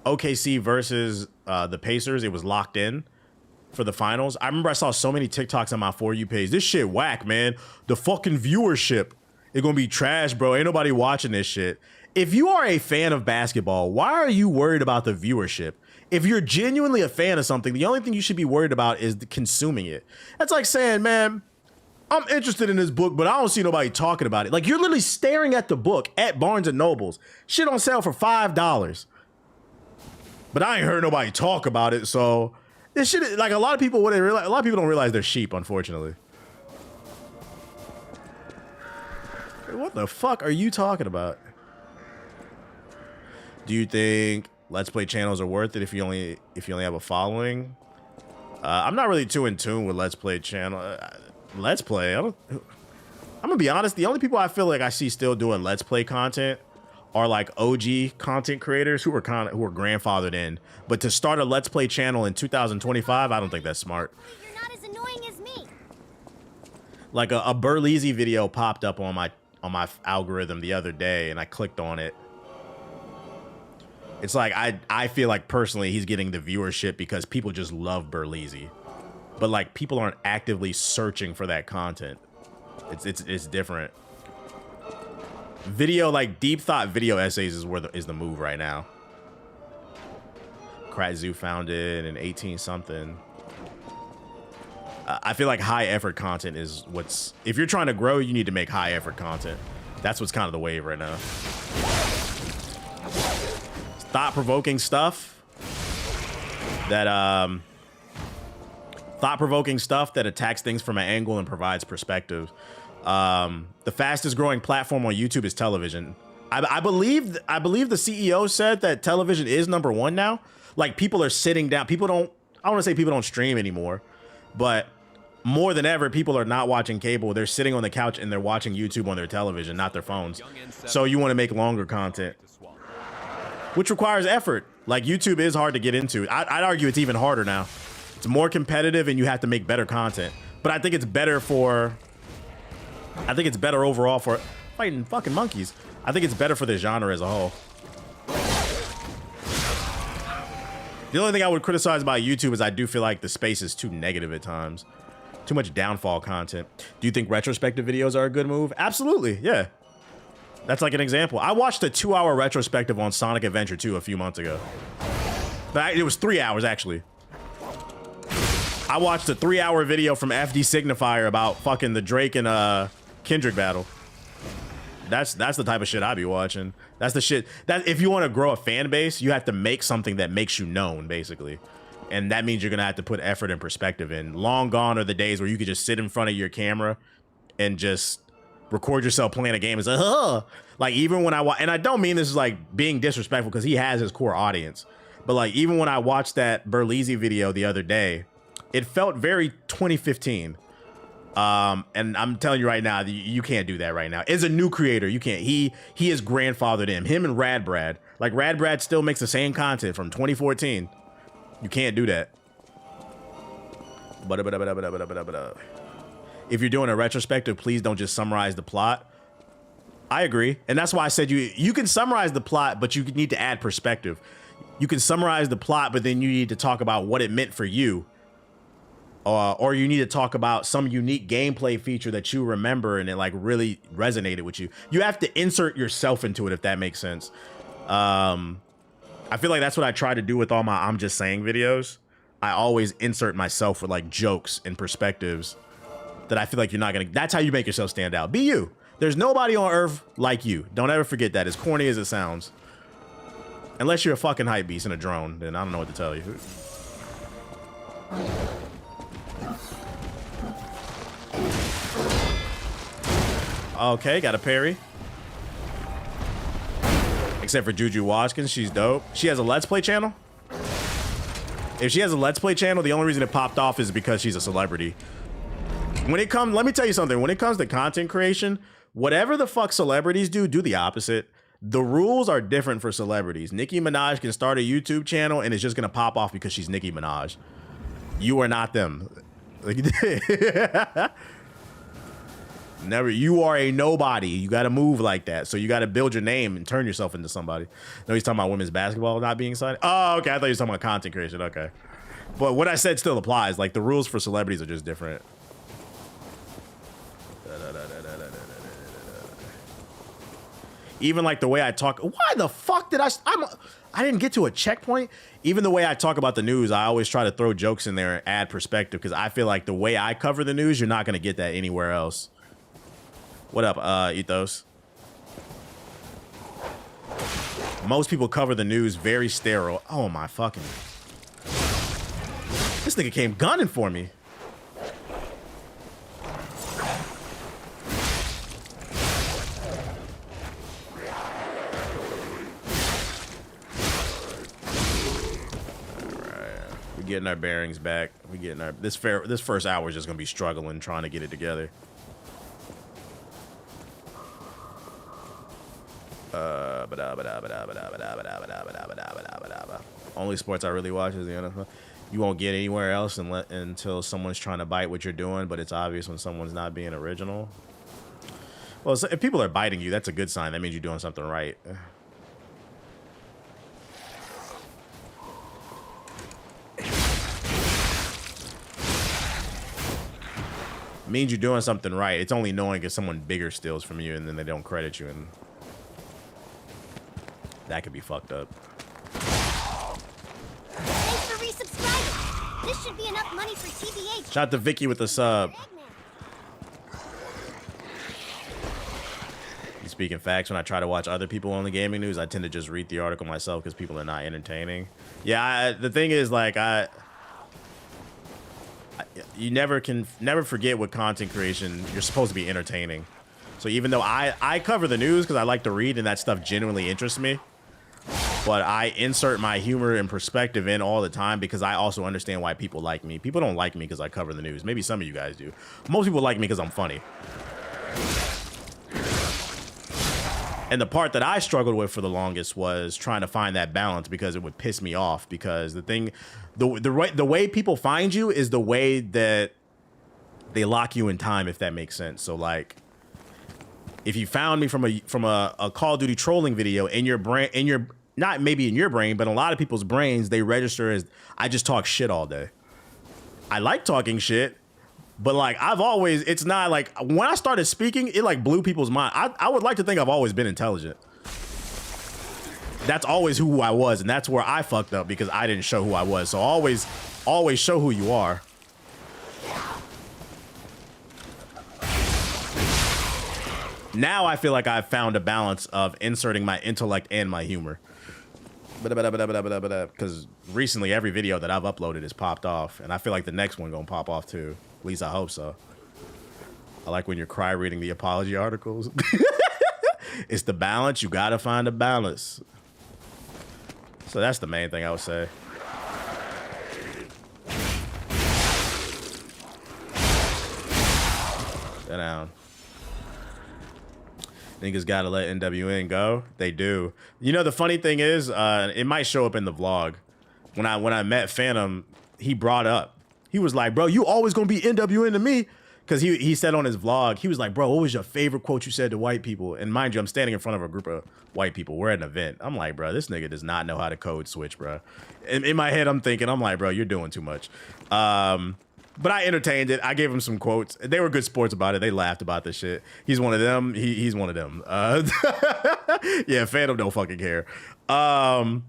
OKC versus the Pacers. It was locked in for the finals. I remember I saw so many TikToks on my For You page. This shit whack, man. The fucking viewership is gonna be trash, bro. Ain't nobody watching this shit. if you are a fan of basketball, why are you worried about the viewership? If you're genuinely a fan of something, the only thing you should be worried about is consuming it. That's like saying, man, I'm interested in this book, but I don't see nobody talking about it. Like, you're literally staring at the book at Barnes and Nobles. Shit on sale for $5. But I ain't heard nobody talk about it, so this shit, like, a lot of people don't realize they're sheep, unfortunately. What the fuck are you talking about? Do you think Let's Play channels are worth it if you only have a following? I'm not really too in tune with Let's Play channel. Let's Play. I'm gonna be honest. The only people I feel like I see still doing Let's Play content are like OG content creators who are grandfathered in. But to start a Let's Play channel in 2025, I don't think that's smart. You're not as annoying as me. Like a Burleezy video popped up on my algorithm the other day, and I clicked on it. It's like I feel like personally he's getting the viewership because people just love Burleezy. But like people aren't actively searching for that content. It's different. Video, like deep thought video essays is the move right now. Kratzu found it in 18 something. I feel like high effort content is what's, if you're trying to grow, you need to make high effort content. That's what's kind of the wave right now. Thought-provoking stuff that attacks things from an angle and provides perspective. The fastest growing platform on YouTube is television. I believe the CEO said that television is #1 now. Like, people are sitting down. I don't want to say people don't stream anymore, but more than ever, people are not watching cable. They're sitting on the couch and they're watching YouTube on their television, not their phones. So you want to make longer content, which requires effort. Like, YouTube is hard to get into. I'd argue it's even harder now. It's more competitive and you have to make better content. But I think it's better overall for fighting fucking monkeys. I think it's better for the genre as a whole. The only thing I would criticize about YouTube is I do feel like the space is too negative at times. Too much downfall content. Do you think retrospective videos are a good move? Absolutely, yeah. That's like an example. I watched a 2-hour retrospective on Sonic Adventure 2 a few months ago. But it was 3 hours, actually. I watched a 3-hour video from FD Signifier about fucking the Drake and Kendrick battle. That's the type of shit I be watching. That's the shit that if you want to grow a fan base, you have to make something that makes you known, basically. And that means you're gonna have to put effort and perspective in. Long gone are the days where you could just sit in front of your camera and just record yourself playing a game. It's like even when and I don't mean this is like being disrespectful because he has his core audience, but like even when I watched that Burleezy video the other day, it felt very 2015. And I'm telling you right now, you can't do that right now. As a new creator, you can't. He is grandfathered in. Him and Rad Brad. Like, Rad Brad still makes the same content from 2014. You can't do that. If you're doing a retrospective, please don't just summarize the plot. I agree. And that's why I said you can summarize the plot, but you need to add perspective. You can summarize the plot, but then you need to talk about what it meant for you. Or you need to talk about some unique gameplay feature that you remember and it like really resonated with you. You have to insert yourself into it, if that makes sense. I feel like that's what I try to do with all my I'm Just Saying videos. I always insert myself with like jokes and perspectives that I feel like you're not gonna, that's how you make yourself stand out. Be you. There's nobody on earth like you. Don't ever forget that, as corny as it sounds. Unless you're a fucking hype beast and a drone, then I don't know what to tell you. Okay, got a parry. Except for Juju Watkins, she's dope. She has a Let's Play channel? If she has a Let's Play channel, the only reason it popped off is because she's a celebrity. When it comes, let me tell you something. When it comes to content creation, whatever the fuck celebrities do, do the opposite. The rules are different for celebrities. Nicki Minaj can start a YouTube channel and it's just gonna pop off because she's Nicki Minaj. You are not them. Never. You are a nobody. You got to move like that. So you got to build your name and turn yourself into somebody. No, he's talking about women's basketball not being signed. Oh, okay. I thought he was talking about content creation. Okay. But what I said still applies. Like, the rules for celebrities are just different. Even like the way I talk. Why the fuck did I didn't get to a checkpoint. Even the way I talk about the news, I always try to throw jokes in there and add perspective because I feel like the way I cover the news, you're not going to get that anywhere else. What up, Ethos? Most people cover the news very sterile. Oh my fucking. This nigga came gunning for me. Getting our bearings back. We getting our this first hour is just gonna be struggling trying to get it together. Only sports I really watch is the NFL. You won't get anywhere else until someone's trying to bite what you're doing, but it's obvious when someone's not being original. Well, if people are biting you, that's a good sign. That means you're doing something right. Means you're doing something right. It's only knowing if someone bigger steals from you and then they don't credit you, and that could be fucked up. Thanks for resubscribing. This should be enough money for TBH. Shout out to Vicky with the sub. Speaking facts, when I try to watch other people on the gaming news, I tend to just read the article myself because people are not entertaining. Yeah, the thing is, like, you never forget with content creation, you're supposed to be entertaining. So even though I cover the news because I like to read and that stuff genuinely interests me, but I insert my humor and perspective in all the time because I also understand why people like me. People don't like me because I cover the news. Maybe some of you guys do. Most people like me because I'm funny. And the part that I struggled with for the longest was trying to find that balance because it would piss me off because the way people find you is the way that they lock you in time, if that makes sense. So like if you found me from a Call of Duty trolling video in your brain, not maybe in your brain, but in a lot of people's brains, they register as I just talk shit all day. I like talking shit. But like it's not like when I started speaking, it like blew people's mind. I would like to think I've always been intelligent. That's always who I was, and that's where I fucked up because I didn't show who I was. So always show who you are. Now I feel like I've found a balance of inserting my intellect and my humor. Because recently every video that I've uploaded has popped off, and I feel like the next one gonna pop off too. At least I hope so. I like when you're cry reading the apology articles. It's the balance. You gotta find a balance. So that's the main thing I would say. Sit down. Niggas gotta let NWN go. They do. You know, the funny thing is, it might show up in the vlog. When I met Phantom, he brought up. He was like, bro, you always gonna be NWN to me. Because he said on his vlog, he was like, bro, what was your favorite quote you said to white people? And mind you, I'm standing in front of a group of white people. We're at an event. I'm like, bro, this nigga does not know how to code switch, bro. In my head, I'm like, bro, you're doing too much. But I entertained it. I gave him some quotes. They were good sports about it. They laughed about this shit. He's one of them. He's one of them. Yeah, Phantom don't fucking care. And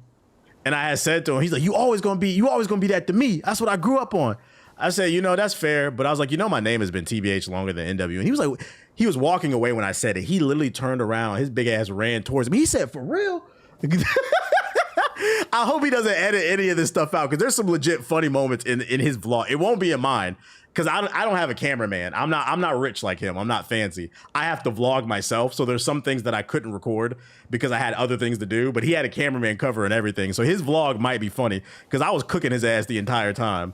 I had said to him, he's like, you always gonna be that to me. That's what I grew up on. I said, you know, that's fair. But I was like, you know, my name has been TBH longer than NW. And he was like, he was walking away when I said it. He literally turned around. His big ass ran towards me. He said, for real? I hope he doesn't edit any of this stuff out because there's some legit funny moments in his vlog. It won't be in mine because I don't have a cameraman. I'm not rich like him. I'm not fancy. I have to vlog myself. So there's some things that I couldn't record because I had other things to do. But he had a cameraman covering everything. So his vlog might be funny because I was cooking his ass the entire time.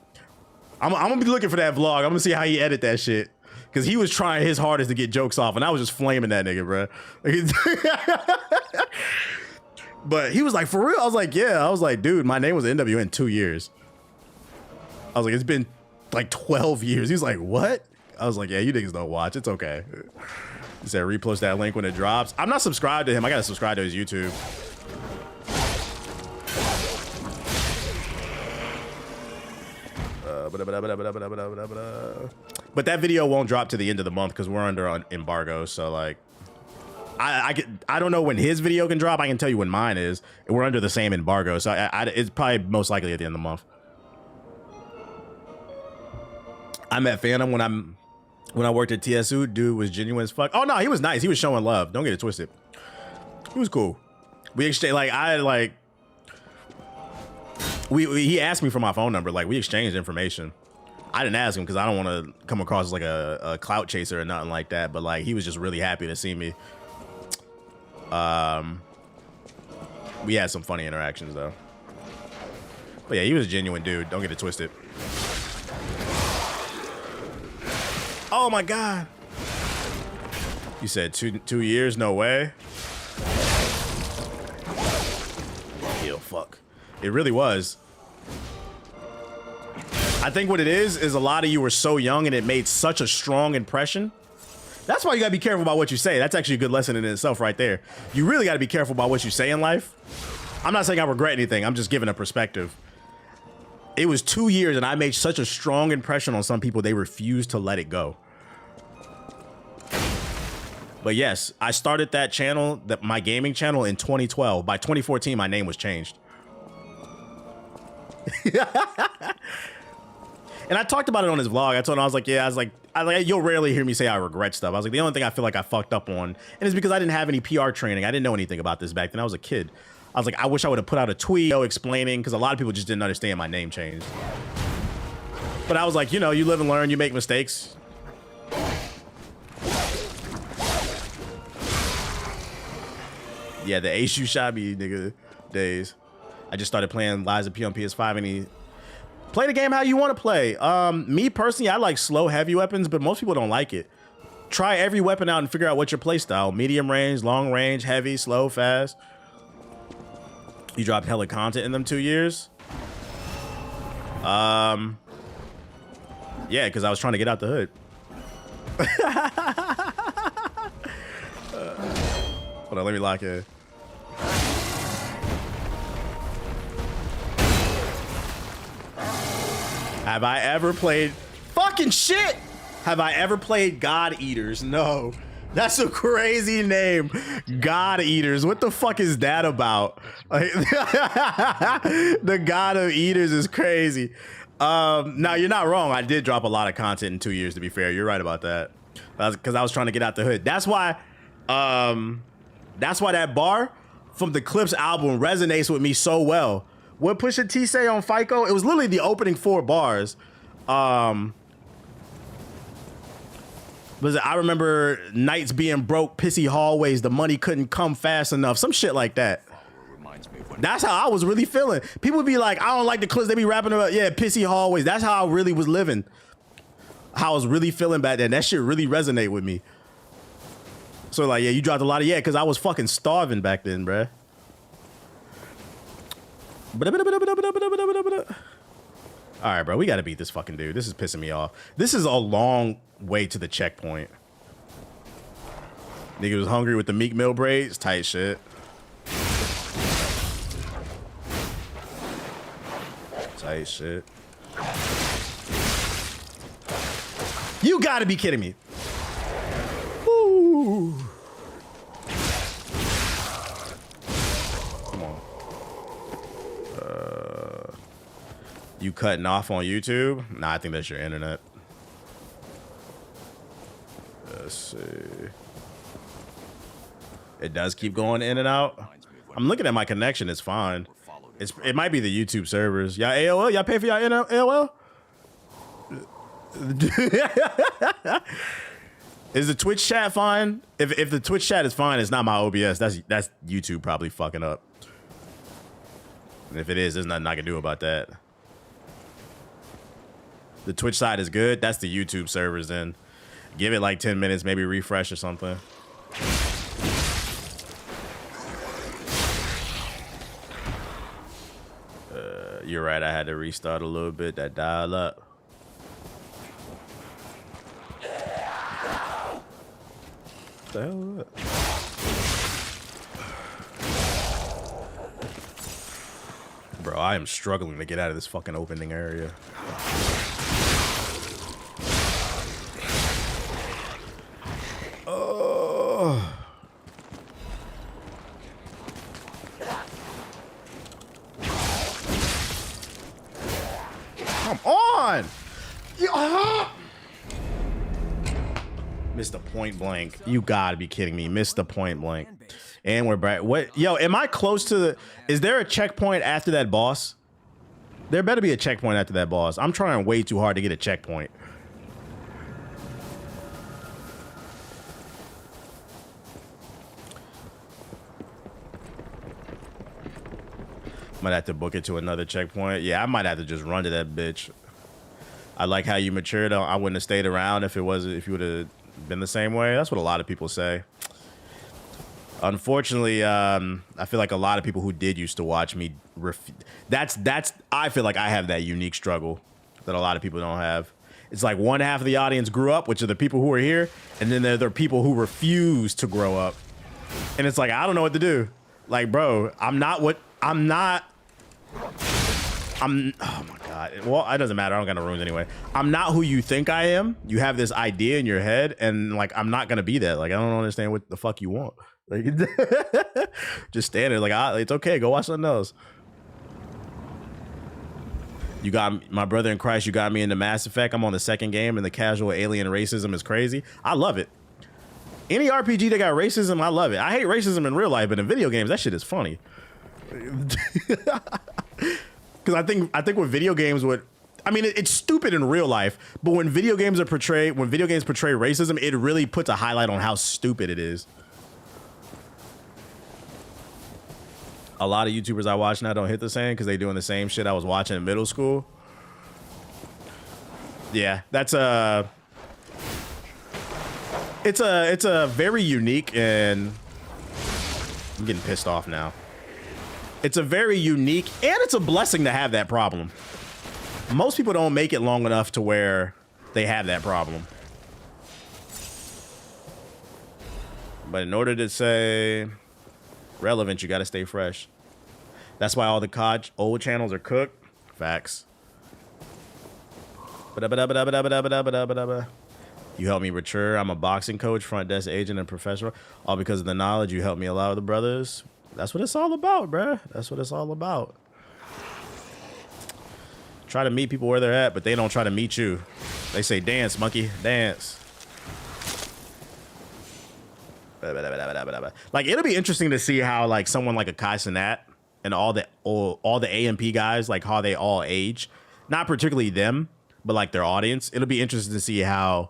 I'm gonna be looking for that vlog. I'm gonna see how he edit that shit. Cause he was trying his hardest to get jokes off and I was just flaming that nigga, bro. But he was like, for real? I was like, yeah. I was like, dude, my name was NW in 2 years. I was like, it's been like 12 years. He's like, what? I was like, yeah, you niggas don't watch. It's okay. He said, repost that link when it drops. I'm not subscribed to him. I gotta subscribe to his YouTube. But that video won't drop to the end of the month because we're under an embargo. So like, I don't know when his video can drop. I can tell you when mine is. We're under the same embargo, so it's probably most likely at the end of the month. I met Phantom when I worked at TSU. Dude was genuine as fuck. Oh no, he was nice. He was showing love. Don't get it twisted. He was cool. We exchanged he asked me for my phone number. Like, we exchanged information. I didn't ask him because I don't want to come across as like a clout chaser or nothing like that. But like, he was just really happy to see me. We had some funny interactions though. But yeah, he was a genuine dude. Don't get it twisted. Oh my God. You said 2 years? No way. Yo, fuck. It really was. I think what it is a lot of you were so young and it made such a strong impression. That's why you gotta be careful about what you say. That's actually a good lesson in itself right there. You really gotta be careful about what you say in life. I'm not saying I regret anything. I'm just giving a perspective. It was 2 years and I made such a strong impression on some people, they refused to let it go. But yes, I started that channel, my gaming channel, in 2012. By 2014, my name was changed. And I talked about it on his vlog. I told him, I was like, you'll rarely hear me say I regret stuff. I was like, the only thing I feel like I fucked up on, and it's because I didn't have any PR training. I didn't know anything about this back then. I was a kid. I was like, I wish I would have put out a tweet explaining, because a lot of people just didn't understand my name changed. But I was like, you know, you live and learn, you make mistakes. Yeah, the ace you shot me, nigga, days. I just started playing Lies of P on PS5, and he play the game how you want to play. Me personally, I like slow, heavy weapons, but most people don't like it. Try every weapon out and figure out what's your play style. Medium range, long range, heavy, slow, fast. You dropped hella content in them 2 years. Yeah, because I was trying to get out the hood. Hold on, let me lock in. Have I ever played fucking shit? Have I ever played God Eaters? No. That's a crazy name. God Eaters. What the fuck is that about? Like, the God of Eaters is crazy. Now you're not wrong. I did drop a lot of content in 2 years, to be fair. You're right about that. Because I was trying to get out the hood. That's why that bar from the Clips album resonates with me so well. What Pusha T say on FICO? It was literally the opening 4 bars. I remember nights being broke, pissy hallways, the money couldn't come fast enough. Some shit like that. That's how I was really feeling. People would be like, I don't like the clips they be rapping about. Yeah, pissy hallways. That's how I really was living. How I was really feeling back then. That shit really resonate with me. So like, yeah, you dropped a lot of, yeah, because I was fucking starving back then, bruh. All right, bro, we got to beat this fucking dude. This is pissing me off. This is a long way to the checkpoint. Nigga was hungry with the Meek Mill braids. Tight shit. Tight shit. You got to be kidding me. Woo. Come on. You cutting off on YouTube? Nah, I think that's your internet. Let's see. It does keep going in and out. I'm looking at my connection. It's fine. It might be the YouTube servers. Y'all AOL? Y'all pay for y'all AOL? Is the Twitch chat fine? If the Twitch chat is fine, it's not my OBS. That's YouTube probably fucking up. And if it is, there's nothing I can do about that. The Twitch side is good. That's the YouTube servers then. Give it like 10 minutes, maybe refresh or something. You're right, I had to restart a little bit, that dial up. What the hell is that? Bro, I am struggling to get out of this fucking opening area. Come on. Missed the point blank. You gotta be kidding me. Missed the point blank. And we're back. What? Yo, am I close to the... Is there a checkpoint after that boss? There better be a checkpoint after that boss. I'm trying way too hard to get a checkpoint. Might have to book it to another checkpoint. Yeah, I might have to just run to that bitch. I like how you matured. I wouldn't have stayed around if you would have been the same way. That's what a lot of people say. Unfortunately, I feel like a lot of people who did used to watch me. I feel like I have that unique struggle that a lot of people don't have. It's like one half of the audience grew up, which are the people who are here, and then there are people who refuse to grow up. And it's like, I don't know what to do. Like, bro, oh my God. Well, it doesn't matter. I don't got no runes anyway. I'm not who you think I am. You have this idea in your head, and like, I'm not gonna be that. Like, I don't understand what the fuck you want. Like, just stand there like, it's okay. Go watch something else. You got my brother in Christ. You got me into Mass Effect. I'm on the second game, and the casual alien racism is crazy. I love it. Any RPG that got racism, I love it. I hate racism in real life, but in video games, that shit is funny. Because I think with video games, it's stupid in real life, but when video games portray racism, it really puts a highlight on how stupid it is. A lot of YouTubers I watch now don't hit the same because they doing the same shit I was watching in middle school. Yeah, that's it's a very unique, and I'm getting pissed off now. It's a very unique, and it's a blessing to have that problem. Most people don't make it long enough to where they have that problem. But in order to say relevant, you got to stay fresh. That's why all the old channels are cooked. Facts. You helped me mature. I'm a boxing coach, front desk agent, and professional. All because of the knowledge you helped me a lot with the brothers. That's what it's all about, bruh. That's what it's all about. Try to meet people where they're at, but they don't try to meet you. They say, dance, monkey, dance. Like, it'll be interesting to see how, like, someone like a Kai Cenat and all the AMP guys, like, how they all age. Not particularly them, but, like, their audience. It'll be interesting to see how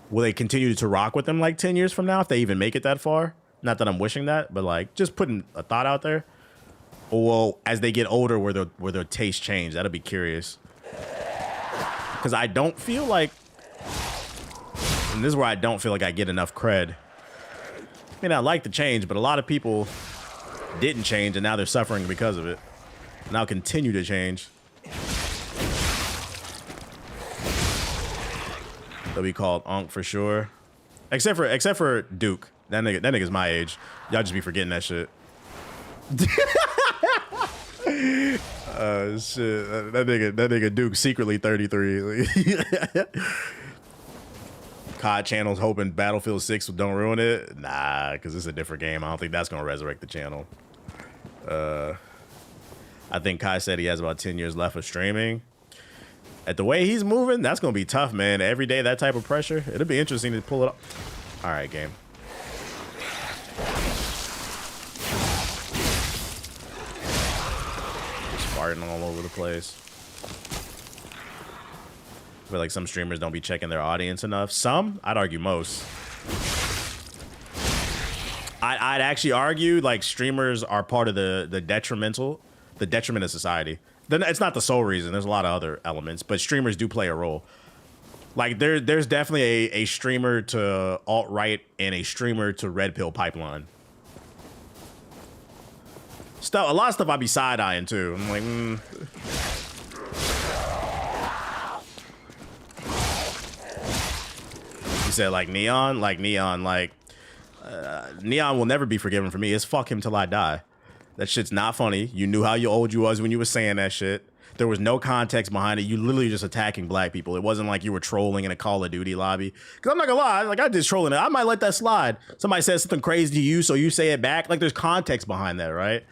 will they continue to rock with them, like, 10 years from now, if they even make it that far. Not that I'm wishing that, but, like, just putting a thought out there. Well, as they get older, where their taste change. That'll be curious. Because I don't feel like, and this is where I don't feel like I get enough cred. I mean, I like the change, but a lot of people didn't change, and now they're suffering because of it. And I'll continue to change. They'll be called Onk for sure. Except for Duke. That nigga's my age. Y'all just be forgetting that shit. Shit. That nigga Duke secretly 33. COD channels hoping Battlefield 6 don't ruin it. Nah, because it's a different game. I don't think that's gonna resurrect the channel. I think Kai said he has about 10 years left of streaming. At the way he's moving, that's gonna be tough, man. Every day that type of pressure. It'll be interesting to pull it up. All right, game. Farting all over the place. I feel like some streamers don't be checking their audience enough. Some, I'd argue most. I'd actually argue like streamers are part of the detriment of society. Then it's not the sole reason. There's a lot of other elements, but streamers do play a role. Like there's definitely a streamer to alt-right and a streamer to red pill pipeline. A lot of stuff I be side-eyeing too. I'm like, You said like Neon? Neon will never be forgiven for me. It's fuck him till I die. That shit's not funny. You knew how old you was when you were saying that shit. There was no context behind it. You literally just attacking black people. It wasn't like you were trolling in a Call of Duty lobby. Because I'm not gonna lie, like I did trolling it. I might let that slide. Somebody says something crazy to you, so you say it back. Like there's context behind that, right?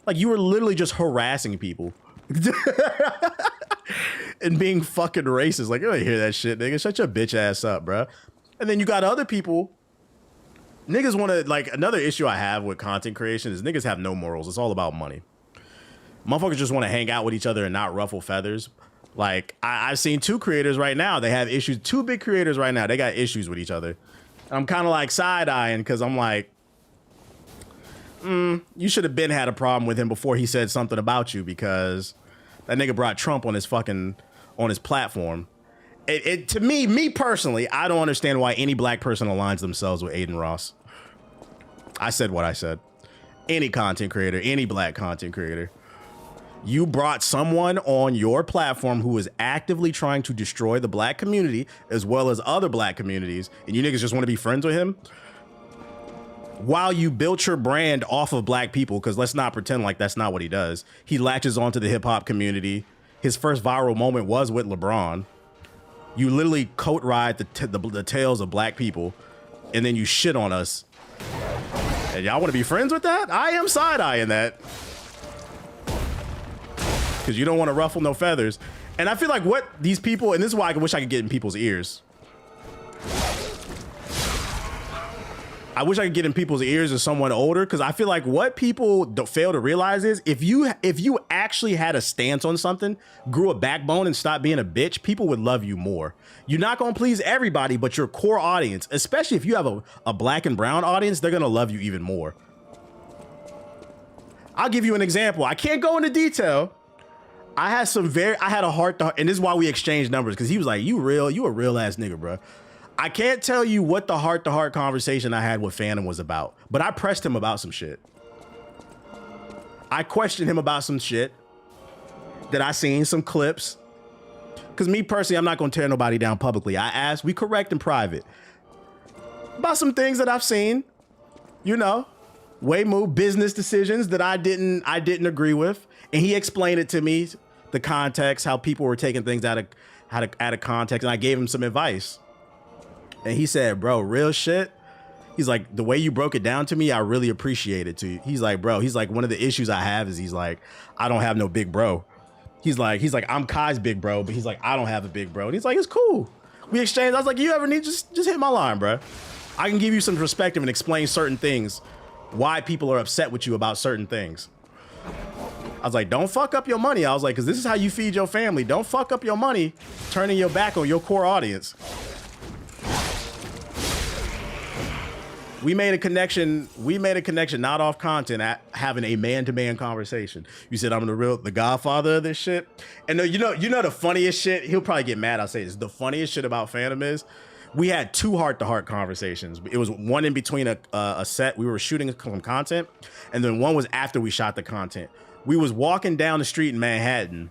Like you were literally just harassing people. and being fucking racist. Like, you don't hear that shit, nigga. Shut your bitch ass up, bro. And then you got other people. Niggas want to, like, another issue I have with content creation is niggas have no morals. It's all about money. Motherfuckers just want to hang out with each other and not ruffle feathers. Like, I've seen two creators right now. They have issues. Two big creators right now. They got issues with each other. I'm kind of like side-eyeing because I'm like, you should have been had a problem with him before he said something about you, because that nigga brought Trump on his platform. To me personally, I don't understand why any black person aligns themselves with Aiden Ross. I said what I said. Any content creator, any black content creator. You brought someone on your platform who is actively trying to destroy the black community as well as other black communities, and you niggas just want to be friends with him? While you built your brand off of black people, because let's not pretend like that's not what he does. He latches onto the hip hop community. His first viral moment was with LeBron. You literally coat ride the tales of black people, and then you shit on us. And y'all want to be friends with that? I am side-eyeing that. Because you don't want to ruffle no feathers. And I feel like what these people, and this is why I wish I could get in people's ears. I wish I could get in people's ears as someone older, because I feel like what people fail to realize is if you actually had a stance on something, grew a backbone, and stopped being a bitch, people would love you more. You're not going to please everybody, but your core audience, especially if you have a black and brown audience, they're going to love you even more. I'll give you an example. I can't go into detail. I had a heart to heart, and this is why we exchanged numbers, because he was like, you a real ass nigga, bro. I can't tell you what the heart-to-heart conversation I had with Phantom was about, but I pressed him about some shit. I questioned him about some shit that I seen, some clips. Because me personally, I'm not going to tear nobody down publicly. I asked, we correct in private. About some things that I've seen, you know, way more business decisions that I didn't agree with. And he explained it to me, the context, how people were taking things out of context, and I gave him some advice. And he said, bro, real shit. He's like, the way you broke it down to me, I really appreciate it too. He's like, bro, one of the issues I have is he's like, I don't have no big bro. He's like, I'm Kai's big bro, but he's like, I don't have a big bro. And he's like, it's cool. We exchanged. I was like, you ever need, just hit my line, bro. I can give you some perspective and explain certain things, why people are upset with you about certain things. I was like, don't fuck up your money. I was like, because this is how you feed your family. Don't fuck up your money turning your back on your core audience. We made a connection not off content, at having a man-to-man conversation. You said I'm the godfather of this shit. And you know the funniest shit, he'll probably get mad I'll say this. The funniest shit about Phantom is we had two heart-to-heart conversations. It was one in between a set. We were shooting some content, and then one was after we shot the content. We was walking down the street in Manhattan,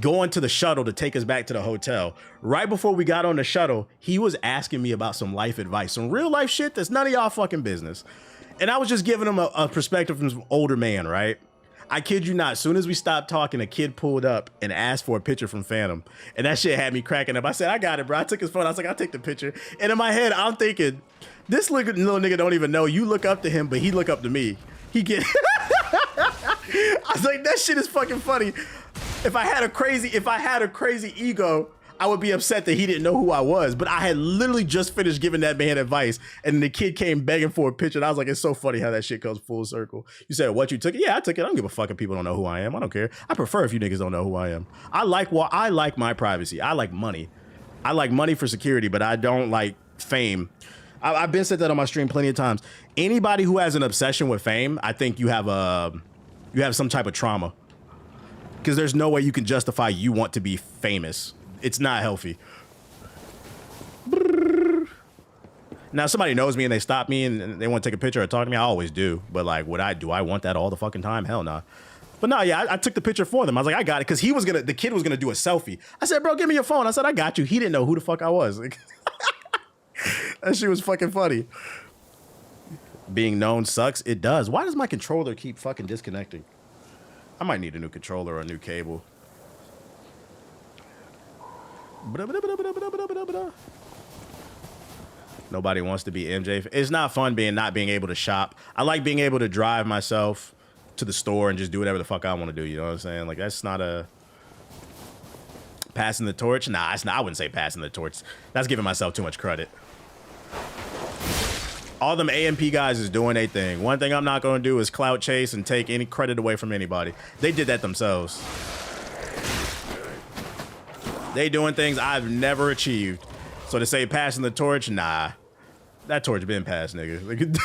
going to the shuttle to take us back to the hotel. Right before we got on the shuttle, he was asking me about some life advice, some real life shit that's none of y'all fucking business. And I was just giving him a perspective from an older man, right? I kid you not, as soon as we stopped talking, a kid pulled up and asked for a picture from Phantom. And that shit had me cracking up. I said, I got it, bro. I took his phone. I was like, I'll take the picture. And in my head, I'm thinking, this little nigga don't even know. You look up to him, but he look up to me. He get... I was like, that shit is fucking funny. If I had a crazy ego, I would be upset that he didn't know who I was. But I had literally just finished giving that man advice, and the kid came begging for a picture. And I was like, it's so funny how that shit goes full circle. You said, what, you took it? Yeah, I took it. I don't give a fuck if people don't know who I am. I don't care. I prefer if you niggas don't know who I am. I like my privacy. I like money. I like money for security, but I don't like fame. I've been said that on my stream plenty of times. Anybody who has an obsession with fame, I think you have some type of trauma. Because there's no way you can justify you want to be famous. It's not healthy. Now, if somebody knows me and they stop me and they want to take a picture or talk to me, I always do. But like, do I want that all the fucking time? Hell no. But no, yeah, I took the picture for them. I was like, I got it. Because the kid was gonna do a selfie. I said, bro, give me your phone. I said, I got you. He didn't know who the fuck I was. That shit was fucking funny. Being known sucks. It does. Why does my controller keep fucking disconnecting? I might need a new controller or a new cable. Nobody wants to be MJ. It's not fun not being able to shop. I like being able to drive myself to the store and just do whatever the fuck I want to do. You know what I'm saying? Like, that's not a... Passing the torch? Nah, I wouldn't say passing the torch. That's giving myself too much credit. All them AMP guys is doing a thing. One thing I'm not going to do is clout chase and take any credit away from anybody. They did that themselves. They doing things I've never achieved. So to say passing the torch, nah. That torch been passed, nigga.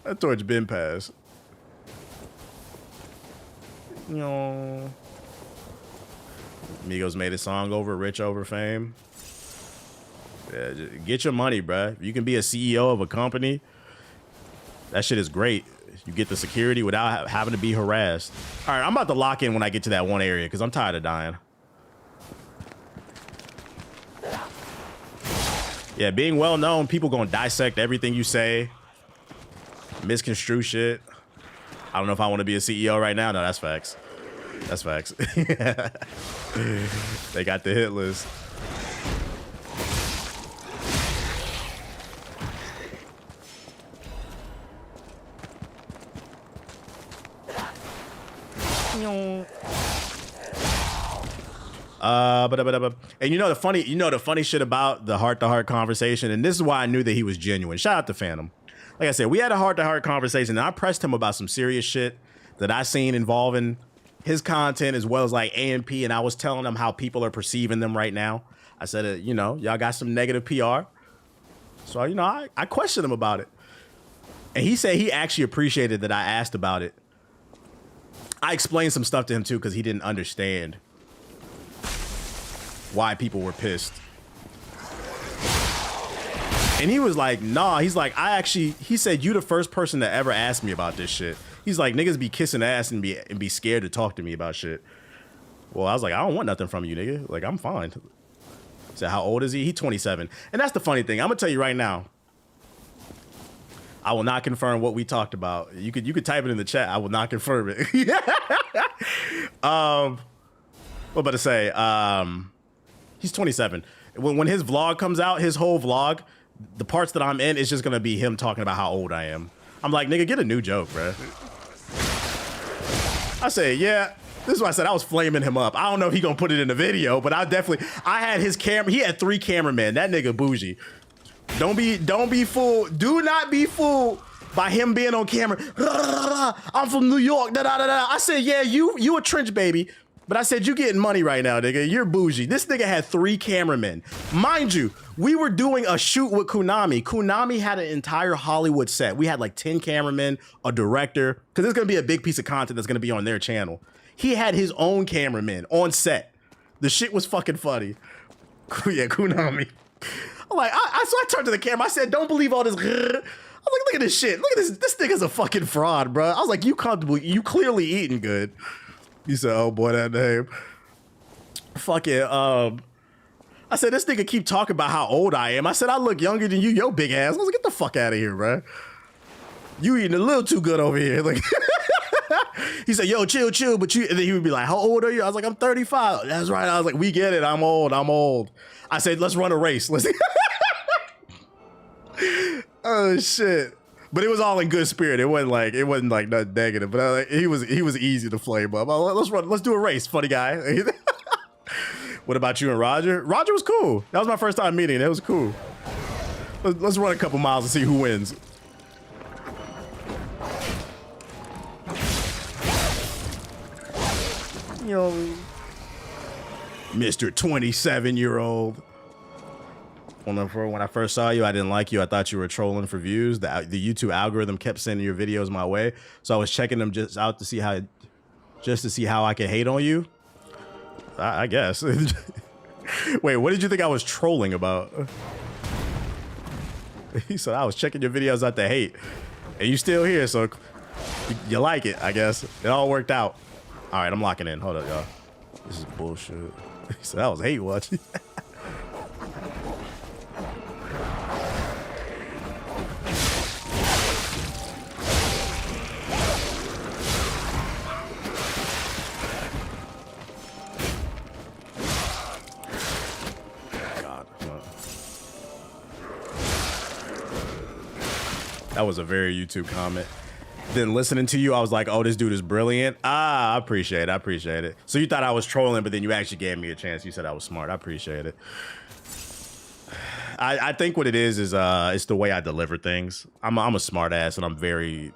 That torch been passed. You know, Migos made a song over Rich Over Fame. Yeah, get your money, bruh. You can be a CEO of a company. That shit is great. You get the security without having to be harassed. All right, I'm about to lock in when I get to that one area because I'm tired of dying. Yeah, being well known, people gonna dissect everything you say, misconstrue shit. I don't know if I want to be a CEO right now. No, that's facts. That's facts. They got the hit list. And you know the funny shit about the heart-to-heart conversation, and this is why I knew that he was genuine. Shout out to Phantom. Like I said, we had a heart-to-heart conversation, and I pressed him about some serious shit that I seen involving his content as well as like AMP, and I was telling him how people are perceiving them right now. I said, you know, y'all got some negative PR. So, you know, I questioned him about it. And he said he actually appreciated that I asked about it. I explained some stuff to him too because he didn't understand why people were pissed. And he was like, nah, he's like, he said, you the first person to ever ask me about this shit. He's like, niggas be kissing ass and be scared to talk to me about shit. Well, I was like, I don't want nothing from you, nigga. Like, I'm fine. He said, how old is he? He's 27. And that's the funny thing. I'm gonna tell you right now, I will not confirm what we talked about. You could type it in the chat. I will not confirm it. What about to say? He's 27. When his vlog comes out, his whole vlog, the parts that I'm in is just gonna be him talking about how old I am. I'm like, nigga, get a new joke, bro. I say, yeah. This is why I said I was flaming him up. I don't know if he gonna put it in the video, but I had his camera. He had 3 cameramen. That nigga bougie. Don't be fooled. Do not be fooled by him being on camera. I'm from New York. Da, da, da, da. I said, yeah, you a trench baby. But I said, you getting money right now, nigga. You're bougie. This nigga had 3 cameramen. Mind you, we were doing a shoot with Konami. Konami had an entire Hollywood set. We had like 10 cameramen, a director, because it's going to be a big piece of content that's going to be on their channel. He had his own cameraman on set. The shit was fucking funny. Yeah, Konami. I'm like, so I turned to the camera. I said, don't believe all this. I was like, look at this shit. Look at this. This nigga's a fucking fraud, bro. I was like, you comfortable. You clearly eating good. He said, oh boy, that name. Fuck it. I said, this nigga keep talking about how old I am. I said, I look younger than you, yo big ass. I was like, get the fuck out of here, bro. You eating a little too good over here. Like, he said, yo, chill, but you, and then he would be like, how old are you? I was like, I'm 35. That's right. I was like, we get it. I'm old. I said, let's run a race. Let's. Oh shit. But it was all in good spirit. It wasn't like nothing negative. But he was easy to flame up. Let's do a race, funny guy. What about you and Roger? Roger was cool. That was my first time meeting. It was cool. Let's run a couple miles and see who wins. You know, Mr. 27-year-old. When I first saw you, I didn't like you. I thought you were trolling for views. The YouTube algorithm kept sending your videos my way, so I was checking them just to see how I could hate on you. I guess. Wait, what did you think I was trolling about? He said I was checking your videos out to hate, and you still here, so you like it. I guess it all worked out. All right, I'm locking in. Hold up, y'all. This is bullshit. He said that was hate watching. That was a very YouTube comment. Then listening to you, I was like, oh, this dude is brilliant. Ah, I appreciate it. I appreciate it. So you thought I was trolling, but then you actually gave me a chance. You said I was smart. I appreciate it. I think what it is it's the way I deliver things. I'm a smart ass and I'm very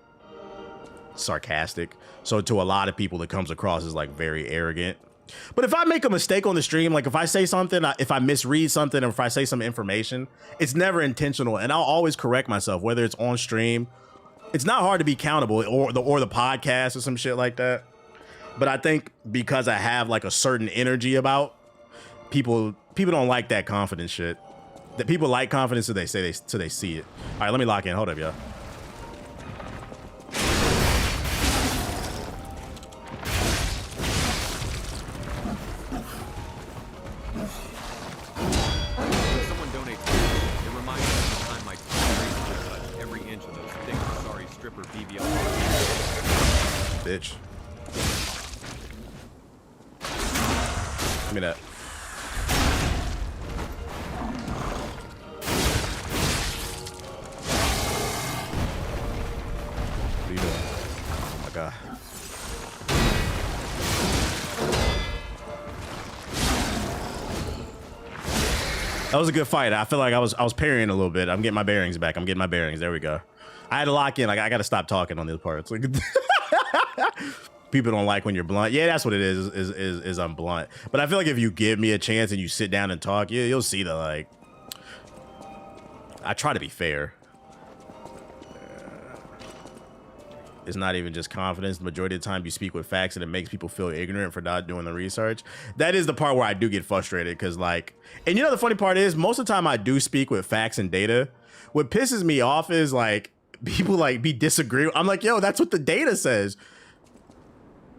sarcastic. So to a lot of people, it comes across as like very arrogant. But if I make a mistake on the stream, like if I say something, if I misread something, or if I say some information, it's never intentional. And I'll always correct myself, whether it's on stream. It's not hard to be accountable, or the podcast or some shit like that. But I think because I have like a certain energy about people don't like that confidence shit. That people like confidence so they say so they see it. All right, let me lock in. Hold up, y'all. Someone donate. It reminds me of the time my team touched every inch of those thick, sorry stripper BBL. Bitch. Give me that. What are you doing? Okay. That was a good fight. I feel like I was parrying a little bit. I'm getting my bearings back. I'm getting my bearings. There we go. I had to lock in. Like I got to stop talking on these parts. Like people don't like when you're blunt. Yeah, that's what it is I'm blunt. But I feel like if you give me a chance and you sit down and talk, you'll see that like I try to be fair. It's not even just confidence. The majority of the time you speak with facts and it makes people feel ignorant for not doing the research. That is the part where I do get frustrated because like, and you know the funny part is most of the time I do speak with facts and data. What pisses me off is like people like be disagreeing. I'm like, yo, that's what the data says.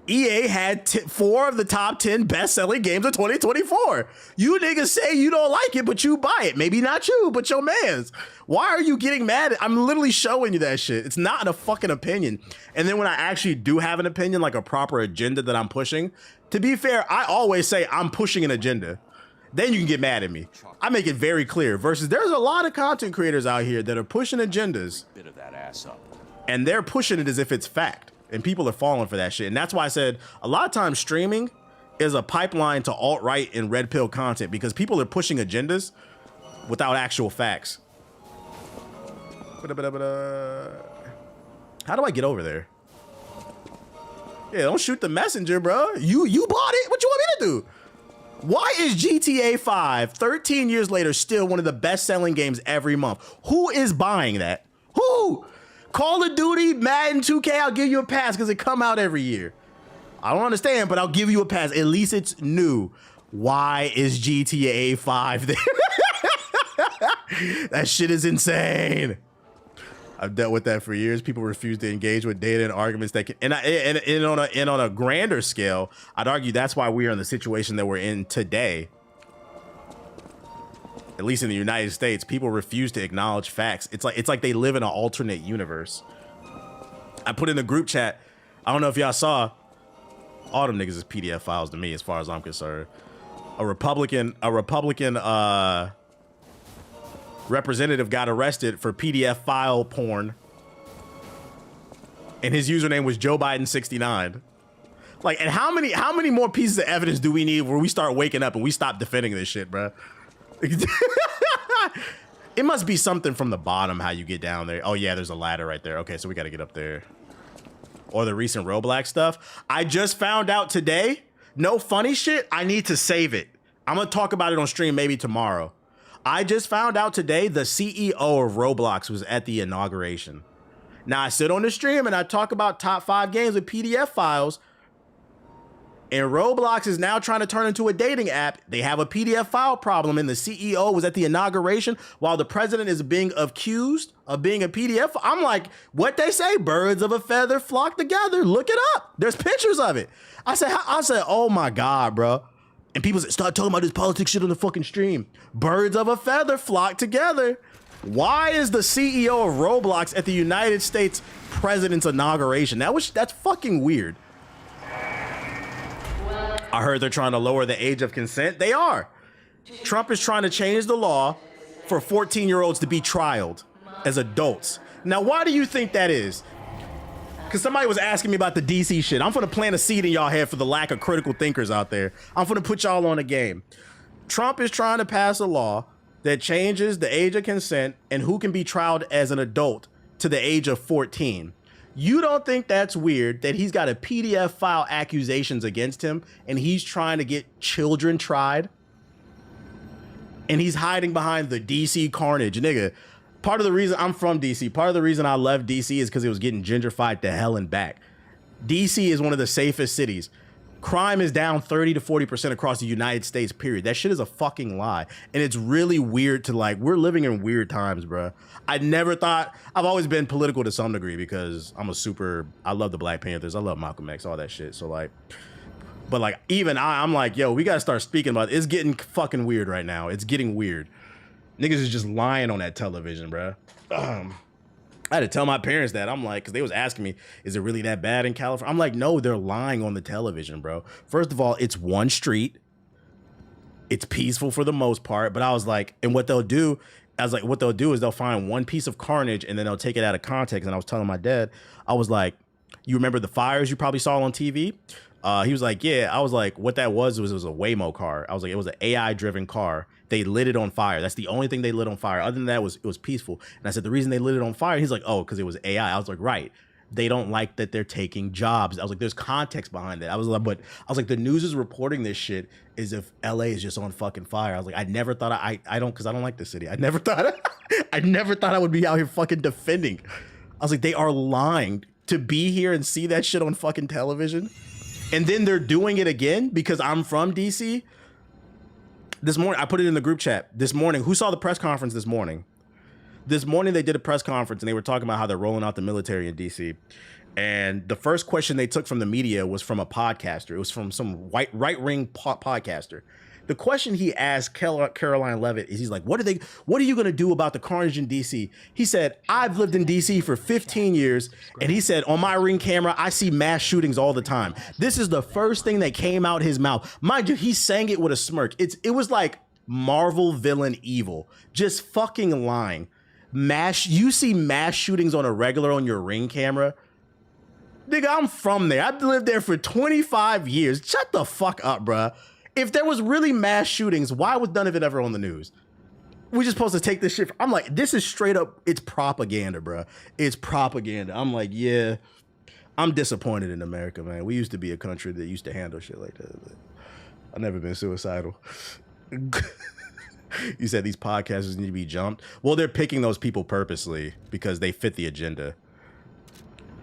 EA had 4 of the top 10 best-selling games of 2024. You niggas say you don't like it, but you buy it. Maybe not you, but your mans. Why are you getting mad? I'm literally showing you that shit. It's not a fucking opinion. And then when I actually do have an opinion, like a proper agenda that I'm pushing, to be fair, I always say I'm pushing an agenda. Then you can get mad at me. I make it very clear. Versus there's a lot of content creators out here that are pushing agendas. Bit of that ass up. And they're pushing it as if it's fact. And people are falling for that shit. And that's why I said a lot of times streaming is a pipeline to alt-right and red pill content because people are pushing agendas without actual facts. How do I get over there? Yeah, don't shoot the messenger, bro. You bought it. What you want me to do? Why is GTA 5, 13 years later, still one of the best-selling games every month? Who is buying that? Who? Call of Duty, Madden 2K, I'll give you a pass because it come out every year. I don't understand, but I'll give you a pass. At least it's new. Why is GTA 5 there? That shit is insane. I've dealt with that for years. People refuse to engage with data and arguments that can, and on a grander scale, I'd argue that's why we are in the situation that we're in today. At least in the United States, people refuse to acknowledge facts. It's like they live in an alternate universe. I put in the group chat. I don't know if y'all saw. All them niggas is PDF files to me, as far as I'm concerned. A Republican representative got arrested for PDF file porn, and his username was Joe Biden 69. Like, and how many more pieces of evidence do we need where we start waking up and we stop defending this shit, bro? It must be something from the bottom how you get down there. Oh yeah, there's a ladder right there. Okay, so we got to get up there. Or the recent Roblox stuff. I just found out today. No funny shit. I need to save it. I'm gonna talk about it on stream maybe tomorrow. I just found out today the CEO of Roblox was at the inauguration. Now I sit on the stream and I talk about top 5 games with PDF files. And Roblox is now trying to turn into a dating app. They have a PDF file problem, and the CEO was at the inauguration while the president is being accused of being a PDF. I'm like, what they say? Birds of a feather flock together. Look it up. There's pictures of it. I said, oh my God, bro. And people start talking about this politics shit on the fucking stream. Birds of a feather flock together. Why is the CEO of Roblox at the United States president's inauguration? That's fucking weird. I heard they're trying to lower the age of consent. They are. Trump is trying to change the law for 14-year-olds to be trialed as adults. Now, why do you think that is? Because somebody was asking me about the DC shit. I'm finna plant a seed in y'all head for the lack of critical thinkers out there. I'm finna put y'all on a game. Trump is trying to pass a law that changes the age of consent and who can be trialed as an adult to the age of 14. You don't think that's weird that he's got a PDF file accusations against him and he's trying to get children tried? And he's hiding behind the DC carnage. Nigga, part of the reason I'm from DC, part of the reason I left DC is because it was getting gentrified to hell and back. DC is one of the safest cities. Crime is down 30 to 40% across the United States, period. That shit is a fucking lie. And it's really weird to like, we're living in weird times, bro. I never thought, I've always been political to some degree because I love the Black Panthers. I love Malcolm X, all that shit. So like, but like, even I'm like, yo, we gotta start speaking about it. It's getting fucking weird right now. It's getting weird. Niggas is just lying on that television, bro. I had to tell my parents that. I'm like, because they was asking me, is it really that bad in California? I'm like, no, they're lying on the television, bro. First of all, it's one street. It's peaceful for the most part. But I was like, and what they'll do, I was like, what they'll do is they'll find one piece of carnage and then they'll take it out of context. And I was telling my dad, I was like, you remember the fires you probably saw on TV? He was like, yeah. I was like, what that was a Waymo car. I was like, it was an AI-driven car. They lit it on fire. That's the only thing they lit on fire. Other than that, it was peaceful. And I said, the reason they lit it on fire, he's like, oh, because it was AI. I was like, right. They don't like that they're taking jobs. I was like, there's context behind that. I was like, the news is reporting this shit as if LA is just on fucking fire. I was like, I never thought because I don't like this city. I never thought I would be out here fucking defending. I was like, they are lying to be here and see that shit on fucking television. And then they're doing it again because I'm from DC. This morning, I put it in the group chat. This morning, who saw the press conference this morning? This morning, they did a press conference and they were talking about how they're rolling out the military in DC. And the first question they took from the media was from a podcaster. It was from some right-wing podcaster. The question he asked Caroline Levitt is, he's like, what are you going to do about the carnage in DC? He said, I've lived in DC for 15 years. And he said, on my Ring camera, I see mass shootings all the time. This is the first thing that came out his mouth. Mind you, he sang it with a smirk. It was like Marvel villain evil, just fucking lying. You see mass shootings on a regular on your Ring camera? Nigga, I'm from there. I've lived there for 25 years. Shut the fuck up, bruh. If there was really mass shootings, why was none of it ever on the news? We're just supposed to take this shit. I'm like, this is straight up, it's propaganda, bro. It's propaganda. I'm like, yeah, I'm disappointed in America, man. We used to be a country that used to handle shit like that. But I've never been suicidal. You said these podcasters need to be jumped. Well, they're picking those people purposely because they fit the agenda.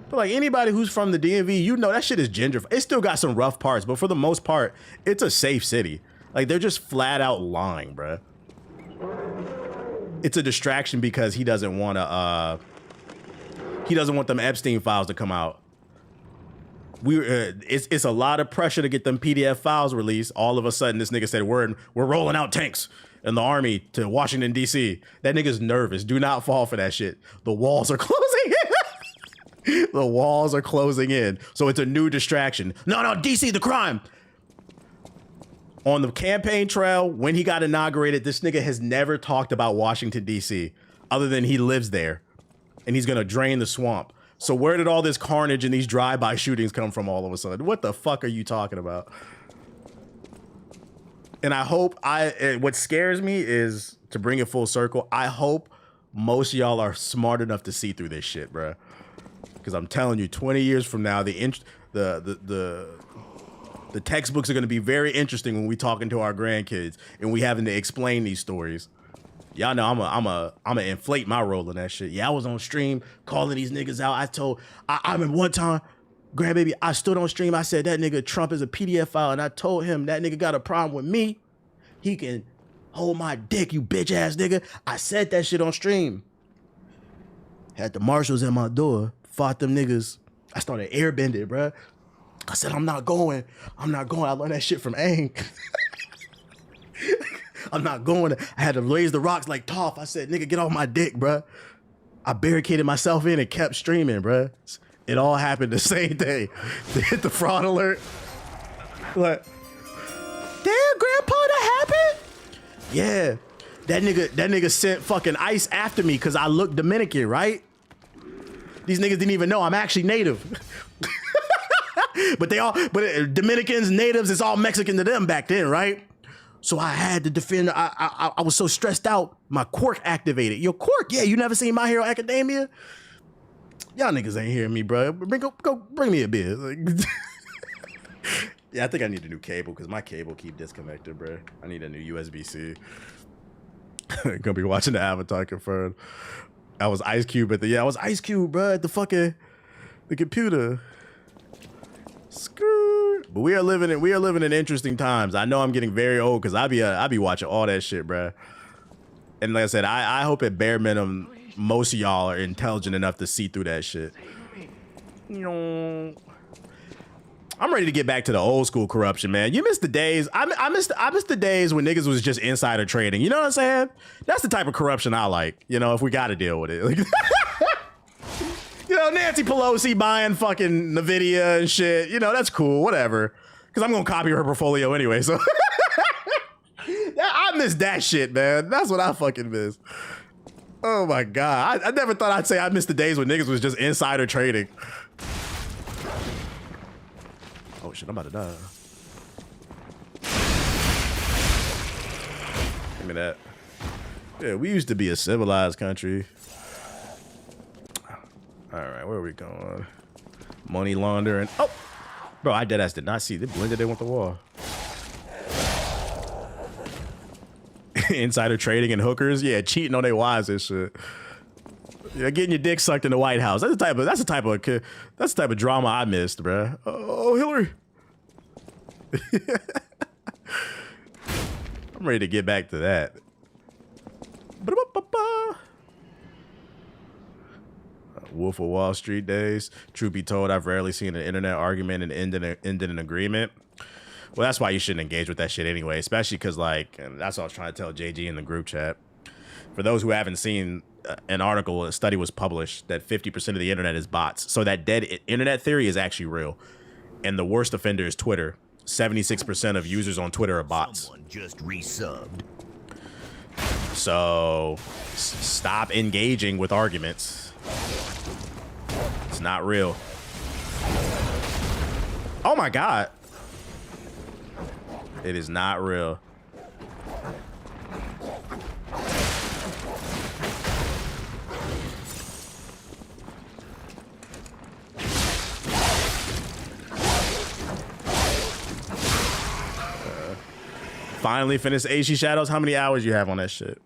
But like anybody who's from the DMV, you know that shit is gentrified. It still got some rough parts, but for the most part, it's a safe city. Like they're just flat out lying, bruh. It's a distraction because he doesn't want them Epstein files to come out. It's a lot of pressure to get them PDF files released. All of a sudden, this nigga said we're rolling out tanks in the army to Washington D.C. That nigga's nervous. Do not fall for that shit. The walls are closing in. The walls are closing in. So it's a new distraction. No, DC, the crime. On the campaign trail, when he got inaugurated, this nigga has never talked about Washington, D.C. other than he lives there and he's going to drain the swamp. So where did all this carnage and these drive-by shootings come from all of a sudden? What the fuck are you talking about? And I hope what scares me is, to bring it full circle, I hope most of y'all are smart enough to see through this shit, bro. Because I'm telling you, 20 years from now, the textbooks are going to be very interesting when we talking to our grandkids and we having to explain these stories. Y'all know I'm a inflate my role in that shit. Yeah, I was on stream calling these niggas out. I remember one time, grandbaby, I stood on stream. I said that nigga Trump is a PDF file, and I told him that nigga got a problem with me. He can hold my dick, you bitch ass nigga. I said that shit on stream. Had the marshals at my door, fought them niggas. I started airbending, bruh. I said, I'm not going. I learned that shit from Aang. I'm not going. I had to raise the rocks like Toph. I said, nigga, get off my dick, bruh. I barricaded myself in and kept streaming, bruh. It all happened the same day. They hit the fraud alert. Like, damn, grandpa, that happened? Yeah. That nigga sent fucking ICE after me because I look Dominican, right? These niggas didn't even know I'm actually native. But Dominicans, natives, it's all Mexican to them back then, right? So I had to defend. I was so stressed out, my quirk activated. Yo, quirk, yeah, you never seen My Hero Academia? Y'all niggas ain't hearing me, bro. Bring me a beer. Like, yeah, I think I need a new cable because my cable keep disconnected, bro. I need a new USB-C. Gonna be watching the Avatar confirmed. I was Ice Cube at I was Ice Cube, bro, at the computer. Skirt. But we are living in interesting times. I know I'm getting very old because I be watching all that shit, bro. And like I said, I hope at bare minimum most of y'all are intelligent enough to see through that shit. I'm ready to get back to the old school corruption, man. You miss the days. I miss the days when niggas was just insider trading. You know what I'm saying? That's the type of corruption I like. You know, if we got to deal with it. Like, you know, Nancy Pelosi buying fucking NVIDIA and shit. You know, that's cool. Whatever. Because I'm gonna copy her portfolio anyway. So I miss that shit, man. That's what I fucking miss. Oh my god. I never thought I'd say I miss the days when niggas was just insider trading. Oh shit, I'm about to die. Give me that. Yeah, we used to be a civilized country. Alright, where are we going? Money laundering. Oh! Bro, I deadass did not see. They blended in with the wall. Insider trading and hookers. Yeah, cheating on their wives and shit. Yeah, getting your dick sucked in the White House. That's the type of drama I missed, bruh. Oh, Hillary. I'm ready to get back to that. Wolf of Wall Street days. Truth be told, I've rarely seen an internet argument and ended in agreement. Well, that's why you shouldn't engage with that shit anyway, especially because, like, and that's what I was trying to tell JG in the group chat. For those who haven't seen an article, a study was published that 50% of the internet is bots. So that dead internet theory is actually real. And the worst offender is Twitter. 76% of users on Twitter are bots. Someone just resubbed. So stop engaging with arguments. It's not real. Oh my God. It is not real. Finally finished AC Shadows. How many hours you have on that shit?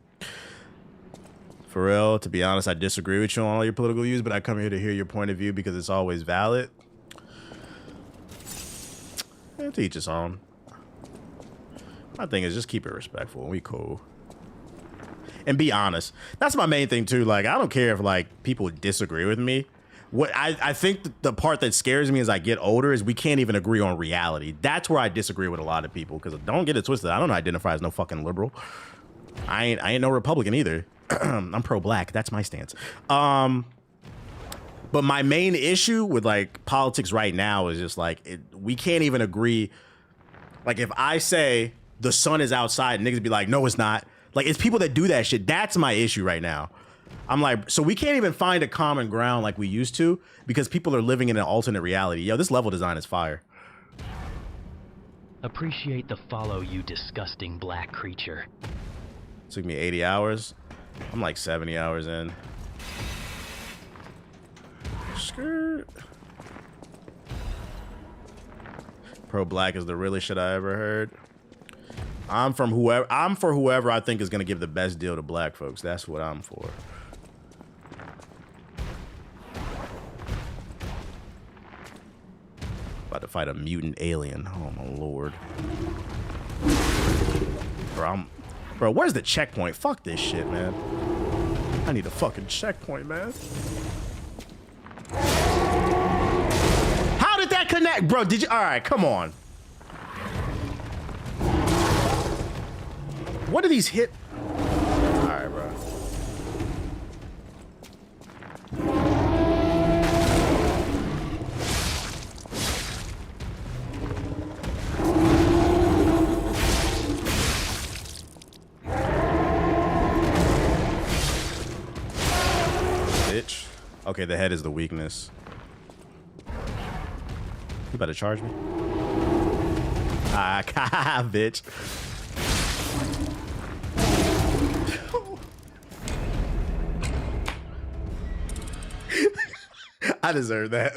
For real, to be honest, I disagree with you on all your political views, but I come here to hear your point of view because it's always valid. To each his own. My thing is just keep it respectful and we cool. And be honest. That's my main thing too. Like, I don't care if like people disagree with me. What I think the part that scares me as I get older is we can't even agree on reality. That's where I disagree with a lot of people, because don't get it twisted. I don't identify as no fucking liberal. I ain't no Republican either. I'm pro-black. That's my stance. But my main issue with like politics right now is just like we can't even agree. Like if I say the sun is outside, niggas be like, no, it's not. Like it's people that do that shit. That's my issue right now. I'm like, so we can't even find a common ground like we used to because people are living in an alternate reality. Yo, this level design is fire. Appreciate the follow, you disgusting black creature. Took me 80 hours. I'm like 70 hours in. Skirt. Pro-black is the realest shit I ever heard. I'm for whoever I think is gonna give the best deal to black folks. That's what I'm for. About to fight a mutant alien. Oh my lord. Bro, where's the checkpoint? Fuck this shit, man. I need a fucking checkpoint, man. How did that connect? Bro, did you? All right, come on. What do these hit? All right, bro. Okay, the head is the weakness. You better charge me. Ah, bitch. I deserve that.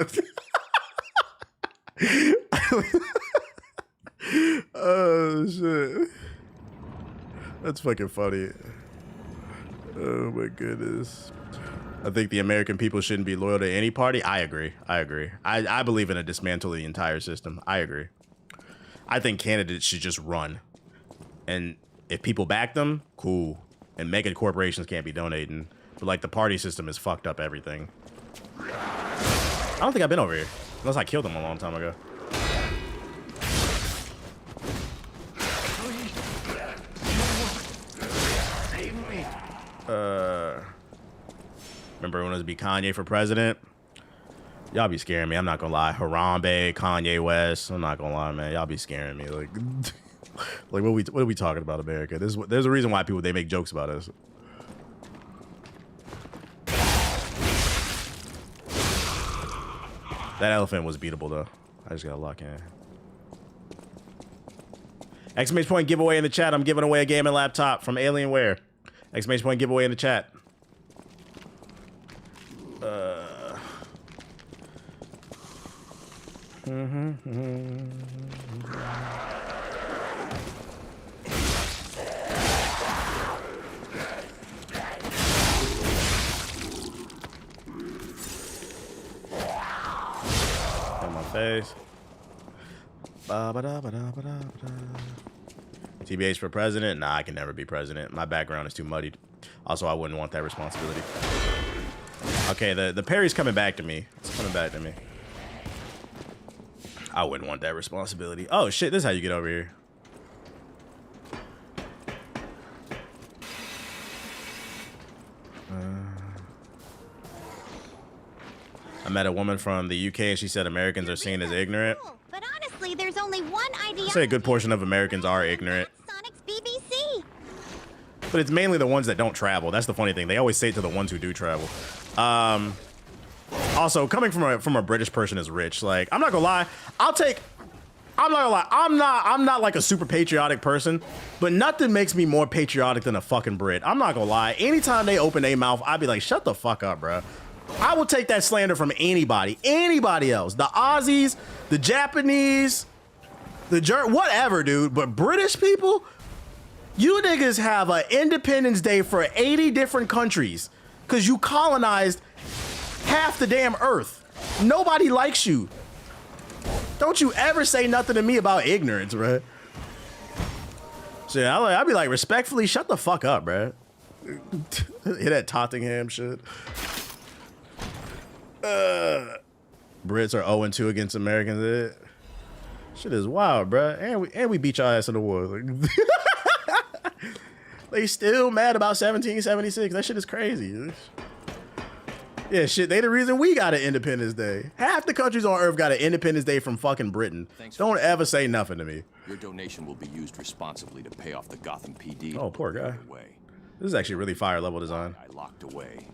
Oh shit. That's fucking funny. Oh my goodness. I think the American people shouldn't be loyal to any party. I agree. I believe in a dismantle the entire system. I agree. I think candidates should just run. And if people back them, cool. And mega corporations can't be donating. But like the party system has fucked up everything. I don't think I've been over here. Unless I killed them a long time ago. Remember when it was be Kanye for president? Y'all be scaring me. I'm not gonna lie. Harambe, Kanye West. I'm not gonna lie, man. Y'all be scaring me. Like, like what are we talking about, America? There's a reason why they make jokes about us. That elephant was beatable though. I just gotta lock in. Exclamation point giveaway in the chat. I'm giving away a gaming laptop from Alienware. Exclamation point giveaway in the chat. On my face. TBH for president? Nah, I can never be president. My background is too muddied. Also, I wouldn't want that responsibility. Okay, the parry's coming back to me. It's coming back to me. I wouldn't want that responsibility. Oh shit, this is how you get over here. I met a woman from the UK and she said Americans are seen as ignorant. But honestly, there's only one idea. I'd say a good portion of Americans are ignorant. Sonic's BBC. But it's mainly the ones that don't travel. That's the funny thing. They always say it to the ones who do travel. Also, coming from a British person is rich. Like, I'm not gonna lie. I'm not like a super patriotic person, but nothing makes me more patriotic than a fucking Brit. I'm not gonna lie. Anytime they open their mouth, I'd be like, shut the fuck up, bro. I will take that slander from anybody else. The Aussies, the Japanese, whatever, dude. But British people, you niggas have an Independence Day for 80 different countries because you colonized half the damn earth. Nobody likes you. Don't you ever say nothing to me about ignorance, bro. So yeah, I'll be like, respectfully, shut the fuck up, bro. Hit that Tottenham shit. Brits are 0-2 against Americans. Shit is wild, bro. And we beat y'all ass in the war. Like, they still mad about 1776. That shit is crazy. Yeah, shit, they the reason we got an Independence Day. Half the countries on Earth got an Independence Day from fucking Britain. Don't ever say nothing to me. Your donation will be used responsibly to pay off the Gotham PD. Oh, poor guy. This is actually really fire level design. I locked away.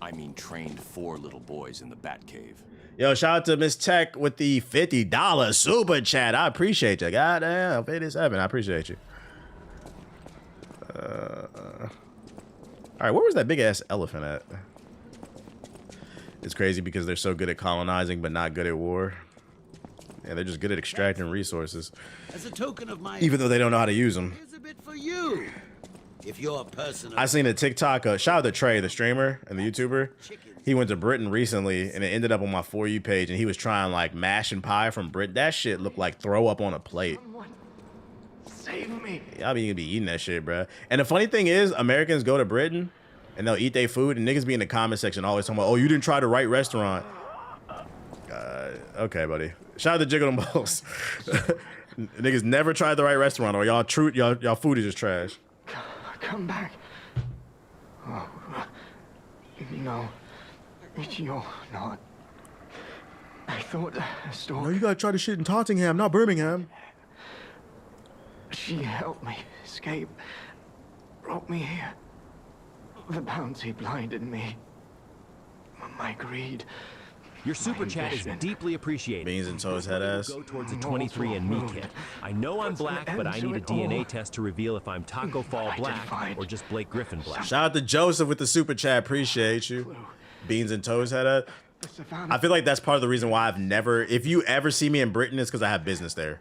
I mean, trained 4 little boys in the Batcave. Yo, shout out to Miss Tech with the $50 super chat. I appreciate you. Goddamn, 57. I appreciate you. All right, where was that big ass elephant at? It's crazy because they're so good at colonizing, but not good at war. Yeah, they're just good at extracting resources. As a token of my even though they don't know how to use them. Here's a bit for you. If you're a person, I seen a TikTok. Shout out to Trey, the streamer and the YouTuber. He went to Britain recently, and it ended up on my For You page, and he was trying like mash and pie from Britain. That shit looked like throw up on a plate. Save me. Y'all be eating that shit, bro. And the funny thing is, Americans go to Britain and they'll eat their food, and niggas be in the comment section always talking about, oh, you didn't try the right restaurant. Okay, buddy. Shout out to Jiggle and Balls. Niggas never tried the right restaurant, or y'all food is just trash. Come back. Oh, no. You're not. I thought the store. No, you gotta try the shit in Tottenham, not Birmingham. She helped me escape. Brought me here. The bounty blinded me. my greed. Your super chat is deeply appreciated. Beans and toes head ass. Go towards a 23andMe kit. I know I'm black, but I need a DNA test to reveal if I'm Taco Fall black or just Blake Griffin black. Shout out to Joseph with the super chat. Appreciate you. Beans and toes head ass. I feel like that's part of the reason why I've never, if you ever see me in Britain, it's because I have business there.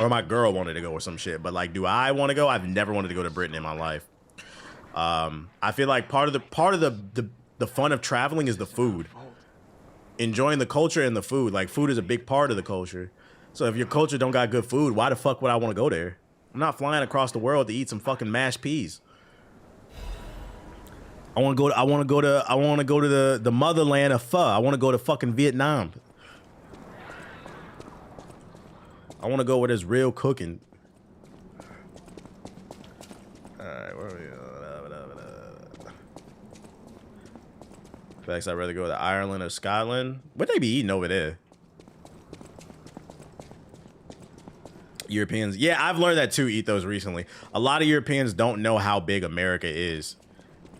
Or my girl wanted to go or some shit. But like, do I want to go? I've never wanted to go to Britain in my life. I feel like part of the fun of traveling is the food. Enjoying the culture and the food. Like, food is a big part of the culture. So if your culture don't got good food, why the fuck would I want to go there? I'm not flying across the world to eat some fucking mashed peas. I want to go to the motherland of pho. I want to go to fucking Vietnam. I want to go where there's real cooking. All right, where are we? Facts, I'd rather go to Ireland or Scotland. What they be eating over there? Europeans. Yeah, I've learned that too, Ethos, recently. A lot of Europeans don't know how big America is.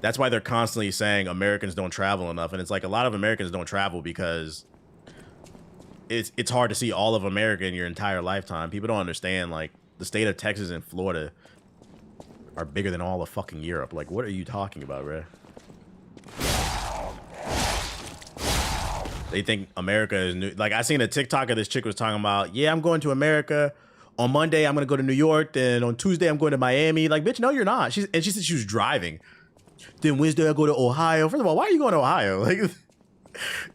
That's why they're constantly saying Americans don't travel enough. And it's like a lot of Americans don't travel because it's hard to see all of America in your entire lifetime. People don't understand, like, the state of Texas and Florida are bigger than all of fucking Europe. Like, what are you talking about, bro? They think America is new. Like, I seen a TikTok of this chick was talking about, yeah, I'm going to America. On Monday, I'm going to go to New York. Then on Tuesday, I'm going to Miami. Like, bitch, no, you're not. She said she was driving. Then Wednesday, I go to Ohio. First of all, why are you going to Ohio? Like,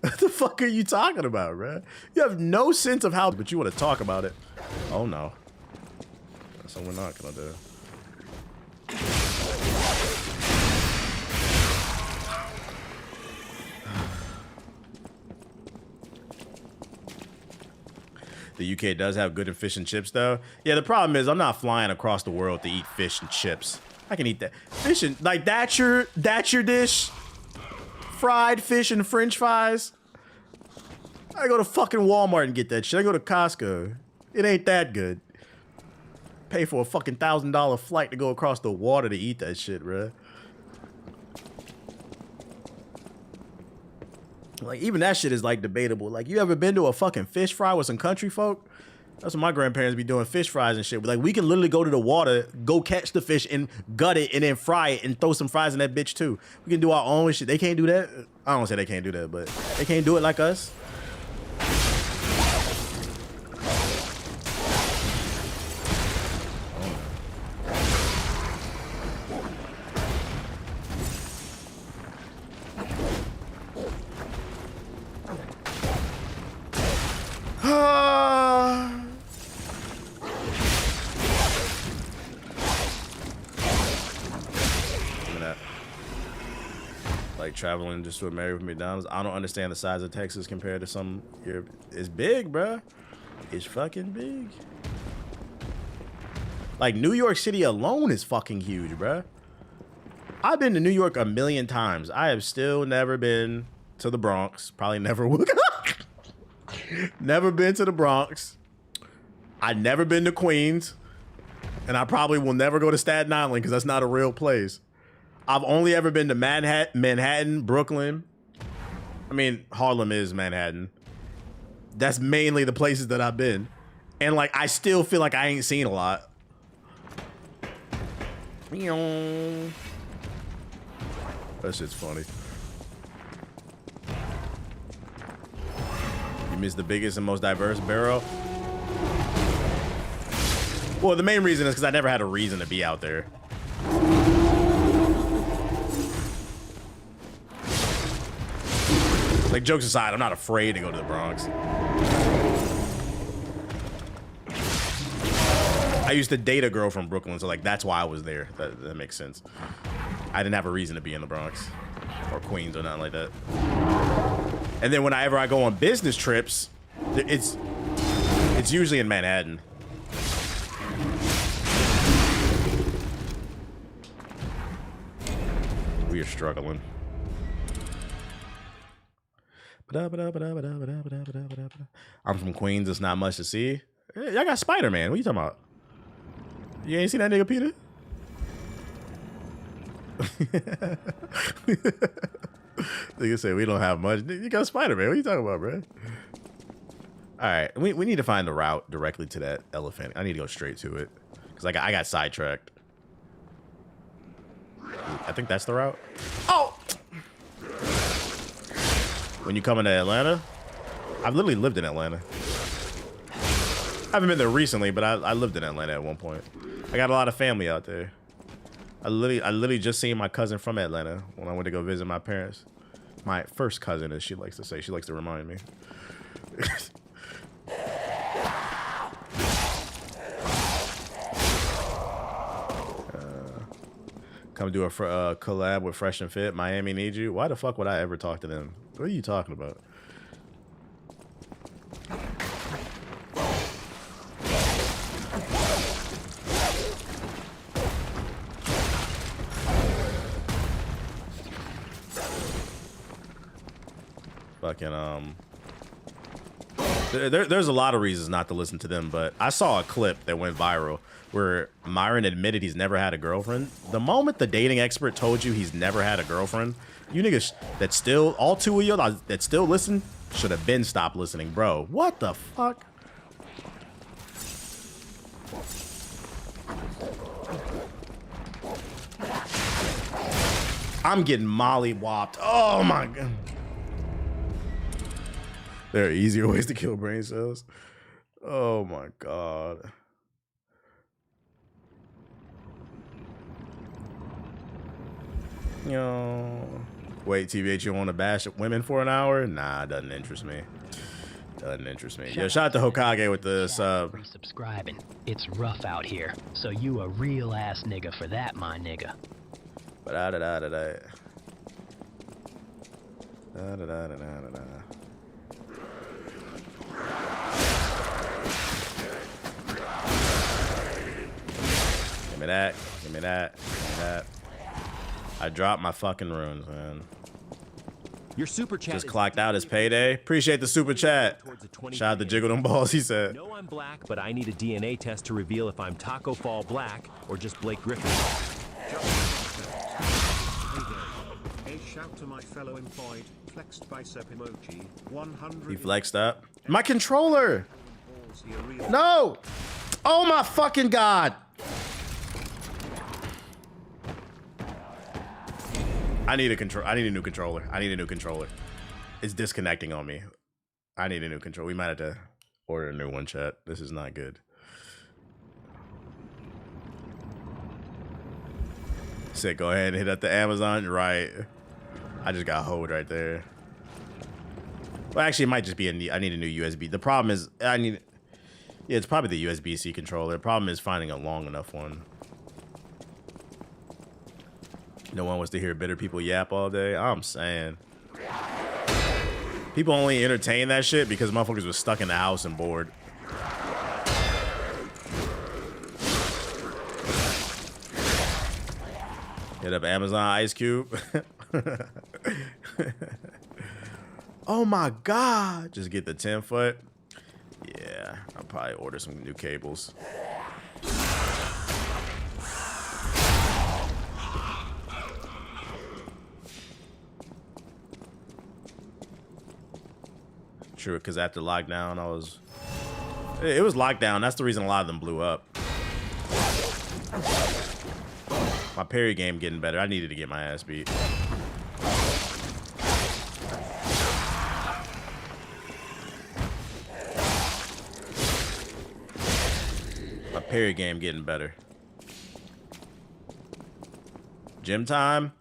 what the fuck are you talking about, bro? You have no sense of how, but you want to talk about it. Oh, no. So we're not going to do. The UK does have good fish and chips, though. Yeah, the problem is I'm not flying across the world to eat fish and chips. I can eat that. Fish and, like, that's your dish? Fried fish and french fries? I go to fucking Walmart and get that shit. I go to Costco. It ain't that good. Pay for a fucking $1,000 flight to go across the water to eat that shit, bruh. Like, even that shit is, like, debatable. Like, you ever been to a fucking fish fry with some country folk? That's what my grandparents be doing, fish fries and shit. But, like, we can literally go to the water, go catch the fish and gut it and then fry it and throw some fries in that bitch, too. We can do our own shit. They can't do that. I don't say they can't do that, but they can't do it like us. Traveling just to America from McDonald's. I don't understand the size of Texas compared to some Europe. It's big, bruh. It's fucking big. Like, New York City alone is fucking huge, bruh. I've been to New York 1,000,000 times. I have still never been to the Bronx. Probably never will. Never been to the Bronx. I've never been to Queens. And I probably will never go to Staten Island because that's not a real place. I've only ever been to Manhattan, Brooklyn. I mean, Harlem is Manhattan. That's mainly the places that I've been. And, like, I still feel like I ain't seen a lot. That shit's funny. You missed the biggest and most diverse barrel? Well, the main reason is because I never had a reason to be out there. Like, jokes aside, I'm not afraid to go to the Bronx. I used to date a girl from Brooklyn, so, like, that's why I was there. That makes sense. I didn't have a reason to be in the Bronx or Queens or nothing like that. And then whenever I go on business trips, it's usually in Manhattan. We are struggling. I'm from Queens. It's not much to see. Y'all got Spider-Man. What you talking about? You ain't seen that nigga, Peter? Nigga say we don't have much. You got Spider-Man. What are you talking about, bro? All right, we need to find the route directly to that elephant. I need to go straight to it because I got sidetracked. I think that's the route. Oh! When you come into Atlanta, I've literally lived in Atlanta. I haven't been there recently, but I lived in Atlanta at one point. I got a lot of family out there. I literally just seen my cousin from Atlanta when I went to go visit my parents. My first cousin, as she likes to say. She likes to remind me. Come do a collab with Fresh and Fit. Miami needs you. Why the fuck would I ever talk to them? What are you talking about? Fucking there's a lot of reasons not to listen to them, but I saw a clip that went viral where Myron admitted he's never had a girlfriend. The moment the dating expert told you he's never had a girlfriend, you niggas that still, all two of you that still listen, should have been stopped listening, bro. What the fuck? I'm getting mollywopped. Oh my god. There are easier ways to kill brain cells. Oh my god. Yo. Wait, TBH, you want to bash women for an hour? Nah, doesn't interest me. Doesn't interest me. Yo, shout out to Hokage with the sub. Subscribing. It's rough out here, so you a real ass nigga for that, my nigga. Ba-da-da-da-da-da. Give me that. Give me that. Give me that. I dropped my fucking runes, man. Your super chat just clocked out his payday. Appreciate the super chat. Shout out to Jiggle Them Balls, he said. No, I'm black, but I need a DNA test to reveal if I'm Taco Fall Black or just Blake Griffin. A shout to my fellow employed, flexed bicep emoji, 100. He flexed up. My controller! No! Oh my fucking god! I need a new controller. I need a new controller. It's disconnecting on me. I need a new controller. We might have to order a new one, chat. This is not good. Said go ahead and hit up the Amazon. Right. I just got hold right there. Well, actually, it might just be I need a new USB. The problem is yeah, it's probably the USB-C controller. The problem is finding a long enough one. No one wants to hear bitter people yap all day. I'm saying. People only entertain that shit because motherfuckers was stuck in the house and bored. Hit up Amazon Ice Cube. Oh my god. Just get the 10-foot. Yeah, I'll probably order some new cables. True, because after lockdown, it was lockdown. That's the reason a lot of them blew up. My parry game getting better. I needed to get my ass beat. My parry game getting better. Gym time?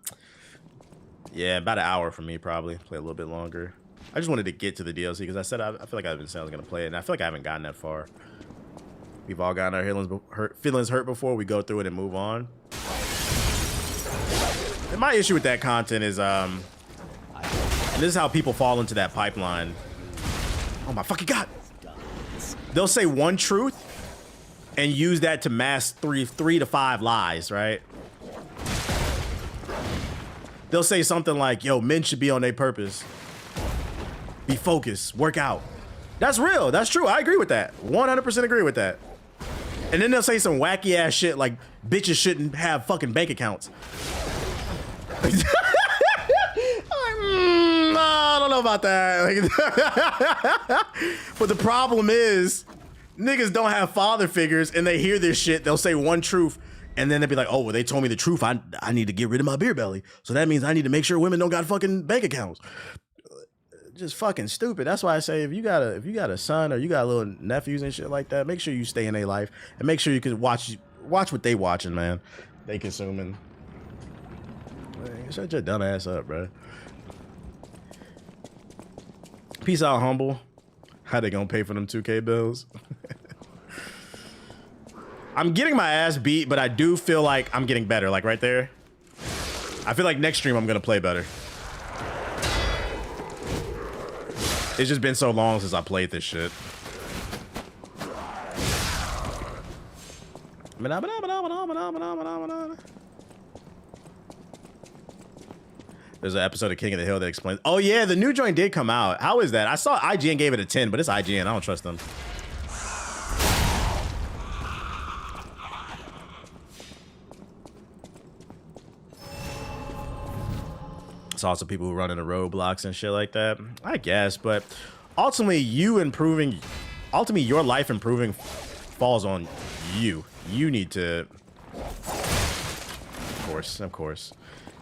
Yeah, about an hour for me probably. Play a little bit longer. I just wanted to get to the DLC because I said I feel like I've been saying I was gonna play it, and I feel like I haven't gotten that far. We've all gotten our feelings hurt before. We go through it and move on. And my issue with that content is, and this is how people fall into that pipeline. Oh my fucking god! They'll say one truth and use that to mask three to five lies, right? They'll say something like, "Yo, men should be on their purpose. Be focused, work out." That's real. That's true. I agree with that. 100% agree with that. And then they'll say some wacky ass shit like bitches shouldn't have fucking bank accounts. know about that. Like, but the problem is, niggas don't have father figures, and they hear this shit. They'll say one truth, and then they'll be like, "Oh, well, they told me the truth. I need to get rid of my beer belly. So that means I need to make sure women don't got fucking bank accounts." Just fucking stupid. That's why I say if you got a son or you got little nephews and shit like that, make sure you stay in their life and make sure you can watch what they watching, man. They consuming. Man, shut your dumb ass up, bro. Peace out, humble. How they gonna pay for them 2K bills? I'm getting my ass beat, but I do feel like I'm getting better. Like right there. I feel like next stream I'm gonna play better. It's just been so long since I played this shit. There's an episode of King of the Hill that explains. Oh yeah, the new joint did come out. How is that? I saw IGN gave it a 10, but it's IGN. I don't trust them. It's also people who run into roadblocks and shit like that. I guess, but ultimately your life improving falls on you. You need to, of course,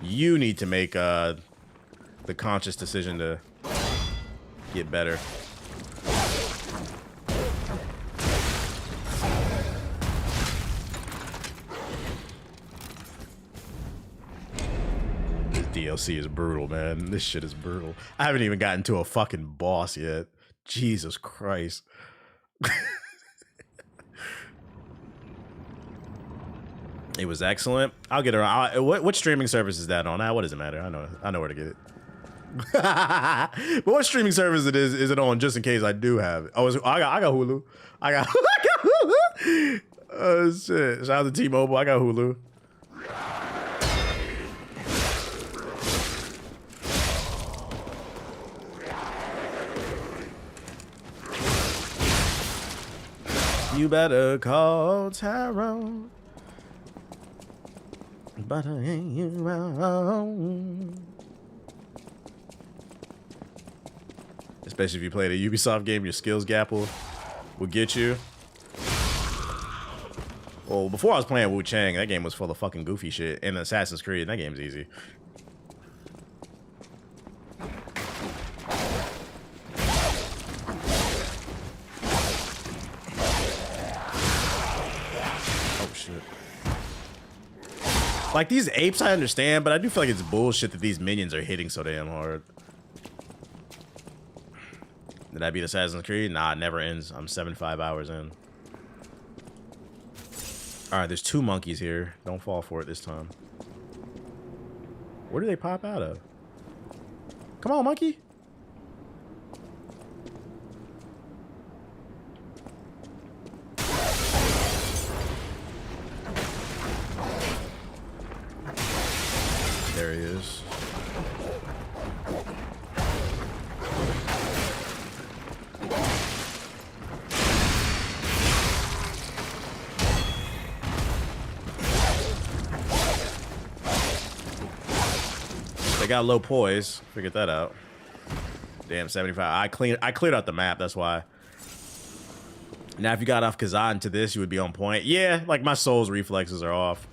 you need to make the conscious decision to get better. DLC is brutal, man. This shit is brutal. I haven't even gotten to a fucking boss yet. Jesus Christ. It was excellent. I'll get around. What streaming service is that on? What does it matter? I know where to get it. But what streaming service is it on? Just in case I do have it. Oh, I got Hulu. I got Hulu. Oh shit! Shout out to T-Mobile. I got Hulu. You better call Tyrone. But I ain't you wrong. Especially if you played a Ubisoft game, your skills gap will get you. Well, before I was playing Wu Chang, that game was full of fucking goofy shit. And Assassin's Creed, that game's easy. Like, these apes, I understand, but I do feel like it's bullshit that these minions are hitting so damn hard. Did I beat Assassin's Creed? Nah, it never ends. I'm 75 hours in. Alright, there's 2 monkeys here. Don't fall for it this time. Where do they pop out of? Come on, monkey. There he is. They got low poise. Figured that out. Damn, 75. I cleared out the map. That's why. Now, if you got off Kazan to this, you would be on point. Yeah, like my Souls reflexes are off.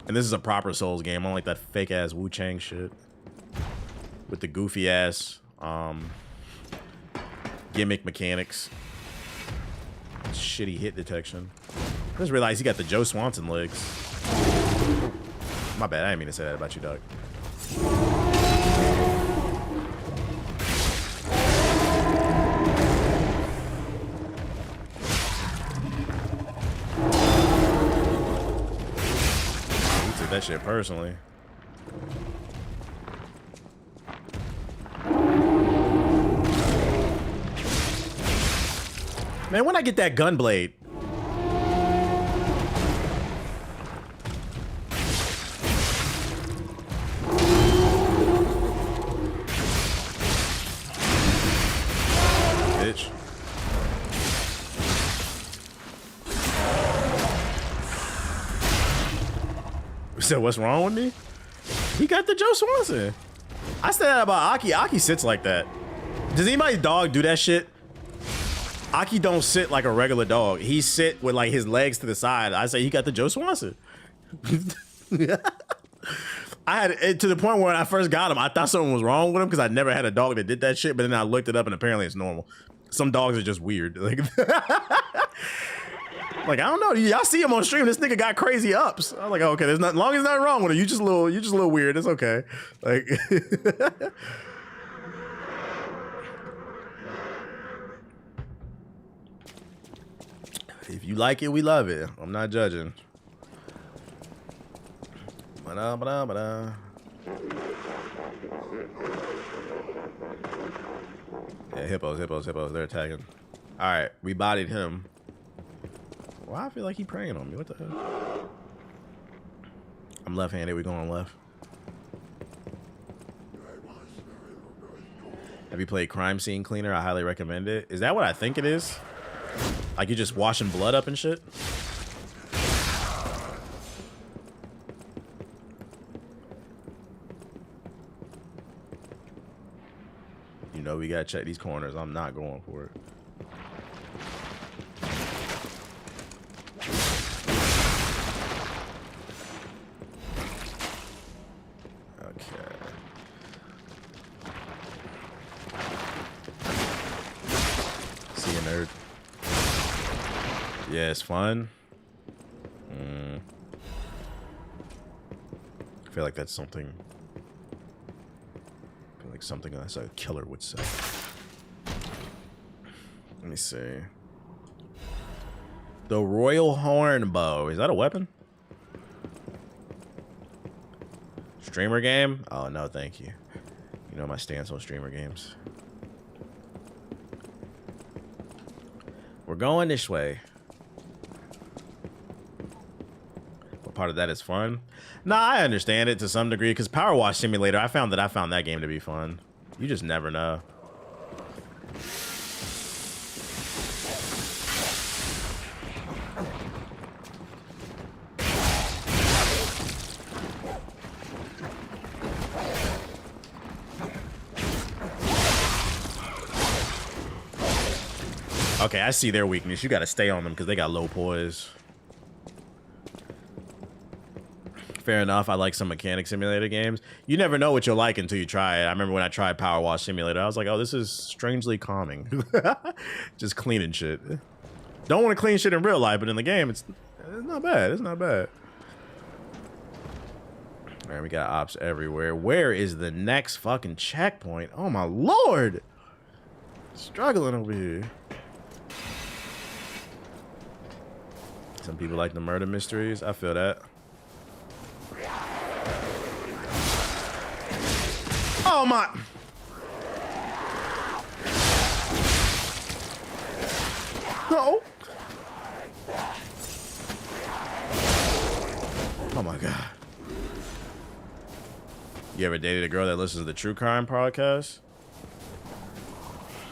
And this is a proper Souls game, unlike that fake ass Wu Chang shit with the goofy ass gimmick mechanics, shitty hit detection. I just realized he got the Joe Swanson legs. My bad, I didn't mean to say that about you, dog. That shit personally. Man, when I get that gun blade. Bitch. So what's wrong with me? He got the Joe Swanson. I said that about Aki. Aki sits like that. Does anybody's dog do that shit? Aki don't sit like a regular dog. He sit with like his legs to the side. I say he got the Joe Swanson. I had it to the point where when I first got him, I thought something was wrong with him because I never had a dog that did that shit. But then I looked it up and apparently it's normal. Some dogs are just weird. Like, like I don't know. Y'all see him on stream. This nigga got crazy ups. I'm like, okay, there's not long as nothing wrong with it. You just a little weird. It's okay. Like. If you like it, we love it. I'm not judging. Ba-da, yeah, hippos. They're attacking. All right, we bodied him. Why I feel like he praying on me? What the hell? I'm left-handed. We going left. Have you played Crime Scene Cleaner? I highly recommend it. Is that what I think it is? Like you're just washing blood up and shit? You know we gotta check these corners. I'm not going for it. Okay. See you, nerd. Yeah, it's fun. I feel like that's something. I feel like something that's a killer would say. Let me see. The Royal Horn Bow. Is that a weapon? Streamer game? Oh, no, thank you. You know my stance on streamer games. We're going this way. Part of that is fun. Nah, I understand it to some degree because Power Wash Simulator, I found that game to be fun. You just never know. Okay, I see their weakness. You got to stay on them because they got low poise. Fair enough. I like some mechanic simulator games. You never know what you'll like until you try it. I remember when I tried Power Wash Simulator, I was like, oh, this is strangely calming. Just cleaning shit. Don't want to clean shit in real life, but in the game, it's not bad. It's not bad. All right, we got ops everywhere. Where is the next fucking checkpoint? Oh, my Lord. Struggling over here. Some people like the murder mysteries. I feel that. Oh my! No! Oh my God! You ever dated a girl that listens to the true crime podcast?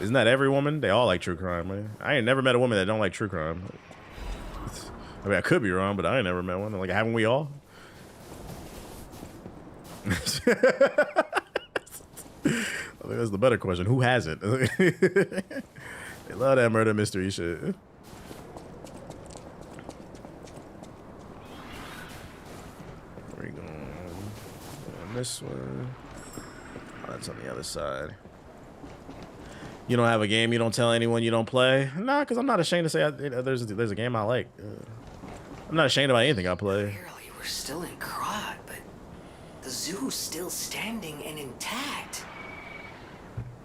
Isn't that every woman? They all like true crime, man. I ain't never met a woman that don't like true crime. I mean, I could be wrong, but I ain't never met one. Like, haven't we all? I think that's the better question. Who hasn't? They love that murder mystery shit. Where are you going? On this one. Oh, that's on the other side. You don't have a game you don't tell anyone you don't play? Nah, because I'm not ashamed to say there's a game I like. I'm not ashamed about anything I play. Apparently we're still in Krot, but the zoo's still standing and intact.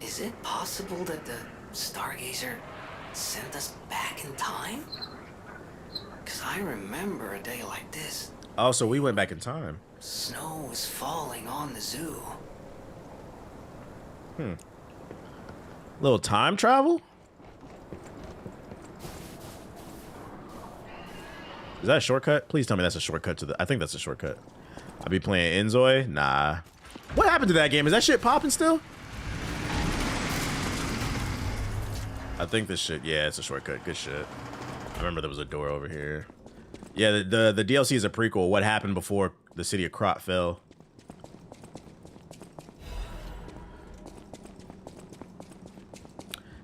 Is it possible that the Stargazer sent us back in time? Because I remember a day like this. Oh, so we went back in time. Snow was falling on the zoo. Little time travel? Is that a shortcut? Please tell me that's a shortcut to the... I think that's a shortcut. I'll be playing Enzoi? Nah. What happened to that game? Is that shit popping still? I think this shit... Yeah, it's a shortcut. Good shit. I remember there was a door over here. Yeah, the DLC is a prequel. What happened before the city of Krot fell.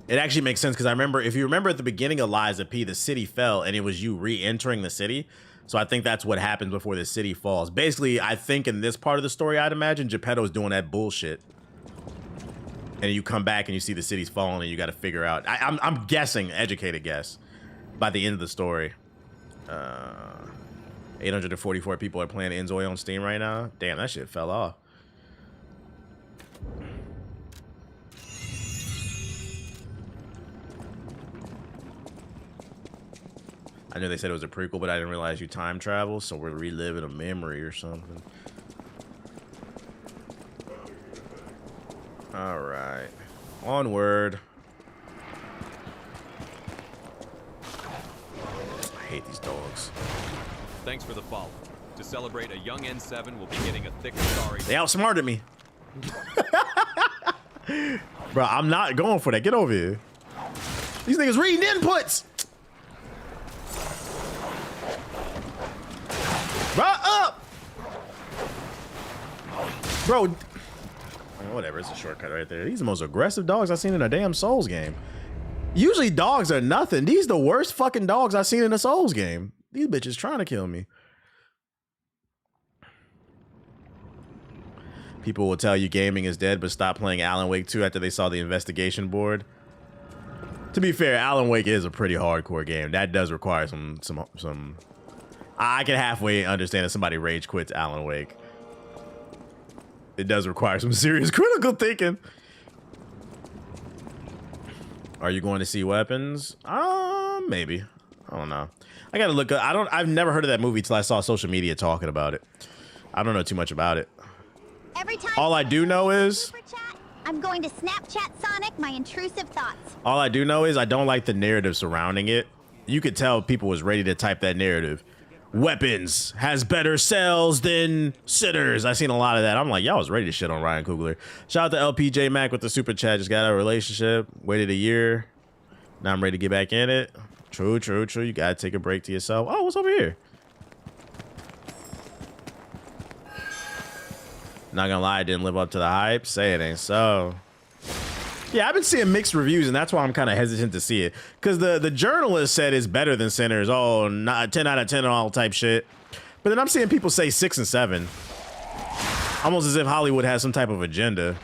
It actually makes sense because I remember, if you remember at the beginning of Lies of P, the city fell and it was you re-entering the city. So I think that's what happens before the city falls. Basically, I think in this part of the story, I'd imagine Geppetto's doing that bullshit. And you come back and you see the city's falling and you got to figure out. I'm guessing, educated guess, by the end of the story. 844 people are playing Enzoy on Steam right now. Damn, that shit fell off. I knew they said it was a prequel, but I didn't realize you time travel, so we're reliving a memory or something. All right, onward. I hate these dogs. Thanks for the follow. To celebrate, a young N7 will be getting a thick sorry. They outsmarted me. Bro, I'm not going for that. Get over here. These niggas reading inputs. Right up. Bro. Whatever, it's a shortcut right there. These are the most aggressive dogs I've seen in a damn Souls game. Usually dogs are nothing. These are the worst fucking dogs I've seen in a Souls game. These bitches trying to kill me. People will tell you gaming is dead, but stop playing Alan Wake 2 after they saw the investigation board. To be fair, Alan Wake is a pretty hardcore game. That does require some. I can halfway understand if somebody rage quits Alan Wake. It does require some serious critical thinking. Are you going to see weapons? Maybe. I don't know. I gotta look up. I've never heard of that movie till I saw social media talking about it. I don't know too much about it. Every time all I do know is I'm going to Snapchat Sonic my intrusive thoughts. All I do know is I don't like the narrative surrounding it. You could tell people was ready to type that narrative. Weapons has better sales than sitters. I seen a lot of that. I'm like, y'all was ready to shit on Ryan Coogler. Shout out to LPJ Mac with the super chat. Just got out of a relationship. Waited a year. Now I'm ready to get back in it. True, true, true. You gotta take a break to yourself. Oh, what's over here? Not gonna lie, I didn't live up to the hype. Say it ain't so. Yeah, I've been seeing mixed reviews, and that's why I'm kind of hesitant to see it. Because the journalist said it's better than Sinners. Oh, not 10 out of 10 and all type shit. But then I'm seeing people say 6 and 7. Almost as if Hollywood has some type of agenda.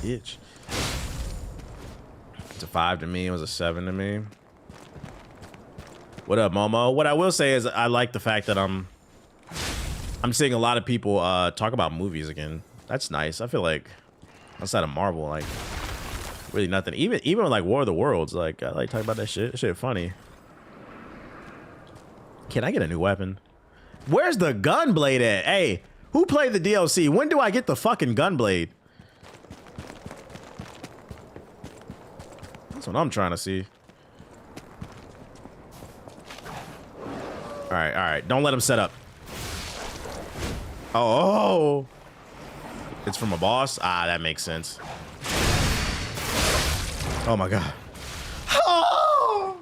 Bitch. It's a 5 to me. It was a 7 to me. What up, Momo? What I will say is I like the fact that I'm seeing a lot of people talk about movies again. That's nice. I feel like outside of Marvel, like really nothing. Even like War of the Worlds, like I like talking about that shit. That shit funny. Can I get a new weapon? Where's the gunblade at? Hey, who played the DLC? When do I get the fucking gunblade? That's what I'm trying to see. All right. Don't let him set up. Oh. It's from a boss? Ah, that makes sense. Oh my god. Oh!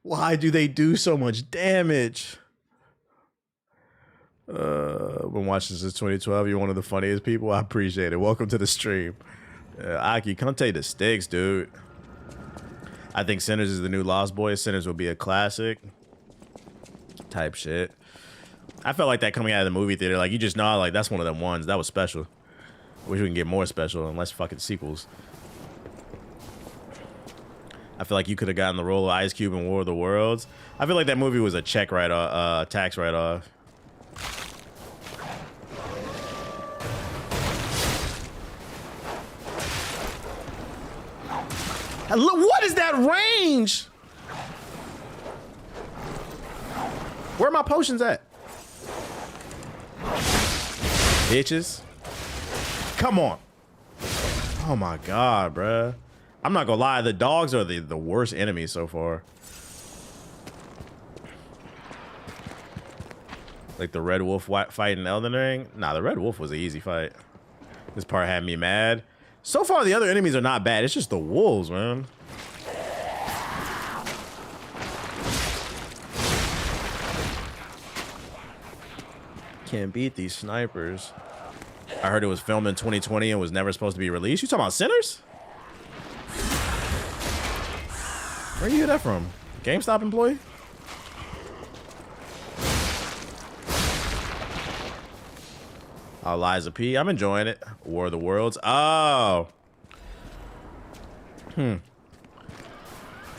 Why do they do so much damage? Been watching since 2012. You're one of the funniest people. I appreciate it. Welcome to the stream. Aki, come take the sticks, dude. I think Sinners is the new Lost Boys. Sinners will be a classic. Type shit. I felt like that coming out of the movie theater. Like, you just know, like, that's one of them ones. That was special. Wish we can get more special and less fucking sequels. I feel like you could have gotten the role of Ice Cube in War of the Worlds. I feel like that movie was a check write-off, tax write-off. What is that range? Where are my potions at? Bitches. Come on. Oh my god, bruh. I'm not gonna lie, the dogs are the worst enemies so far. Like the Red Wolf fight in Elden Ring? Nah, the Red Wolf was an easy fight. This part had me mad. So far, the other enemies are not bad. It's just the wolves, man. can't beat these snipers. I heard it was filmed in 2020 and was never supposed to be released. You talking about Sinners? Where you hear that from? GameStop employee? Oh, Liza P. I'm enjoying it. War of the Worlds. Oh.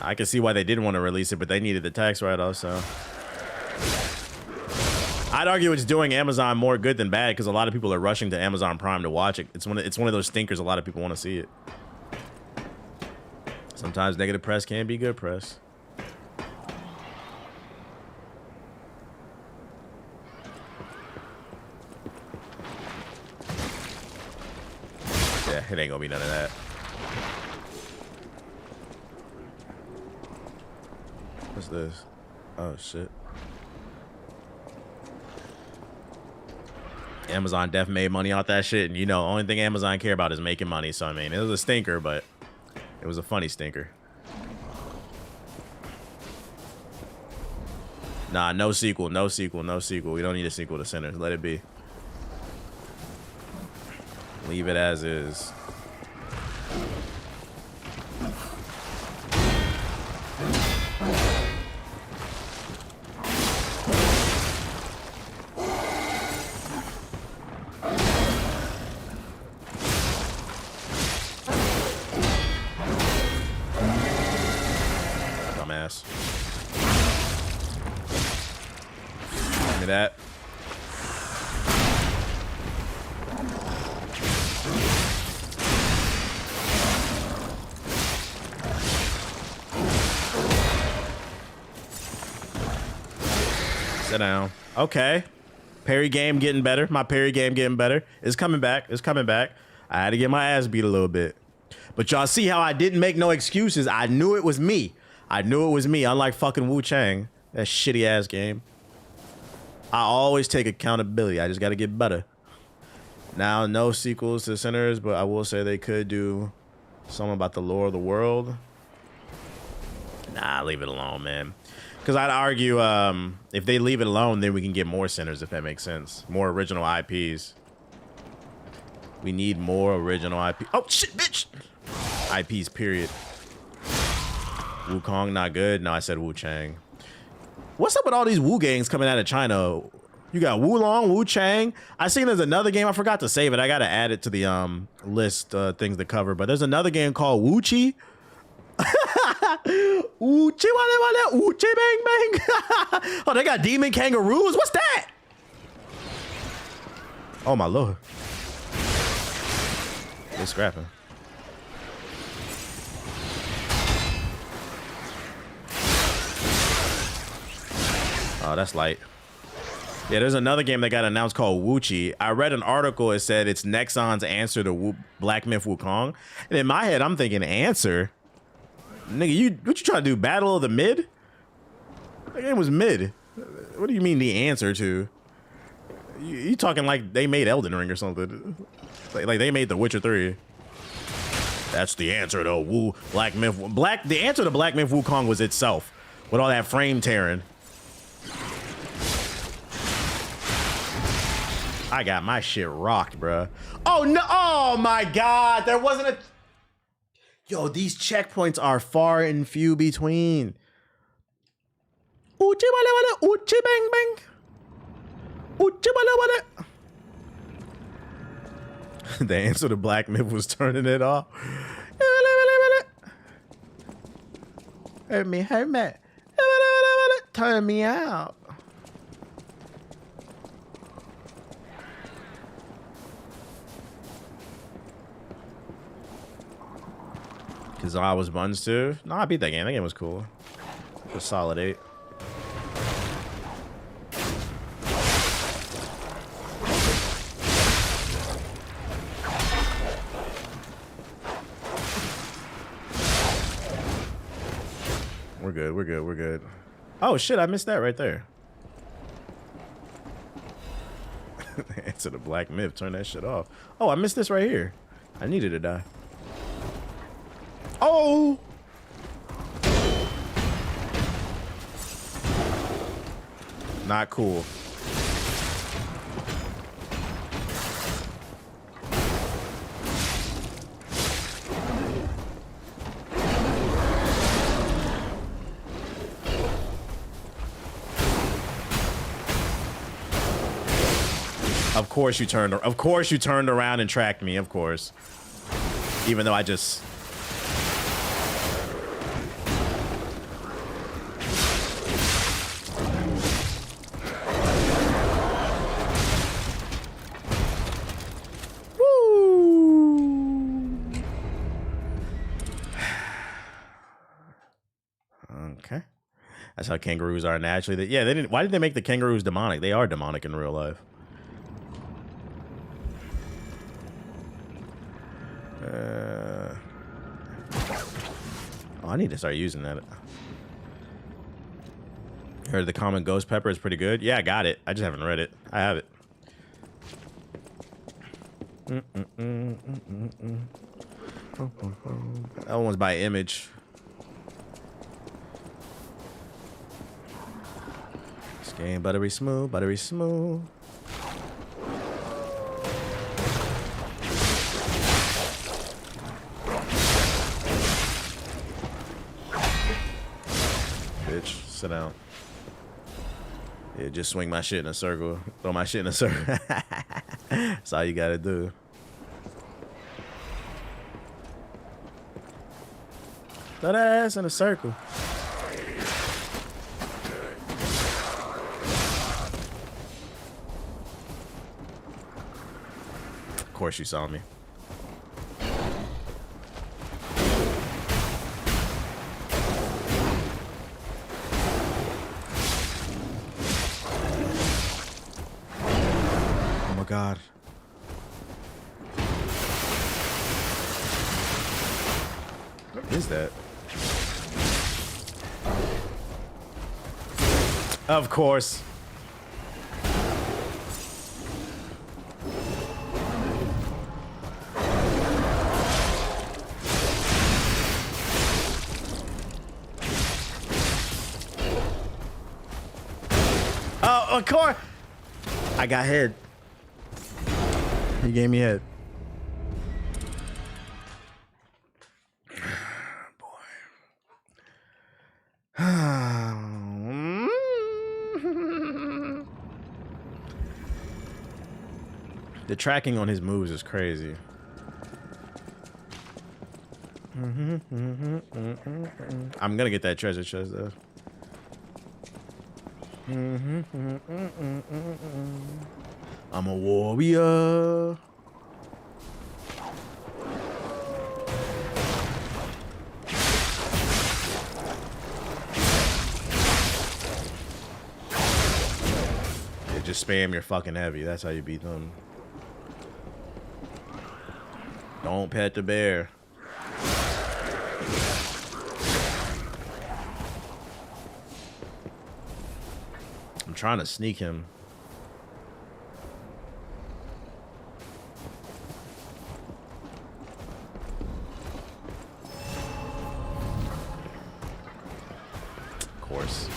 I can see why they didn't want to release it, but they needed the tax write-off, so. I'd argue it's doing Amazon more good than bad because a lot of people are rushing to Amazon Prime to watch it. It's one of those stinkers. A lot of people want to see it. Sometimes negative press can be good press. Yeah, it ain't gonna be none of that. What's this? Oh shit. Amazon def made money off that shit, and you know, only thing Amazon care about is making money. So I mean, it was a stinker, but it was a funny stinker. Nah, no sequel, no sequel, no sequel. We don't need a sequel to Sinners. Let it be. Leave it as is. Dumbass. Give me that. Sit down. Okay. Parry game getting better. My parry game getting better. It's coming back. It's coming back. I had to get my ass beat a little bit. But y'all see how I didn't make no excuses. I knew it was me. I knew it was me. Unlike fucking Wu Chang. That shitty ass game. I always take accountability. I just got to get better. Now, no sequels to Sinners, but I will say they could do something about the lore of the world. Nah, leave it alone, man. Because I'd argue if they leave it alone, then we can get more Sinners, if that makes sense. More original IPs. We need more original IP. Oh, shit, bitch! IPs, period. Wukong, not good. No, I said Wu Chang. What's up with all these Wu gangs coming out of China? You got Wulong, Wu Chang. I seen there's another game. I forgot to save it. I got to add it to the list things to cover. But there's another game called Wuchi. Uchi wale wale, Uchi bang bang. Oh, they got demon kangaroos. What's that? Oh my lord. They're scrapping. Oh, that's light. Yeah, there's another game that got announced called Wuchi. I read an article. It said it's Nexon's answer to Black Myth Wukong. And in my head, I'm thinking answer. Nigga, what you trying to do? Battle of the mid? That game was mid. What do you mean the answer to? You talking like they made Elden Ring or something? Like they made The Witcher 3. That's the answer to Black Myth. The answer to Black Myth Wukong was itself, with all that frame tearing. I got my shit rocked, bruh. Oh no! Oh my God! There wasn't a. Yo, these checkpoints are far and few between. Uchi wale wale, uchi bang bang. Uchi wale wale. The answer to Black Myth was turning it off. Hurt me, hurt me. Turn me out. Cause I was buns too. No, I beat that game. That game was cool. It was solid 8. We're good. We're good. We're good. Oh shit! I missed that right there. Answer the Black Myth. Turn that shit off. Oh, I missed this right here. I needed to die. Oh! Not cool. Of course you turned around and tracked me, of course. Even though I just... Okay. That's how kangaroos are naturally. Yeah, they didn't. Why did they make the kangaroos demonic? They are demonic in real life. Oh, I need to start using that. Heard the common ghost pepper is pretty good. Yeah, I got it. I just haven't read it. I have it. That one's by Image. This game buttery smooth, buttery smooth. Bitch, sit down. Yeah, just swing my shit in a circle. Throw my shit in a circle. That's all you gotta do. Throw that ass in a circle. Of course you saw me. Oh my God. What is that? Of course. Oh, of course. I got head. He gave me head. The tracking on his moves is crazy. I'm gonna get that treasure chest though. I'm a warrior. Yeah, just spam your fucking heavy. That's how you beat them. Don't pet the bear. I'm trying to sneak him. Of course.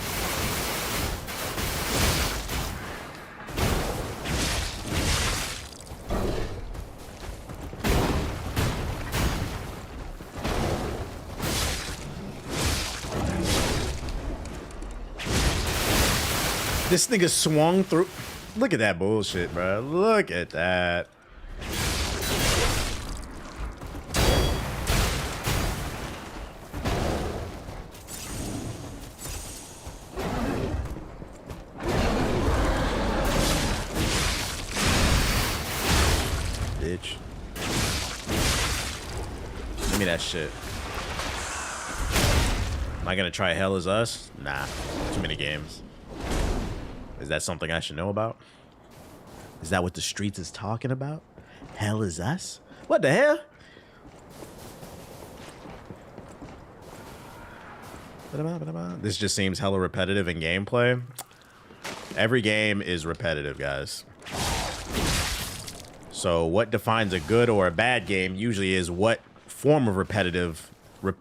This nigga swung through. Look at that bullshit, bro. Look at that. Bitch. Give me that shit. Am I gonna try Hell Is Us? Nah. Too many games. Is that something I should know about? Is that what the streets is talking about? Hell Is Us? What the hell? This just seems hella repetitive in gameplay. Every game is repetitive, guys. So what defines a good or a bad game usually is what form of repetitive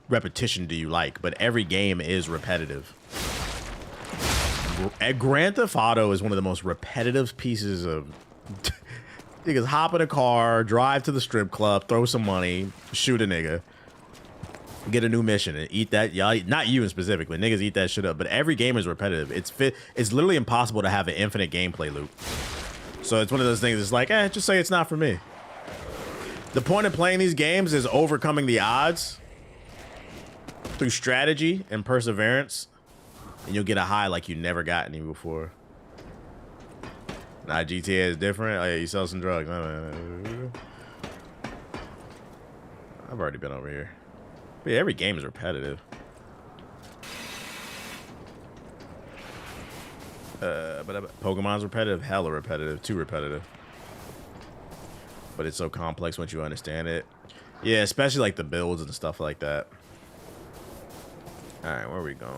repetition do you like, but every game is repetitive. Grand Theft Auto is one of the most repetitive pieces of... Niggas hop in a car, drive to the strip club, throw some money, shoot a nigga, get a new mission, and eat that. Y'all, not you in specific, but niggas eat that shit up. But every game is repetitive. It's literally impossible to have an infinite gameplay loop. So it's one of those things. It's like, just say it's not for me. The point of playing these games is overcoming the odds through strategy and perseverance, and you'll get a high like you never gotten any before. Nah, GTA is different. Oh, yeah, you sell some drugs. I've already been over here. But yeah, every game is repetitive. But Pokemon's repetitive, hella repetitive, too repetitive. But it's so complex once you understand it. Yeah, especially like the builds and stuff like that. All right, where are we going?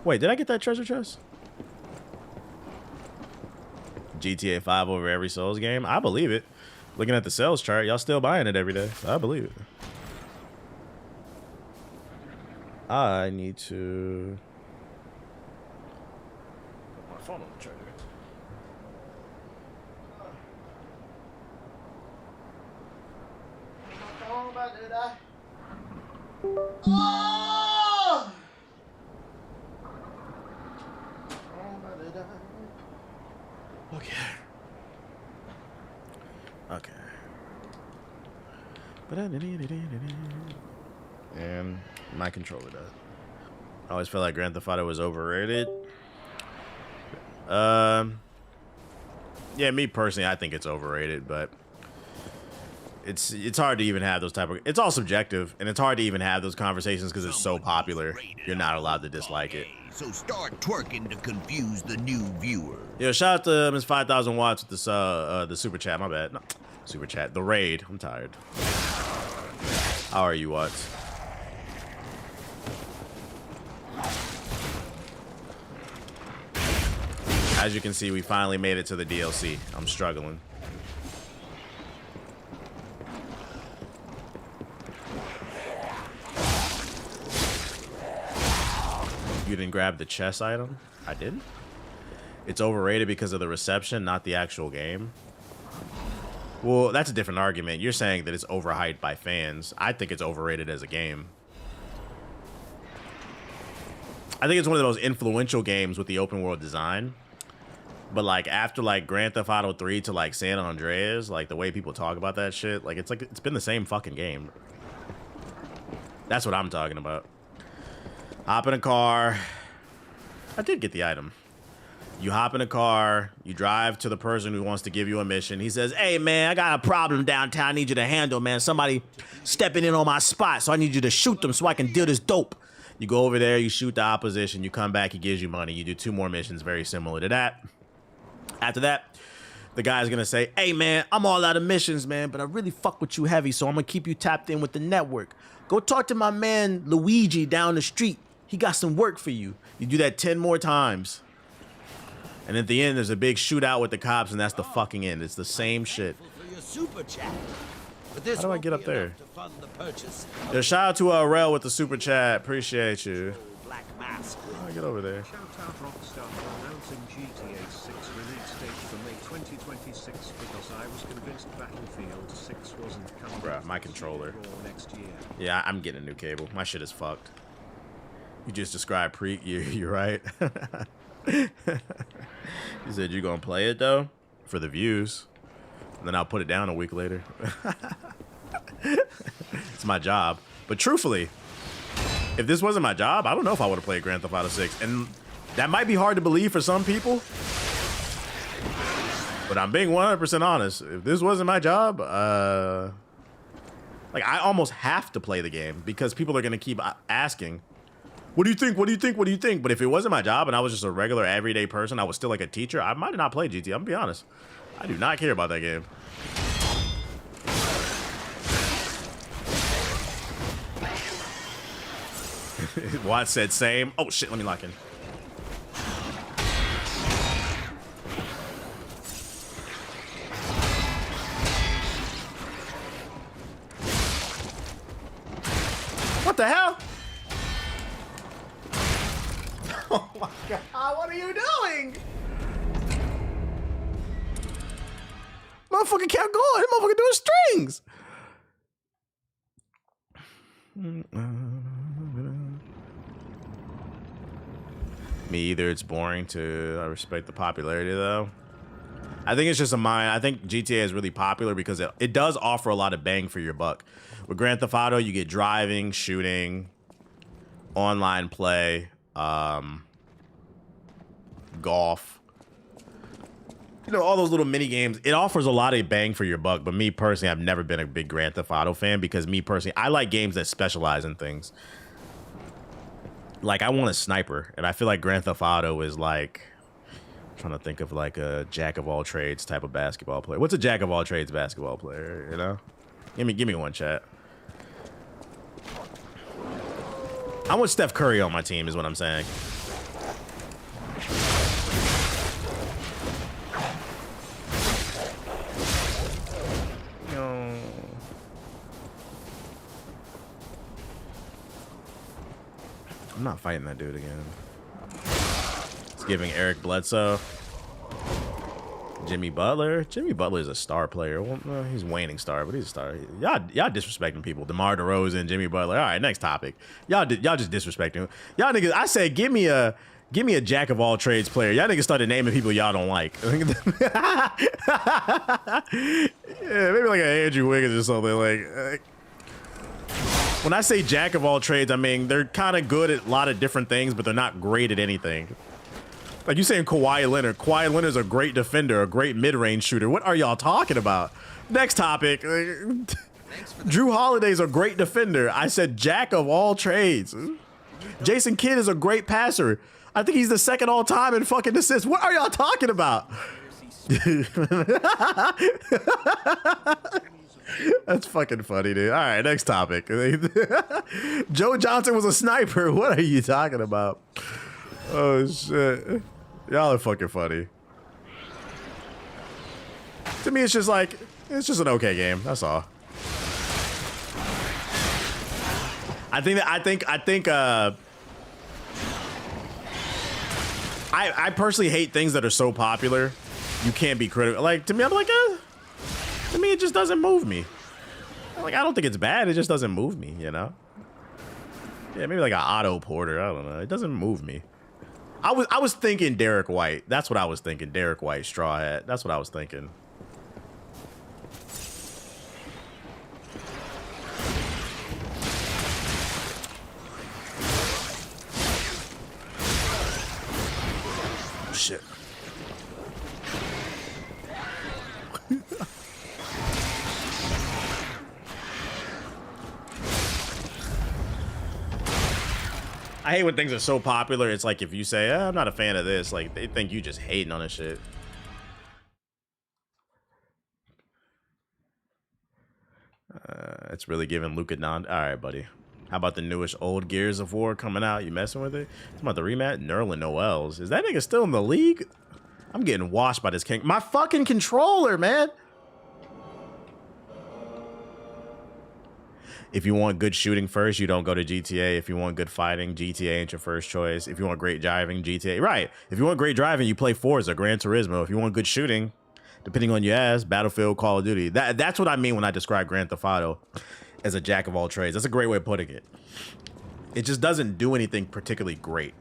Wait, did I get that treasure chest? GTA 5 over every Souls game? I believe it. Looking at the sales chart, y'all still buying it every day. So I believe it. I need to put my phone on the charger. Oh! Okay. Okay. And my controller does. I always felt like Grand Theft Auto was overrated. Yeah, me personally, I think it's overrated, but it's hard to even have those type of. It's all subjective, and it's hard to even have those conversations because it's so popular. You're not allowed to dislike it. So start twerking to confuse the new viewer. Yo, shout out to Ms. 5,000 watts with this the super chat. My bad. No, super chat. The raid. I'm tired. How are you, Watts? As you can see, we finally made it to the DLC. I'm struggling. You didn't grab the chest item? I didn't? It's overrated because of the reception, not the actual game. Well, that's a different argument. You're saying that it's overhyped by fans. I think it's overrated as a game. I think it's one of the most influential games with the open world design. But like after like Grand Theft Auto 3 to like San Andreas, like the way people talk about that shit, like it's been the same fucking game. That's what I'm talking about. Hop in a car. I did get the item. You hop in a car, you drive to the person who wants to give you a mission. He says, hey man, I got a problem downtown. I need you to handle, man. Somebody stepping in on my spot, so I need you to shoot them so I can deal this dope. You go over there, you shoot the opposition, you come back, he gives you money. You do 2 more missions very similar to that. After that, the guy's gonna say, hey man, I'm all out of missions, man, but I really fuck with you heavy, so I'm gonna keep you tapped in with the network. Go talk to my man Luigi down the street. He got some work for you. You do that 10 more times. And at the end, there's a big shootout with the cops, and that's the fucking end. It's the same shit. How do I get up there? Yo, shout out to Rel with the super chat. Appreciate you. How do I get over there? Shout out Rockstar for announcing GTA 6 release date for May 2026 because I was convinced Battlefield 6 wasn't coming. Bruh, my controller. Next year. Yeah, I'm getting a new cable. My shit is fucked. You just described you're right. You said you're gonna play it though for the views, and then I'll put it down a week later. It's my job. But truthfully, if this wasn't my job, I don't know if I would have played Grand Theft Auto 6. And that might be hard to believe for some people, but I'm being 100% honest. If this wasn't my job, like I almost have to play the game because people are gonna keep asking, what do you think? What do you think? What do you think? But if it wasn't my job and I was just a regular everyday person, I was still like a teacher, I might have not played GTA. I'm gonna be honest. I do not care about that game. Watt said same. Oh shit, let me lock in. What the hell? Oh my god, what are you doing? Motherfucker kept going. That motherfucker doing strings. Me either. It's boring to. I respect the popularity though. I think it's just a mind. I think GTA is really popular because it does offer a lot of bang for your buck. With Grand Theft Auto, you get driving, shooting, online play, golf. You know, all those little mini games. It offers a lot of bang for your buck. But me personally, I've never been a big Grand Theft Auto fan because me personally, I like games that specialize in things. Like, I want a sniper, and I feel like Grand Theft Auto is like, I'm trying to think of like a jack of all trades type of basketball player. What's a jack of all trades basketball player? You know, give me one, chat. I want Steph Curry on my team, is what I'm saying. I'm not fighting that dude again. It's giving Eric Bledsoe. Jimmy Butler. Jimmy Butler is a star player. Well, he's waning star, but he's a star. Y'all disrespecting people. DeMar DeRozan, Jimmy Butler. All right, next topic. Y'all just disrespecting. Y'all niggas. I said, give me a jack of all trades player. Y'all niggas started naming people y'all don't like. Yeah, maybe like an Andrew Wiggins or something. Like, when I say jack of all trades, I mean they're kind of good at a lot of different things, but they're not great at anything. Like you saying Kawhi Leonard. Kawhi Leonard's a great defender, a great mid-range shooter. What are y'all talking about? Next topic. Drew Holiday's a great defender. I said jack of all trades. Jason Kidd is a great passer. I think he's the second all time in fucking assists. What are y'all talking about? That's fucking funny, dude. All right, next topic. Joe Johnson was a sniper. What are you talking about? Oh, shit. Y'all are fucking funny. To me, it's just like, it's just an okay game. That's all. I personally hate things that are so popular, you can't be critical. Like, to me, I'm like, to me, it just doesn't move me. Like, I don't think it's bad. It just doesn't move me, you know? Yeah, maybe like an Otto Porter. I don't know. It doesn't move me. I was thinking Derek White. That's what I was thinking. Derek White, straw hat. That's what I was thinking. Shit. I hate when things are so popular. It's like if you say, I'm not a fan of this, like they think you just hating on this shit. It's really giving Luka non. All right, buddy. How about the newest old Gears of War coming out? You messing with it? It's about the rematch. Nerlin Noels. Is that nigga still in the league? I'm getting washed by this king. My fucking controller, man. If you want good shooting first, you don't go to GTA. If you want good fighting, GTA ain't your first choice. If you want great driving, GTA. Right. If you want great driving, you play Forza, Gran Turismo. If you want good shooting, depending on your ass, Battlefield, Call of Duty. That's what I mean when I describe Grand Theft Auto as a jack of all trades. That's a great way of putting it. It just doesn't do anything particularly great.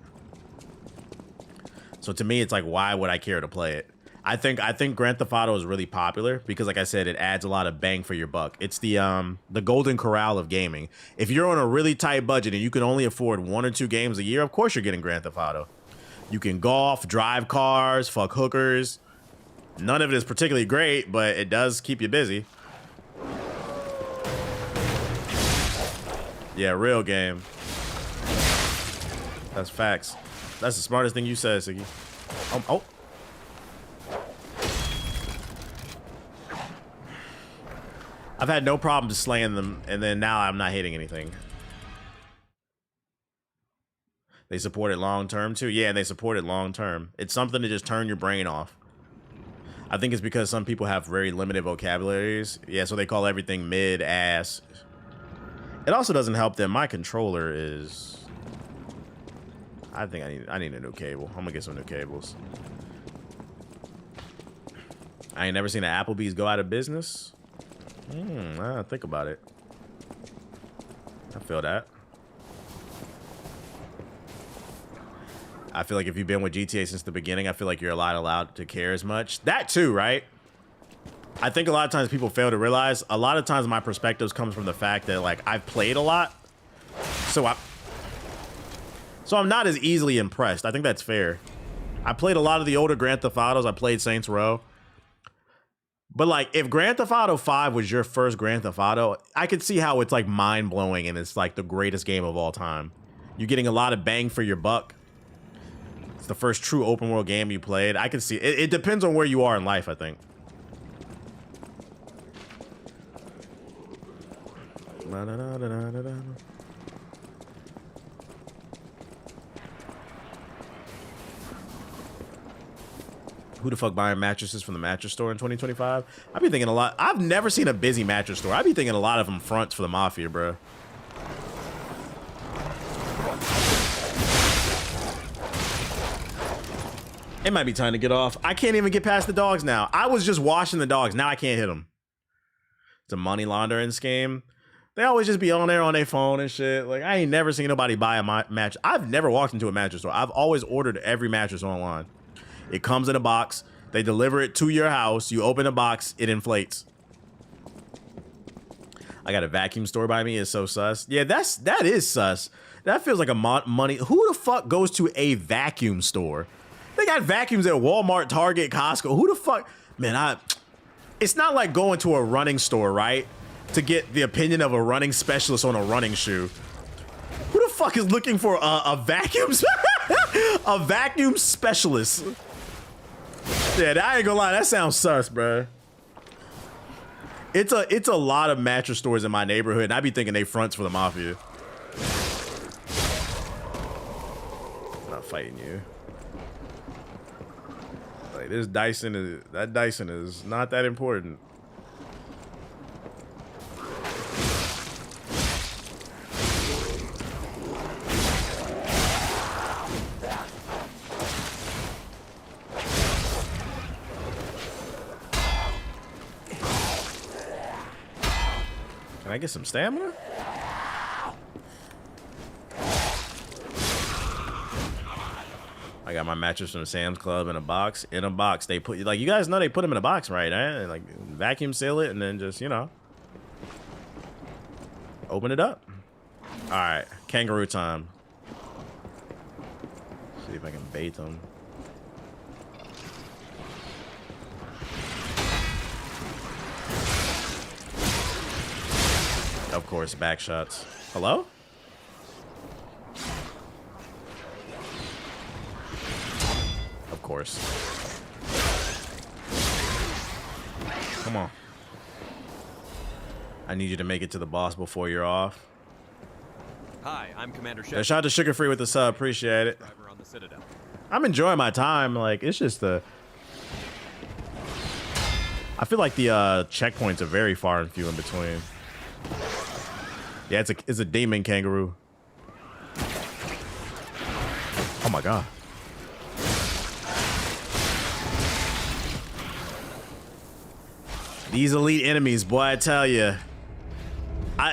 So to me, it's like, why would I care to play it? I think Grand Theft Auto is really popular because, like I said, it adds a lot of bang for your buck. It's the golden corral of gaming. If you're on a really tight budget and you can only afford 1 or 2 games a year, of course you're getting Grand Theft Auto. You can golf, drive cars, fuck hookers. None of it is particularly great, but it does keep you busy. Yeah, real game. That's facts. That's the smartest thing you said, Siggy. Oh. I've had no problem just slaying them, and then now I'm not hitting anything. They support it long-term, too? Yeah, they support it long-term. It's something to just turn your brain off. I think it's because some people have very limited vocabularies. Yeah, so they call everything mid-ass. It also doesn't help that my controller is... I think I need a new cable. I'm gonna get some new cables. I ain't never seen an Applebee's go out of business. Think about it. I feel that. I feel like if you've been with GTA since the beginning, I feel like you're allowed to care as much. That too, right? I think a lot of times people fail to realize, a lot of times my perspectives comes from the fact that like I've played a lot. So I'm not as easily impressed. I think that's fair. I played a lot of the older Grand Theft Autos. I played Saints Row. But like if Grand Theft Auto 5 was your first Grand Theft Auto, I could see how it's like mind-blowing and it's like the greatest game of all time. You're getting a lot of bang for your buck. It's the first true open world game you played. I can see it. It depends on where you are in life, I think. Who the fuck buying mattresses from the mattress store in 2025? I've been thinking a lot. I've never seen a busy mattress store. I've been thinking a lot of them fronts for the Mafia, bro. It might be time to get off. I can't even get past the dogs now. I was just washing the dogs. Now I can't hit them. It's a money laundering scheme. They always just be on there on their phone and shit. Like, I ain't never seen nobody buy a mattress. I've never walked into a mattress store. I've always ordered every mattress online. It comes in a box. They deliver it to your house. You open the box. It inflates. I got a vacuum store by me. It's so sus. Yeah, that is sus. That feels like a money. Who the fuck goes to a vacuum store? They got vacuums at Walmart, Target, Costco. Who the fuck? Man, it's not like going to a running store, right? To get the opinion of a running specialist on a running shoe. Who the fuck is looking for a vacuum? A vacuum specialist. Yeah, I ain't gonna lie. That sounds sus, bro. It's a lot of mattress stores in my neighborhood, and I be thinking they fronts for the Mafia. I'm not fighting you. Like this Dyson is not that important. Can I get some stamina? I got my mattress from Sam's Club in a box. In a box. They put, like, you guys know they put them in a box, right? Eh? Like, vacuum seal it and then just, you know, open it up. All right, kangaroo time. See if I can bait them. Of course, back shots. Hello? Of course. Come on. I need you to make it to the boss before you're off. Hi, I'm Commander Shepard. Shout out to Sugar Free with the sub. Appreciate it. On the Citadel. I'm enjoying my time. Like, it's just the... I feel like the checkpoints are very far and few in between. Yeah, it's a demon kangaroo. Oh my god. These elite enemies, boy, I tell you.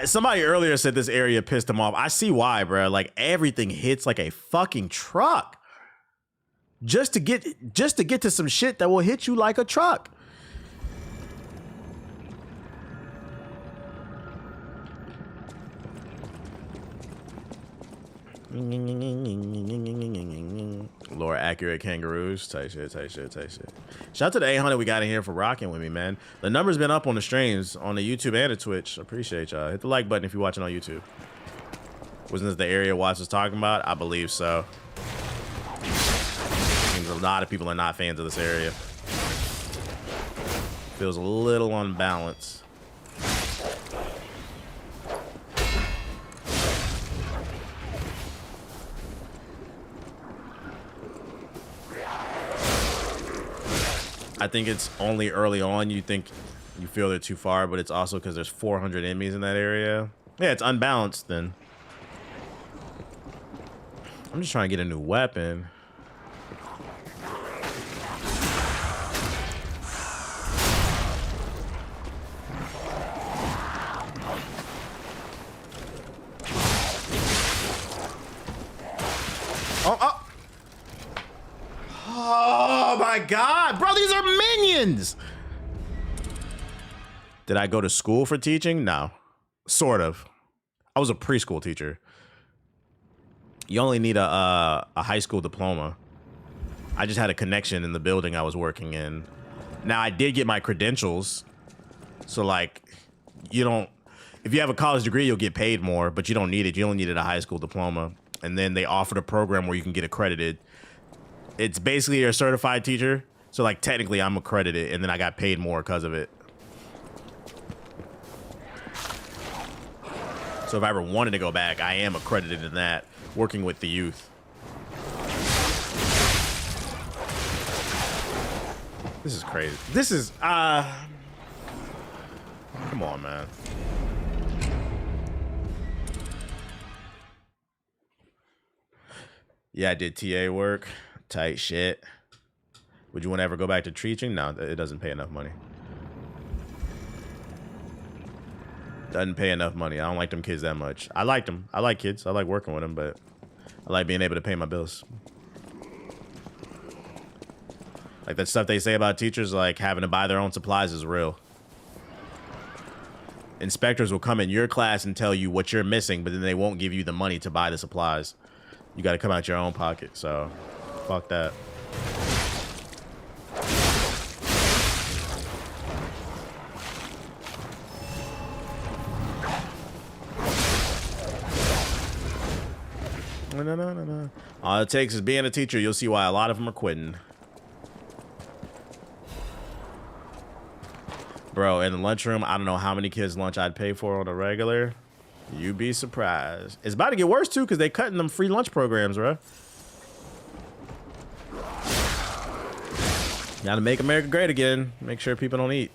Somebody earlier said this area pissed them off. I see why, bro. Like everything hits like a fucking truck. Just to get to some shit that will hit you like a truck. Lore accurate kangaroos. Tight shit, tight shit, tight shit. Shout out to the 800 we got in here for rocking with me, man. The number's been up on the streams, on the YouTube and the Twitch. Appreciate y'all. Hit the like button if you're watching on YouTube. Wasn't this the area Watts was talking about? I believe so. Seems a lot of people are not fans of this area. Feels a little unbalanced. I think it's only early on you think you feel they're too far, but it's also because there's 400 enemies in that area. Yeah, it's unbalanced then. I'm just trying to get a new weapon. Oh, oh. God, bro, these are minions. Did I go to school for teaching? No, sort of. I was a preschool teacher. You only need a high school diploma. I just had a connection in the building I was working in. Now I did get my credentials. So like, you don't, if you have a college degree, you'll get paid more, but you don't need it. You only needed a high school diploma. And then they offered a program where you can get accredited. It's basically you're a certified teacher. So like technically I'm accredited and then I got paid more because of it. So if I ever wanted to go back, I am accredited in that, working with the youth. This is crazy. This is, come on, man. Yeah, I did TA work. Tight shit. Would you want to ever go back to teaching? No, it doesn't pay enough money. Doesn't pay enough money. I don't like them kids that much. I liked them. I like kids. I like working with them, but I like being able to pay my bills. Like that stuff they say about teachers, like having to buy their own supplies is real. Inspectors will come in your class and tell you what you're missing, but then they won't give you the money to buy the supplies. You got to come out your own pocket. So fuck that. No. All it takes is being a teacher. You'll see why a lot of them are quitting. Bro, in the lunchroom, I don't know how many kids' lunch I'd pay for on a regular. You'd be surprised. It's about to get worse, too, because they cutting them free lunch programs, bro. Gotta make America great again. Make sure people don't eat.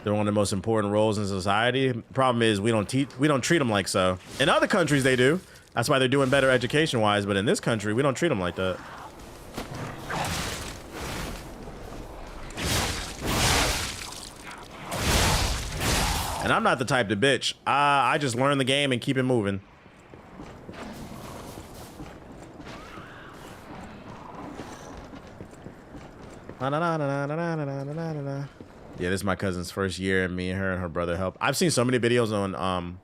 They're one of the most important roles in society. Problem is we don't treat them like so. In other countries they do. That's why they're doing better education-wise, but in this country we don't treat them like that. And I'm not the type to bitch. I just learn the game and keep it moving. Yeah, this is my cousin's first year, and me and her brother help. I've seen so many videos on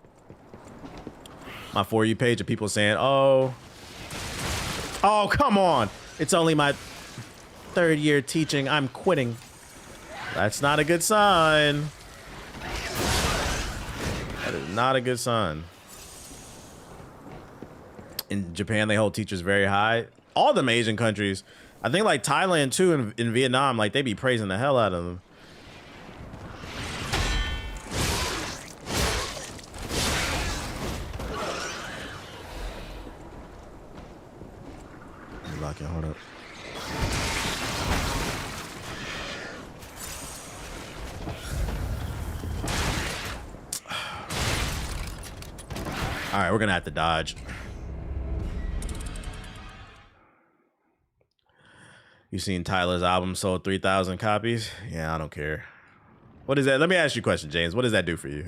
my For You page of people saying, oh, come on. It's only my 3rd year teaching. I'm quitting. That's not a good sign. That is not a good sign. In Japan, they hold teachers very high. All them Asian countries. I think like Thailand too, and in Vietnam, like they be praising the hell out of them. Hold up. All right, we're gonna have to dodge. You seen Tyler's album sold 3,000 copies? Yeah, I don't care. What is that? Let me ask you a question, James. What does that do for you?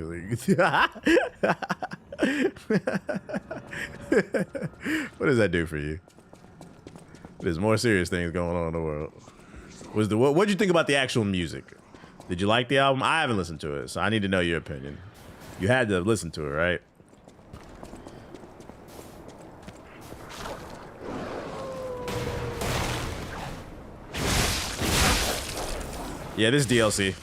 What does that do for you? There's more serious things going on in the world. What'd you think about the actual music? Did you like the album? I haven't listened to it, so I need to know your opinion. You had to listen to it, right? Yeah, this DLC.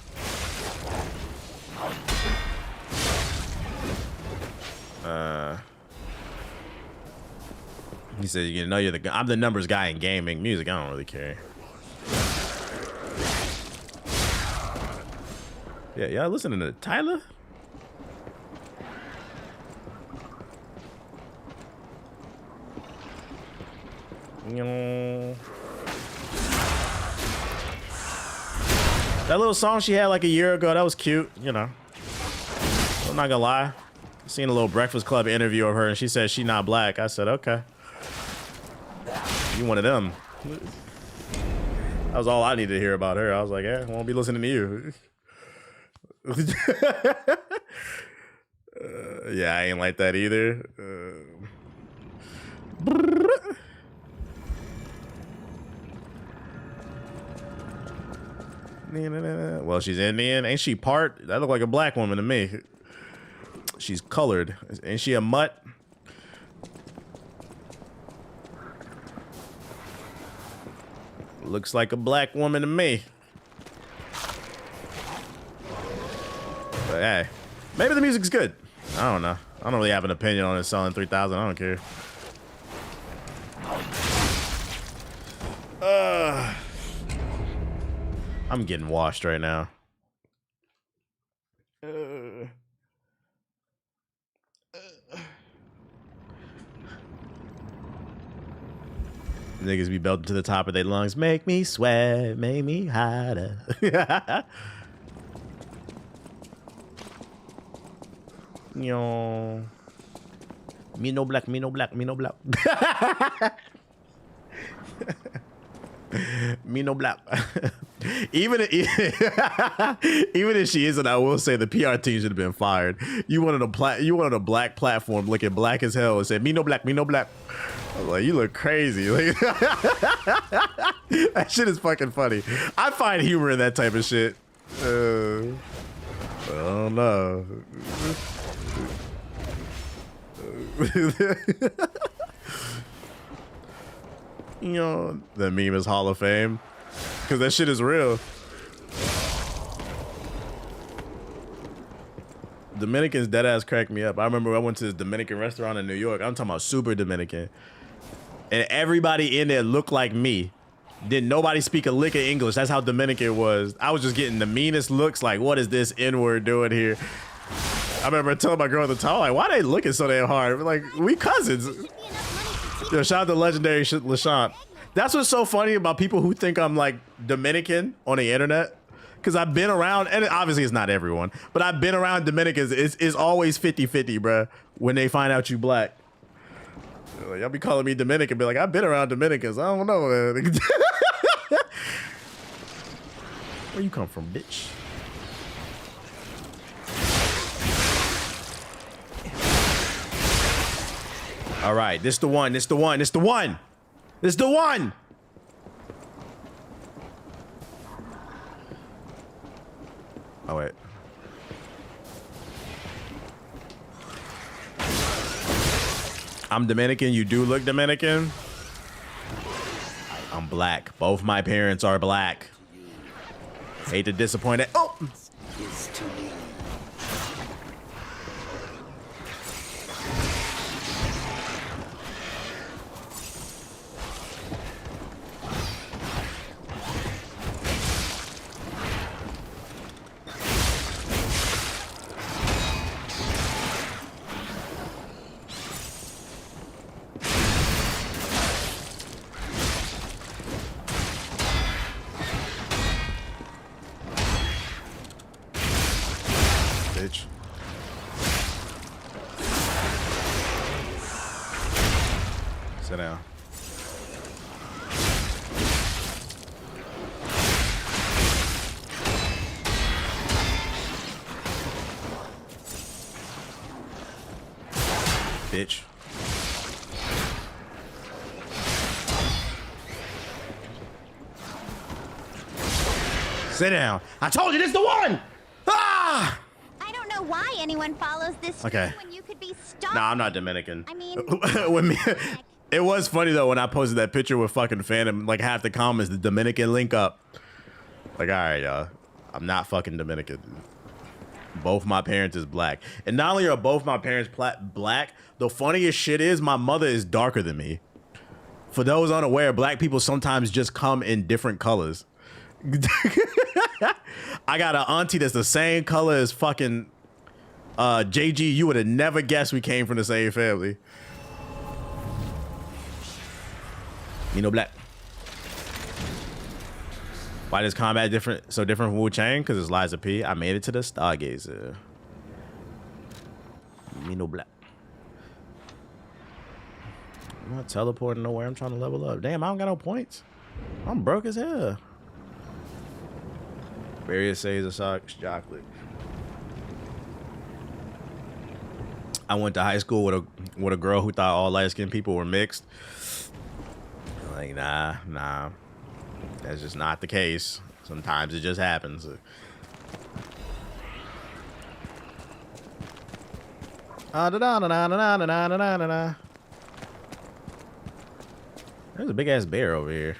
He said, you know, I'm the numbers guy in gaming. Music, I don't really care. Yeah, y'all listening to Tyler? That little song she had like a year ago, that was cute, you know. I'm not gonna lie. Seen a little Breakfast Club interview of her and she said she not black. I said, okay. You one of them. That was all I needed to hear about her. I was like, yeah, I won't be listening to you. Yeah, I ain't like that either. Well, she's Indian. Ain't she part? That look like a black woman to me. She's colored. Ain't she a mutt? Looks like a black woman to me. But hey, maybe the music's good. I don't know. I don't really have an opinion on it selling 3,000. I don't care. I'm getting washed right now. Niggas be belting to the top of their lungs. Make me sweat, make me hotter. Yo. Me no black, me no black, me no black. Me no black. Even if she isn't, I will say the PR team should have been fired. You wanted a black platform looking black as hell and said me no black, me no black. I was like, you look crazy. Like, that shit is fucking funny. I find humor in that type of shit. I don't know. You know, the meme is Hall of Fame. Because that shit is real. Dominicans deadass cracked me up. I remember I went to this Dominican restaurant in New York. I'm talking about super Dominican. And everybody in there looked like me. Didn't nobody speak a lick of English. That's how Dominican it was. I was just getting the meanest looks like, what is this N-word doing here? I remember telling my girl at the time, like, why they looking so damn hard? We're like, we cousins. Yo, shout out to legendary LaShawn. That's what's so funny about people who think I'm like Dominican on the internet. Because I've been around, and obviously it's not everyone, but I've been around Dominicans. It's always 50-50, bruh, when they find out you black. Like, y'all be calling me Dominican, be like, I've been around Dominicans. I don't know, man. Where you come from, bitch? All right, this the one, this the one, this the one. This the one. Oh, wait. I'm Dominican. You do look Dominican. I'm black. Both my parents are black. Hate to disappoint it. Oh! Bitch. Sit down. Bitch. Sit down. I told you this is the one! Ah! I don't know why anyone follows this stream Okay. when you could be stalked. Nah, I'm not Dominican. I mean, It was funny though when I posted that picture with fucking Phantom, like half the comments, the Dominican link up. Like, all right, y'all, I'm not fucking Dominican. Both my parents is black. And not only are both my parents black, the funniest shit is my mother is darker than me. For those unaware, black people sometimes just come in different colors. I got an auntie that's the same color as fucking JG. You would have never guessed we came from the same family. You know, black. Why does combat so different from Wu-Chang? Because it's Liza P. I made it to the Stargazer. Me no black. I'm not teleporting nowhere. I'm trying to level up. Damn, I don't got no points. I'm broke as hell. Various shades of socks, chocolate. I went to high school with a girl who thought all light-skinned people were mixed. Like, nah. That's just not the case. Sometimes it just happens. There's a big ass bear over here.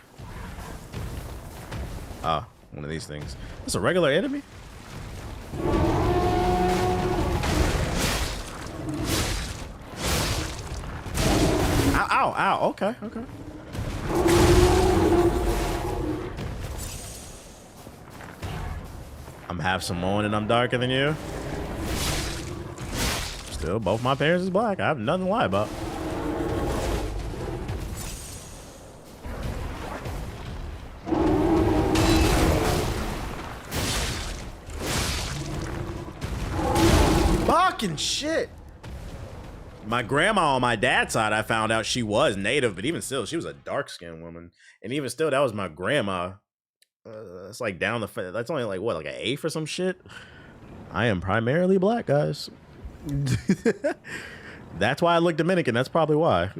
Oh, one of these things. It's a regular enemy? Ow, ow, okay. I'm half Samoan and I'm darker than you. Still, both my parents is black. I have nothing to lie about. Fucking shit. My grandma on my dad's side, I found out she was native, but even still, she was a dark-skinned woman. And even still, that was my grandma. It's like down the... That's only like, what, like an eighth or some shit? I am primarily black, guys. That's why I look Dominican. That's probably why.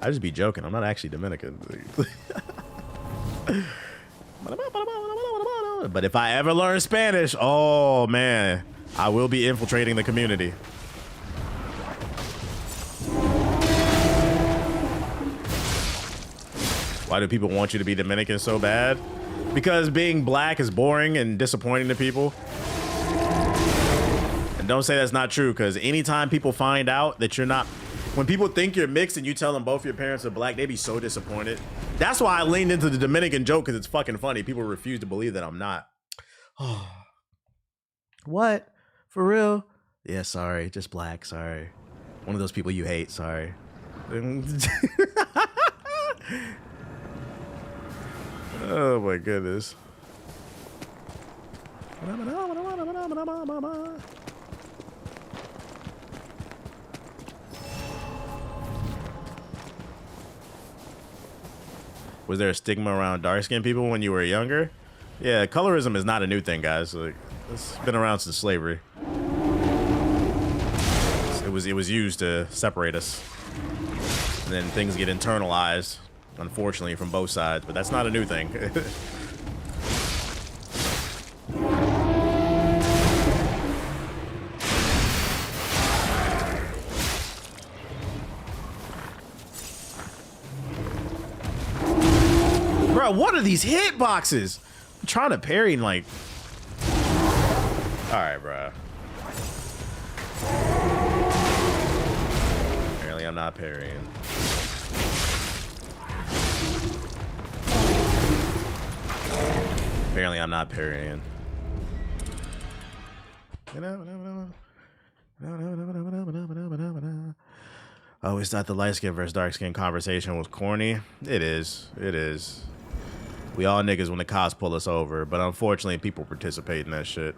I just be joking. I'm not actually Dominican. But if I ever learn Spanish, oh man, I will be infiltrating the community. Why do people want you to be Dominican so bad? Because being black is boring and disappointing to people. And don't say that's not true, because anytime people find out that you're not, when people think you're mixed and you tell them both your parents are black, they be so disappointed. That's why I leaned into the Dominican joke, because it's fucking funny. People refuse to believe that I'm not. Oh. What? For real? Yeah, sorry. Just black, sorry. One of those people you hate, sorry. Oh my goodness. Was there a stigma around dark-skinned people when you were younger? Yeah, colorism is not a new thing, guys. Like, it's been around since slavery. It was used to separate us. And then things get internalized, unfortunately, from both sides, but that's not a new thing. Bro, what are these hitboxes? I'm trying to parry and like... Alright, bro. Apparently I'm not parrying. Apparently I'm not parrying. I always thought the light skin versus dark skin conversation was corny. It is. It is. We all niggas when the cops pull us over, but unfortunately people participate in that shit.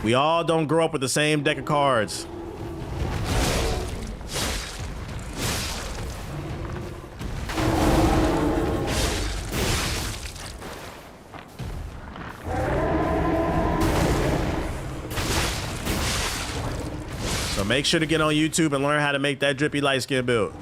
We all don't grow up with the same deck of cards. So make sure to get on YouTube and learn how to make that drippy light skin build.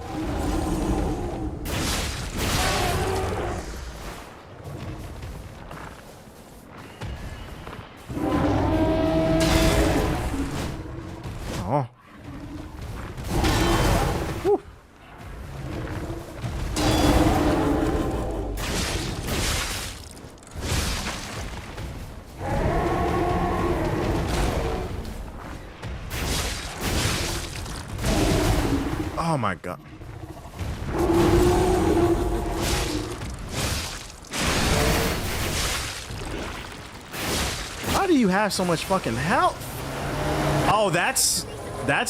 Oh my god. How do you have so much fucking health? Oh, that's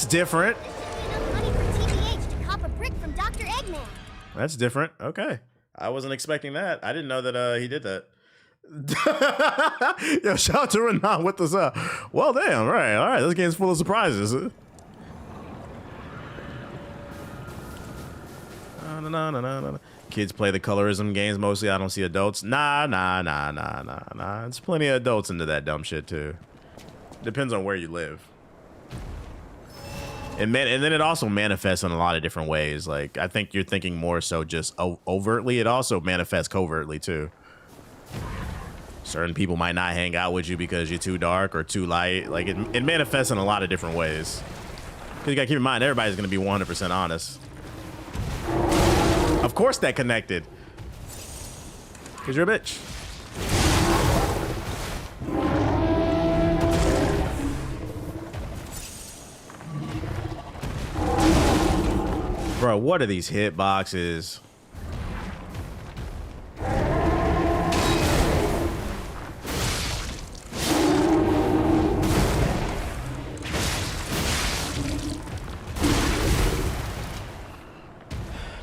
different. That's different. Okay. I wasn't expecting that. I didn't know that he did that. Yo, shout out to Renan with us up. Well, damn, all right. This game's full of surprises. No. Kids play the colorism games mostly. I don't see adults. Nah. There's plenty of adults into that dumb shit too. Depends on where you live. And then it also manifests in a lot of different ways. Like, I think you're thinking more so just overtly. It also manifests covertly too. Certain people might not hang out with you because you're too dark or too light. Like, it manifests in a lot of different ways. Because you gotta keep in mind, everybody's gonna be 100% honest. Of course that connected. Because you're a bitch. Bro, what are these hitboxes?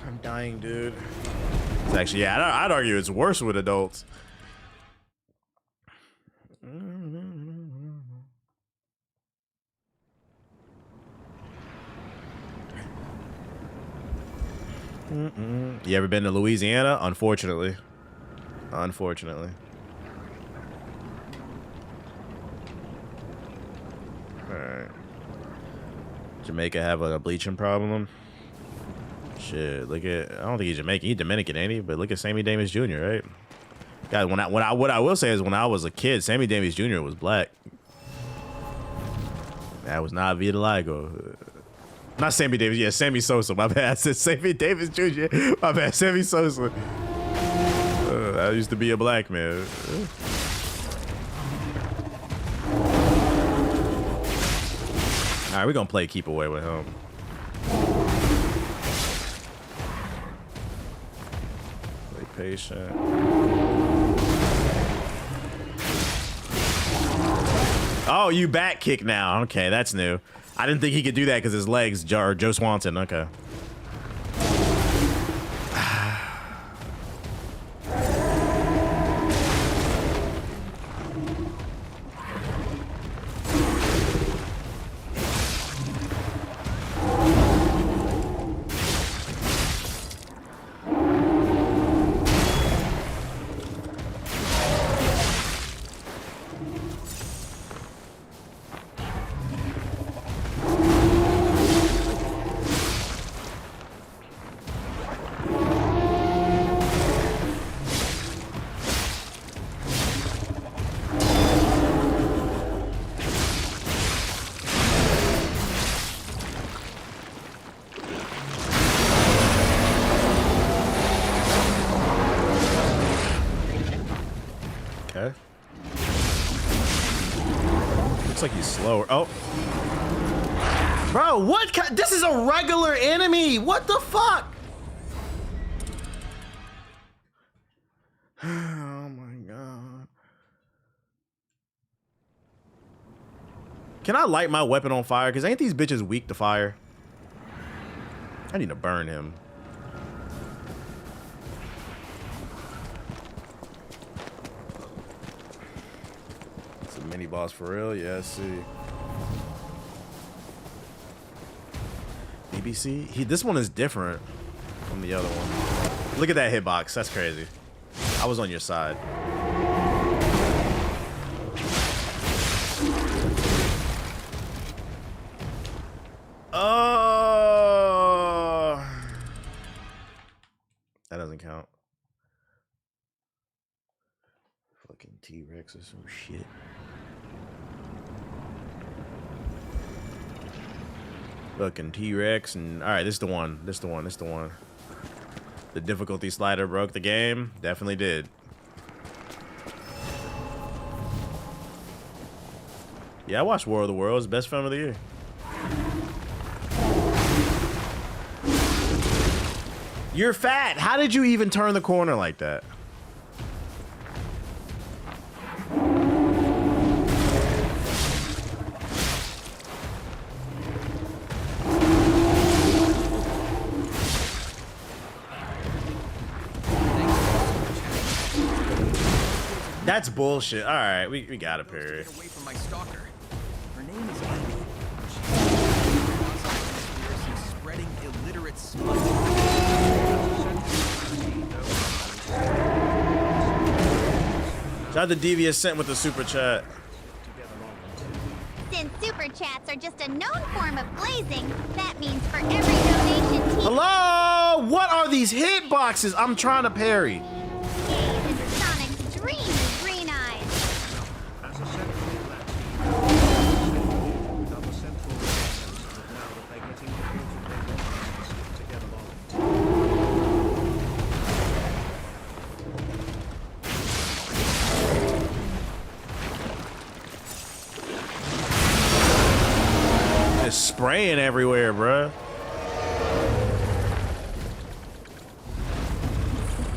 I'm dying, dude. It's actually, yeah, I'd argue it's worse with adults. You ever been to Louisiana? Unfortunately. Unfortunately. Alright. Jamaica have a bleaching problem? Shit, look at, I don't think he's Jamaican. He's Dominican, ain't he? But look at Sammy Davis Jr., right? Guys, what I will say is when I was a kid, Sammy Davis Jr. was black. That was not vitiligo. Not Sammy Davis, yeah, Sammy Sosa. My bad. I said Sammy Davis Jr. My bad, Sammy Sosa. I used to be a black man. All right, we're gonna play keep away with him. Play patient. Oh, you back kick now. Okay, that's new. I didn't think he could do that because his legs jar. Joe Swanson. Okay. Like he's slower. Oh, bro, what? This is a regular enemy. What the fuck? Oh my god. Can I light my weapon on fire? Because ain't these bitches weak to fire? I need to burn him. Mini boss for real? Yeah, I see. BBC? This one is different from the other one. Look at that hitbox. That's crazy. I was on your side. Oh, that doesn't count. Fucking T-Rex or some shit. Fucking T-Rex and all right, this is the one. This is the one. The difficulty slider broke the game. Definitely did. Yeah, I watched War of the Worlds. Best film of the year. You're fat. How did you even turn the corner like that? That's bullshit. All right, we got it, parry. Get away from my stalker. Her name is Amy. She's spreading illiterate smut. Shout out to Devious sent with the super chat. Since super chats are just a known form of glazing, that means for every donation team... Hello? What are these hitboxes? I'm trying to parry. Gaze into Sonic's dreamy green eyes. As a central with other central reactions, but now that they're getting recruited, they want us to stick together long. It's spraying everywhere, bruh.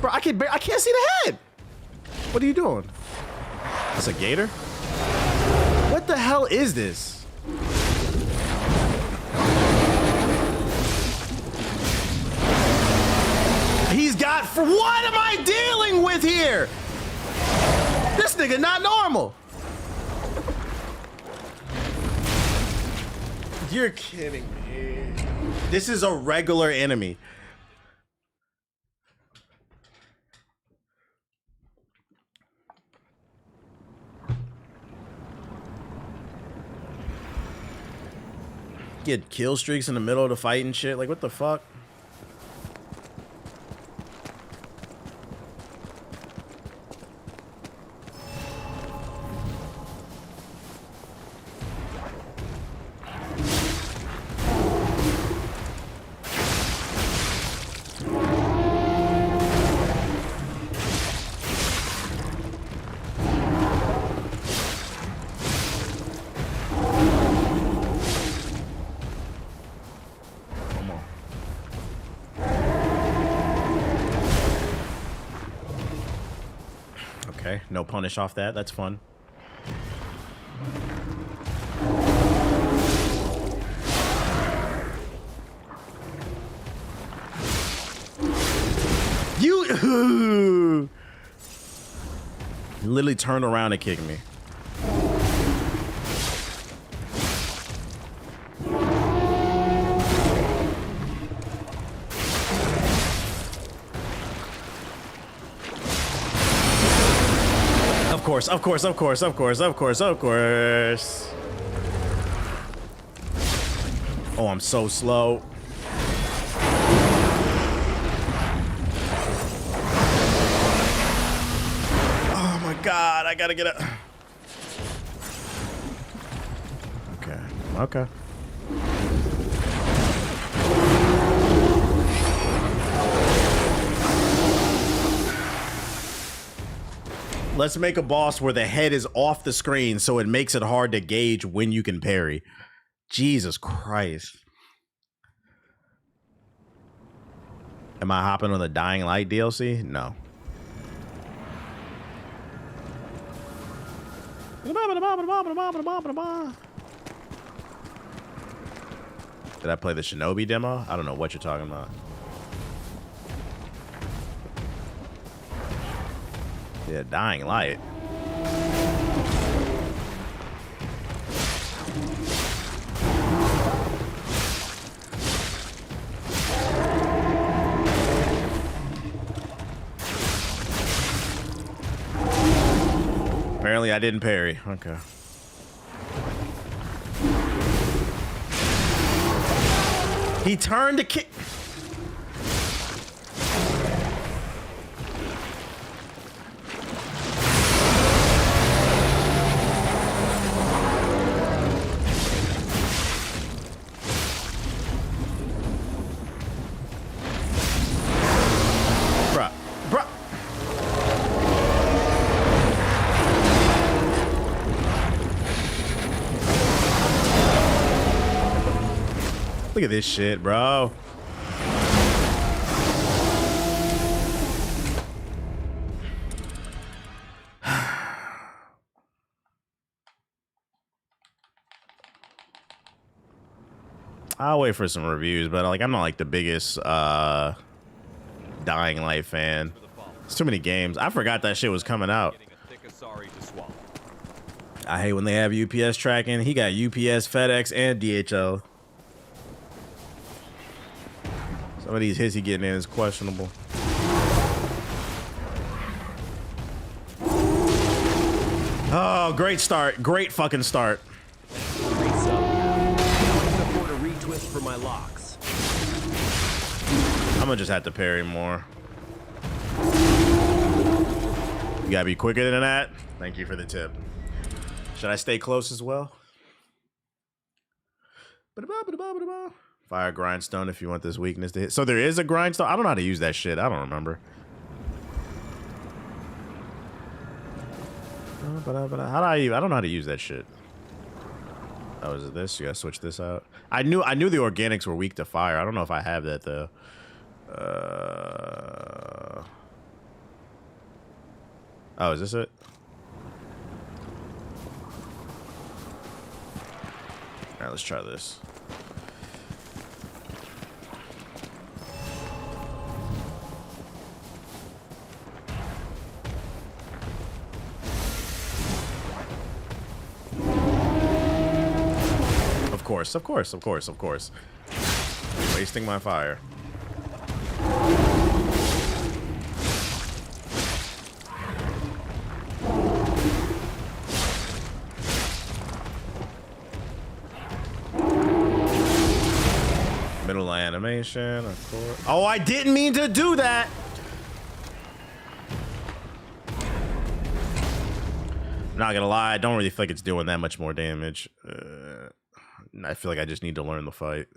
Bro, I can't see the head. What are you doing? That's a gator? What the hell is this? He's got, for what am I dealing with here? This nigga not normal. You're kidding me. This is a regular enemy. Get kill streaks in the middle of the fight and shit. Like, what the fuck? Okay, no punish off that. That's fun. You literally turned around and kicked me. Of course. Oh, I'm so slow. Oh my God, I gotta get a... Okay. Let's make a boss where the head is off the screen so it makes it hard to gauge when you can parry. Jesus Christ. Am I hopping on the Dying Light DLC? No. Did I play the Shinobi demo? I don't know what you're talking about. Yeah, Dying Light. Apparently I didn't parry. Okay. He turned to kick. Look at this shit, bro. I'll wait for some reviews, but like I'm not like the biggest Dying Light fan. It's too many games. I forgot that shit was coming out. I hate when they have UPS tracking. He got UPS, FedEx, and DHL. Some of these hits he getting in is questionable. Oh, great start. Great fucking start. Great sub. Now I can afford a retwist for my locks. I'm gonna just have to parry more. You gotta be quicker than that. Thank you for the tip. Should I stay close as well? Fire grindstone if you want this weakness to hit. So there is a grindstone? I don't know how to use that shit. I don't remember. How do I don't know how to use that shit. Oh, is it this? You gotta switch this out. I knew the organics were weak to fire. I don't know if I have that though. Oh, is this it? Alright, let's try this. Of course. Wasting my fire. Middle animation, of course. Oh, I didn't mean to do that. Not gonna lie, I don't really feel like it's doing that much more damage. I feel like I just need to learn the fight.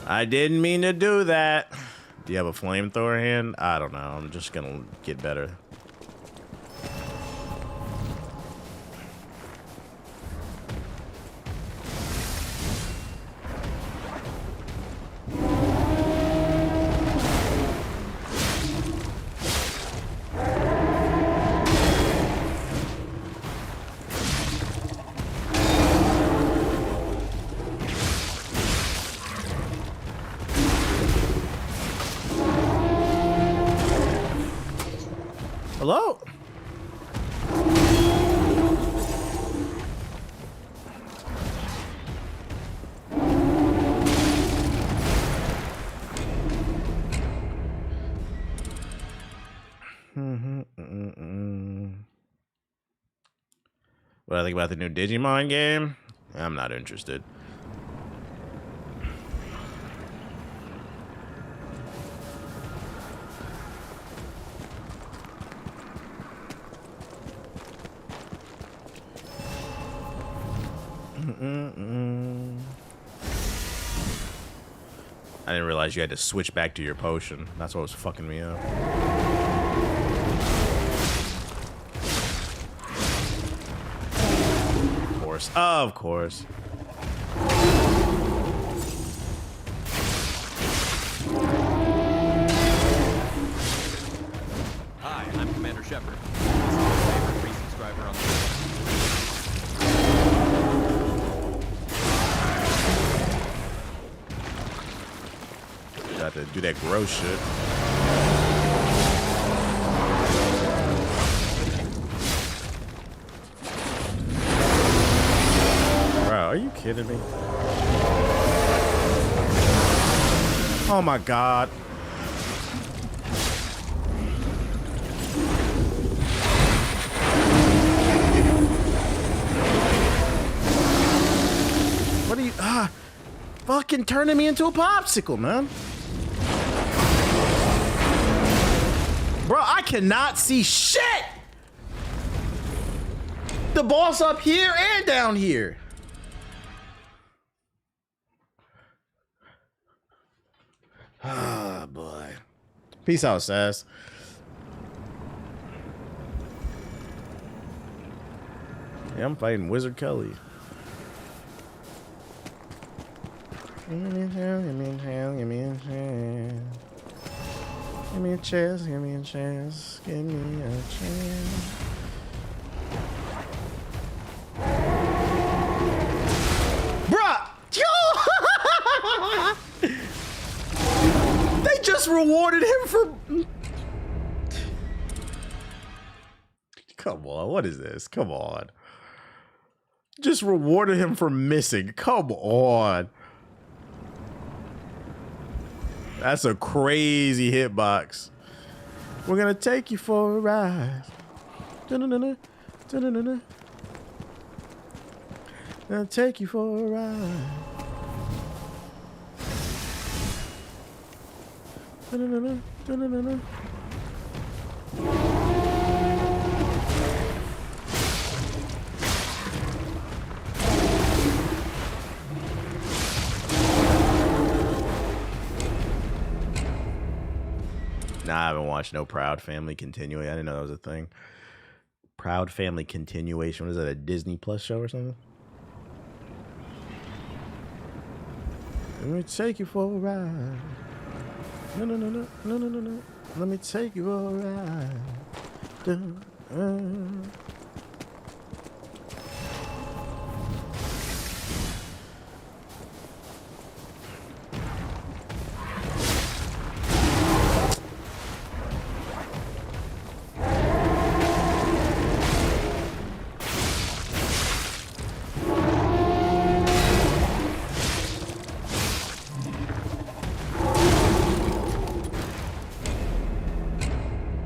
I didn't mean to do that. Do you have a flamethrower hand? I don't know. I'm just gonna get better. Hello? What do I think about the new Digimon game? I'm not interested. I didn't realize you had to switch back to your potion. That's what was fucking me up. Of course. Hi, I'm Commander Shepard. This is my favorite resubscriber on the Got to do that gross shit. Are you kidding me? Oh my god. What are you fucking turning me into a popsicle, man? Bro, I cannot see shit. The boss up here and down here. Ah, boy. Peace out, Sass. Yeah, I'm fighting Wizard Kelly. Give me a chance, give me a chance, give me a chance. Give me a chance, give me a chance, give me a chance. Bruh! rewarded him for... Come on, what is this? Come on. Just rewarded him for missing. Come on. That's a crazy hitbox. We're gonna take you for a ride. Dun-dun-dun-dun, dun-dun-dun-dun. Gonna take you for a ride. Dun-dun-dun-dun, dun-dun-dun-dun. Nah, I haven't watched no Proud Family Continuation. I didn't know that was a thing. Proud Family Continuation. What is that, a Disney Plus show or something? Let me take you for a ride. No, no, no, no, no, no, no, no. Let me take you for a ride. Dun,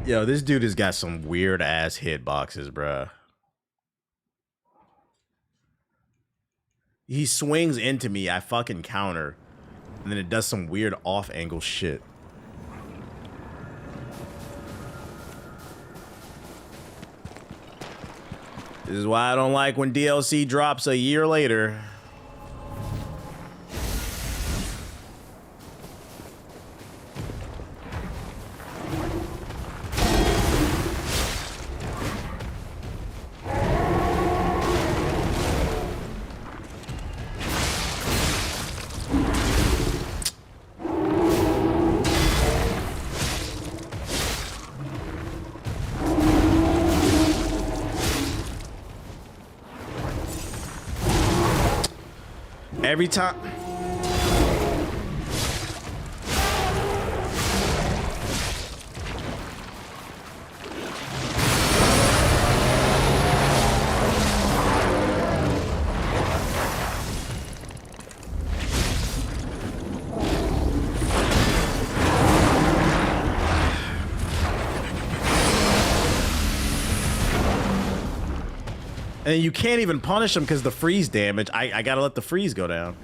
Yo, this dude has got some weird ass hitboxes, bruh. He swings into me, I fucking counter, and then it does some weird off angle shit. This is why I don't like when DLC drops a year later. Every time. And you can't even punish him because the freeze damage. I gotta let the freeze go down.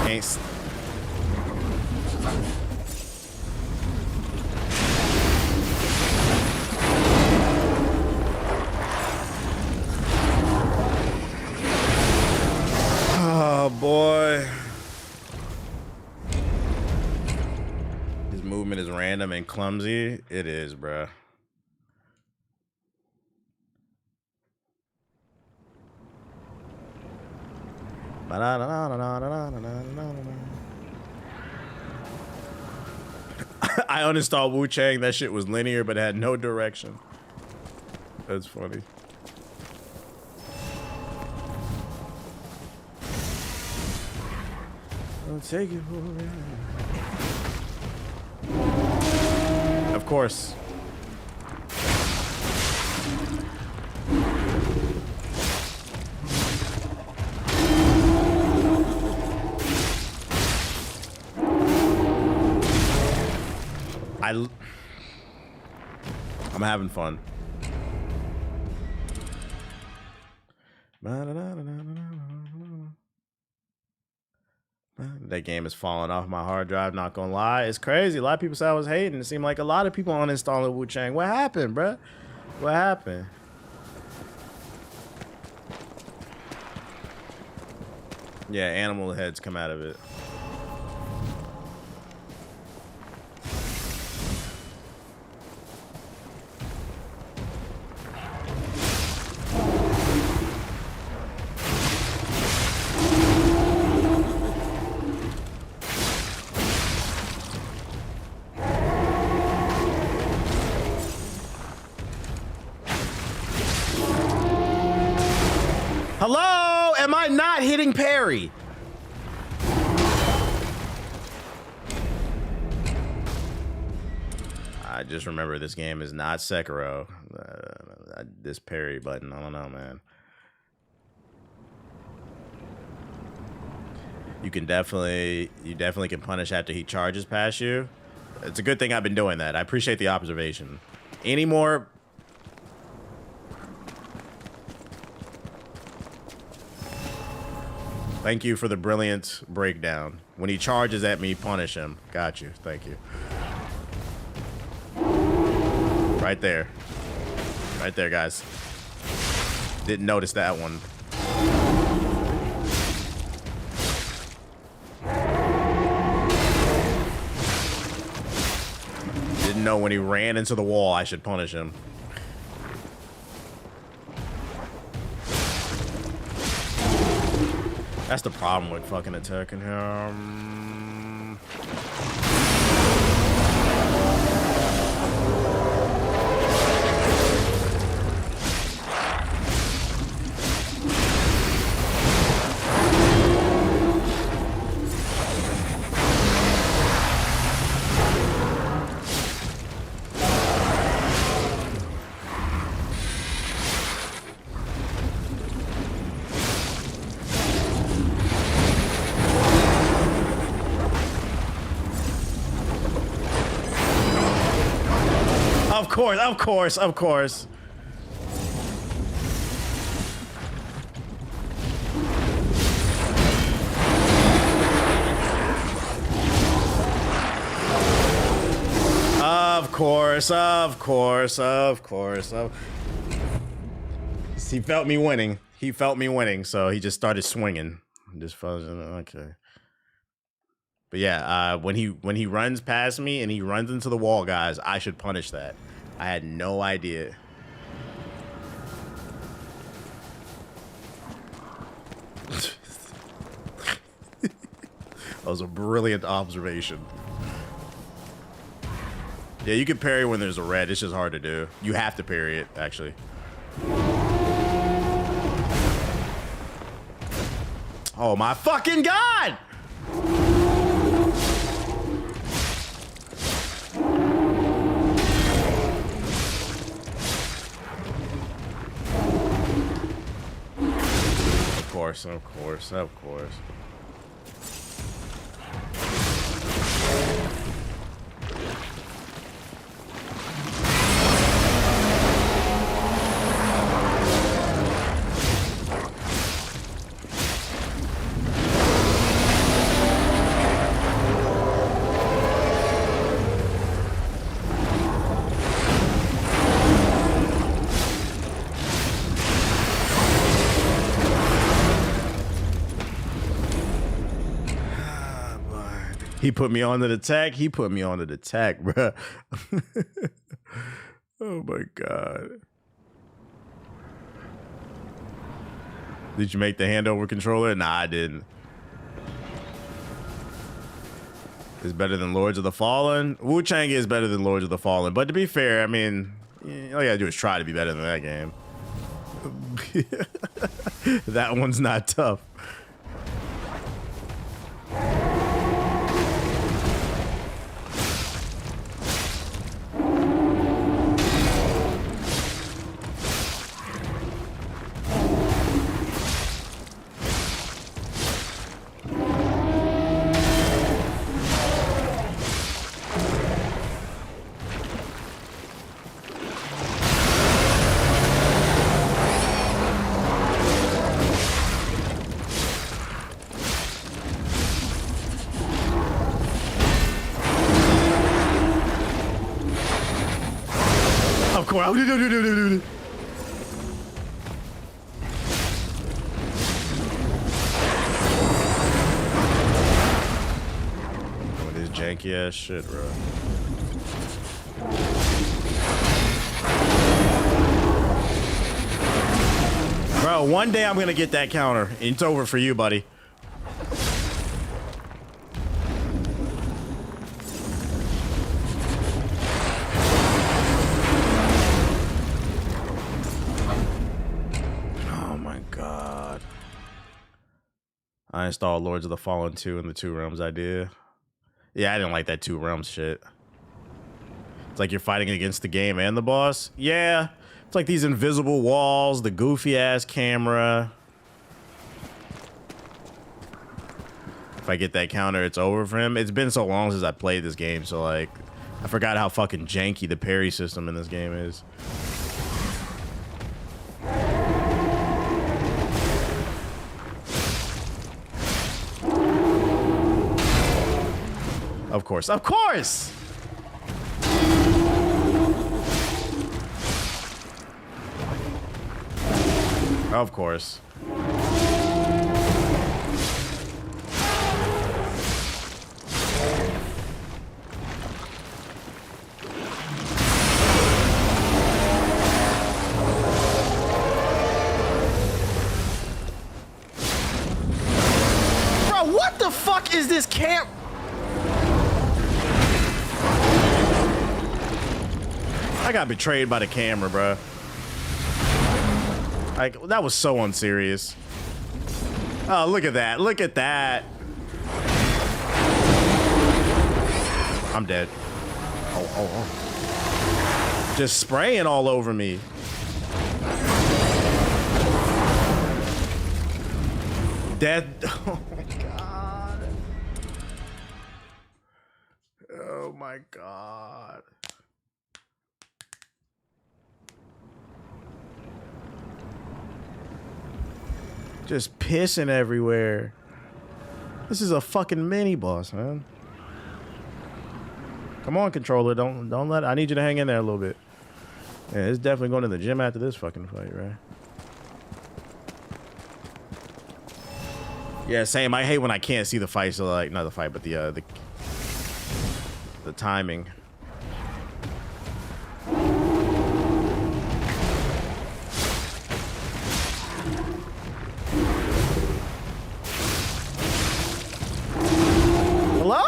Can't. Oh boy. His movement is random and clumsy. It is, bruh. I uninstalled Wu-Chang. That shit was linear, but it had no direction. That's funny. I'll take it for a ride. Of course. I'm having fun. That game is falling off my hard drive, not gonna lie. It's crazy. A lot of people said I was hating. It seemed like a lot of people uninstalling Wu-Chang. What happened, bruh? What happened? Yeah, animal heads come out of it. Hello? Am I not hitting parry? I just remember this game is not Sekiro. This parry button, I don't know, man. You definitely can punish after he charges past you. It's a good thing I've been doing that. I appreciate the observation. Any more? Thank you for the brilliant breakdown. When he charges at me, punish him. Got you. Thank you. Right there. Right there, guys. Didn't notice that one. Didn't know when he ran into the wall I should punish him. That's the problem with fucking attacking him. Of course. Of course. He felt me winning. So he just started swinging. Okay. But yeah, when he runs past me and he runs into the wall, guys, I should punish that. I had no idea. That was a brilliant observation. Yeah, you can parry when there's a red. It's just hard to do. You have to parry it, actually. Oh my fucking God! Of course. He put me on the attack. Bruh. Oh my God. Did you make the handover controller? Nah, I didn't. It's better than Lords of the Fallen. Wu-Chang is better than Lords of the Fallen. But to be fair, I mean, all you gotta do is try to be better than that game. That one's not tough. What is janky ass shit, bro? Bro, one day I'm gonna get that counter. It's over for you, buddy. I installed Lords of the Fallen 2 in the 2 Realms idea. Yeah, I didn't like that 2 Realms shit. It's like you're fighting against the game and the boss. Yeah. It's like these invisible walls, the goofy ass camera. If I get that counter, it's over for him. It's been so long since I played this game, so like I forgot how fucking janky the parry system in this game is. Of course. Of course! Of course. Bro, what the fuck is this camp? I got betrayed by the camera, bro. Like, that was so unserious. Oh, look at that. Look at that. I'm dead. Oh. Just spraying all over me. Dead. Oh, my God. Oh, my God. Just pissing everywhere. This is a fucking mini boss, man. Come on, controller. Don't let. I need you to hang in there a little bit. Yeah, it's definitely going to the gym after this fucking fight, right? Yeah, same. I hate when I can't see the fight. So like, not the fight, but the timing. Hello?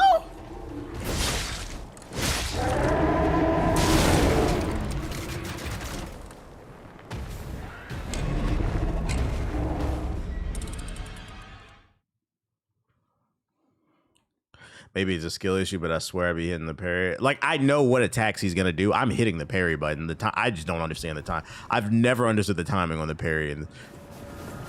Maybe it's a skill issue, but I swear I be hitting the parry. Like, I know what attacks he's gonna do. I'm hitting the parry button. I just don't understand the time. I've never understood the timing on the parry. And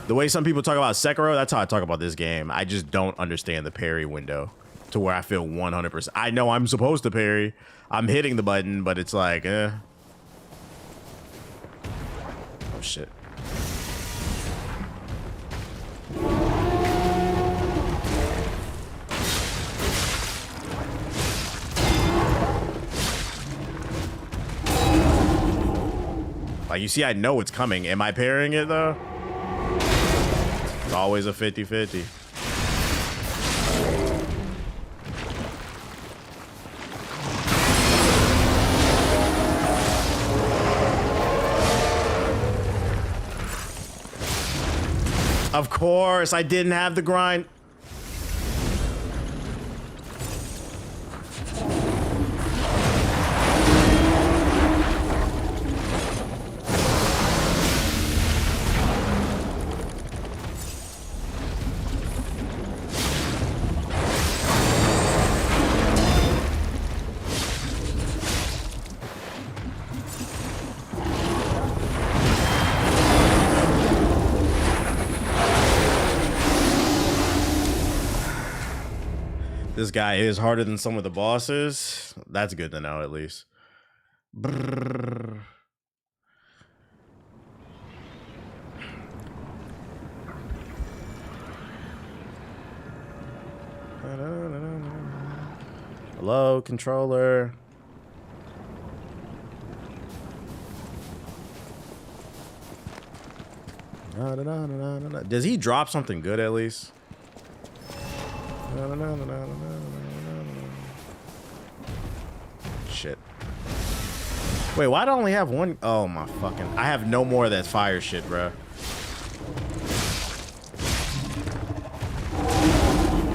the way some people talk about Sekiro, that's how I talk about this game. I just don't understand the parry window to where I feel 100%. I know I'm supposed to parry. I'm hitting the button, but it's like, Oh, shit. Like, you see, I know it's coming. Am I parrying it, though? It's always a 50-50. Of course, I didn't have the grind. This guy is harder than some of the bosses. That's good to know, at least. Brrr. Hello, controller. Does he drop something good at least? Shit. Wait, why do I only have one? Oh my fucking. I have no more of that fire shit, bro.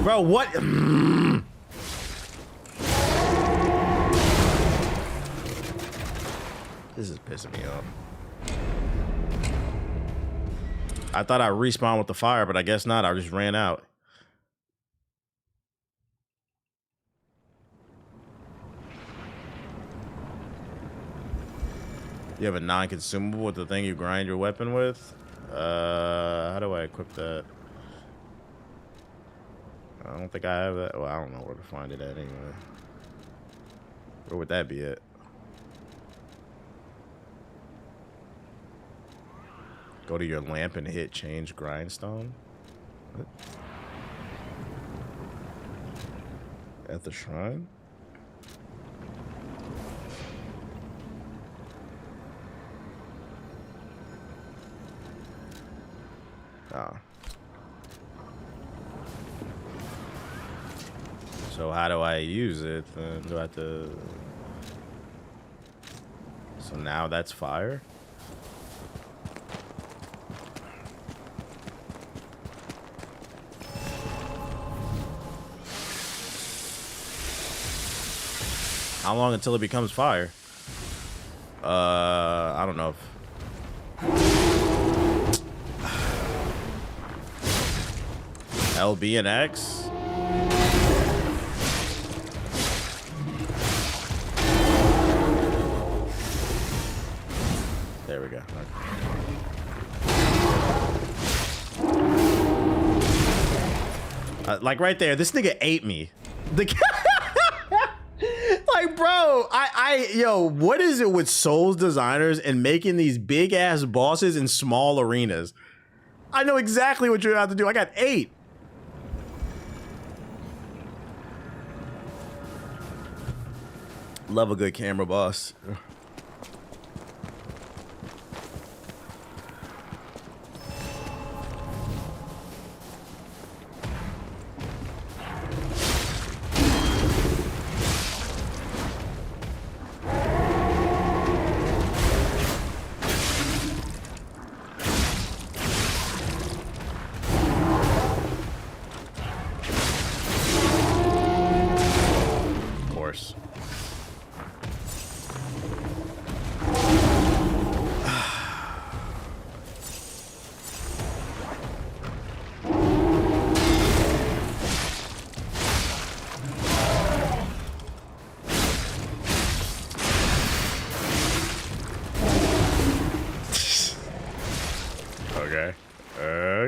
Bro, what? This is pissing me off. I thought I respawned with the fire, but I guess not. I just ran out. You have a non-consumable with the thing you grind your weapon with? How do I equip that? I don't think I have that. Well, I don't know where to find it at anyway. Where would that be at? Go to your lamp and hit change grindstone. What? At the shrine? Oh. So how do I use it? Do I have to... So now that's fire? How long until it becomes fire? I don't know. LB and X? There we go. Like right there, this nigga ate me. Like, bro, yo, what is it with Souls designers and making these big ass bosses in small arenas? I know exactly what you're about to do. I got 8. Love a good camera boss.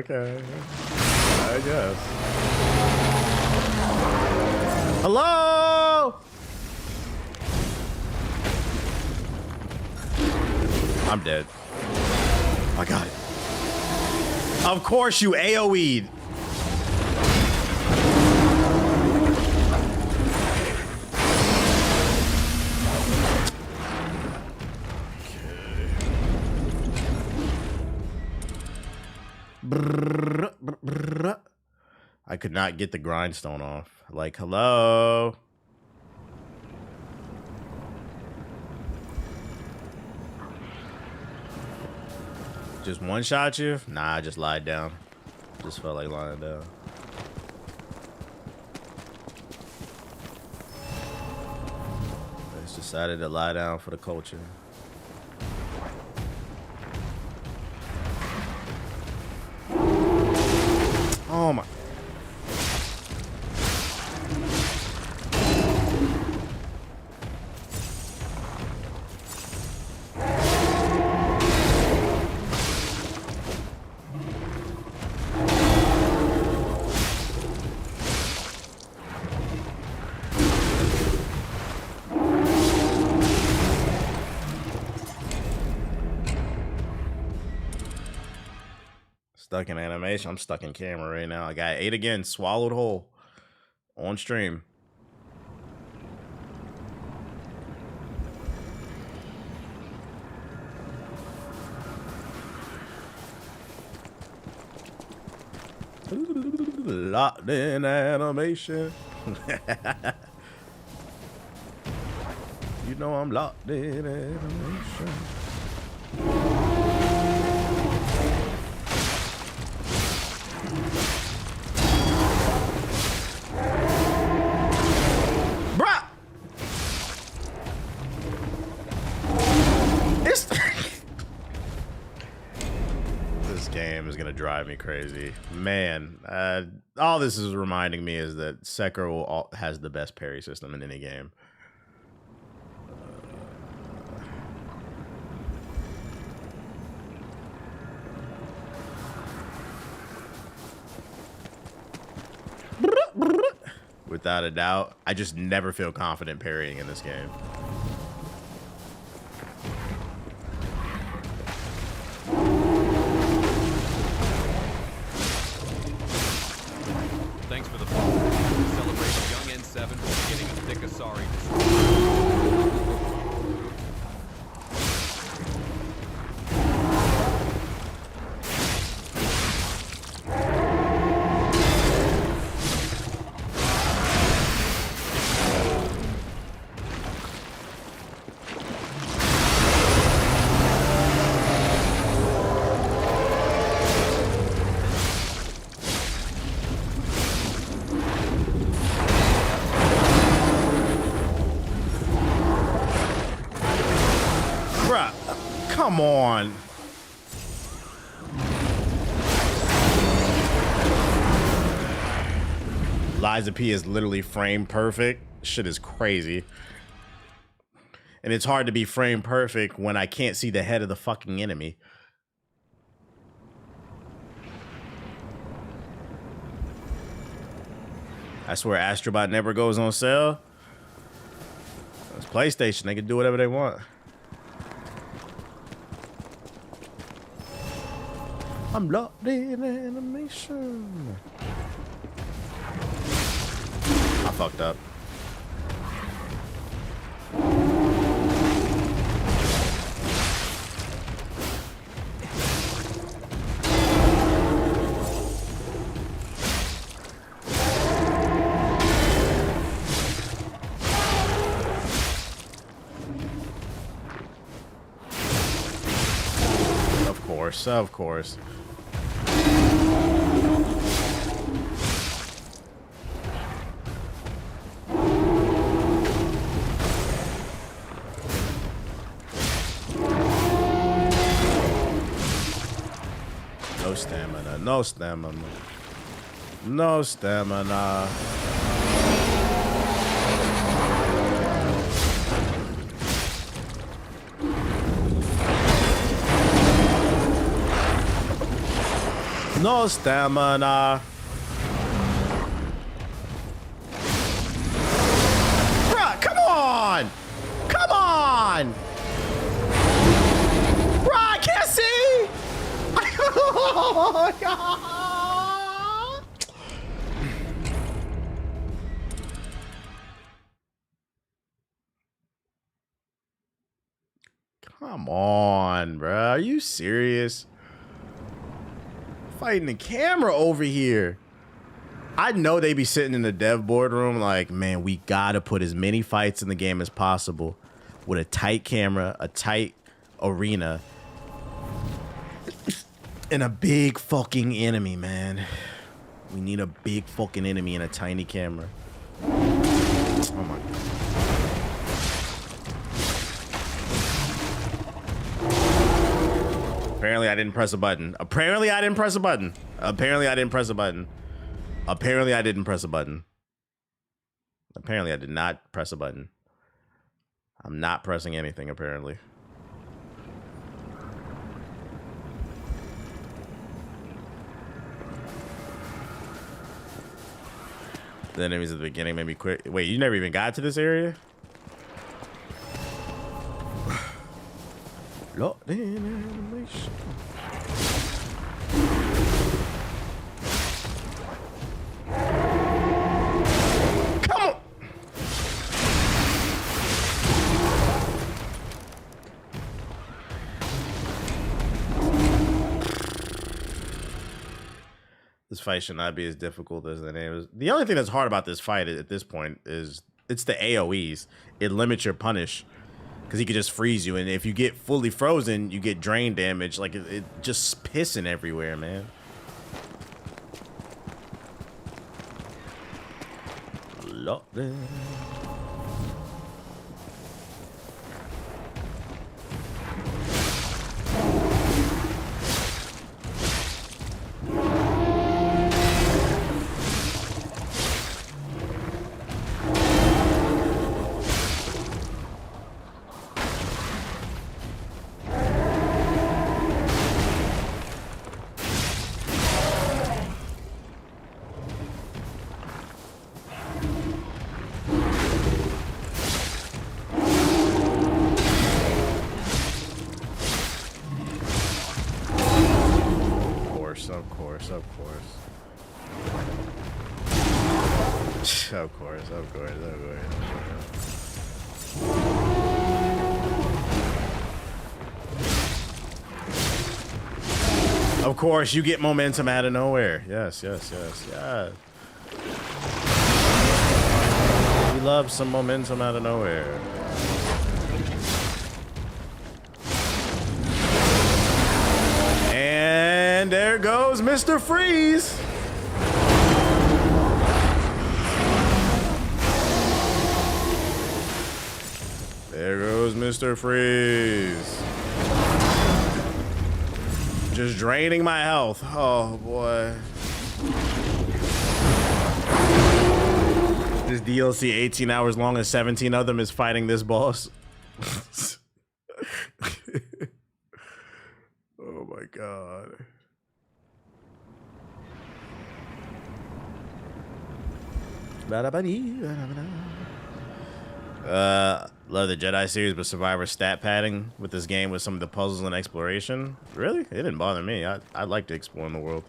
Okay. I guess. Hello? I'm dead. I got it. Of course you AoE'd. I could not get the grindstone off. Like, hello? Just one shot you? Nah, I just lied down. Just felt like lying down. I just decided to lie down for the culture. Oh my. Stuck in animation. I'm stuck in camera right now. I got 8 again. Swallowed whole. On stream. Locked in animation. You know I'm locked in animation. Drive me crazy, man. All this is reminding me is that Sekiro has the best parry system in any game. without a doubt. I just never feel confident parrying in this game. Thanks for the follow. To celebrate a young N7 while getting a thick Asari. Come on. Liza P is literally frame perfect. Shit is crazy. And it's hard to be frame perfect when I can't see the head of the fucking enemy. I swear Astrobot never goes on sale. It's PlayStation. They can do whatever they want. I'm locked in animation. I fucked up. Of course. No stamina, no stamina. No stamina. No stamina. Bruh, come on! Come on! Bruh, I can't see! Oh my God! Come on, bruh. Are you serious? Fighting the camera over here. I know they be sitting in the dev boardroom like, man, we gotta put as many fights in the game as possible with a tight camera, a tight arena, and a big fucking enemy, man. We need a big fucking enemy and a tiny camera. Oh my God. Apparently I didn't press a button. Apparently I didn't press a button. Apparently I didn't press a button. Apparently I didn't press a button. Apparently I did not press a button. I'm not pressing anything apparently. The enemies at the beginning made me quit. Wait, you never even got to this area? Locked in animation. Come on! This fight should not be as difficult as the name is. The only thing that's hard about this fight at this point is it's the AoEs. It limits your punish. Because he could just freeze you, and if you get fully frozen, you get drain damage. Like, it just pissing everywhere, man. Locked in. Of course. Of course. Of course. Of course. Of course. Of course, you get momentum out of nowhere. Yes, yes, yes, yes. We love some momentum out of nowhere. And there goes Mr. Freeze. There goes Mr. Freeze. Just draining my health. Oh boy. This DLC 18 hours long and 17 of them is fighting this boss. Oh my god. Love the Jedi series, but Survivor stat padding with this game with some of the puzzles and exploration. Really? It didn't bother me. I like to explore in the world.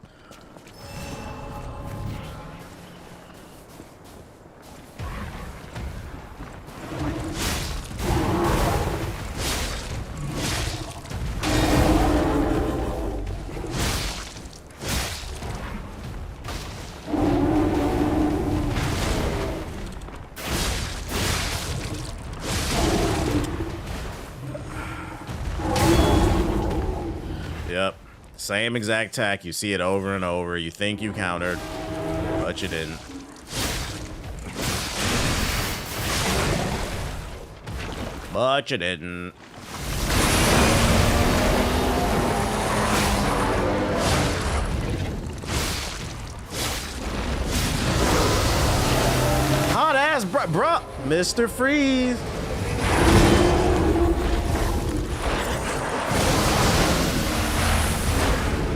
Yep. Same exact tack. You see it over and over. You think you countered, but you didn't. But you didn't. Hot ass, bruh. Mr. Freeze.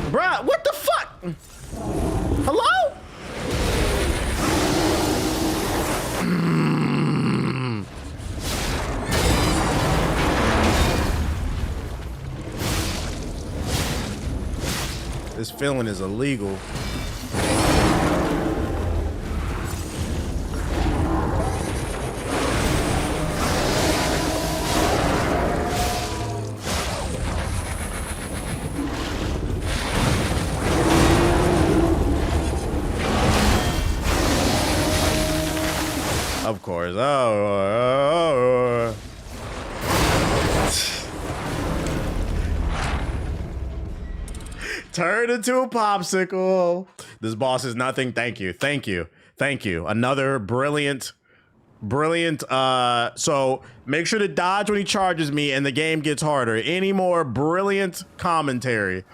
Bruh, what the fuck? Hello? This feeling is illegal. Of course. Oh. Turn into a popsicle. This boss is nothing. Thank you. Thank you. Thank you. Another brilliant. So make sure to dodge when he charges me and the game gets harder. Any more brilliant commentary?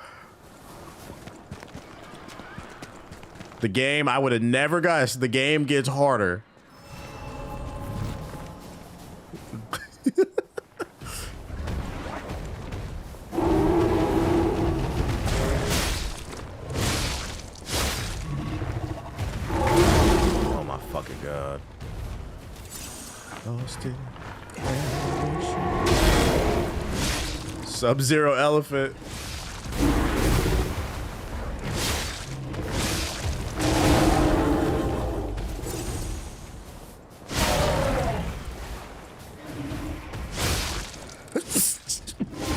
The game, I would have never guessed. The game gets harder. Oh my fucking god. Sub-Zero elephant.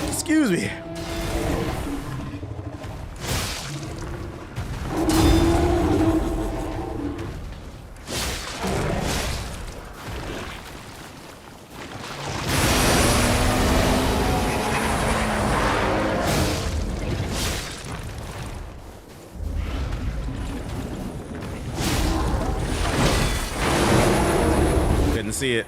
Excuse me. Couldn't see it.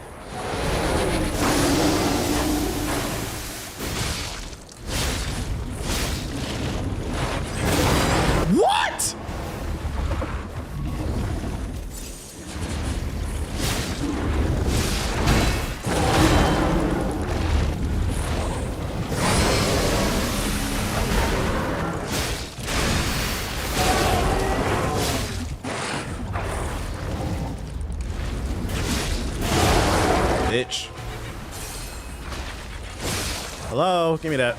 What? Bitch. Hello, give me that.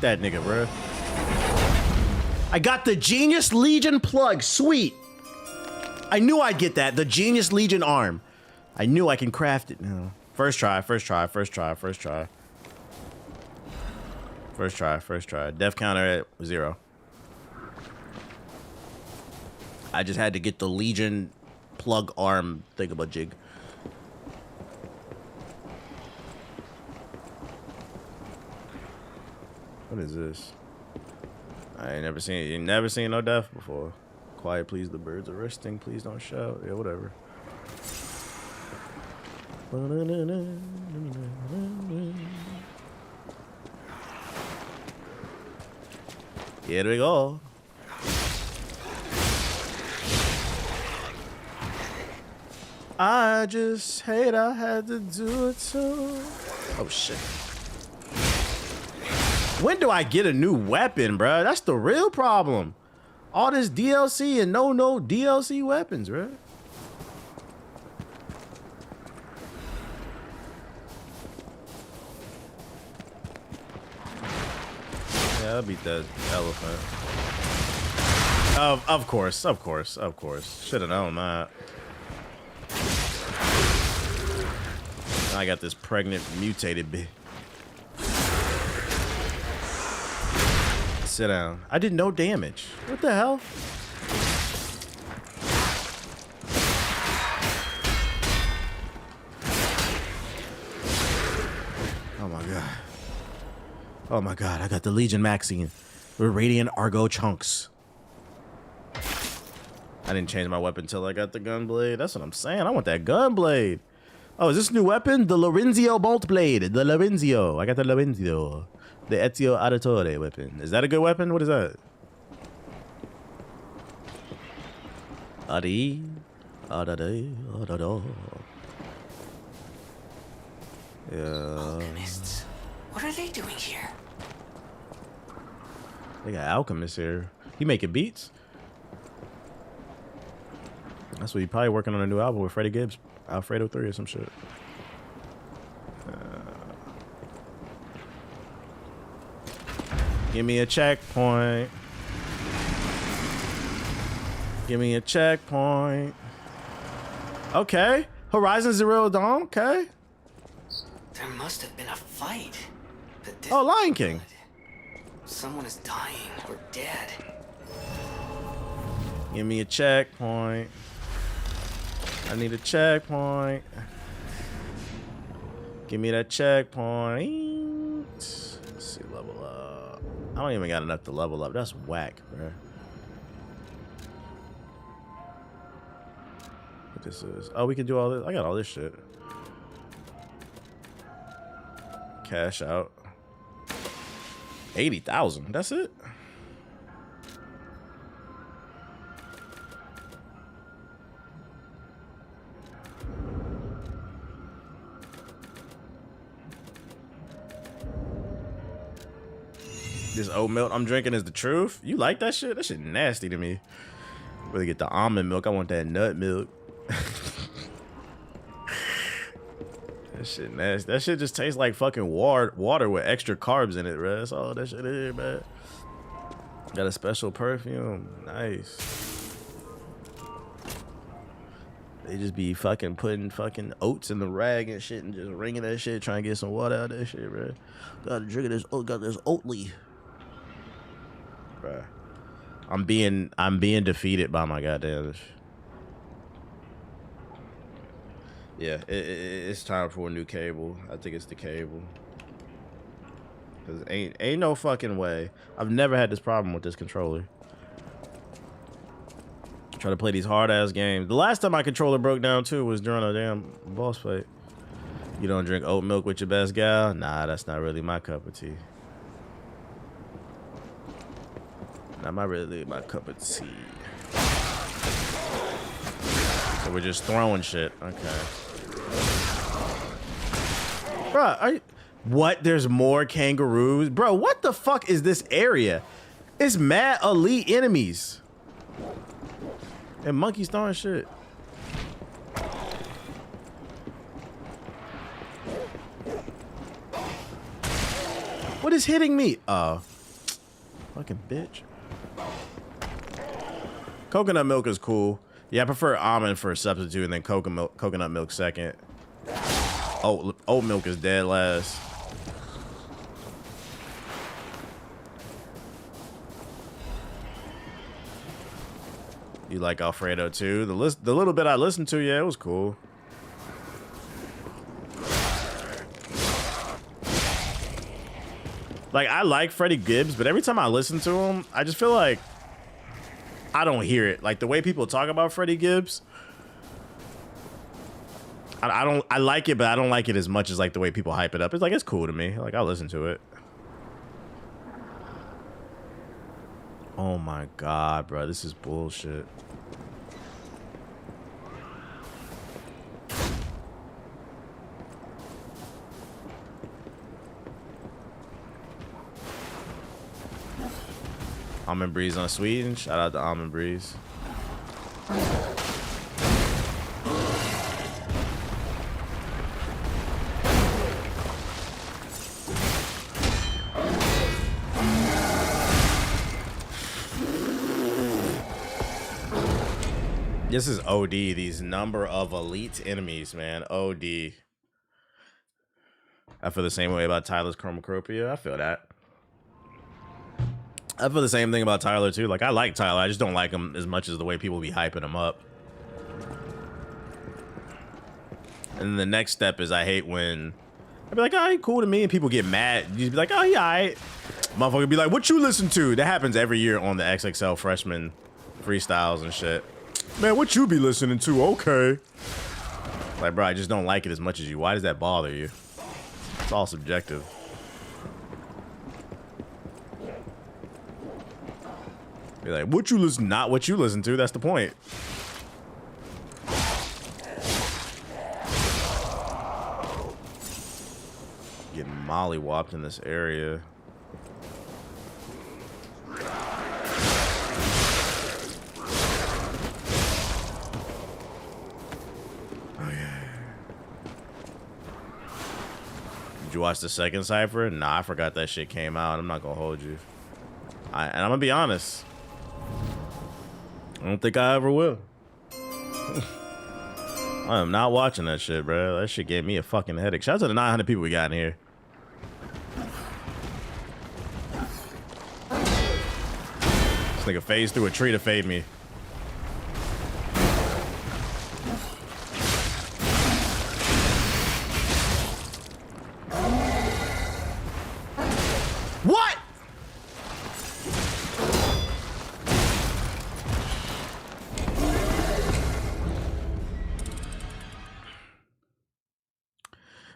that nigga, bro. I got the Genius Legion plug. Sweet. I knew I'd get that. The Genius Legion arm. I knew I can craft it now. First try, first try, first try, first try. First try, first try. Def counter at 0. I just had to get the Legion plug arm thingamajig. What is this? I ain't never seen no death before. Quiet, please. The birds are resting. Please don't shout. Yeah, whatever. Here we go. I just hate I had to do it too. Oh shit. When do I get a new weapon, bruh? That's the real problem. All this DLC and no DLC weapons, bruh. Yeah, I'll beat that elephant. Of course. Should have known that. I got this pregnant, mutated bitch. Sit down. I did no damage. What the hell? Oh my god. Oh my god, I got the Legion Maxine with Radiant Argo chunks. I didn't change my weapon until I got the gunblade. That's what I'm saying. I want that gunblade. Oh, is this new weapon? The Lorenzio Bolt Blade. The Lorenzio. I got the Lorenzio. The Ezio Auditore weapon. Is that a good weapon? What is that? Adi. Adade. Adado. Yeah. Alchemists. What are they doing here? They got alchemists here. He making beats? That's what he probably working on a new album with Freddie Gibbs. Alfredo 3 or some shit. Give me a checkpoint. Give me a checkpoint. Okay. Horizon Zero Dawn. Okay. There must have been a fight. But this Lion King. Someone is dying or dead. Give me a checkpoint. I need a checkpoint. Give me that checkpoint. Let's see, level up. I don't even got enough to level up. That's whack, bro. What this is? Oh, we can do all this. I got all this shit. Cash out. 80,000. That's it. This oat milk I'm drinking is the truth. You like that shit? That shit nasty to me. Really get the almond milk. I want that nut milk. That shit nasty. That shit just tastes like fucking water with extra carbs in it, bro. That's all that shit is, man. Got a special perfume. Nice. They just be fucking putting fucking oats in the rag and shit and just wringing that shit, trying to get some water out of that shit, bro. Gotta drink this oat. Got this Oatly. Bruh. I'm being defeated by my goddamn. Yeah, it's time for a new cable. I think it's the cable. Cause ain't no fucking way. I've never had this problem with this controller. Try to play these hard ass games. The last time my controller broke down too was during a damn boss fight. You don't drink oat milk with your best gal? Nah, that's not really my cup of tea. Not really my cup of tea. So we're just throwing shit. Okay. Bro, what? There's more kangaroos? Bro, what the fuck is this area? It's mad elite enemies. And monkeys throwing shit. What is hitting me? Oh. Fucking bitch. Coconut milk is cool. Yeah, I prefer almond for a substitute and then coconut milk second. Oat milk is dead last. You like Alfredo too? The little bit I listened to, yeah, it was cool. Like, I like Freddie Gibbs, but every time I listen to him, I just feel like I don't hear it. Like, the way people talk about Freddie Gibbs, I like it, but I don't like it as much as like the way people hype it up. It's like, it's cool to me. Like, I'll listen to it. Oh my God, bro. This is bullshit. Almond Breeze on Sweden. Shout out to Almond Breeze. This is OD. These number of elite enemies, man. OD. I feel the same way about Tyler's Chromacropia. I feel that. I feel the same thing about Tyler too. Like, I like Tyler, I just don't like him as much as the way people be hyping him up. And then the next step is I hate when I'd be like, oh, he cool to me, and people get mad. You'd be like, oh yeah, alright. Motherfucker be like, what you listen to? That happens every year on the XXL freshman freestyles and shit. Man, what you be listening to? Okay. Like, bro, I just don't like it as much as you. Why does that bother you? It's all subjective. Be like, what you listen, not what you listen to. That's the point. Getting mollywopped in this area. Oh yeah. Did you watch the second cipher? Nah, I forgot that shit came out. I'm not gonna hold you. And I'm gonna be honest. I don't think I ever will. I am not watching that shit, bro. That shit gave me a fucking headache. Shout out to the 900 people we got in here. This nigga phased through a tree to fade me. What?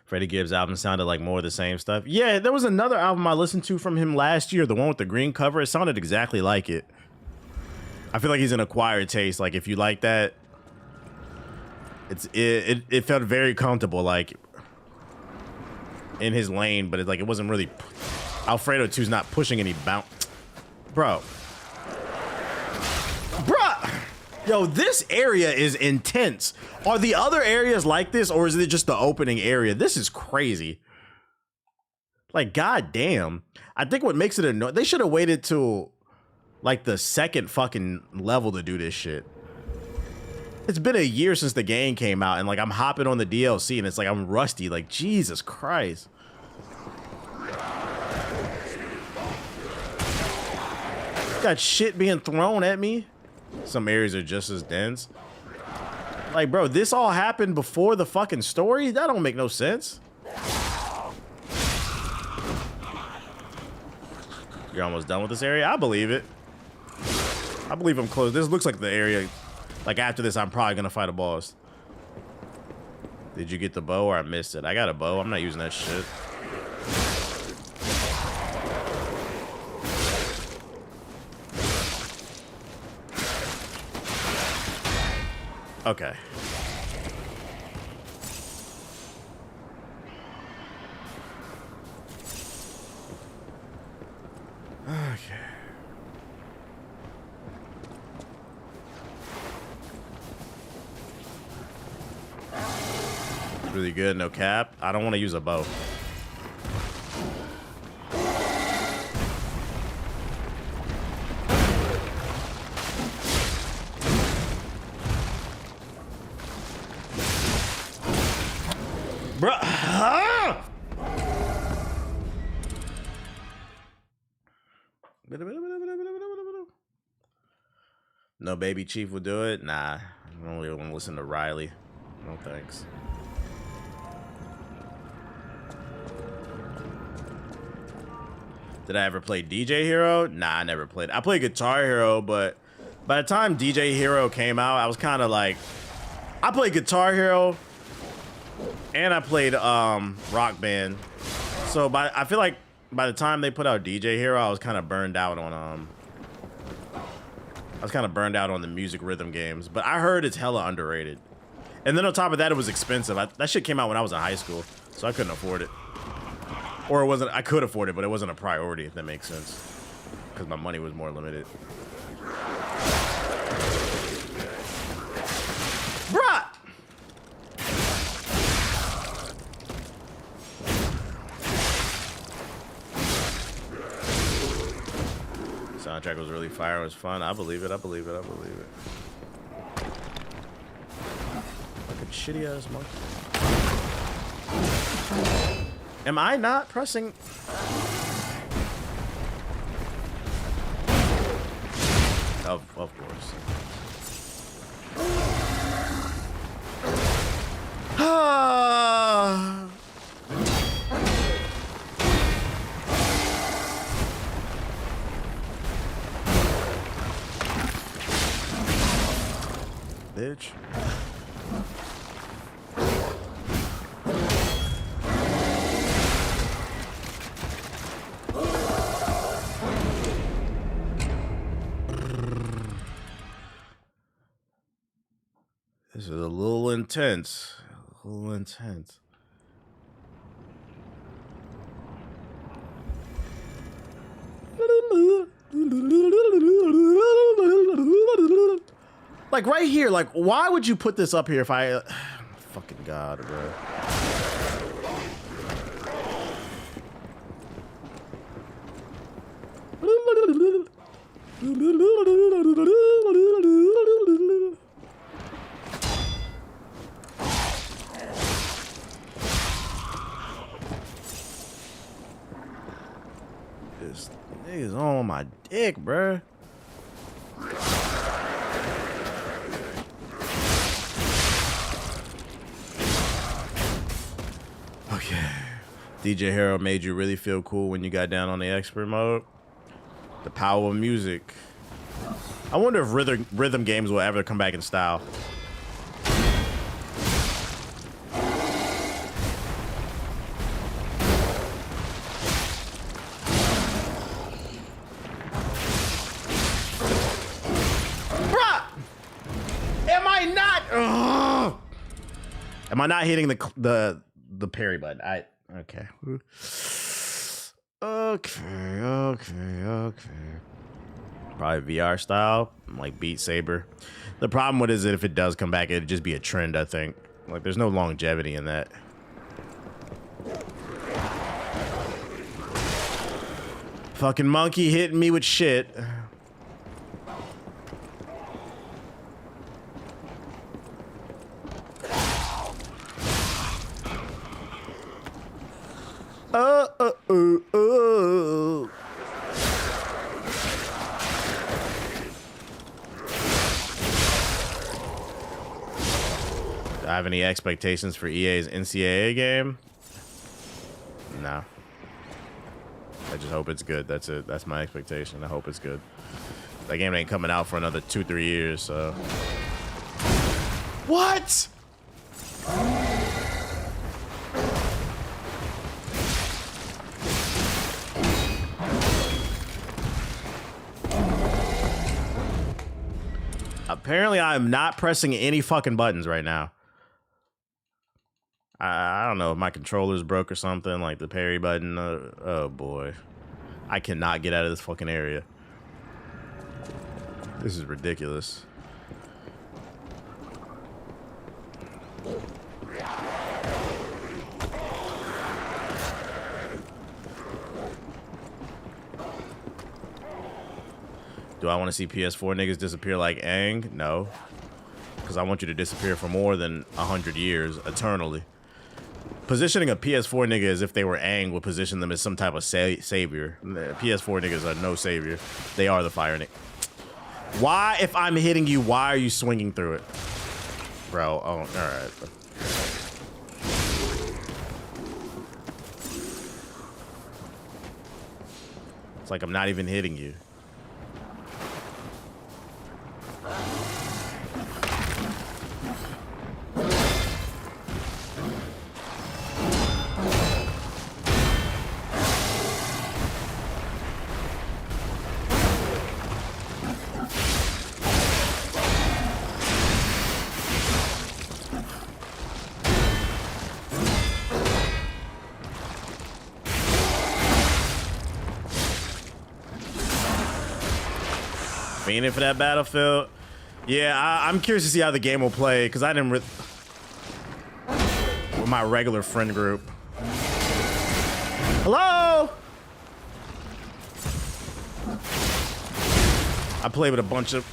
Freddie Gibbs' album sounded like more of the same stuff. Yeah, there was another album I listened to from him last year, the one with the green cover. It sounded exactly like it. I feel like he's an acquired taste. Like, if you like that, it felt very comfortable, like in his lane, but it's like it wasn't really. Alfredo 2's not pushing any bounce, bro. Bruh. Yo, this area is intense. Are the other areas like this, or is it just the opening area? This is crazy. Like, goddamn. I think what makes it annoying, they should have waited till like the second fucking level to do this shit. It's been a year since the game came out, and like I'm hopping on the DLC, and it's like I'm rusty. Like, Jesus Christ. Got shit being thrown at me. Some areas are just as dense. Like, bro, this all happened before the fucking story? That don't make no sense. You're almost done with this area? I believe it. I believe I'm close. This looks like the area. Like, after this, I'm probably gonna fight a boss. Did you get the bow or I missed it? I got a bow. I'm not using that shit. Okay. Okay. Really good, no cap. I don't want to use a bow. Bruh. Ah! No baby chief will do it? Nah. I don't really want to listen to Riley. No thanks. Did I ever play DJ Hero? Nah, I never played. I played Guitar Hero, but by the time DJ Hero came out, I was kind of like, I played Guitar Hero and I played Rock Band. So I feel like by the time they put out DJ Hero, I was kind of burned out on the music rhythm games. But I heard it's hella underrated. And then on top of that, it was expensive. That shit came out when I was in high school, so I couldn't afford it. Or it wasn't, I could afford it, but it wasn't a priority, if that makes sense. Because my money was more limited. Bruh! Soundtrack was really fire. It was fun. I believe it. I believe it. I believe it. Fucking shitty ass monkey. Am I not pressing? Of course. Bitch. This is a little intense. A little intense. Like right here, like why would you put this up here if I fucking God, bro. This nigga's on my dick, bruh. Okay. DJ Hero made you really feel cool when you got down on the expert mode. The power of music. I wonder if rhythm games will ever come back in style. Am I not hitting the parry button? Okay. Okay. Probably VR style, like Beat Saber. The problem with it is that if it does come back, it'd just be a trend, I think. Like, there's no longevity in that. Fucking monkey hitting me with shit. Do I have any expectations for EA's NCAA game? No. I just hope it's good. That's it. That's my expectation. I hope it's good. That game ain't coming out for another 2-3 years, so. What? Apparently, I'm not pressing any fucking buttons right now. I don't know if my controller's broke or something, like the parry button. Oh boy. I cannot get out of this fucking area. This is ridiculous. Do I want to see PS4 niggas disappear like Aang? No. Because I want you to disappear for more than 100 years, eternally. Positioning a PS4 nigga as if they were Aang would position them as some type of savior. The PS4 niggas are no savior. They are the fire nigga. Why, if I'm hitting you, why are you swinging through it? Bro, oh, alright. It's like I'm not even hitting you. Fiending for that Battlefield. Yeah, I'm curious to see how the game will play because I didn't with my regular friend group. Hello? I play with a bunch of...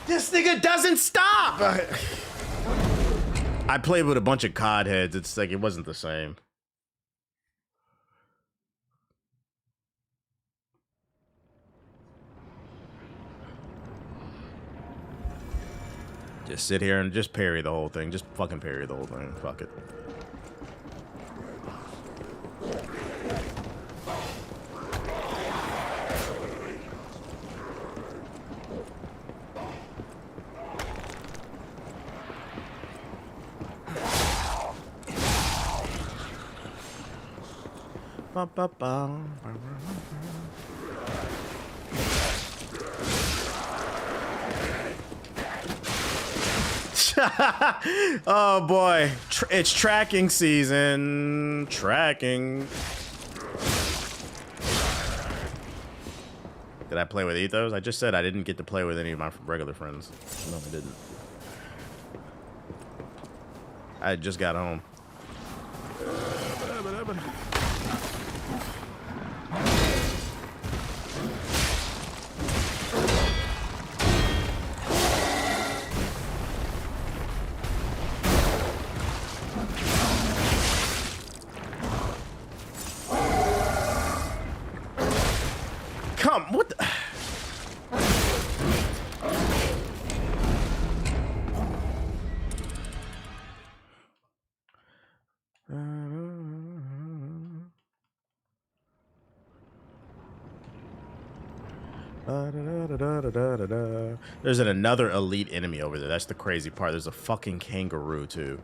This nigga doesn't stop! I played with a bunch of COD heads. It's like, it wasn't the same. Just sit here and just parry the whole thing. Just fucking parry the whole thing. Fuck it. Ba, ba, ba. Oh boy, it's tracking season. Tracking. Did I play with Ethos? I just said I didn't get to play with any of my regular friends. No, I didn't. I just got home. What the? There's another elite enemy over there. That's the crazy part. There's a fucking kangaroo too.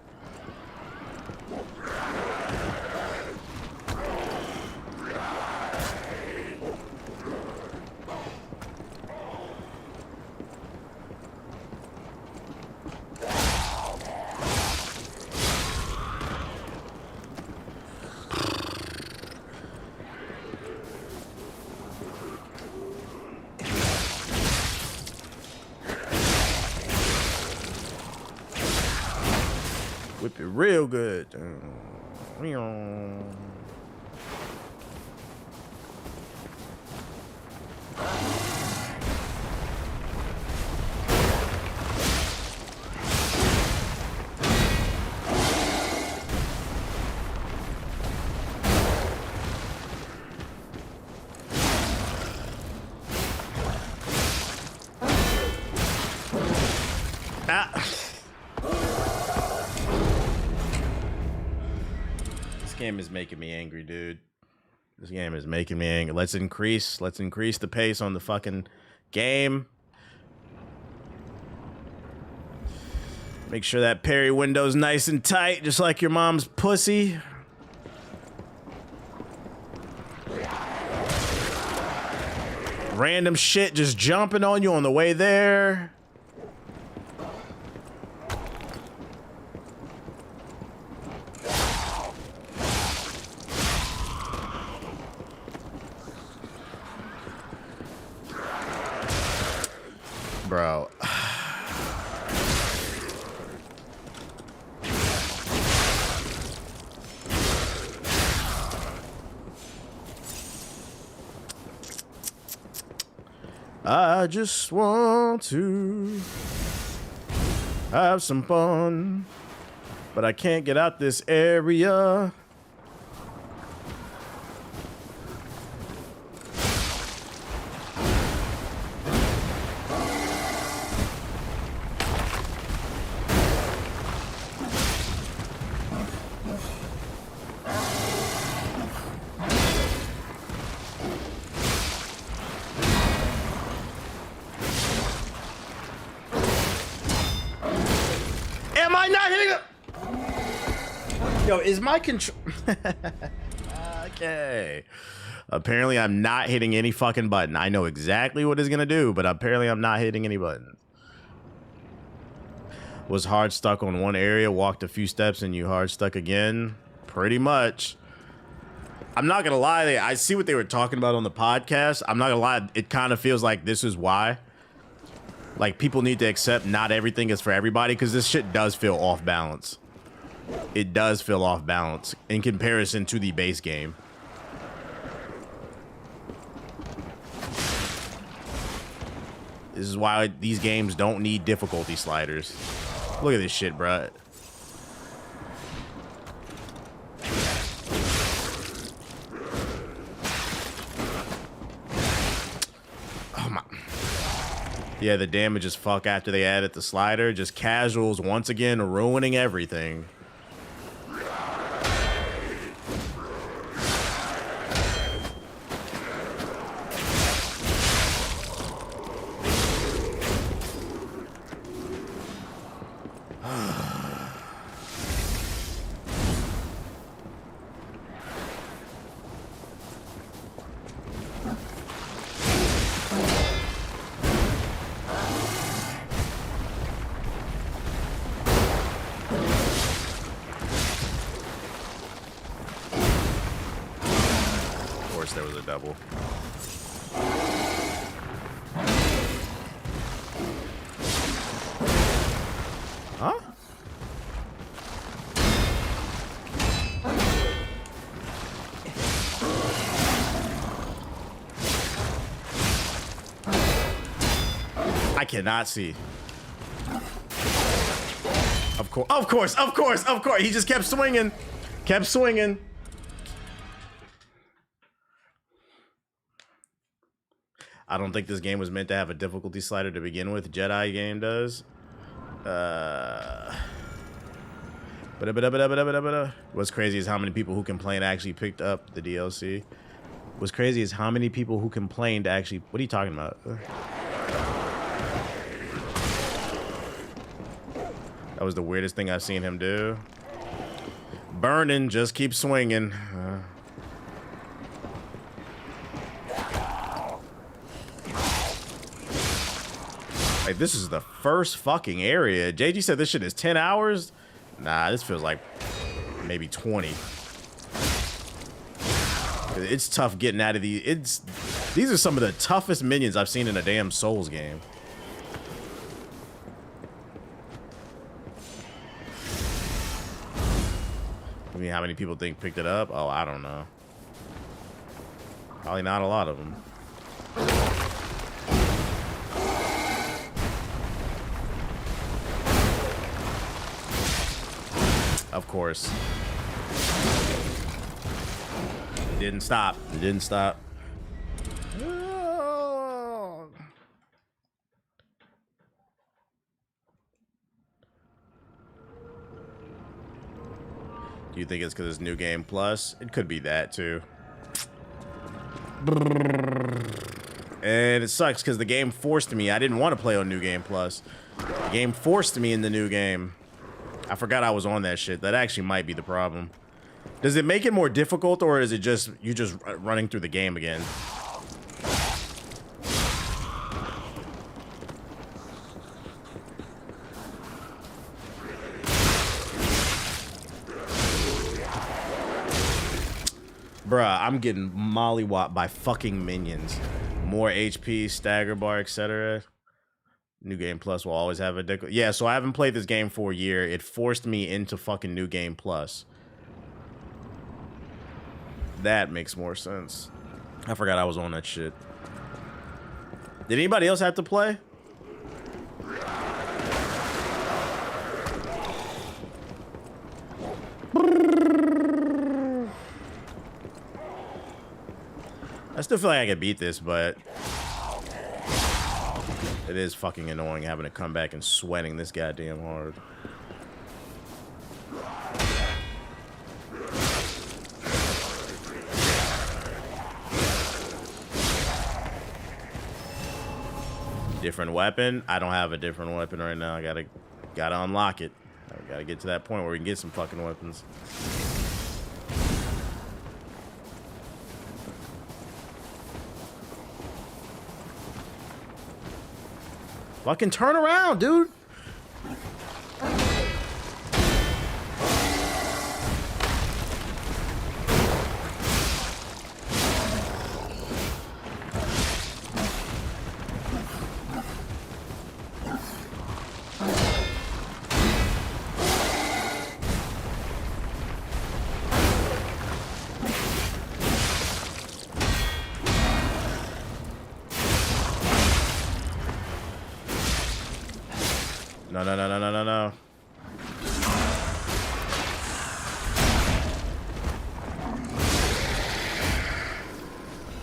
Whip it real good. Game is making me angry, dude. This game is making me angry. Let's increase the pace on the fucking game. Make sure that parry window's nice and tight, just like your mom's pussy. Random shit just jumping on you on the way there. Bro. I just want to have some fun. But I can't get out this area. Am I not hitting it? Yo, is my control... Okay. Apparently, I'm not hitting any fucking button. I know exactly what it's gonna do, but apparently I'm not hitting any buttons. Was hard stuck on one area, walked a few steps, and you hard stuck again? Pretty much. I'm not gonna lie, I see what they were talking about on the podcast. I'm not gonna lie, it kind of feels like this is why. Like, people need to accept not everything is for everybody, because this shit does feel off balance. It does feel off balance in comparison to the base game. This is why these games don't need difficulty sliders. Look at this shit, bruh. Oh my. Yeah, the damage is fuck after they added the slider. Just casuals once again ruining everything. There was a double. Huh? I cannot see. Of course. He just kept swinging. Kept swinging. I don't think this game was meant to have a difficulty slider to begin with. Jedi game does. What's crazy is how many people who complained actually picked up the DLC. What's crazy is how many people who complained actually... What are you talking about? That was the weirdest thing I've seen him do. Burning, just keep swinging. Like, this is the first fucking area. JG said this shit is 10 hours. Nah, this feels like maybe 20. It's tough getting out of these. These are some of the toughest minions I've seen in a damn Souls game. I mean, how many people think picked it up? Oh, I don't know. Probably not a lot of them. Of course. It didn't stop. It didn't stop. Oh. Do you think it's because it's New Game Plus? It could be that too. And it sucks because the game forced me. I didn't want to play on New Game Plus. The game forced me in the new game. I forgot I was on that shit. That actually might be the problem. Does it make it more difficult, or is it just you just running through the game again? Bruh, I'm getting mollywopped by fucking minions. More HP, stagger bar, etc. New Game Plus will always have a dick. Yeah, so I haven't played this game for a year. It forced me into fucking New Game Plus. That makes more sense. I forgot I was on that shit. Did anybody else have to play? I still feel like I could beat this, but it is fucking annoying having to come back and sweating this goddamn hard. Different weapon? I don't have a different weapon right now. I gotta unlock it. I gotta get to that point where we can get some fucking weapons. Fucking turn around, dude. No.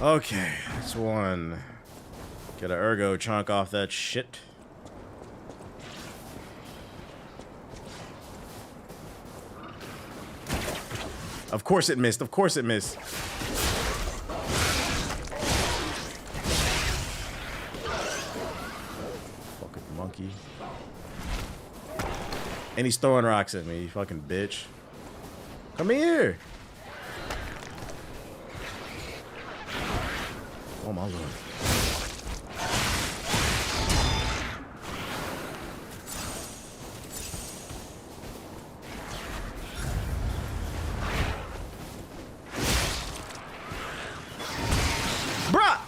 Okay, that's one. Get an ergo chunk off that shit. Of course it missed. Of course it missed. Fucking monkey. And he's throwing rocks at me, you fucking bitch. Come here. Oh my lord. Bruh!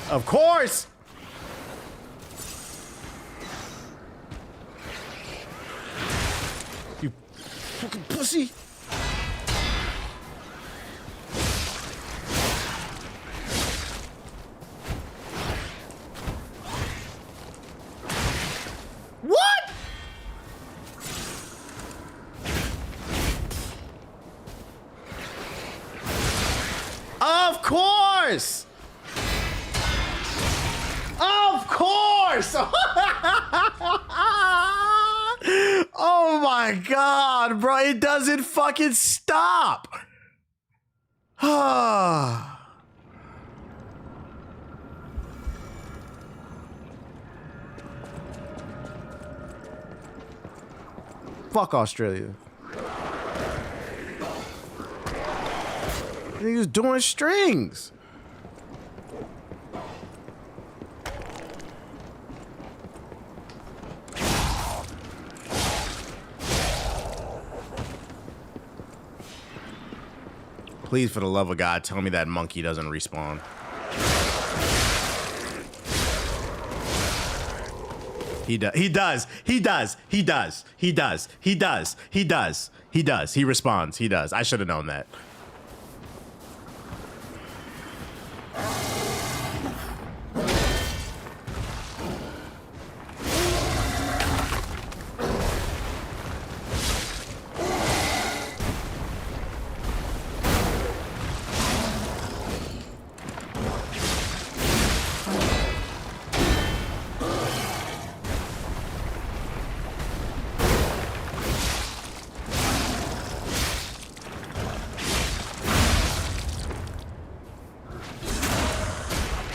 Of course! You fucking pussy! What? Of course! Of course! Oh my god, bro. It doesn't fucking stop. Fuck Australia. He was doing strings. Please, for the love of God, tell me that monkey doesn't respawn. He does. He does. He does. He does. He does. He does. He does. He does. He responds. He does. I should have known that.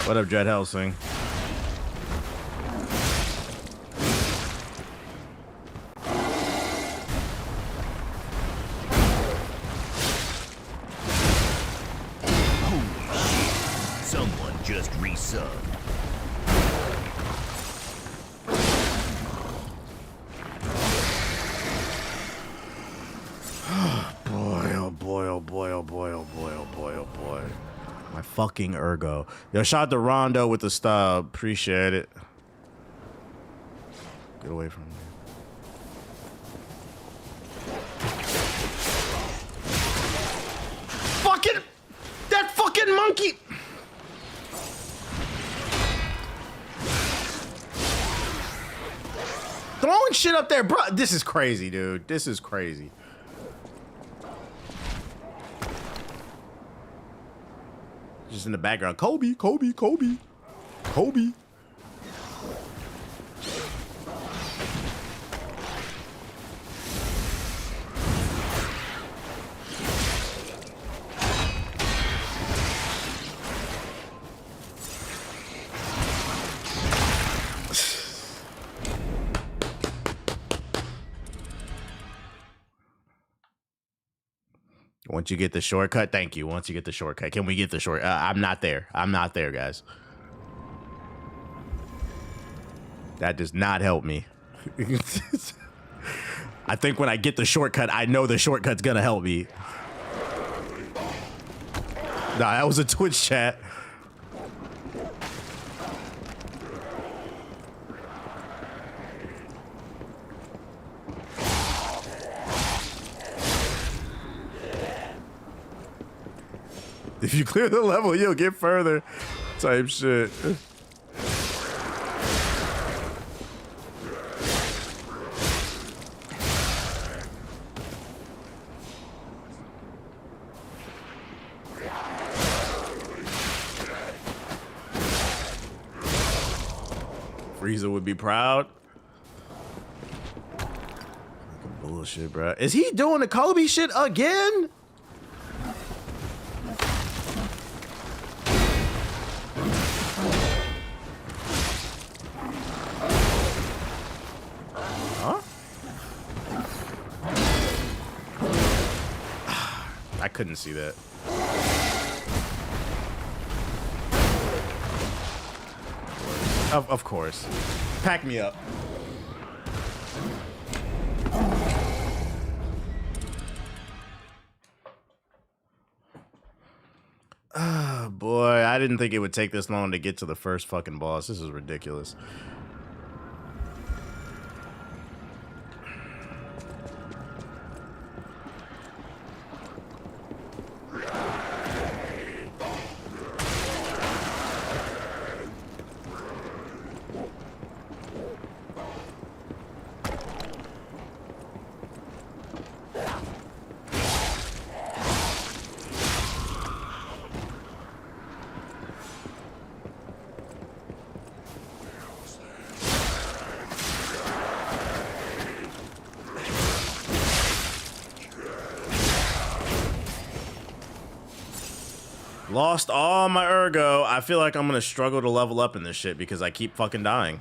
What up, Jed Helsing? just resubbed. Boy, oh boy, oh boy, oh boy, oh boy, oh boy, oh boy. My fucking ergo. Yo, shout out to Rondo with the stub. Appreciate it. Get away from me. Fucking that fucking monkey. Throwing shit up there, bro. This is crazy, dude. This is crazy. Just in the background, Kobe, Kobe, Kobe, Kobe. Once you get the shortcut, thank you. Once you get the shortcut, can we get the short? I'm not there. I'm not there, guys. That does not help me. I think when I get the shortcut, I know the shortcut's gonna help me. Nah, that was a Twitch chat. If you clear the level, you'll get further. Type shit. Frieza would be proud. Bullshit, bro. Is he doing the Kobe shit again? I couldn't see that. Of course. Pack me up. Ah, boy, I didn't think it would take this long to get to the first fucking boss. This is ridiculous. Lost all my ergo. I feel like I'm gonna struggle to level up in this shit because I keep fucking dying.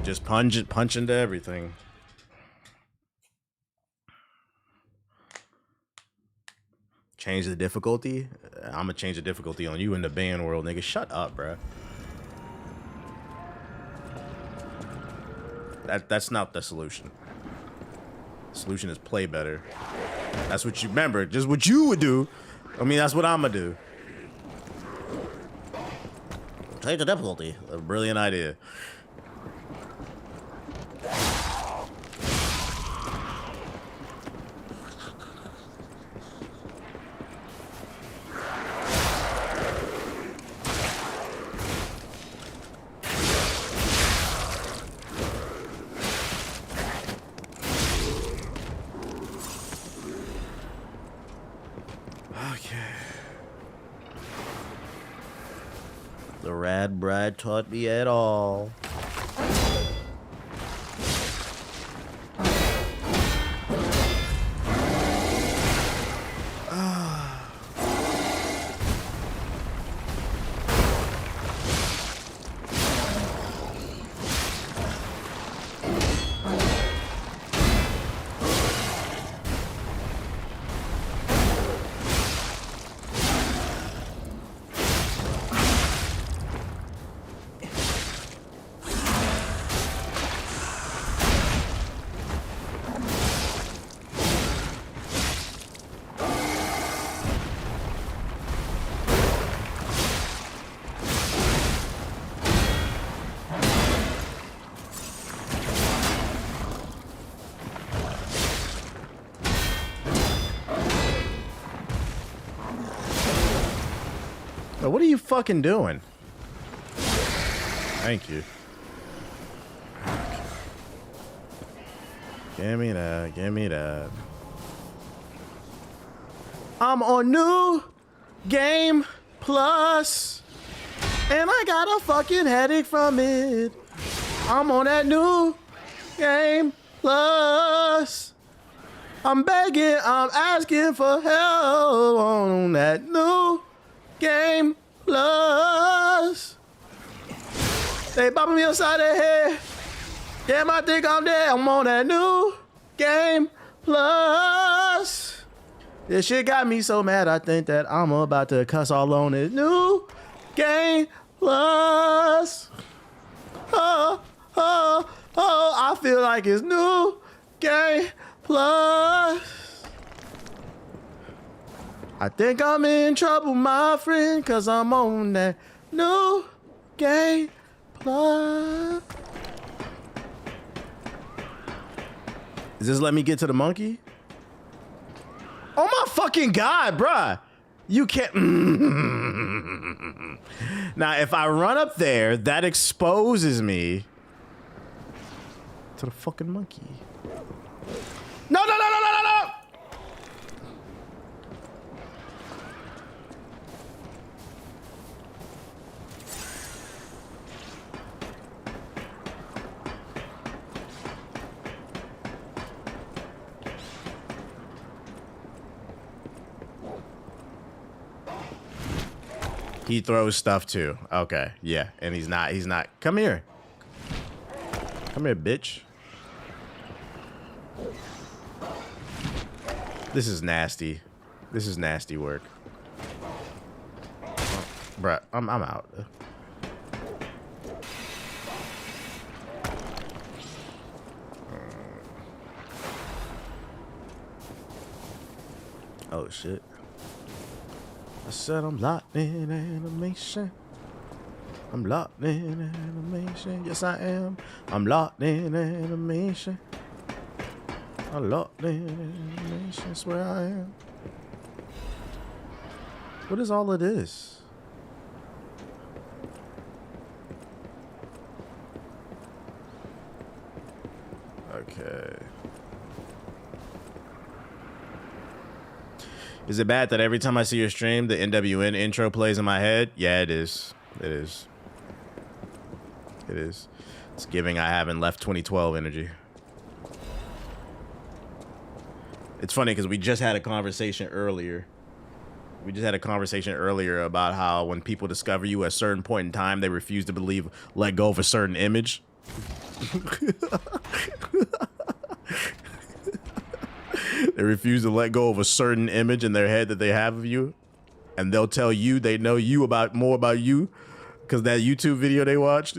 Just punch into everything. Change the difficulty? I'm gonna change the difficulty on you in the band world, nigga. Shut up, bruh. That's not the solution. The solution is play better. That's what you remember. Just what you would do. I mean, that's what I'm gonna do. Change the difficulty. A brilliant idea. The rad bride taught me at all. Now, what are you fucking doing? Thank you. Give me that. Give me that. I'm on New Game Plus, and I got a fucking headache from it. I'm on that New Game Plus. I'm begging, I'm asking for help on that New Game Plus. They bopping me upside the head. Damn, I think I'm dead. I'm on that New Game Plus. This shit got me so mad, I think that I'm about to cuss all on this New Game Plus. Oh, oh, oh, I feel like it's New Game Plus. I think I'm in trouble, my friend, cause I'm on that New Game Plus. Does this let me get to the monkey? Oh my fucking God, bruh. You can't. Now, if I run up there, that exposes me to the fucking monkey. No, no, no, no, no, no, no! He throws stuff too. Okay, yeah, and he's not. Come here. Come here, bitch. This is nasty. This is nasty work. Oh, bruh, I'm out. Oh shit. I said I'm locked in animation. I'm locked in animation. Yes, I am. I'm locked in animation. I'm locked in animation. Swear I am. What is all of this? Okay. Is it bad that every time I see your stream, the NWN intro plays in my head? Yeah, it is. It is. It is. It's giving I haven't left 2012 energy. It's funny because we just had a conversation earlier. We just had a conversation earlier about how when people discover you at a certain point in time, they refuse to let go of a certain image. They refuse to let go of a certain image in their head that they have of you, and they'll tell you they know you more about you because that YouTube video they watched.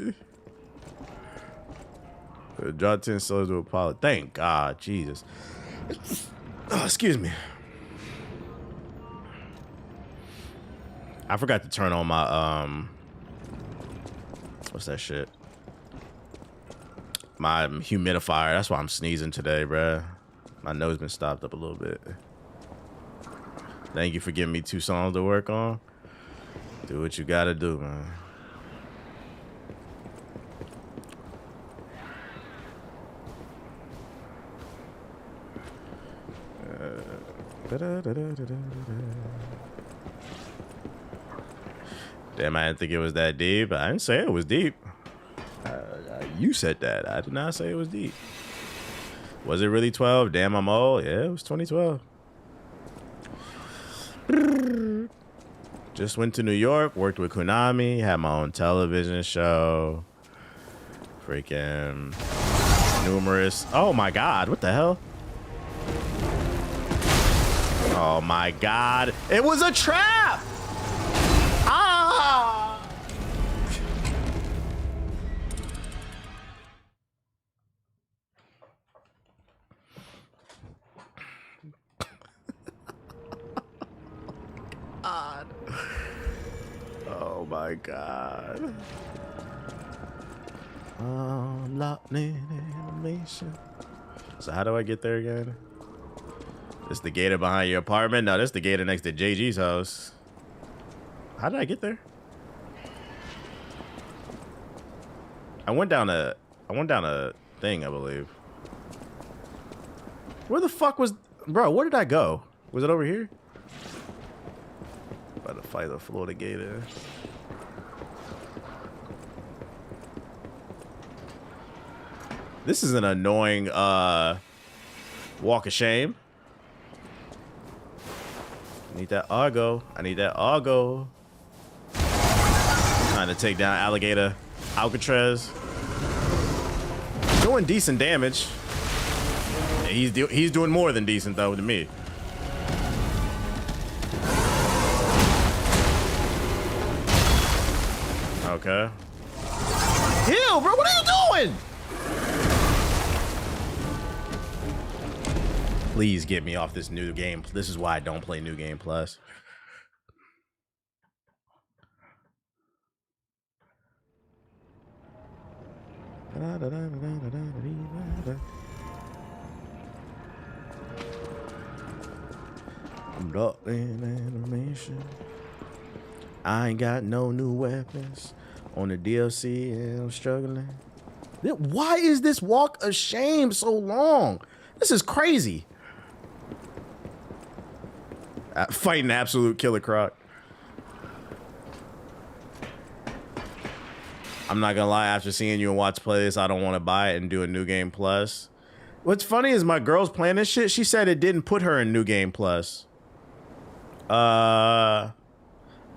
Draw 10 souls to Apollo. Thank God, Jesus. Oh, excuse me. I forgot to turn on my what's that shit? My humidifier. That's why I'm sneezing today, bruh. My nose been stopped up a little bit. Thank you for giving me 2 songs to work on. Do what you gotta do, man. Damn, I didn't think it was that deep. I didn't say it was deep. You said that. I did not say it was deep. Was it really 12? Damn, I'm old. Yeah, it was 2012. Just went to New York, worked with Konami, had my own television show. Freaking numerous. Oh my God, what the hell? Oh my God, it was a trap! Ah! God. Oh my God. Locked in animation. So how do I get there again? This the gator behind your apartment? No, this the gator next to JG's house. How did I get there? I went down a thing, I believe. Where the fuck was, bro? Where did I go? Was it over here? About to fight the Florida Gator. This is an annoying walk of shame. I need that Argo. I need that Argo. Trying to take down Alligator Alcatraz. Doing decent damage. He's doing more than decent though to me. Okay. Heal, bro. What are you doing? Please get me off this new game. This is why I don't play New Game Plus. I'm dark in animation. I ain't got no new weapons on the DLC and I'm struggling. Why is this walk of shame so long? This is crazy. Fighting absolute killer croc. I'm not gonna lie, after seeing you and Watts play this, I don't want to buy it and do a New Game Plus. What's funny is my girl's playing this shit. She said it didn't put her in New Game Plus. I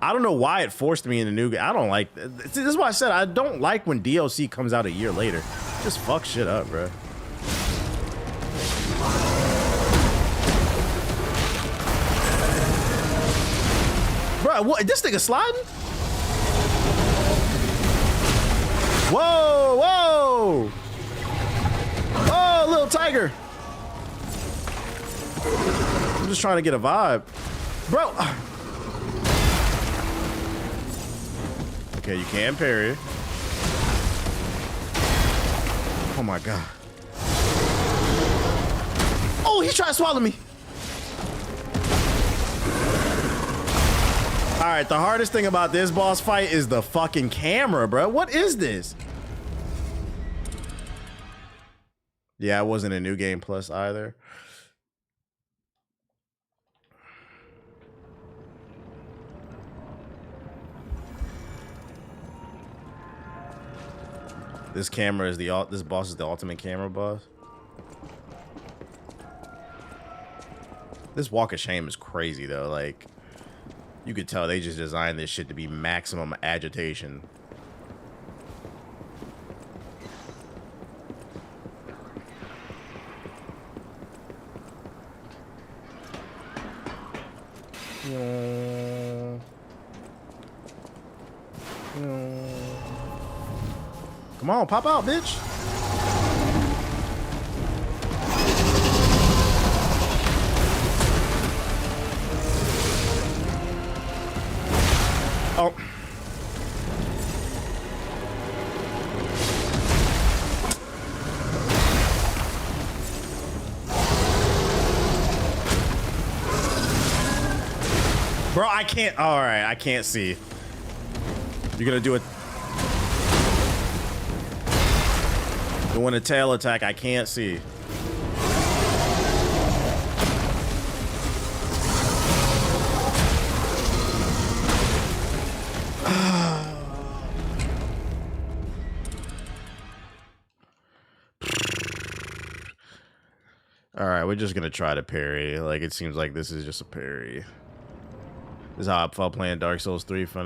don't know why it forced me into New Game. I don't like this is why I said I don't like when DLC comes out a year later. Just fuck shit up, bro. Bro, what? This nigga sliding? Whoa, whoa! Oh, little tiger. I'm just trying to get a vibe. Bro. Okay, you can parry. Oh my god. Oh, he tried to swallow me. All right, the hardest thing about this boss fight is the fucking camera, bro. What is this? Yeah, it wasn't a New Game Plus either. This camera is this boss is the ultimate camera boss. This walk of shame is crazy though. Like, you could tell they just designed this shit to be maximum agitation. Come on, pop out, bitch. Oh. Bro, I can't. All right, I can't see. You're gonna do it. Doing a tail attack, I can't see. All right, we're just gonna try to parry. Like, it seems like this is just a parry. This is how I felt playing Dark Souls 3 for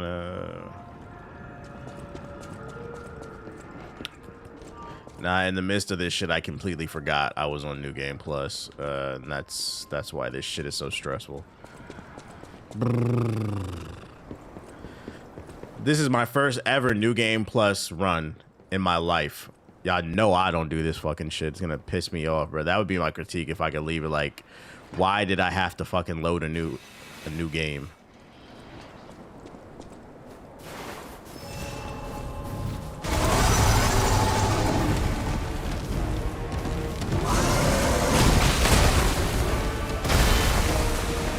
Nah, in the midst of this shit, I completely forgot I was on New Game Plus. And that's why this shit is so stressful. This is my first ever New Game Plus run in my life. Y'all know I don't do this fucking shit. It's gonna piss me off, bro. That would be my critique if I could leave it. Like, why did I have to fucking load a new game?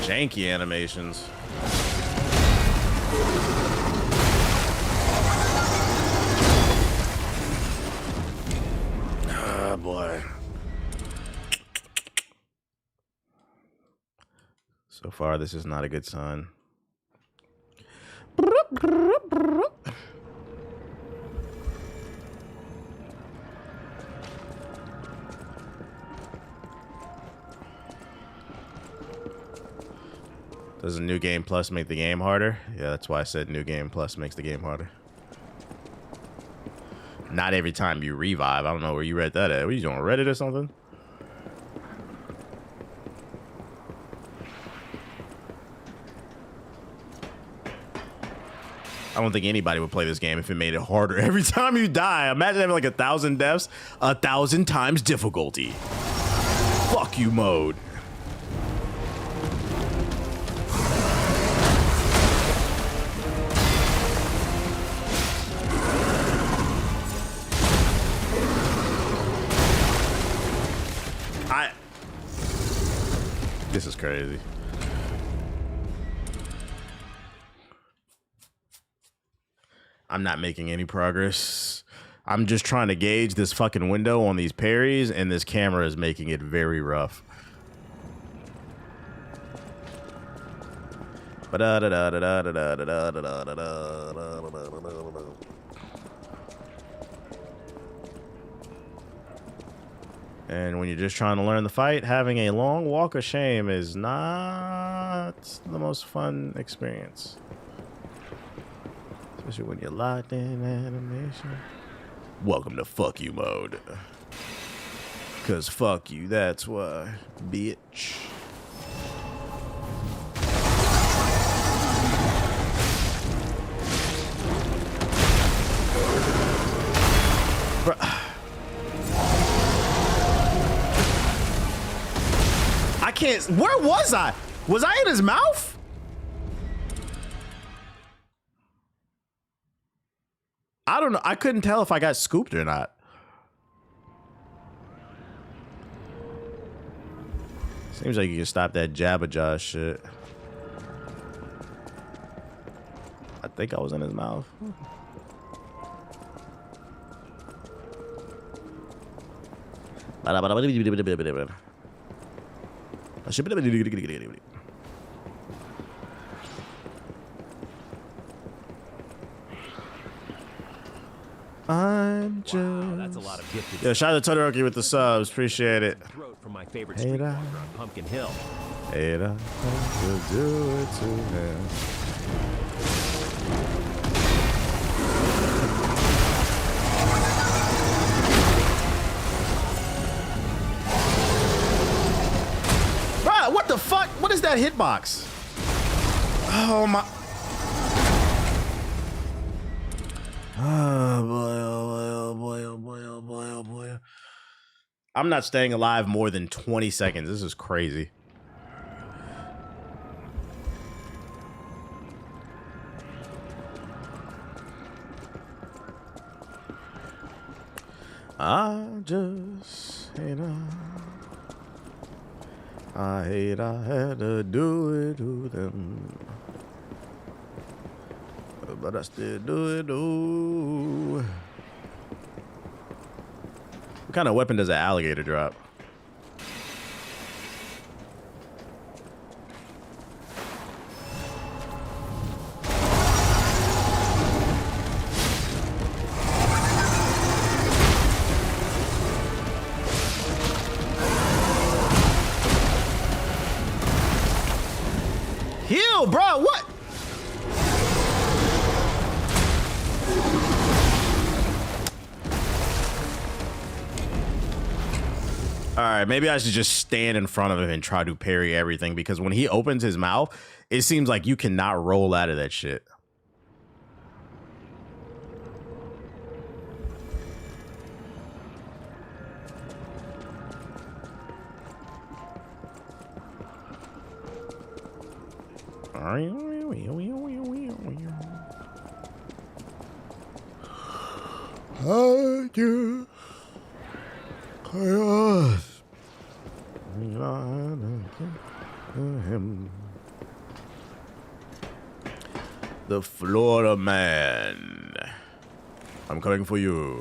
Janky animations. Oh boy. So far, this is not a good sign. Does a new game plus make the game harder? Yeah, that's why I said new game plus makes the game harder. Not every time you revive. I don't know where you read that at. What are you doing, Reddit or something? I don't think anybody would play this game if it made it harder every time you die. Imagine having like 1,000 deaths, 1,000 times difficulty. Fuck you mode. This is crazy. I'm not making any progress. I'm just trying to gauge this fucking window on these parries, and this camera is making it very rough. And when you're just trying to learn the fight, having a long walk of shame is not the most fun experience. Especially when you're locked in animation. Welcome to fuck you mode. Cause fuck you, that's why, bitch. Bruh. I can't. Where was I? Was I in his mouth? I don't know. I couldn't tell if I got scooped or not. Seems like you can stop that Jabba-Jaw shit. I think I was in his mouth. I'm just. Wow, that's a lot of gifted. Yeah, shout out to Todoroki with the subs. Appreciate it. From my favorite street walker on Pumpkin Hill. Hate I have to do it to him. Bruh, what the fuck? What is that hitbox? Oh my. Oh boy, oh boy, oh boy, oh boy, oh boy, oh boy. I'm not staying alive more than 20 seconds. This is crazy. I just hate I hate I had to do it to them. But I still do it. Ooh. What kind of weapon does an alligator drop? Heal, bro. What? All right, maybe I should just stand in front of him and try to parry everything, because when he opens his mouth, it seems like you cannot roll out of that shit. The Florida Man. I'm coming for you.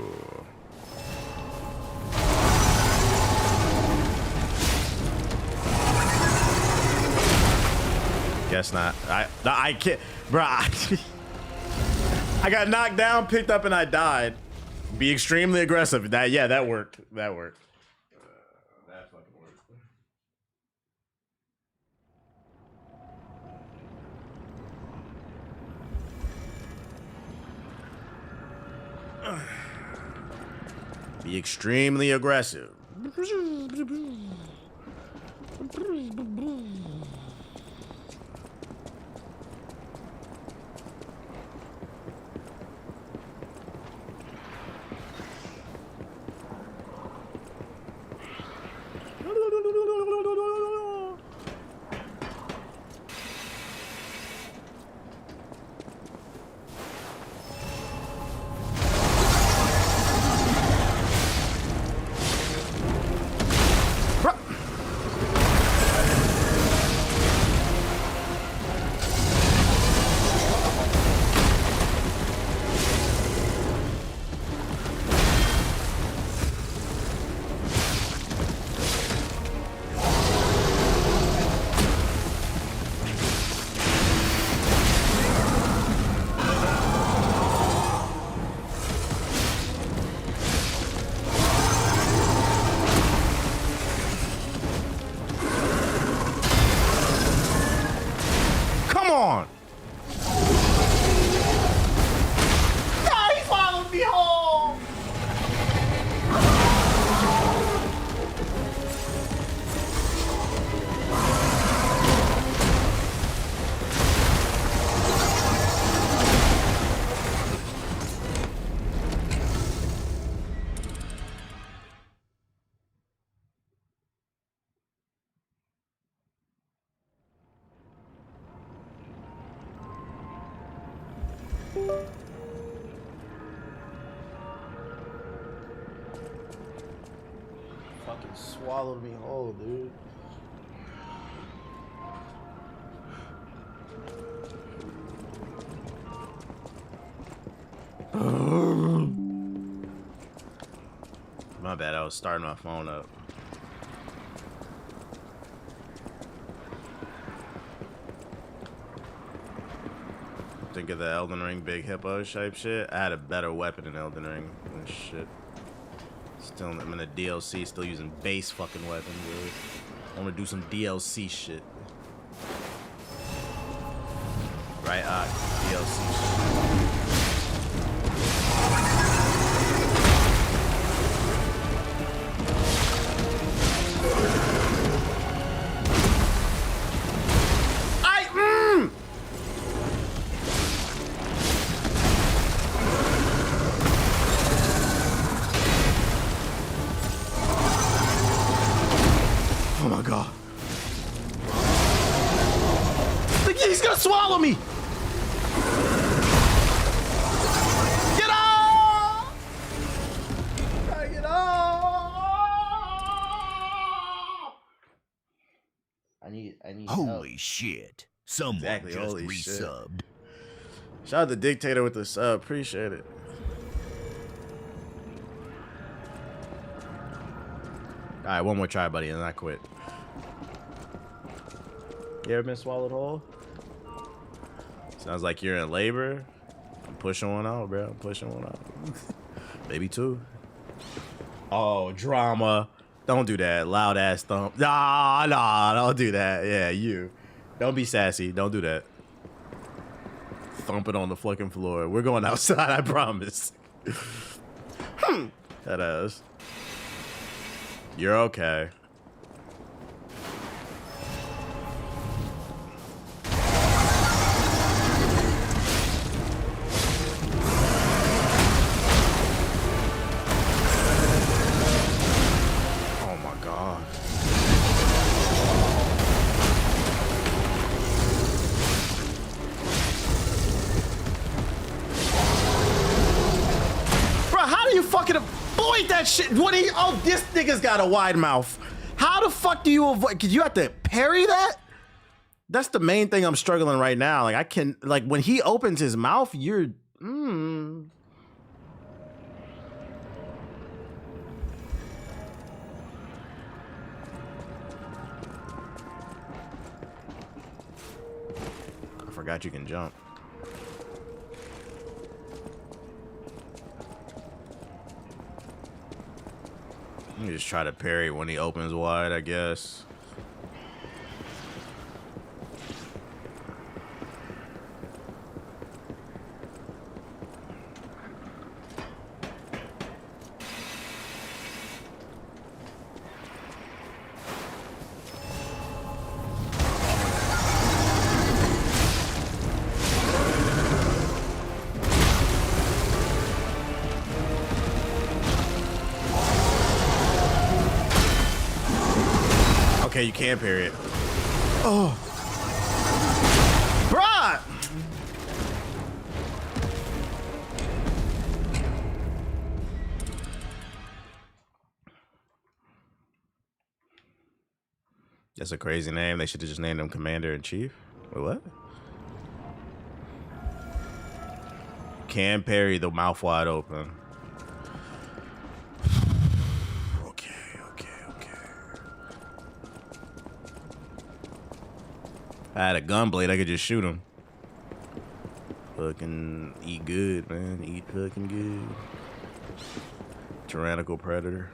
Guess not. I can't, bro. I got knocked down, picked up, and I died. Be extremely aggressive. That worked. That worked. That fucking worked. Be extremely aggressive. Fucking swallowed me whole, dude. My bad, I was starting my phone up. Think of the Elden Ring big hippo shape shit. I had a better weapon in Elden Ring and shit. Still, I'm in a DLC, still using base fucking weapons, dude. I want to do some DLC shit. Right, DLC shit. Oh my god. He's gonna swallow me! Get off! Get off! I need Holy shit. Someone exactly, just holy resubbed. Shit. Shout out to Dictator with the sub. Appreciate it. Alright, one more try, buddy, and then I quit. You ever been swallowed whole? Sounds like you're in labor. I'm pushing one out, bro. I'm pushing one out. Maybe two. Oh, drama. Don't do that. Loud ass thump. Nah, don't do that. Yeah, you. Don't be sassy. Don't do that. Thump it on the fucking floor. We're going outside, I promise. That ass. You're okay. Oh my god. Bro, how do you fucking avoid that shit? What do you, oh, this nigga's got a wide mouth. How the fuck do you avoid? Cause you have to parry that? That's the main thing I'm struggling right now. Like I can, like when he opens his mouth, you're. I forgot you can jump. Let me just try to parry when he opens wide, I guess. Okay, you can parry it. Oh. Bruh! That's a crazy name. They should have just named him Commander-in-Chief. Wait, what? Can parry the mouth wide open. I had a gun blade, I could just shoot him. Fucking eat good, man. Eat fucking good. Tyrannical predator.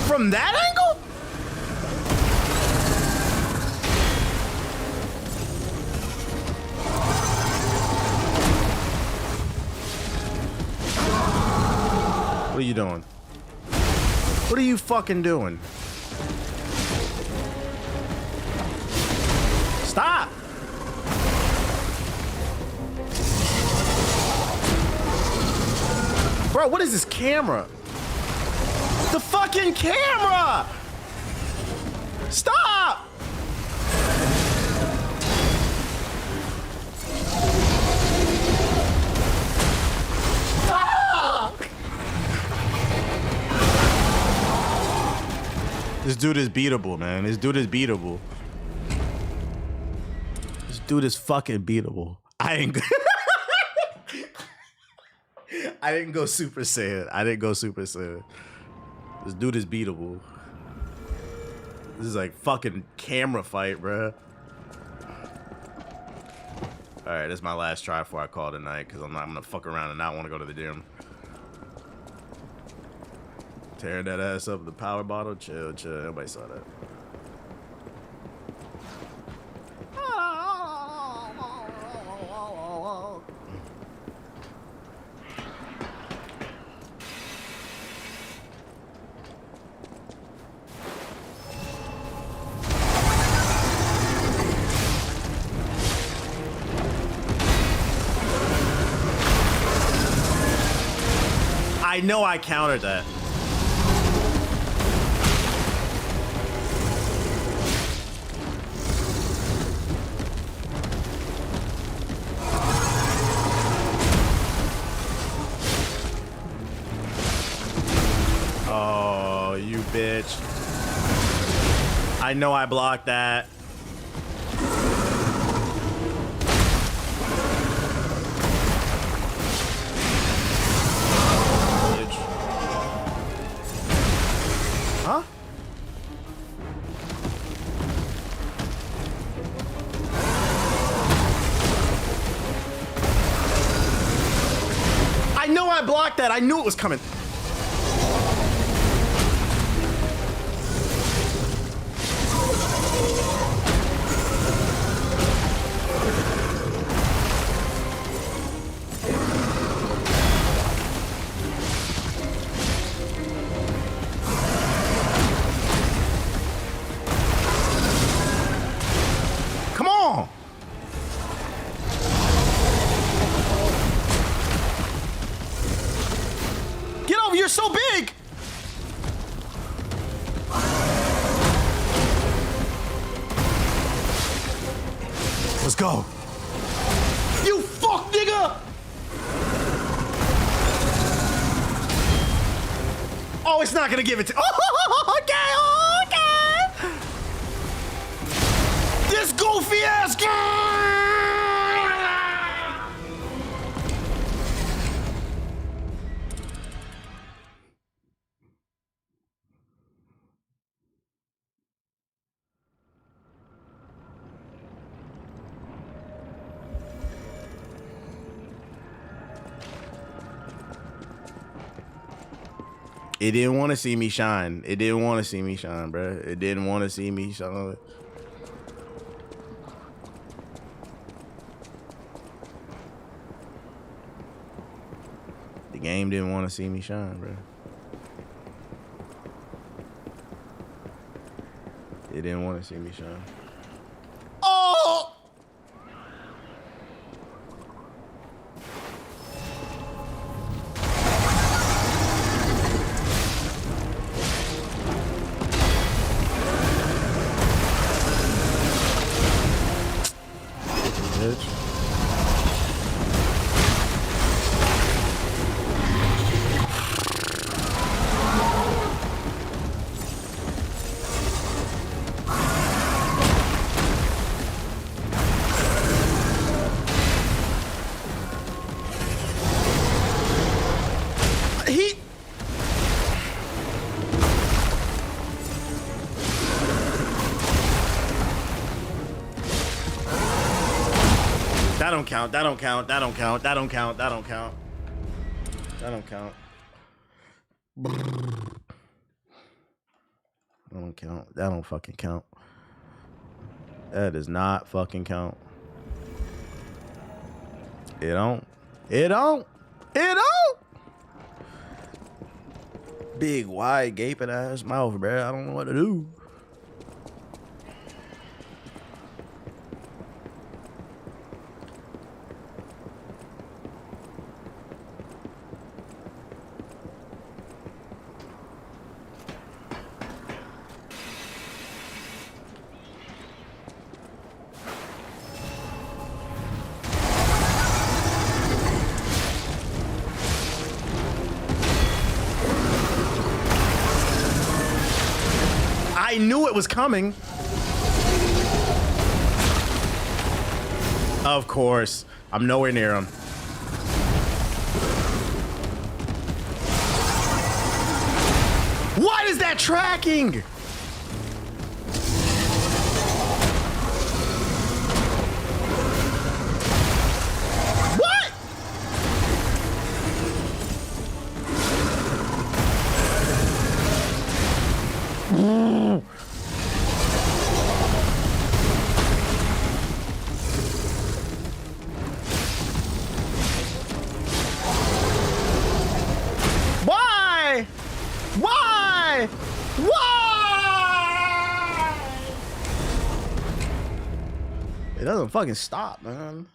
From that angle? What are you doing? What are you fucking doing? Stop! Bro, what is this camera? The fucking camera! Stop! Stop! This dude is beatable, man. This dude is beatable. This dude is fucking beatable. I ain't I didn't go Super Saiyan. I didn't go Super Saiyan. This dude is beatable. This is like fucking camera fight, bruh. Alright, this is my last try before I call tonight, because I'm gonna fuck around and not want to go to the gym. Tearing that ass up with the power bottle. Chill, chill. Nobody saw that. I know I countered that. Oh, you bitch. I know I blocked that. Huh? I know I blocked that. I knew it was coming. you're so big. Let's go. You fuck nigga. Oh, it's not gonna give it to. Oh, okay. This goofy ass guy. It didn't want to see me shine. It didn't want to see me shine, bro. It didn't want to see me shine. The game didn't want to see me shine, bro. It didn't want to see me shine. Oh! That don't count. That don't count. That don't count. That don't count. That don't count. That don't count. That don't count. That don't fucking count. That does not fucking count. It don't. It don't. It don't. Big, wide, gaping ass mouth, bro. I don't know what to do. I knew it was coming. Of course. I'm nowhere near him. What is that tracking? What? Why? Why? Why? It doesn't fucking stop, man.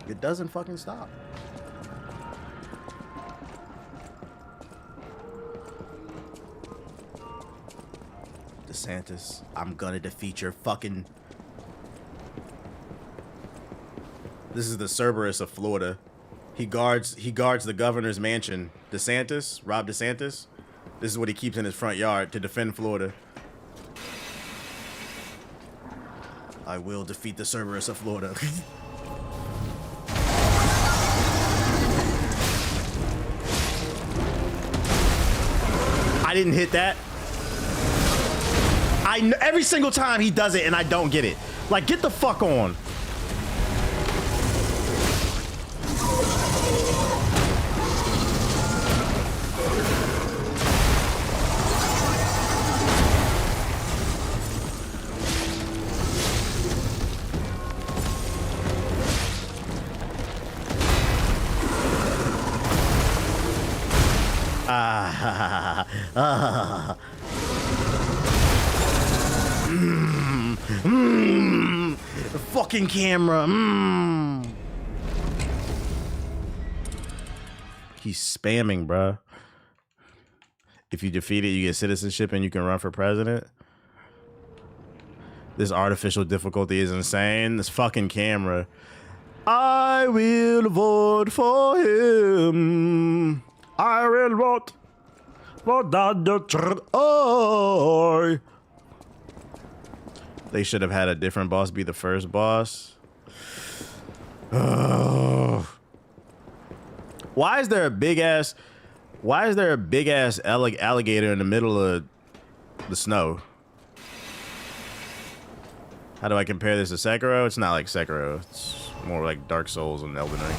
It doesn't fucking stop. DeSantis, I'm gonna defeat your fucking... This is the Cerberus of Florida. He guards the governor's mansion. DeSantis, Rob DeSantis. This is what he keeps in his front yard to defend Florida. I will defeat the Cerberus of Florida. I didn't hit that. Every single time he does it and I don't get it. Like, get the fuck on. The fucking camera. He's spamming, bruh. If you defeat it, you get citizenship and you can run for president. This artificial difficulty is insane. This fucking camera. I will vote for him. I will vote for Donald Trump. Oh. They should have had a different boss be the first boss. Oh. Why is there a big ass alligator in the middle of the snow? How do I compare this to Sekiro? It's not like Sekiro. It's more like Dark Souls and Elden Ring.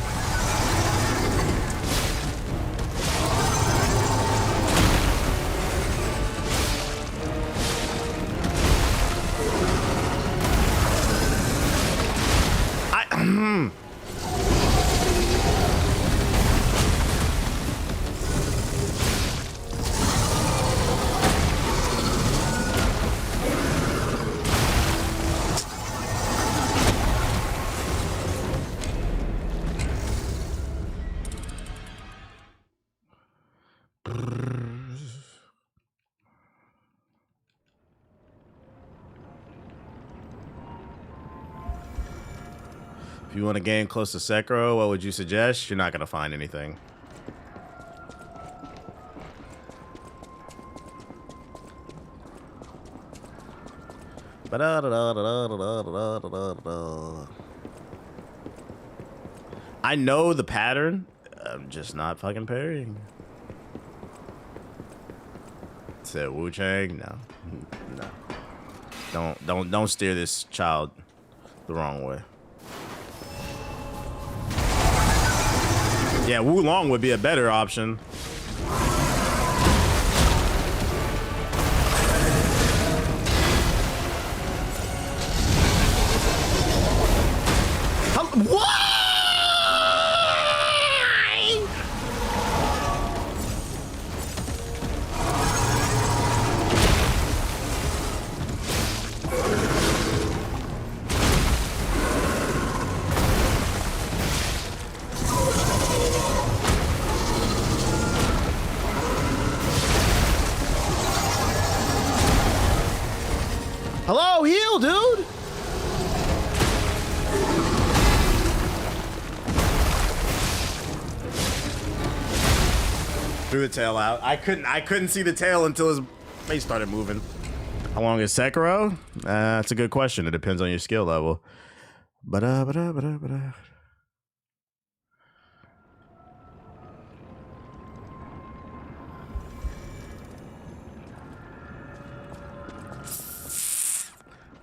If you want a game close to Sekiro, what would you suggest? You're not gonna find anything. I know the pattern. I'm just not fucking parrying. Said Wu Chang? No. Don't steer this child the wrong way. Yeah, Wu Long would be a better option. Why? Hello, heal, dude. Threw the tail out. I couldn't see the tail until his face started moving. How long is Sekiro? That's a good question. It depends on your skill level.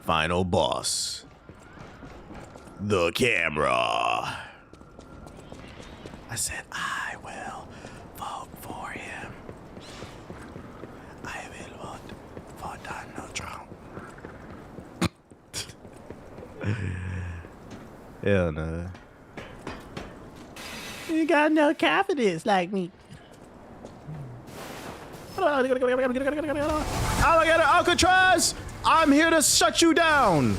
Final boss. The camera. I said I will vote for him. I will vote for Donald Trump. Hell no. You got no confidence like me. Oh, I got it, Alcatraz! I'm here to shut you down.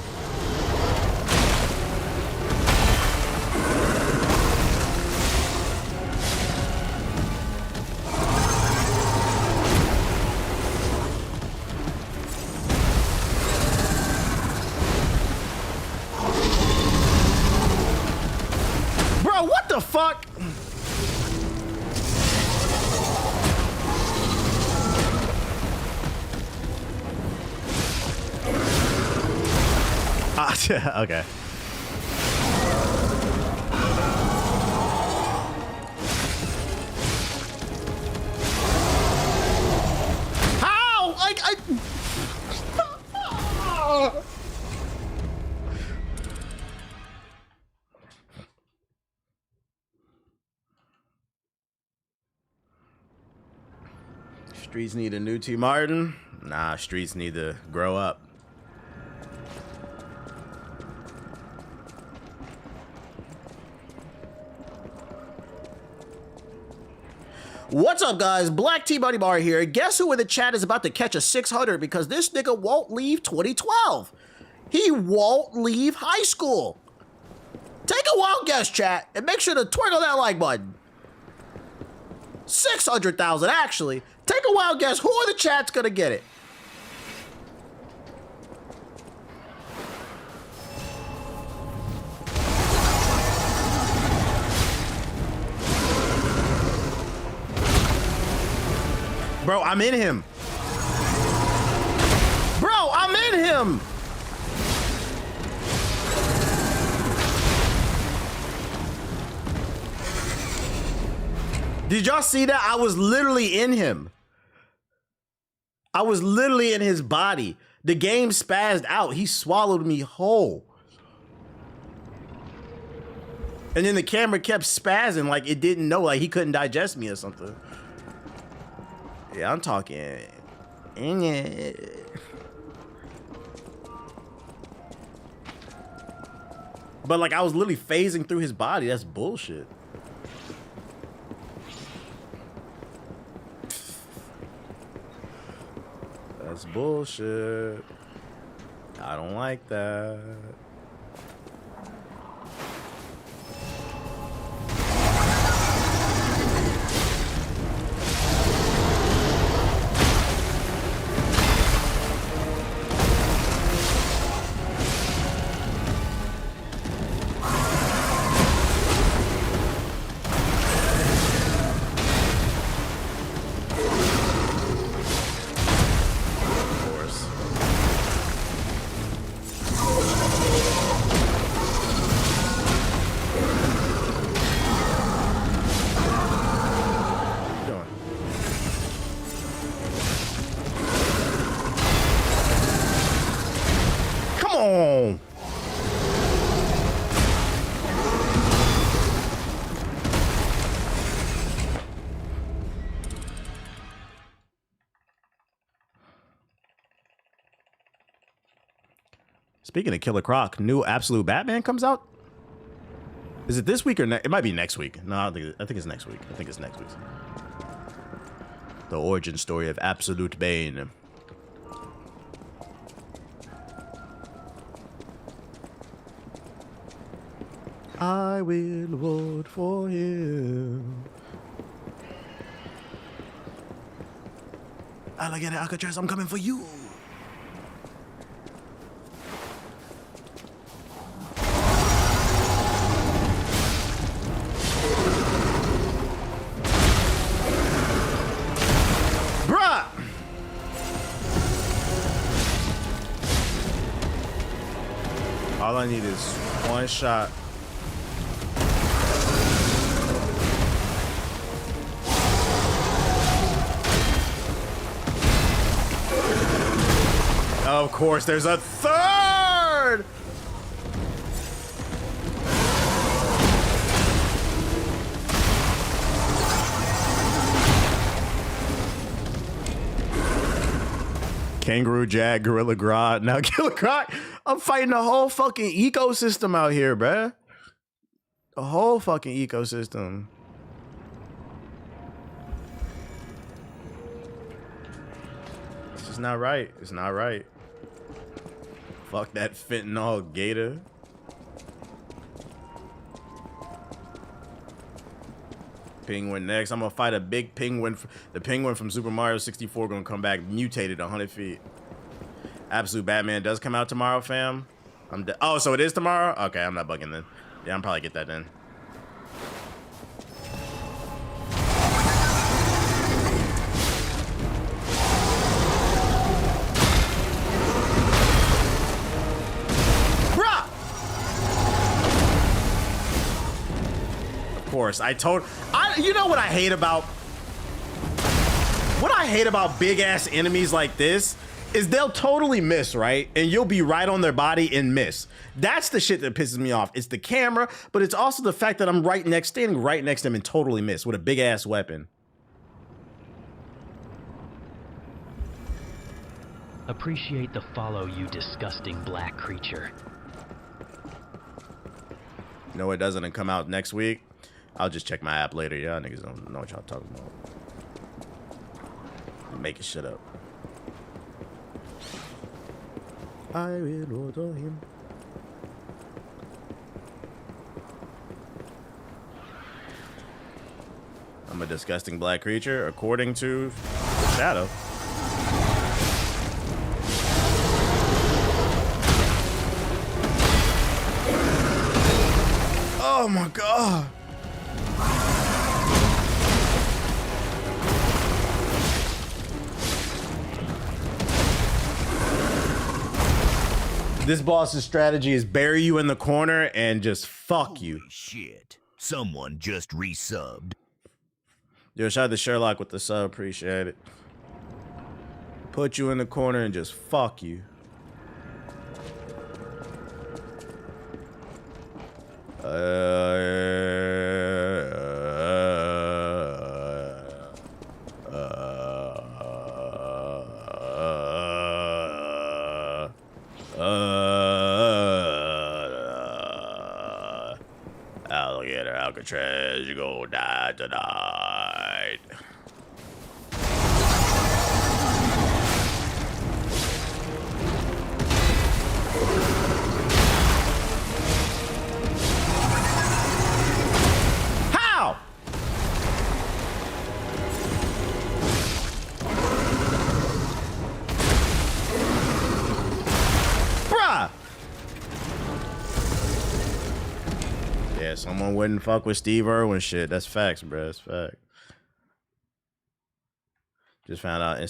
Bro, what the fuck? Okay. How? Streets need a new T. Martin? Nah, streets need to grow up. What's up, guys? Black T-Buddy Bar here. Guess who in the chat is about to catch a 600 because this nigga won't leave 2012? He won't leave high school. Take a wild guess, chat, and make sure to twinkle that like button. 600,000, actually. Take a wild guess. Who in the chat's gonna get it? Bro, I'm in him. Bro, I'm in him. Did y'all see that? I was literally in him. I was literally in his body. The game spazzed out. He swallowed me whole. And then the camera kept spazzing like it didn't know, like he couldn't digest me or something. Yeah, I'm talking. But like I was literally phasing through his body. That's bullshit. That's bullshit. I don't like that. Speaking of Killer Croc, new Absolute Batman comes out. Is it this week or next? It might be next week. No, I think it's next week. I think it's next week. The origin story of Absolute Bane. I will vote for him. Alligator Alcatraz, I'm coming for you. All I need is one shot. Of course, there's a third! Kangaroo Jack, Gorilla Grodd, now Killer Croc. I'm fighting the whole fucking ecosystem out here, bruh. The whole fucking ecosystem. It's just not right. It's not right. Fuck that fentanyl gator. Penguin next. I'm gonna fight a big penguin. The penguin from Super Mario 64 gonna come back mutated 100 feet. Absolute Batman does come out tomorrow, fam. Oh, so it is tomorrow? Okay, I'm not bugging then. Yeah, I'm probably get that then. Bruh! Of course, you know what I hate about? What I hate about big ass enemies like this is they'll totally miss, right? And you'll be right on their body and miss. That's the shit that pisses me off. It's the camera, but it's also the fact that I'm standing right next to him and totally miss with a big ass weapon. Appreciate the follow, you disgusting black creature. No, it doesn't come out next week. I'll just check my app later. Y'all niggas don't know what y'all talking about. I'm making shit up. I will adore him. I'm a disgusting black creature, according to Shadow. Oh my god. This boss's strategy is bury you in the corner and just fuck you. Shit. Someone just resubbed. Yo, shout out to Sherlock with the sub. Appreciate it. Put you in the corner and just fuck you. Alligator Alcatraz, you go die tonight. How? Bruh. Yeah, someone wouldn't fuck with Steve Irwin shit. That's facts, bro. That's fact. Just found out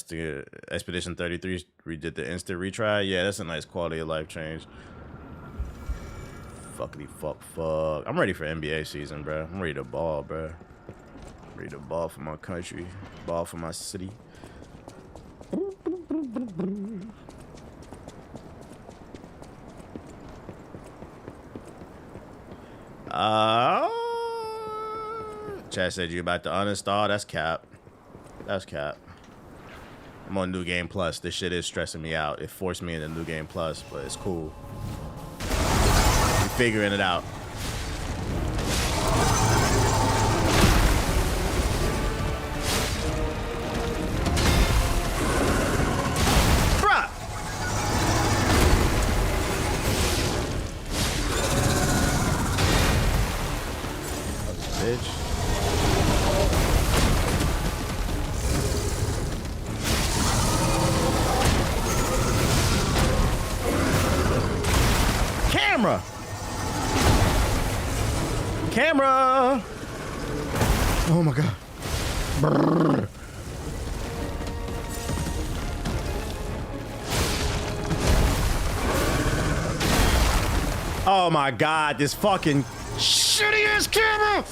Expedition 33 redid the instant retry. Yeah, that's a nice quality of life change. Fuckity fuck. I'm ready for NBA season, bro. I'm ready to ball, bro. I'm ready to ball for my country. Ball for my city. Chad said you about to uninstall. That's cap. That's cap. I'm on New Game Plus. This shit is stressing me out. It forced me into New Game Plus, but it's cool. I'm figuring it out. Bruh! Bitch. Camera! Oh my god. Brrr. Oh my god, this fucking shitty ass camera!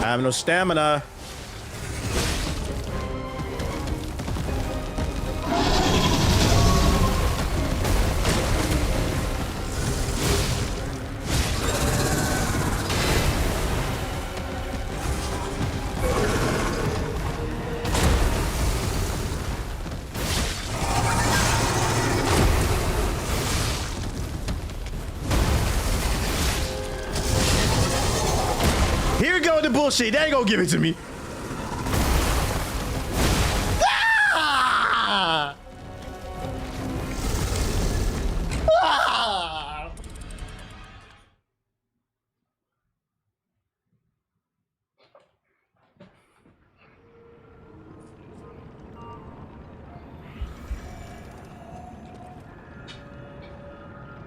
I have no stamina. Bullshit, they ain't gonna give it to me. Ah! Ah!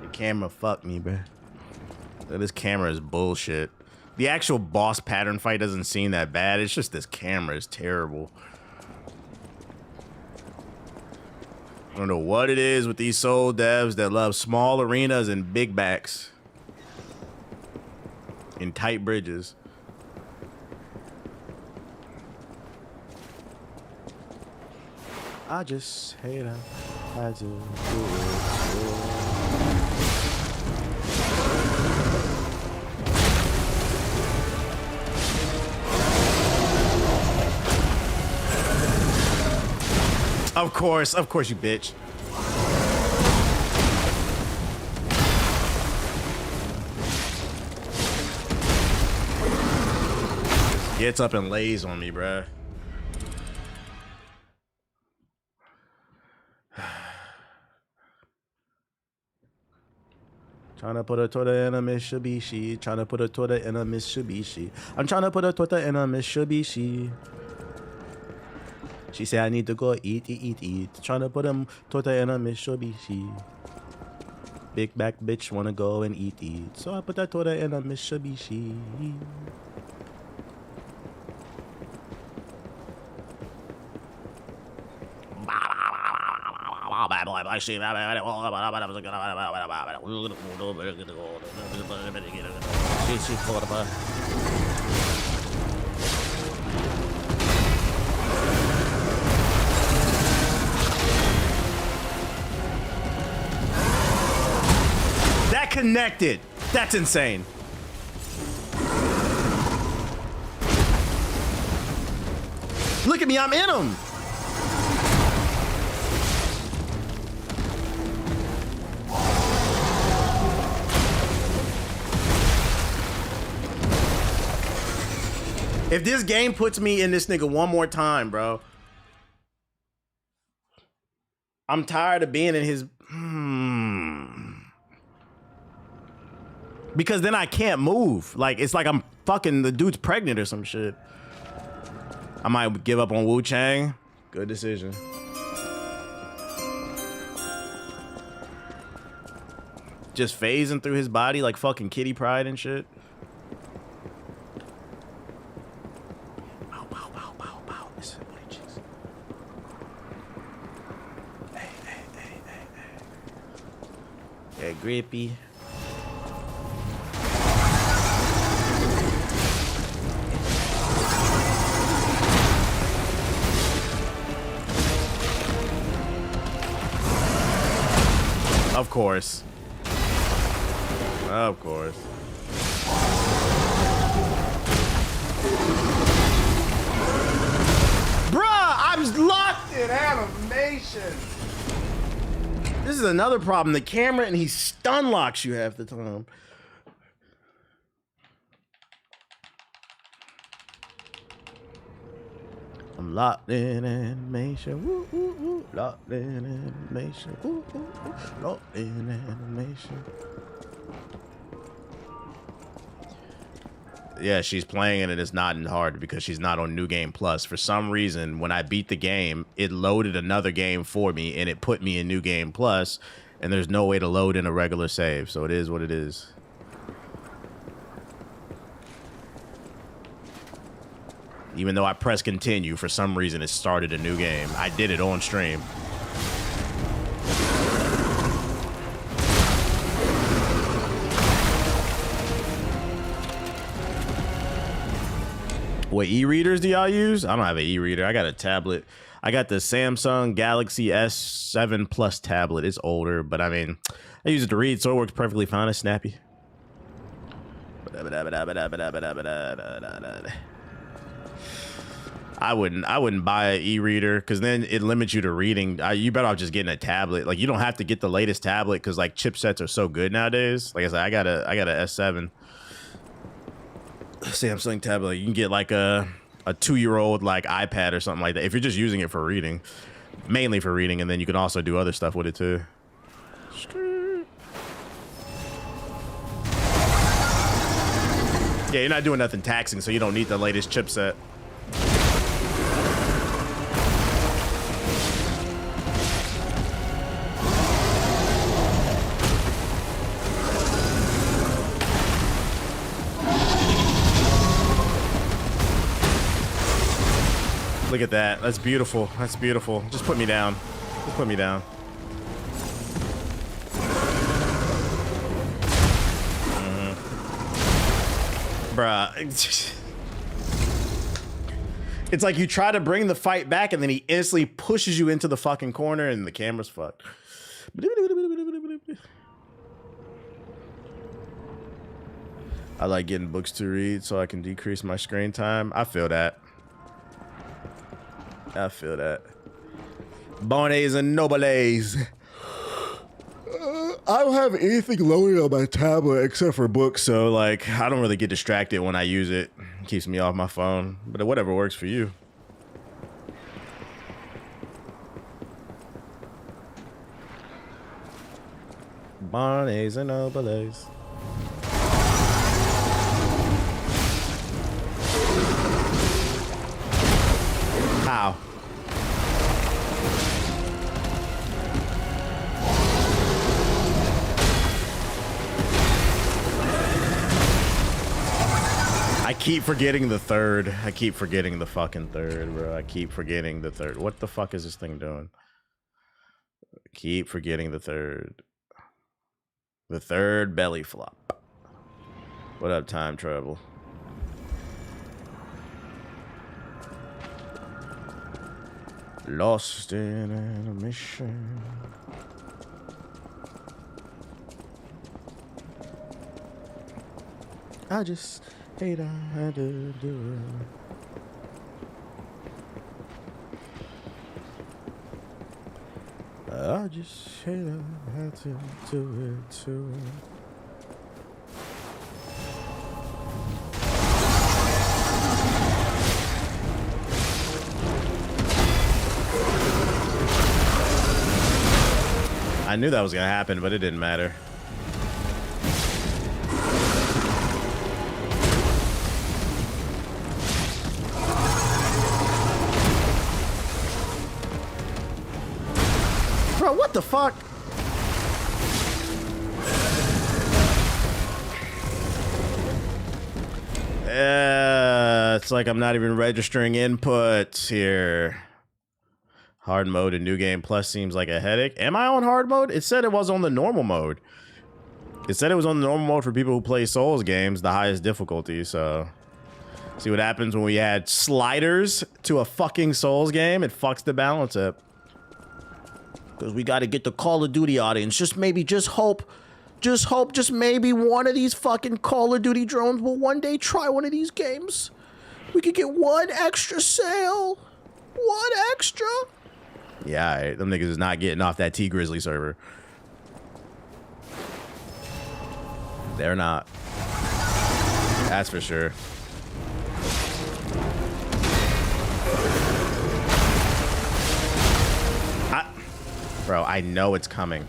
The camera fucked me, bro. This camera is bullshit. The actual boss pattern fight doesn't seem that bad. It's just this camera is terrible. I don't know what it is with these Soul devs that love small arenas and big backs. In tight bridges. I just hate how I do it. Of course, you bitch. gets up and lays on me, bruh. Trying to put a Toyota in a Mitsubishi. Trying to put a Toyota in a Mitsubishi. I'm trying to put a Toyota in a Mitsubishi. She said I need to go eat. Trying to put a Toyota in a Mitsubishi. Big back bitch wanna go and eat. So I put that Toyota in a Mitsubishi. That connected. That's insane. Look at me, I'm in him. If this game puts me in this nigga one more time, bro, I'm tired of being in his... Because then I can't move. Like, it's like I'm fucking the dude's pregnant or some shit. I might give up on Wu Chang. Good decision. Just phasing through his body like fucking Kitty Pryde and shit. Hey, grippy. Of course. Of course. Bruh, I'm locked in animation. This is another problem. The camera and he stun locks you half the time. I'm locked in animation. Woo, woo, woo. Locked in animation. Woo, woo, woo. Locked in animation. Yeah, she's playing it and it's not hard because she's not on New Game Plus. For some reason, when I beat the game, it loaded another game for me and it put me in New Game Plus, and there's no way to load in a regular save, so it is what it is. Even though I pressed continue, for some reason it started a new game. I did it on stream. What e-readers do y'all use? I don't have an e-reader. I got a tablet. I got the Samsung Galaxy S7 Plus tablet. It's older, but I mean, I use it to read, so it works perfectly fine. It's snappy. I wouldn't buy an e-reader because then it limits you to reading. You better off just getting a tablet. Like, you don't have to get the latest tablet because like chipsets are so good nowadays. Like I said, I got a S7 Samsung tablet. You can get like a 2-year-old like iPad or something like that if you're just using it for reading, mainly for reading, and then you can also do other stuff with it too. Yeah, you're not doing nothing taxing, so you don't need the latest chipset. Look at that. That's beautiful. That's beautiful. Just put me down. Just put me down. Bruh. It's like you try to bring the fight back and then he instantly pushes you into the fucking corner and the camera's fucked. I like getting books to read so I can decrease my screen time. I feel that. I feel that. Bones and nobles. I don't have anything loaded on my tablet except for books, so like I don't really get distracted when I use it. It keeps me off my phone, but whatever works for you. Barnes and Nobles. How? I keep forgetting the third. I keep forgetting the fucking third, bro. I keep forgetting the third. What the fuck is this thing doing? Keep forgetting the third. The third belly flop. What up, time travel? Lost in animation. I just hate I had to do it. I just hate I had to do it too. I knew that was gonna happen, but it didn't matter. Bro, what the fuck? It's like I'm not even registering inputs here. Hard mode and new game plus seems like a headache. Am I on hard mode? It said it was on the normal mode. It said it was on the normal mode for people who play Souls games, the highest difficulty, so... See what happens when we add sliders to a fucking Souls game? It fucks the balance up. Because we gotta get the Call of Duty audience. Just maybe, just hope, just maybe one of these fucking Call of Duty drones will one day try one of these games. We could get one extra sale. One extra. Yeah, right. Them niggas is not getting off that T-Grizzly server. They're not. That's for sure. Bro, I know it's coming.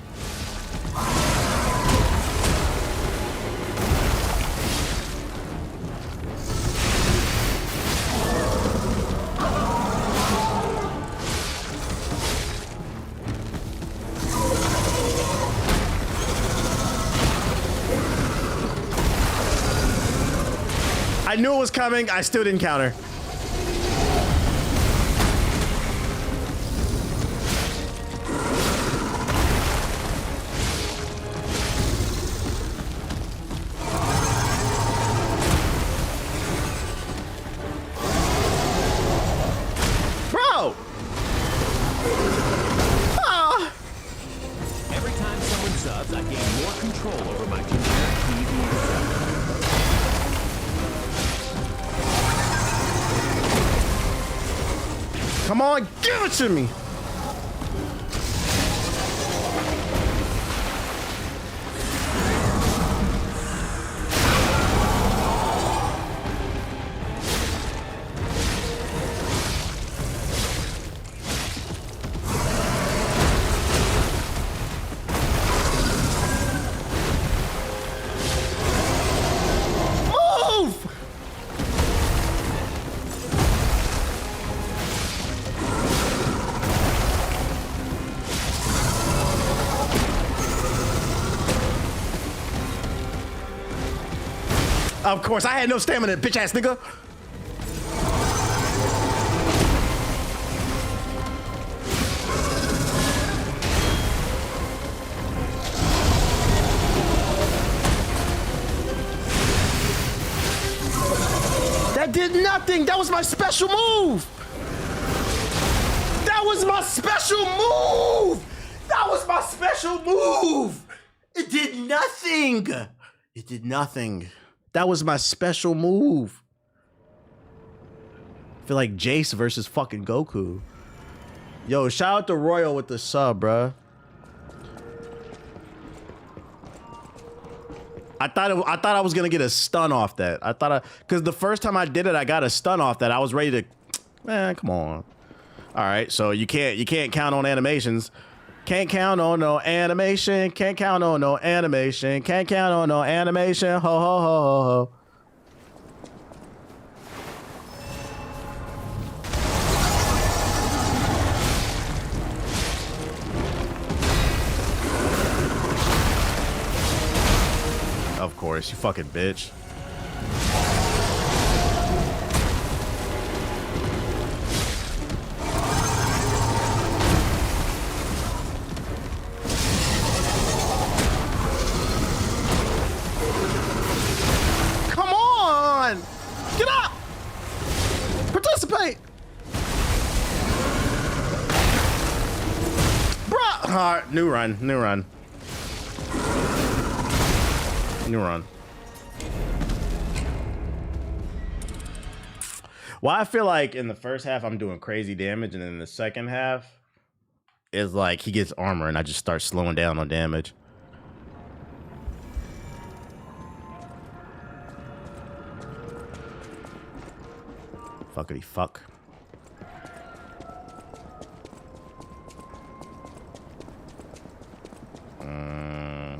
I knew it was coming. I still didn't counter. Bro! Ah! Every time someone subs, I gain more control over my generic TV. Come on, give it to me. Of course, I had no stamina, bitch ass nigga. That did nothing. That was my special move. That was my special move. That was my special move. It did nothing. It did nothing. That was my special move. I feel like Jace versus fucking Goku. Yo, shout out to Royal with the sub, bruh. I thought I was gonna get a stun off that. Because the first time I did it, I got a stun off that. I was ready to. Man, come on. All right, so you can't count on animations. Can't count on no animation. Can't count on no animation. Can't count on no animation. Ho ho ho ho ho. Of course, you fucking bitch. Come on! Get up! Participate! Bruh! Alright, new run. New run. Well, I feel like in the first half I'm doing crazy damage, and then in the second half is like he gets armor and I just start slowing down on damage. Fuckity fuck.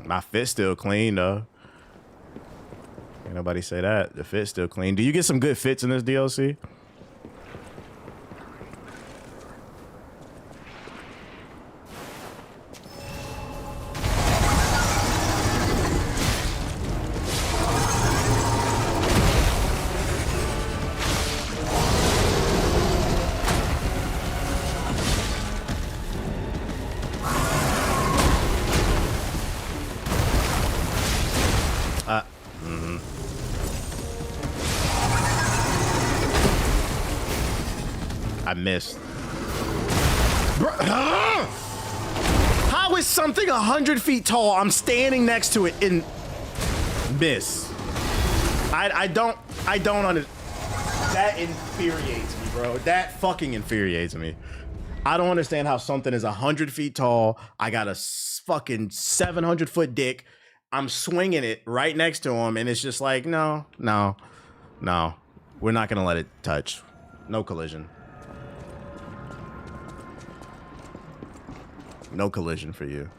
My fit's still clean though. Ain't nobody say that. The fit's still clean. Do you get some good fits in this DLC? I missed. How is something 100 feet tall? I'm standing next to it and miss. I don't understand. That infuriates me, bro. That fucking infuriates me. I don't understand how something is 100 feet tall. I got a fucking 700-foot dick. I'm swinging it right next to him, and it's just like, no. We're not gonna let it touch. No collision. No collision for you.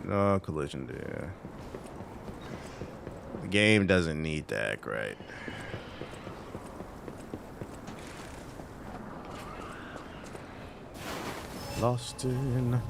No collision there. The game doesn't need that, right? Lost in...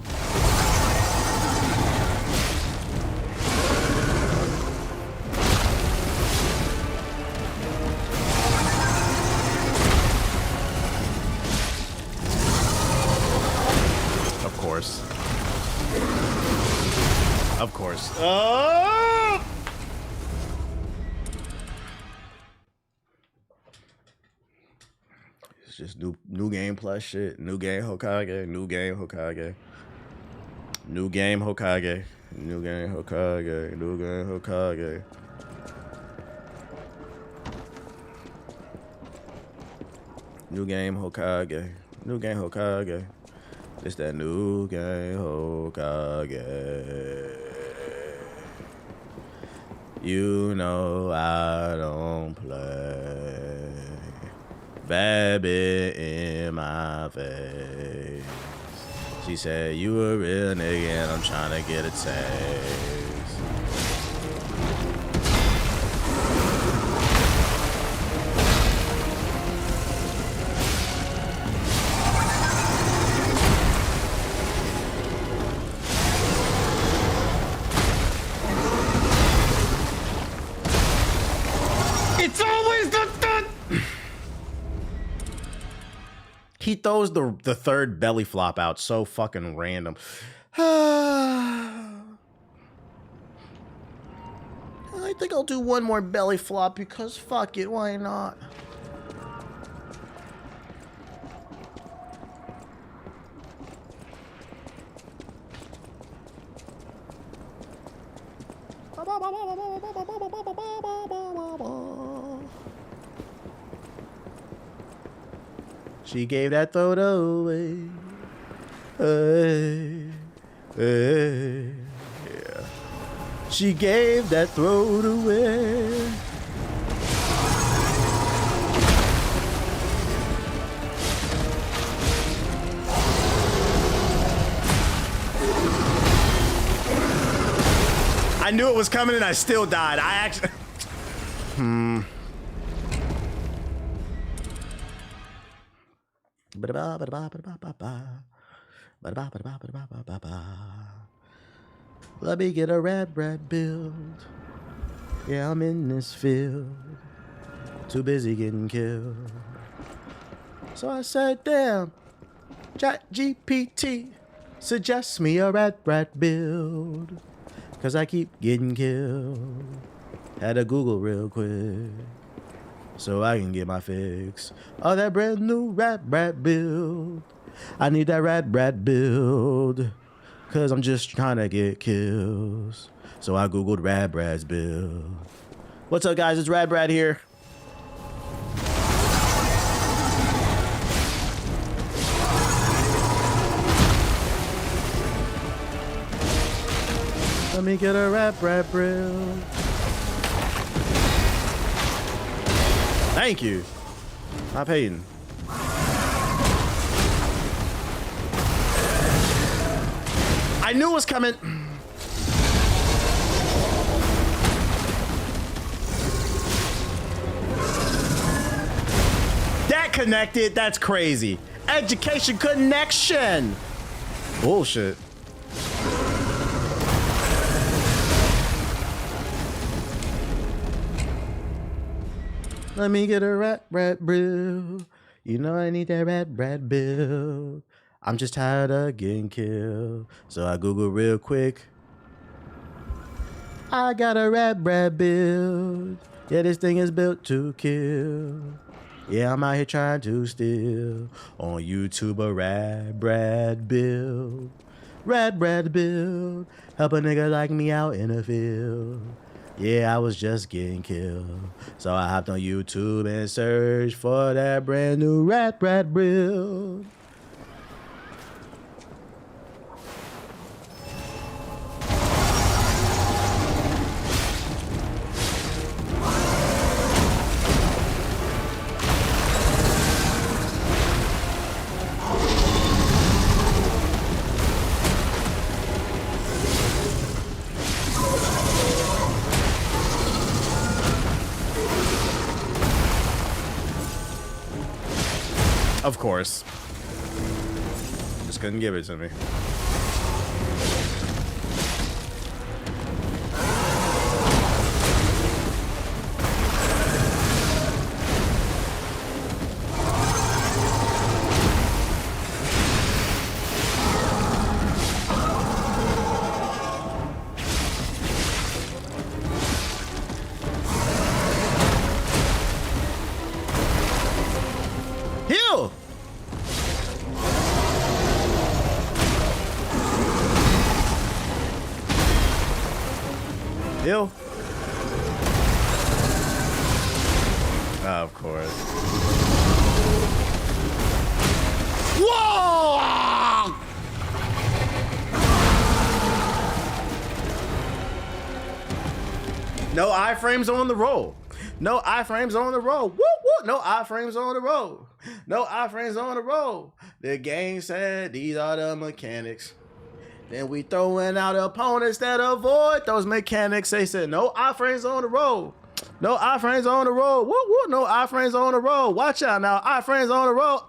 Of course. Oh! It's just new game plus shit. New game Hokage. New game Hokage. New game Hokage. New game Hokage. New game Hokage. New game Hokage. New game Hokage. It's that new game Hokage. You know I don't play. Bad bit in my face. She said, you a real nigga and I'm trying to get a taste. He throws the third belly flop out so fucking random. I think I'll do one more belly flop because fuck it, why not? She gave that throat away. Hey, hey, yeah. She gave that throat away. I knew it was coming and I still died. I actually... Let me get a red build. Yeah, I'm in this field. Too busy getting killed. So I said, damn, ChatGPT suggests me a red build. Cause I keep getting killed. Had to Google real quick so I can get my fix of that brand new rat build. I need that rat build cause I'm just trying to get kills. So I Googled Radbrad's build. What's up, guys? It's Radbrad here. Let me get a Radbrad build. Thank you. Not paying. I knew it was coming. That connected. That's crazy. Education connection. Bullshit. Let me get a rat bill. You know I need that rat bill. I'm just tired of getting killed. So I Google real quick. I got a rat build. Yeah, this thing is built to kill. Yeah, I'm out here trying to steal. On YouTube a rat build. Rat build. Help a nigga like me out in the field. Yeah, I was just getting killed. So I hopped on YouTube and searched for that brand new rat build. Of course. Just couldn't give it to me. Heal! Heal. Oh, of course. Whoa! No iframes on the roll. No iframes on the roll. Woo woo. No iframes on the roll. No iframes on the roll. The game said these are the mechanics. Then we throwing out opponents that avoid those mechanics. They said no iframes on the roll. No iframes on the roll. Woo woo. No iframes on the roll. Watch out now. Iframes on the roll.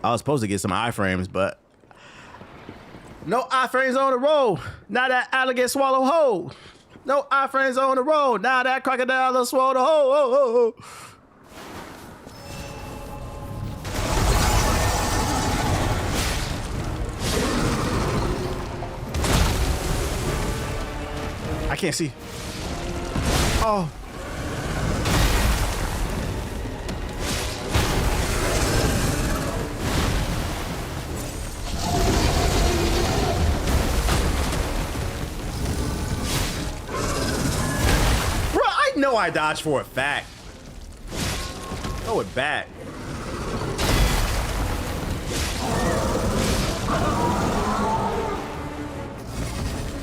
I was supposed to get some iframes, but no iframes on the roll. Now that alligator swallow whole. No iframes on the roll. Now that crocodile swallow the whole. Oh, oh, oh. I can't see. Oh. know I dodged for a fact. Throw it back.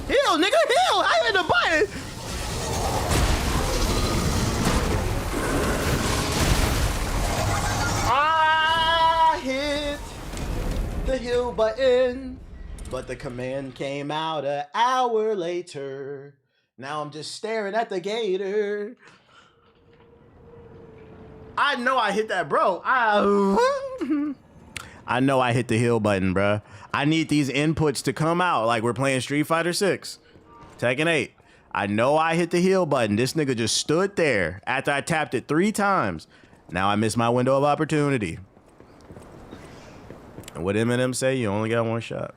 Heal, nigga, heal! I hit the button! I hit the heal button, but the command came out an hour later. Now I'm just staring at the gator. I know I hit that, bro. I know I hit the heal button, bruh. I need these inputs to come out like we're playing Street Fighter 6. Tekken 8. I know I hit the heal button. This nigga just stood there after I tapped it 3 times. Now I missed my window of opportunity. And what Eminem say, you only got one shot.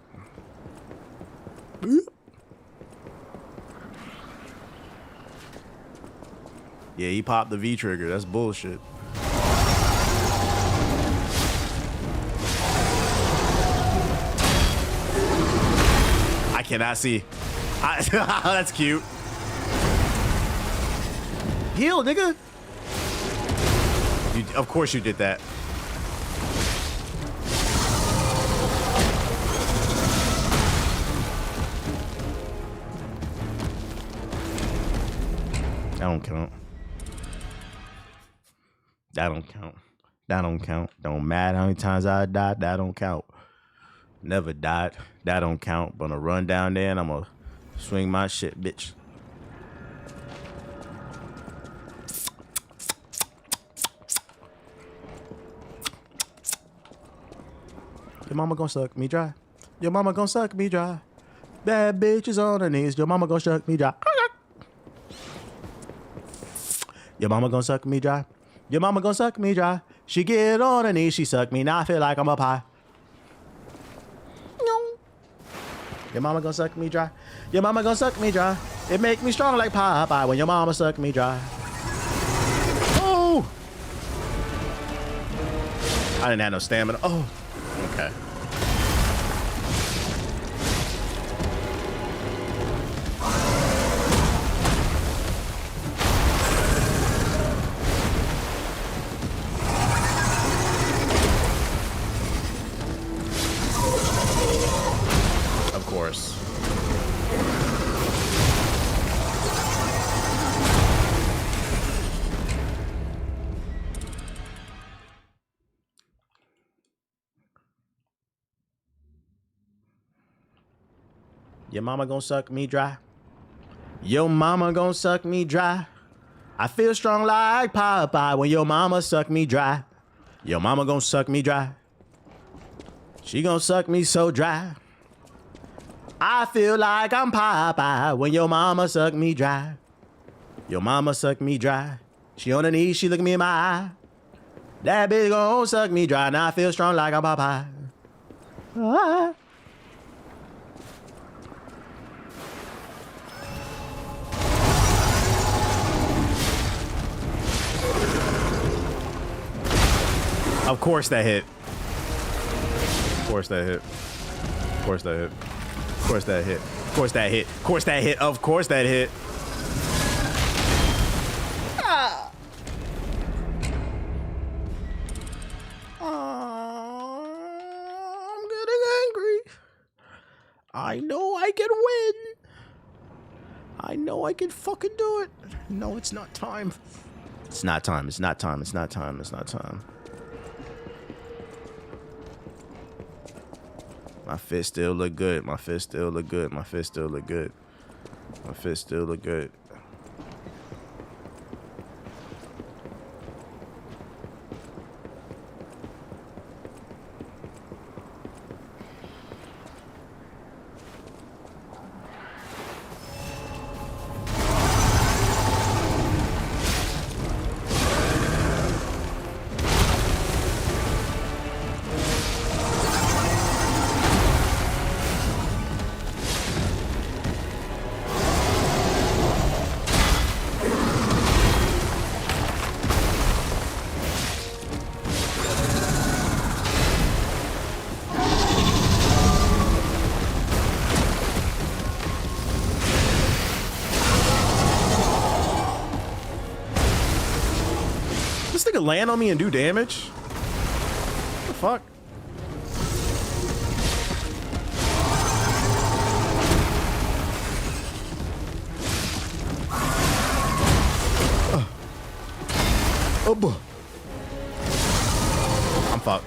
Yeah, he popped the V trigger. That's bullshit. I cannot see. That's cute. Heal, nigga. Of course you did that. That don't count. That don't count. That don't count. Don't matter how many times I died. That don't count. Never died. That don't count. Gonna run down there and I'm gonna swing my shit, bitch. Your mama gonna suck me dry. Your mama gonna suck me dry. Bad bitches on her knees. Your mama gonna suck me dry. Your mama gonna suck me dry. Your mama gonna suck me dry. She get on her knees. She suck me. Now I feel like I'm up high. Your mama gonna suck me dry. Your mama gonna suck me dry. It make me strong like Popeye when your mama suck me dry. Oh! I didn't have no stamina. Oh, okay. Your mama gonna suck me dry. Your mama gonna suck me dry. I feel strong like Popeye when your mama suck me dry. Your mama gonna suck me dry. She gonna suck me so dry. I feel like I'm Popeye when your mama suck me dry. Your mama suck me dry. She on her knees, she look me in my eye. That bitch gonna suck me dry. Now I feel strong like I'm Popeye. Ah. Of course that hit. Of course that hit. Of course that hit. Of course that hit. Of course that hit. Of course that hit. Of course that hit. Ah. I'm getting angry. I know I can win. I know I can fucking do it. No, it's not time. It's not time. It's not time. It's not time. It's not time. My fist still look good. My fist still look good. My fist still look good. My fist still look good. this nigga land on me and do damage? What the fuck? Oh, I'm fucked.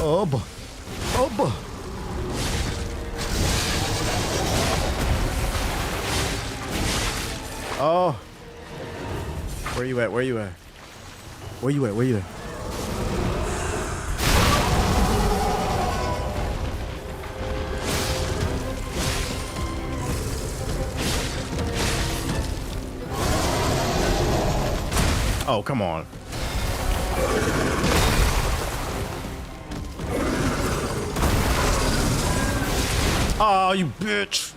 Oh, boy. Oh, boy. Oh. Where you at? Where you at? Where you at? Where you at? Oh, come on. Oh, you bitch.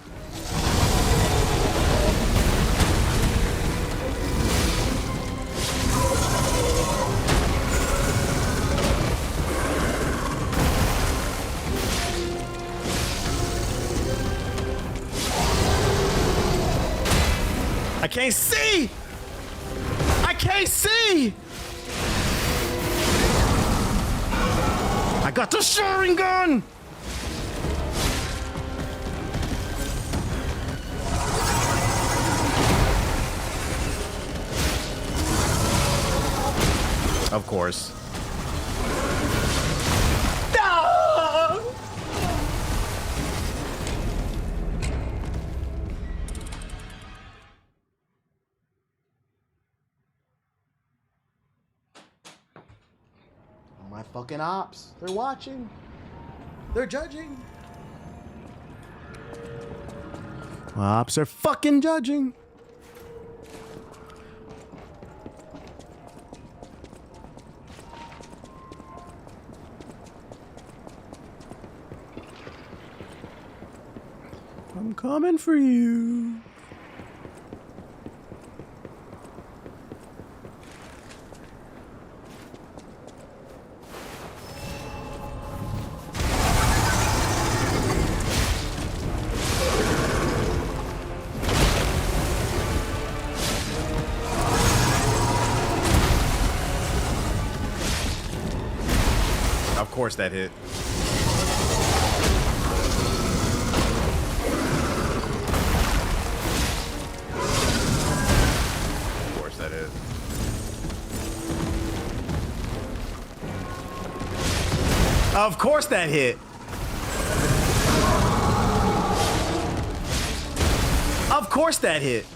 I can't see! I can't see! I got the sharing gun! Of course. No! My fucking ops. They're watching. They're judging. My ops are fucking judging. I'm coming for you. Of course that hit. Of course that hit. Of course that hit. Of course that hit.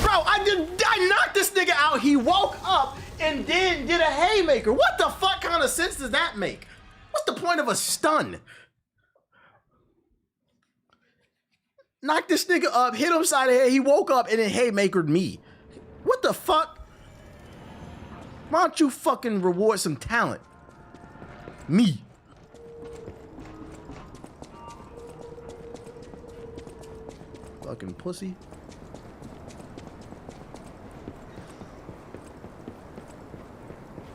Bro, I knocked this nigga out. He woke up and then did a haymaker. What the fuck kind of sense does that make? What's the point of a stun? Knocked this nigga up, hit him side of the head. He woke up and then haymakered me. What the fuck? Why don't you fucking reward some talent? Me. Fucking pussy.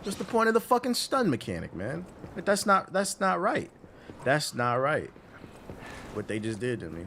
What's the point of the fucking stun mechanic, man? Like, that's not right. That's not right. What they just did to me.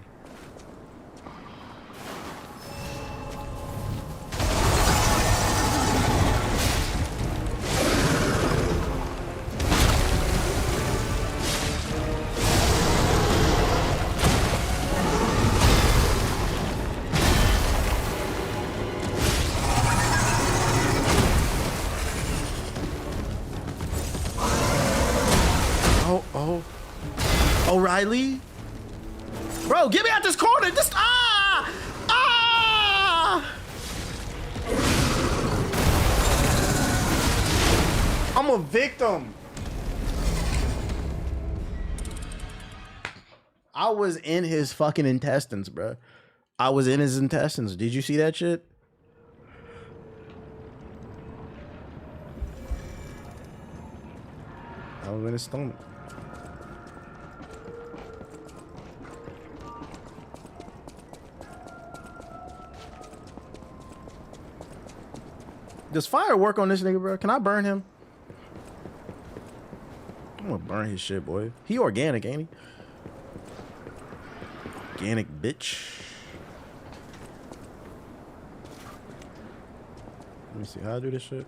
O'Reilly? Bro, get me out this corner! Just I'm a victim. I was in his fucking intestines, bro. I was in his intestines. Did you see that shit? I was in his stomach. Does fire work on this nigga, bro? Can I burn him? I'm gonna burn his shit, boy. He organic, ain't he? Organic bitch. Let me see how I do this shit.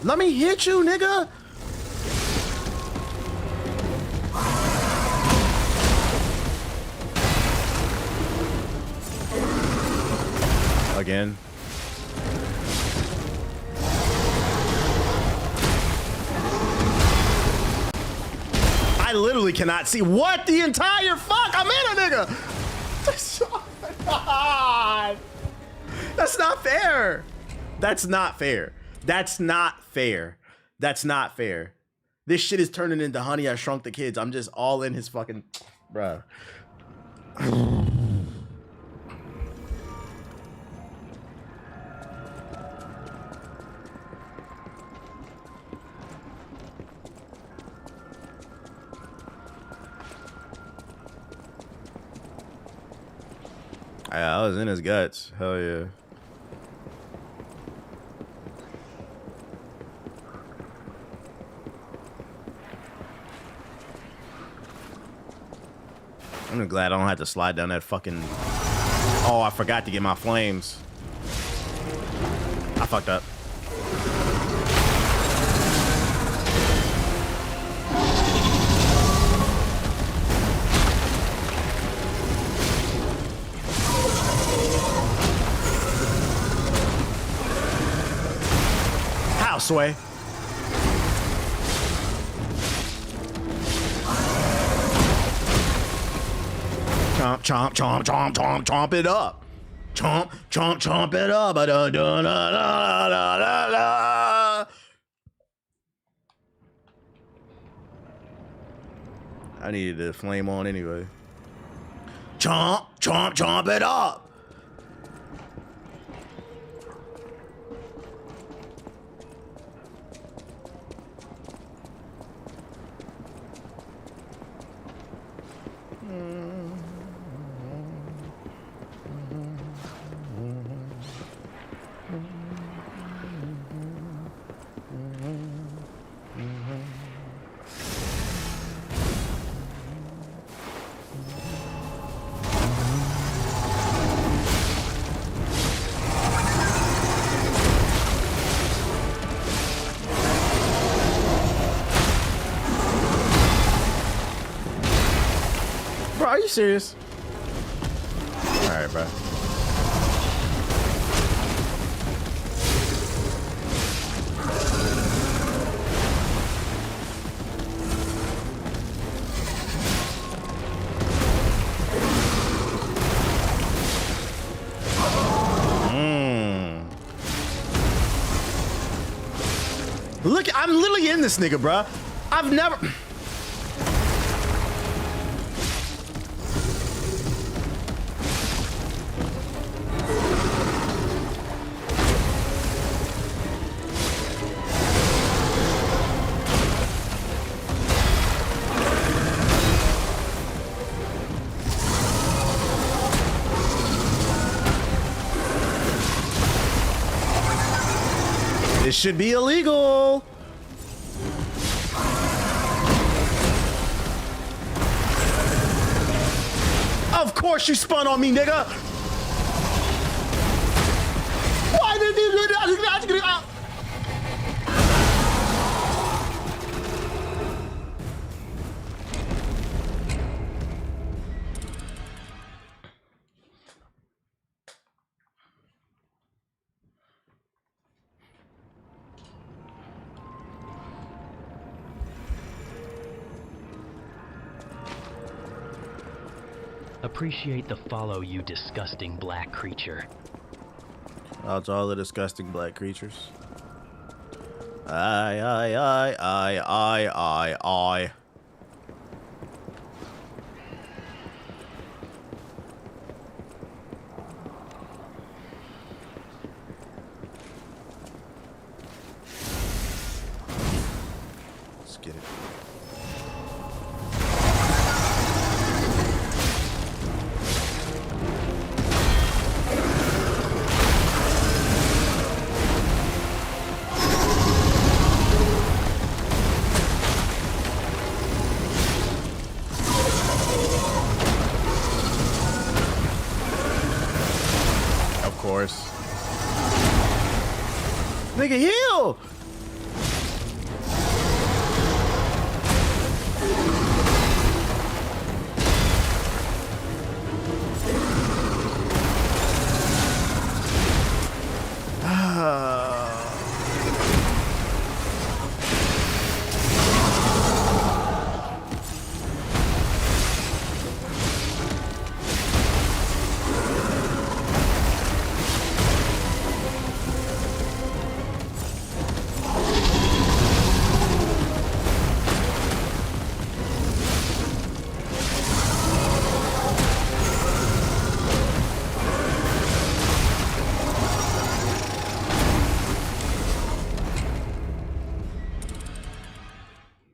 Let me hit you, nigga. Again. I literally cannot see what the entire fuck. I'm in a nigga. God. That's not fair. That's not fair. That's not fair. That's not fair. This shit is turning into Honey, I Shrunk the Kids. I'm just all in his fucking... Bruh. I was in his guts. Hell yeah. I'm glad I don't have to slide down that fucking... Oh, I forgot to get my flames. I fucked up. How, Sway? Chomp, chomp, chomp, chomp, chomp, chomp it up. Chomp, chomp, chomp it up. Da, da, da, da, da, da, da. I needed the flame on anyway. Chomp, chomp, chomp it up. Bro, are you serious? All right, bro. Look, I'm literally in this nigga, bro. I've never... This should be illegal. Of course you spun on me, nigga. Why did you do that? Appreciate the follow, you disgusting black creature. Oh, it's all the disgusting black creatures. I. Let's get it. Of course. Nigga, heal!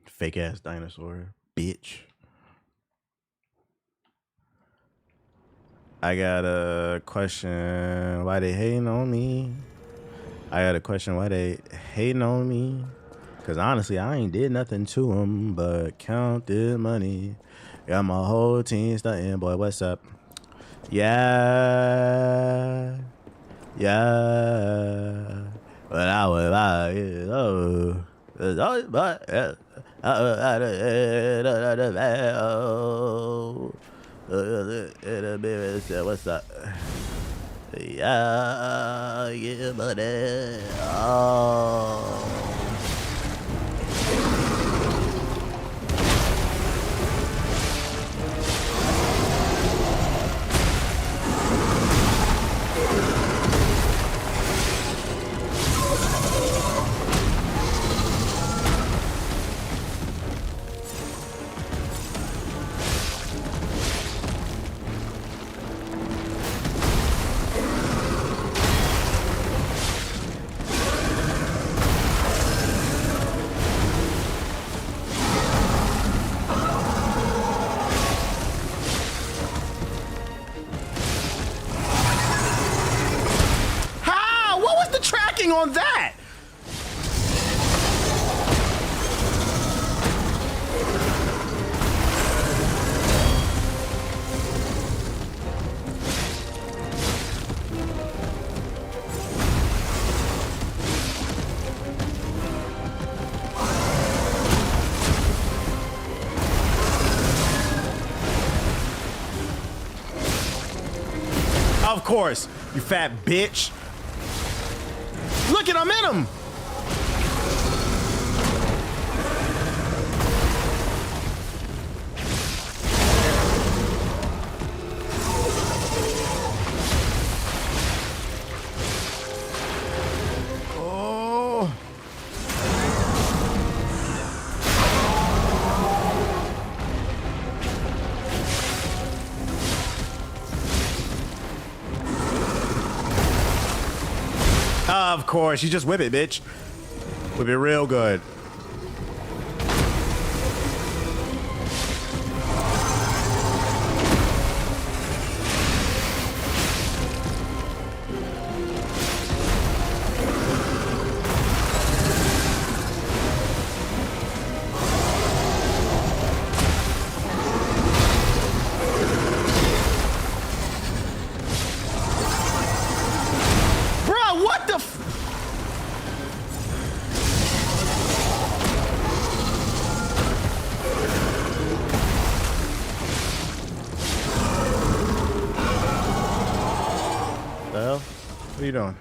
Fake ass dinosaur, bitch. I got a question. Why they hating on me? I got a question. Why they hating on me? Cause honestly, I ain't did nothing to them but count the money. Got my whole team starting, boy. What's up? Yeah, yeah. But I was like, oh, but. What's up? Yeah, yeah, buddy. Oh. On that. Of course, you fat bitch. Look at him in him. Oh. Of course, you just whip it, bitch. Whip it real good. Bro, what the f— the hell? What are you doing?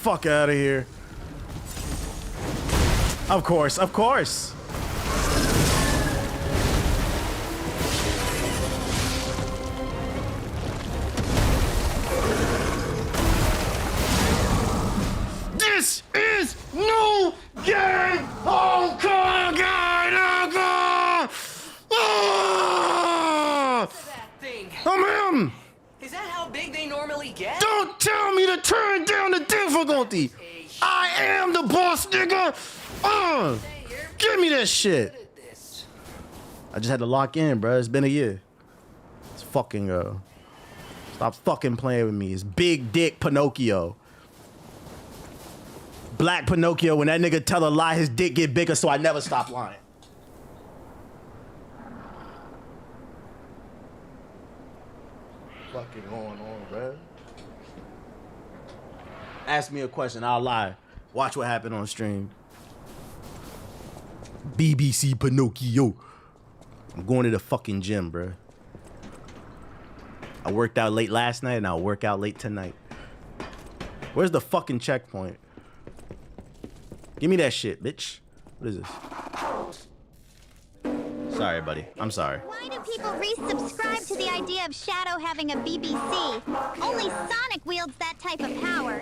fuck out of here. Of course, of course. This is new game. Oh, God, I'm him. Is that how big they normally get? Don't tell me to turn down the difficulty. I am the boss, nigga. Give me that shit. I just had to lock in, bro. It's been a year. It's fucking stop fucking playing with me. It's big dick Pinocchio. Black Pinocchio. When that nigga tell a lie, his dick get bigger, so I never stop lying. Fucking going on, bro. Ask me a question, I'll lie. Watch what happened on stream. BBC Pinocchio. I'm going to the fucking gym, bro. I worked out late last night and I'll work out late tonight. Where's the fucking checkpoint? Give me that shit, bitch. What is this? Sorry, buddy. I'm sorry. Why do people resubscribe to the idea of Shadow having a BBC? Only Sonic wields that type of power.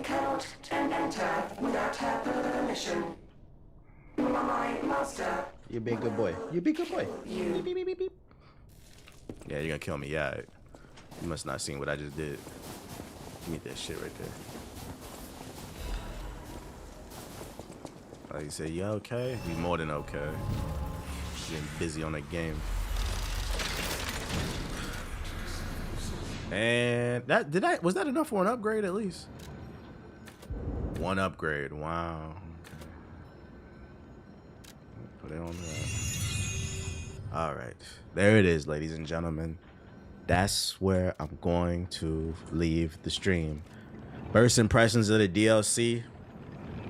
You be a good boy. You be a good boy. Beep, beep, beep, beep, beep. Yeah, you're gonna kill me. Yeah, you must not seen what I just did. Give me that shit right there. Like you say, you okay? He's more than okay. Getting busy on that game. And that was that enough for an upgrade at least? One upgrade. Wow. Okay. Put it on that. All right. There it is, ladies and gentlemen. That's where I'm going to leave the stream. First impressions of the DLC.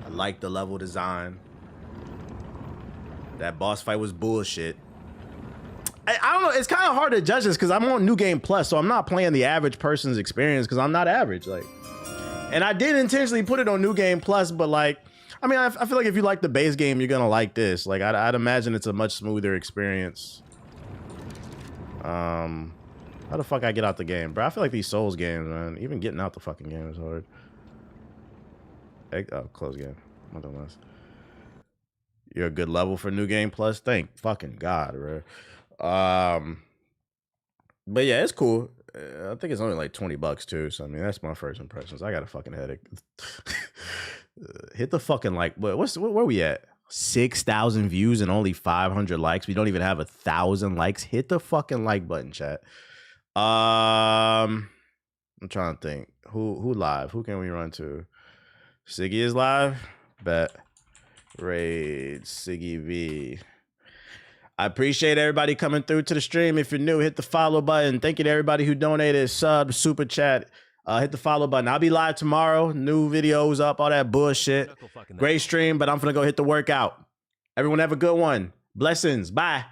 I like the level design. That boss fight was bullshit. I don't know. It's kind of hard to judge this because I'm on New Game Plus, so I'm not playing the average person's experience because I'm not average. Like, and I did intentionally put it on New Game Plus, but like, I mean, I feel like if you like the base game, you're gonna like this. Like, I'd imagine it's a much smoother experience. How the fuck I get out the game, bro? I feel like these Souls games, man. Even getting out the fucking game is hard. Oh, close game. Nonetheless. You're a good level for New Game Plus. Thank fucking God, bro. But yeah, it's cool. I think it's only like $20 too. So I mean, that's my first impressions. I got a fucking headache. Hit the fucking like. Where we at? 6,000 views and only 500 likes. We don't even have 1,000 likes. Hit the fucking like button, chat. I'm trying to think. Who live? Who can we run to? Siggy is live. Bet. Raid Siggy V. I appreciate everybody coming through to the stream. If you're new, hit the follow button. Thank you to everybody who donated, sub, super chat. Hit the follow button. I'll be live tomorrow. New videos up, all that bullshit. Great stream, but I'm gonna go hit the workout. Everyone have a good one. Blessings. Bye.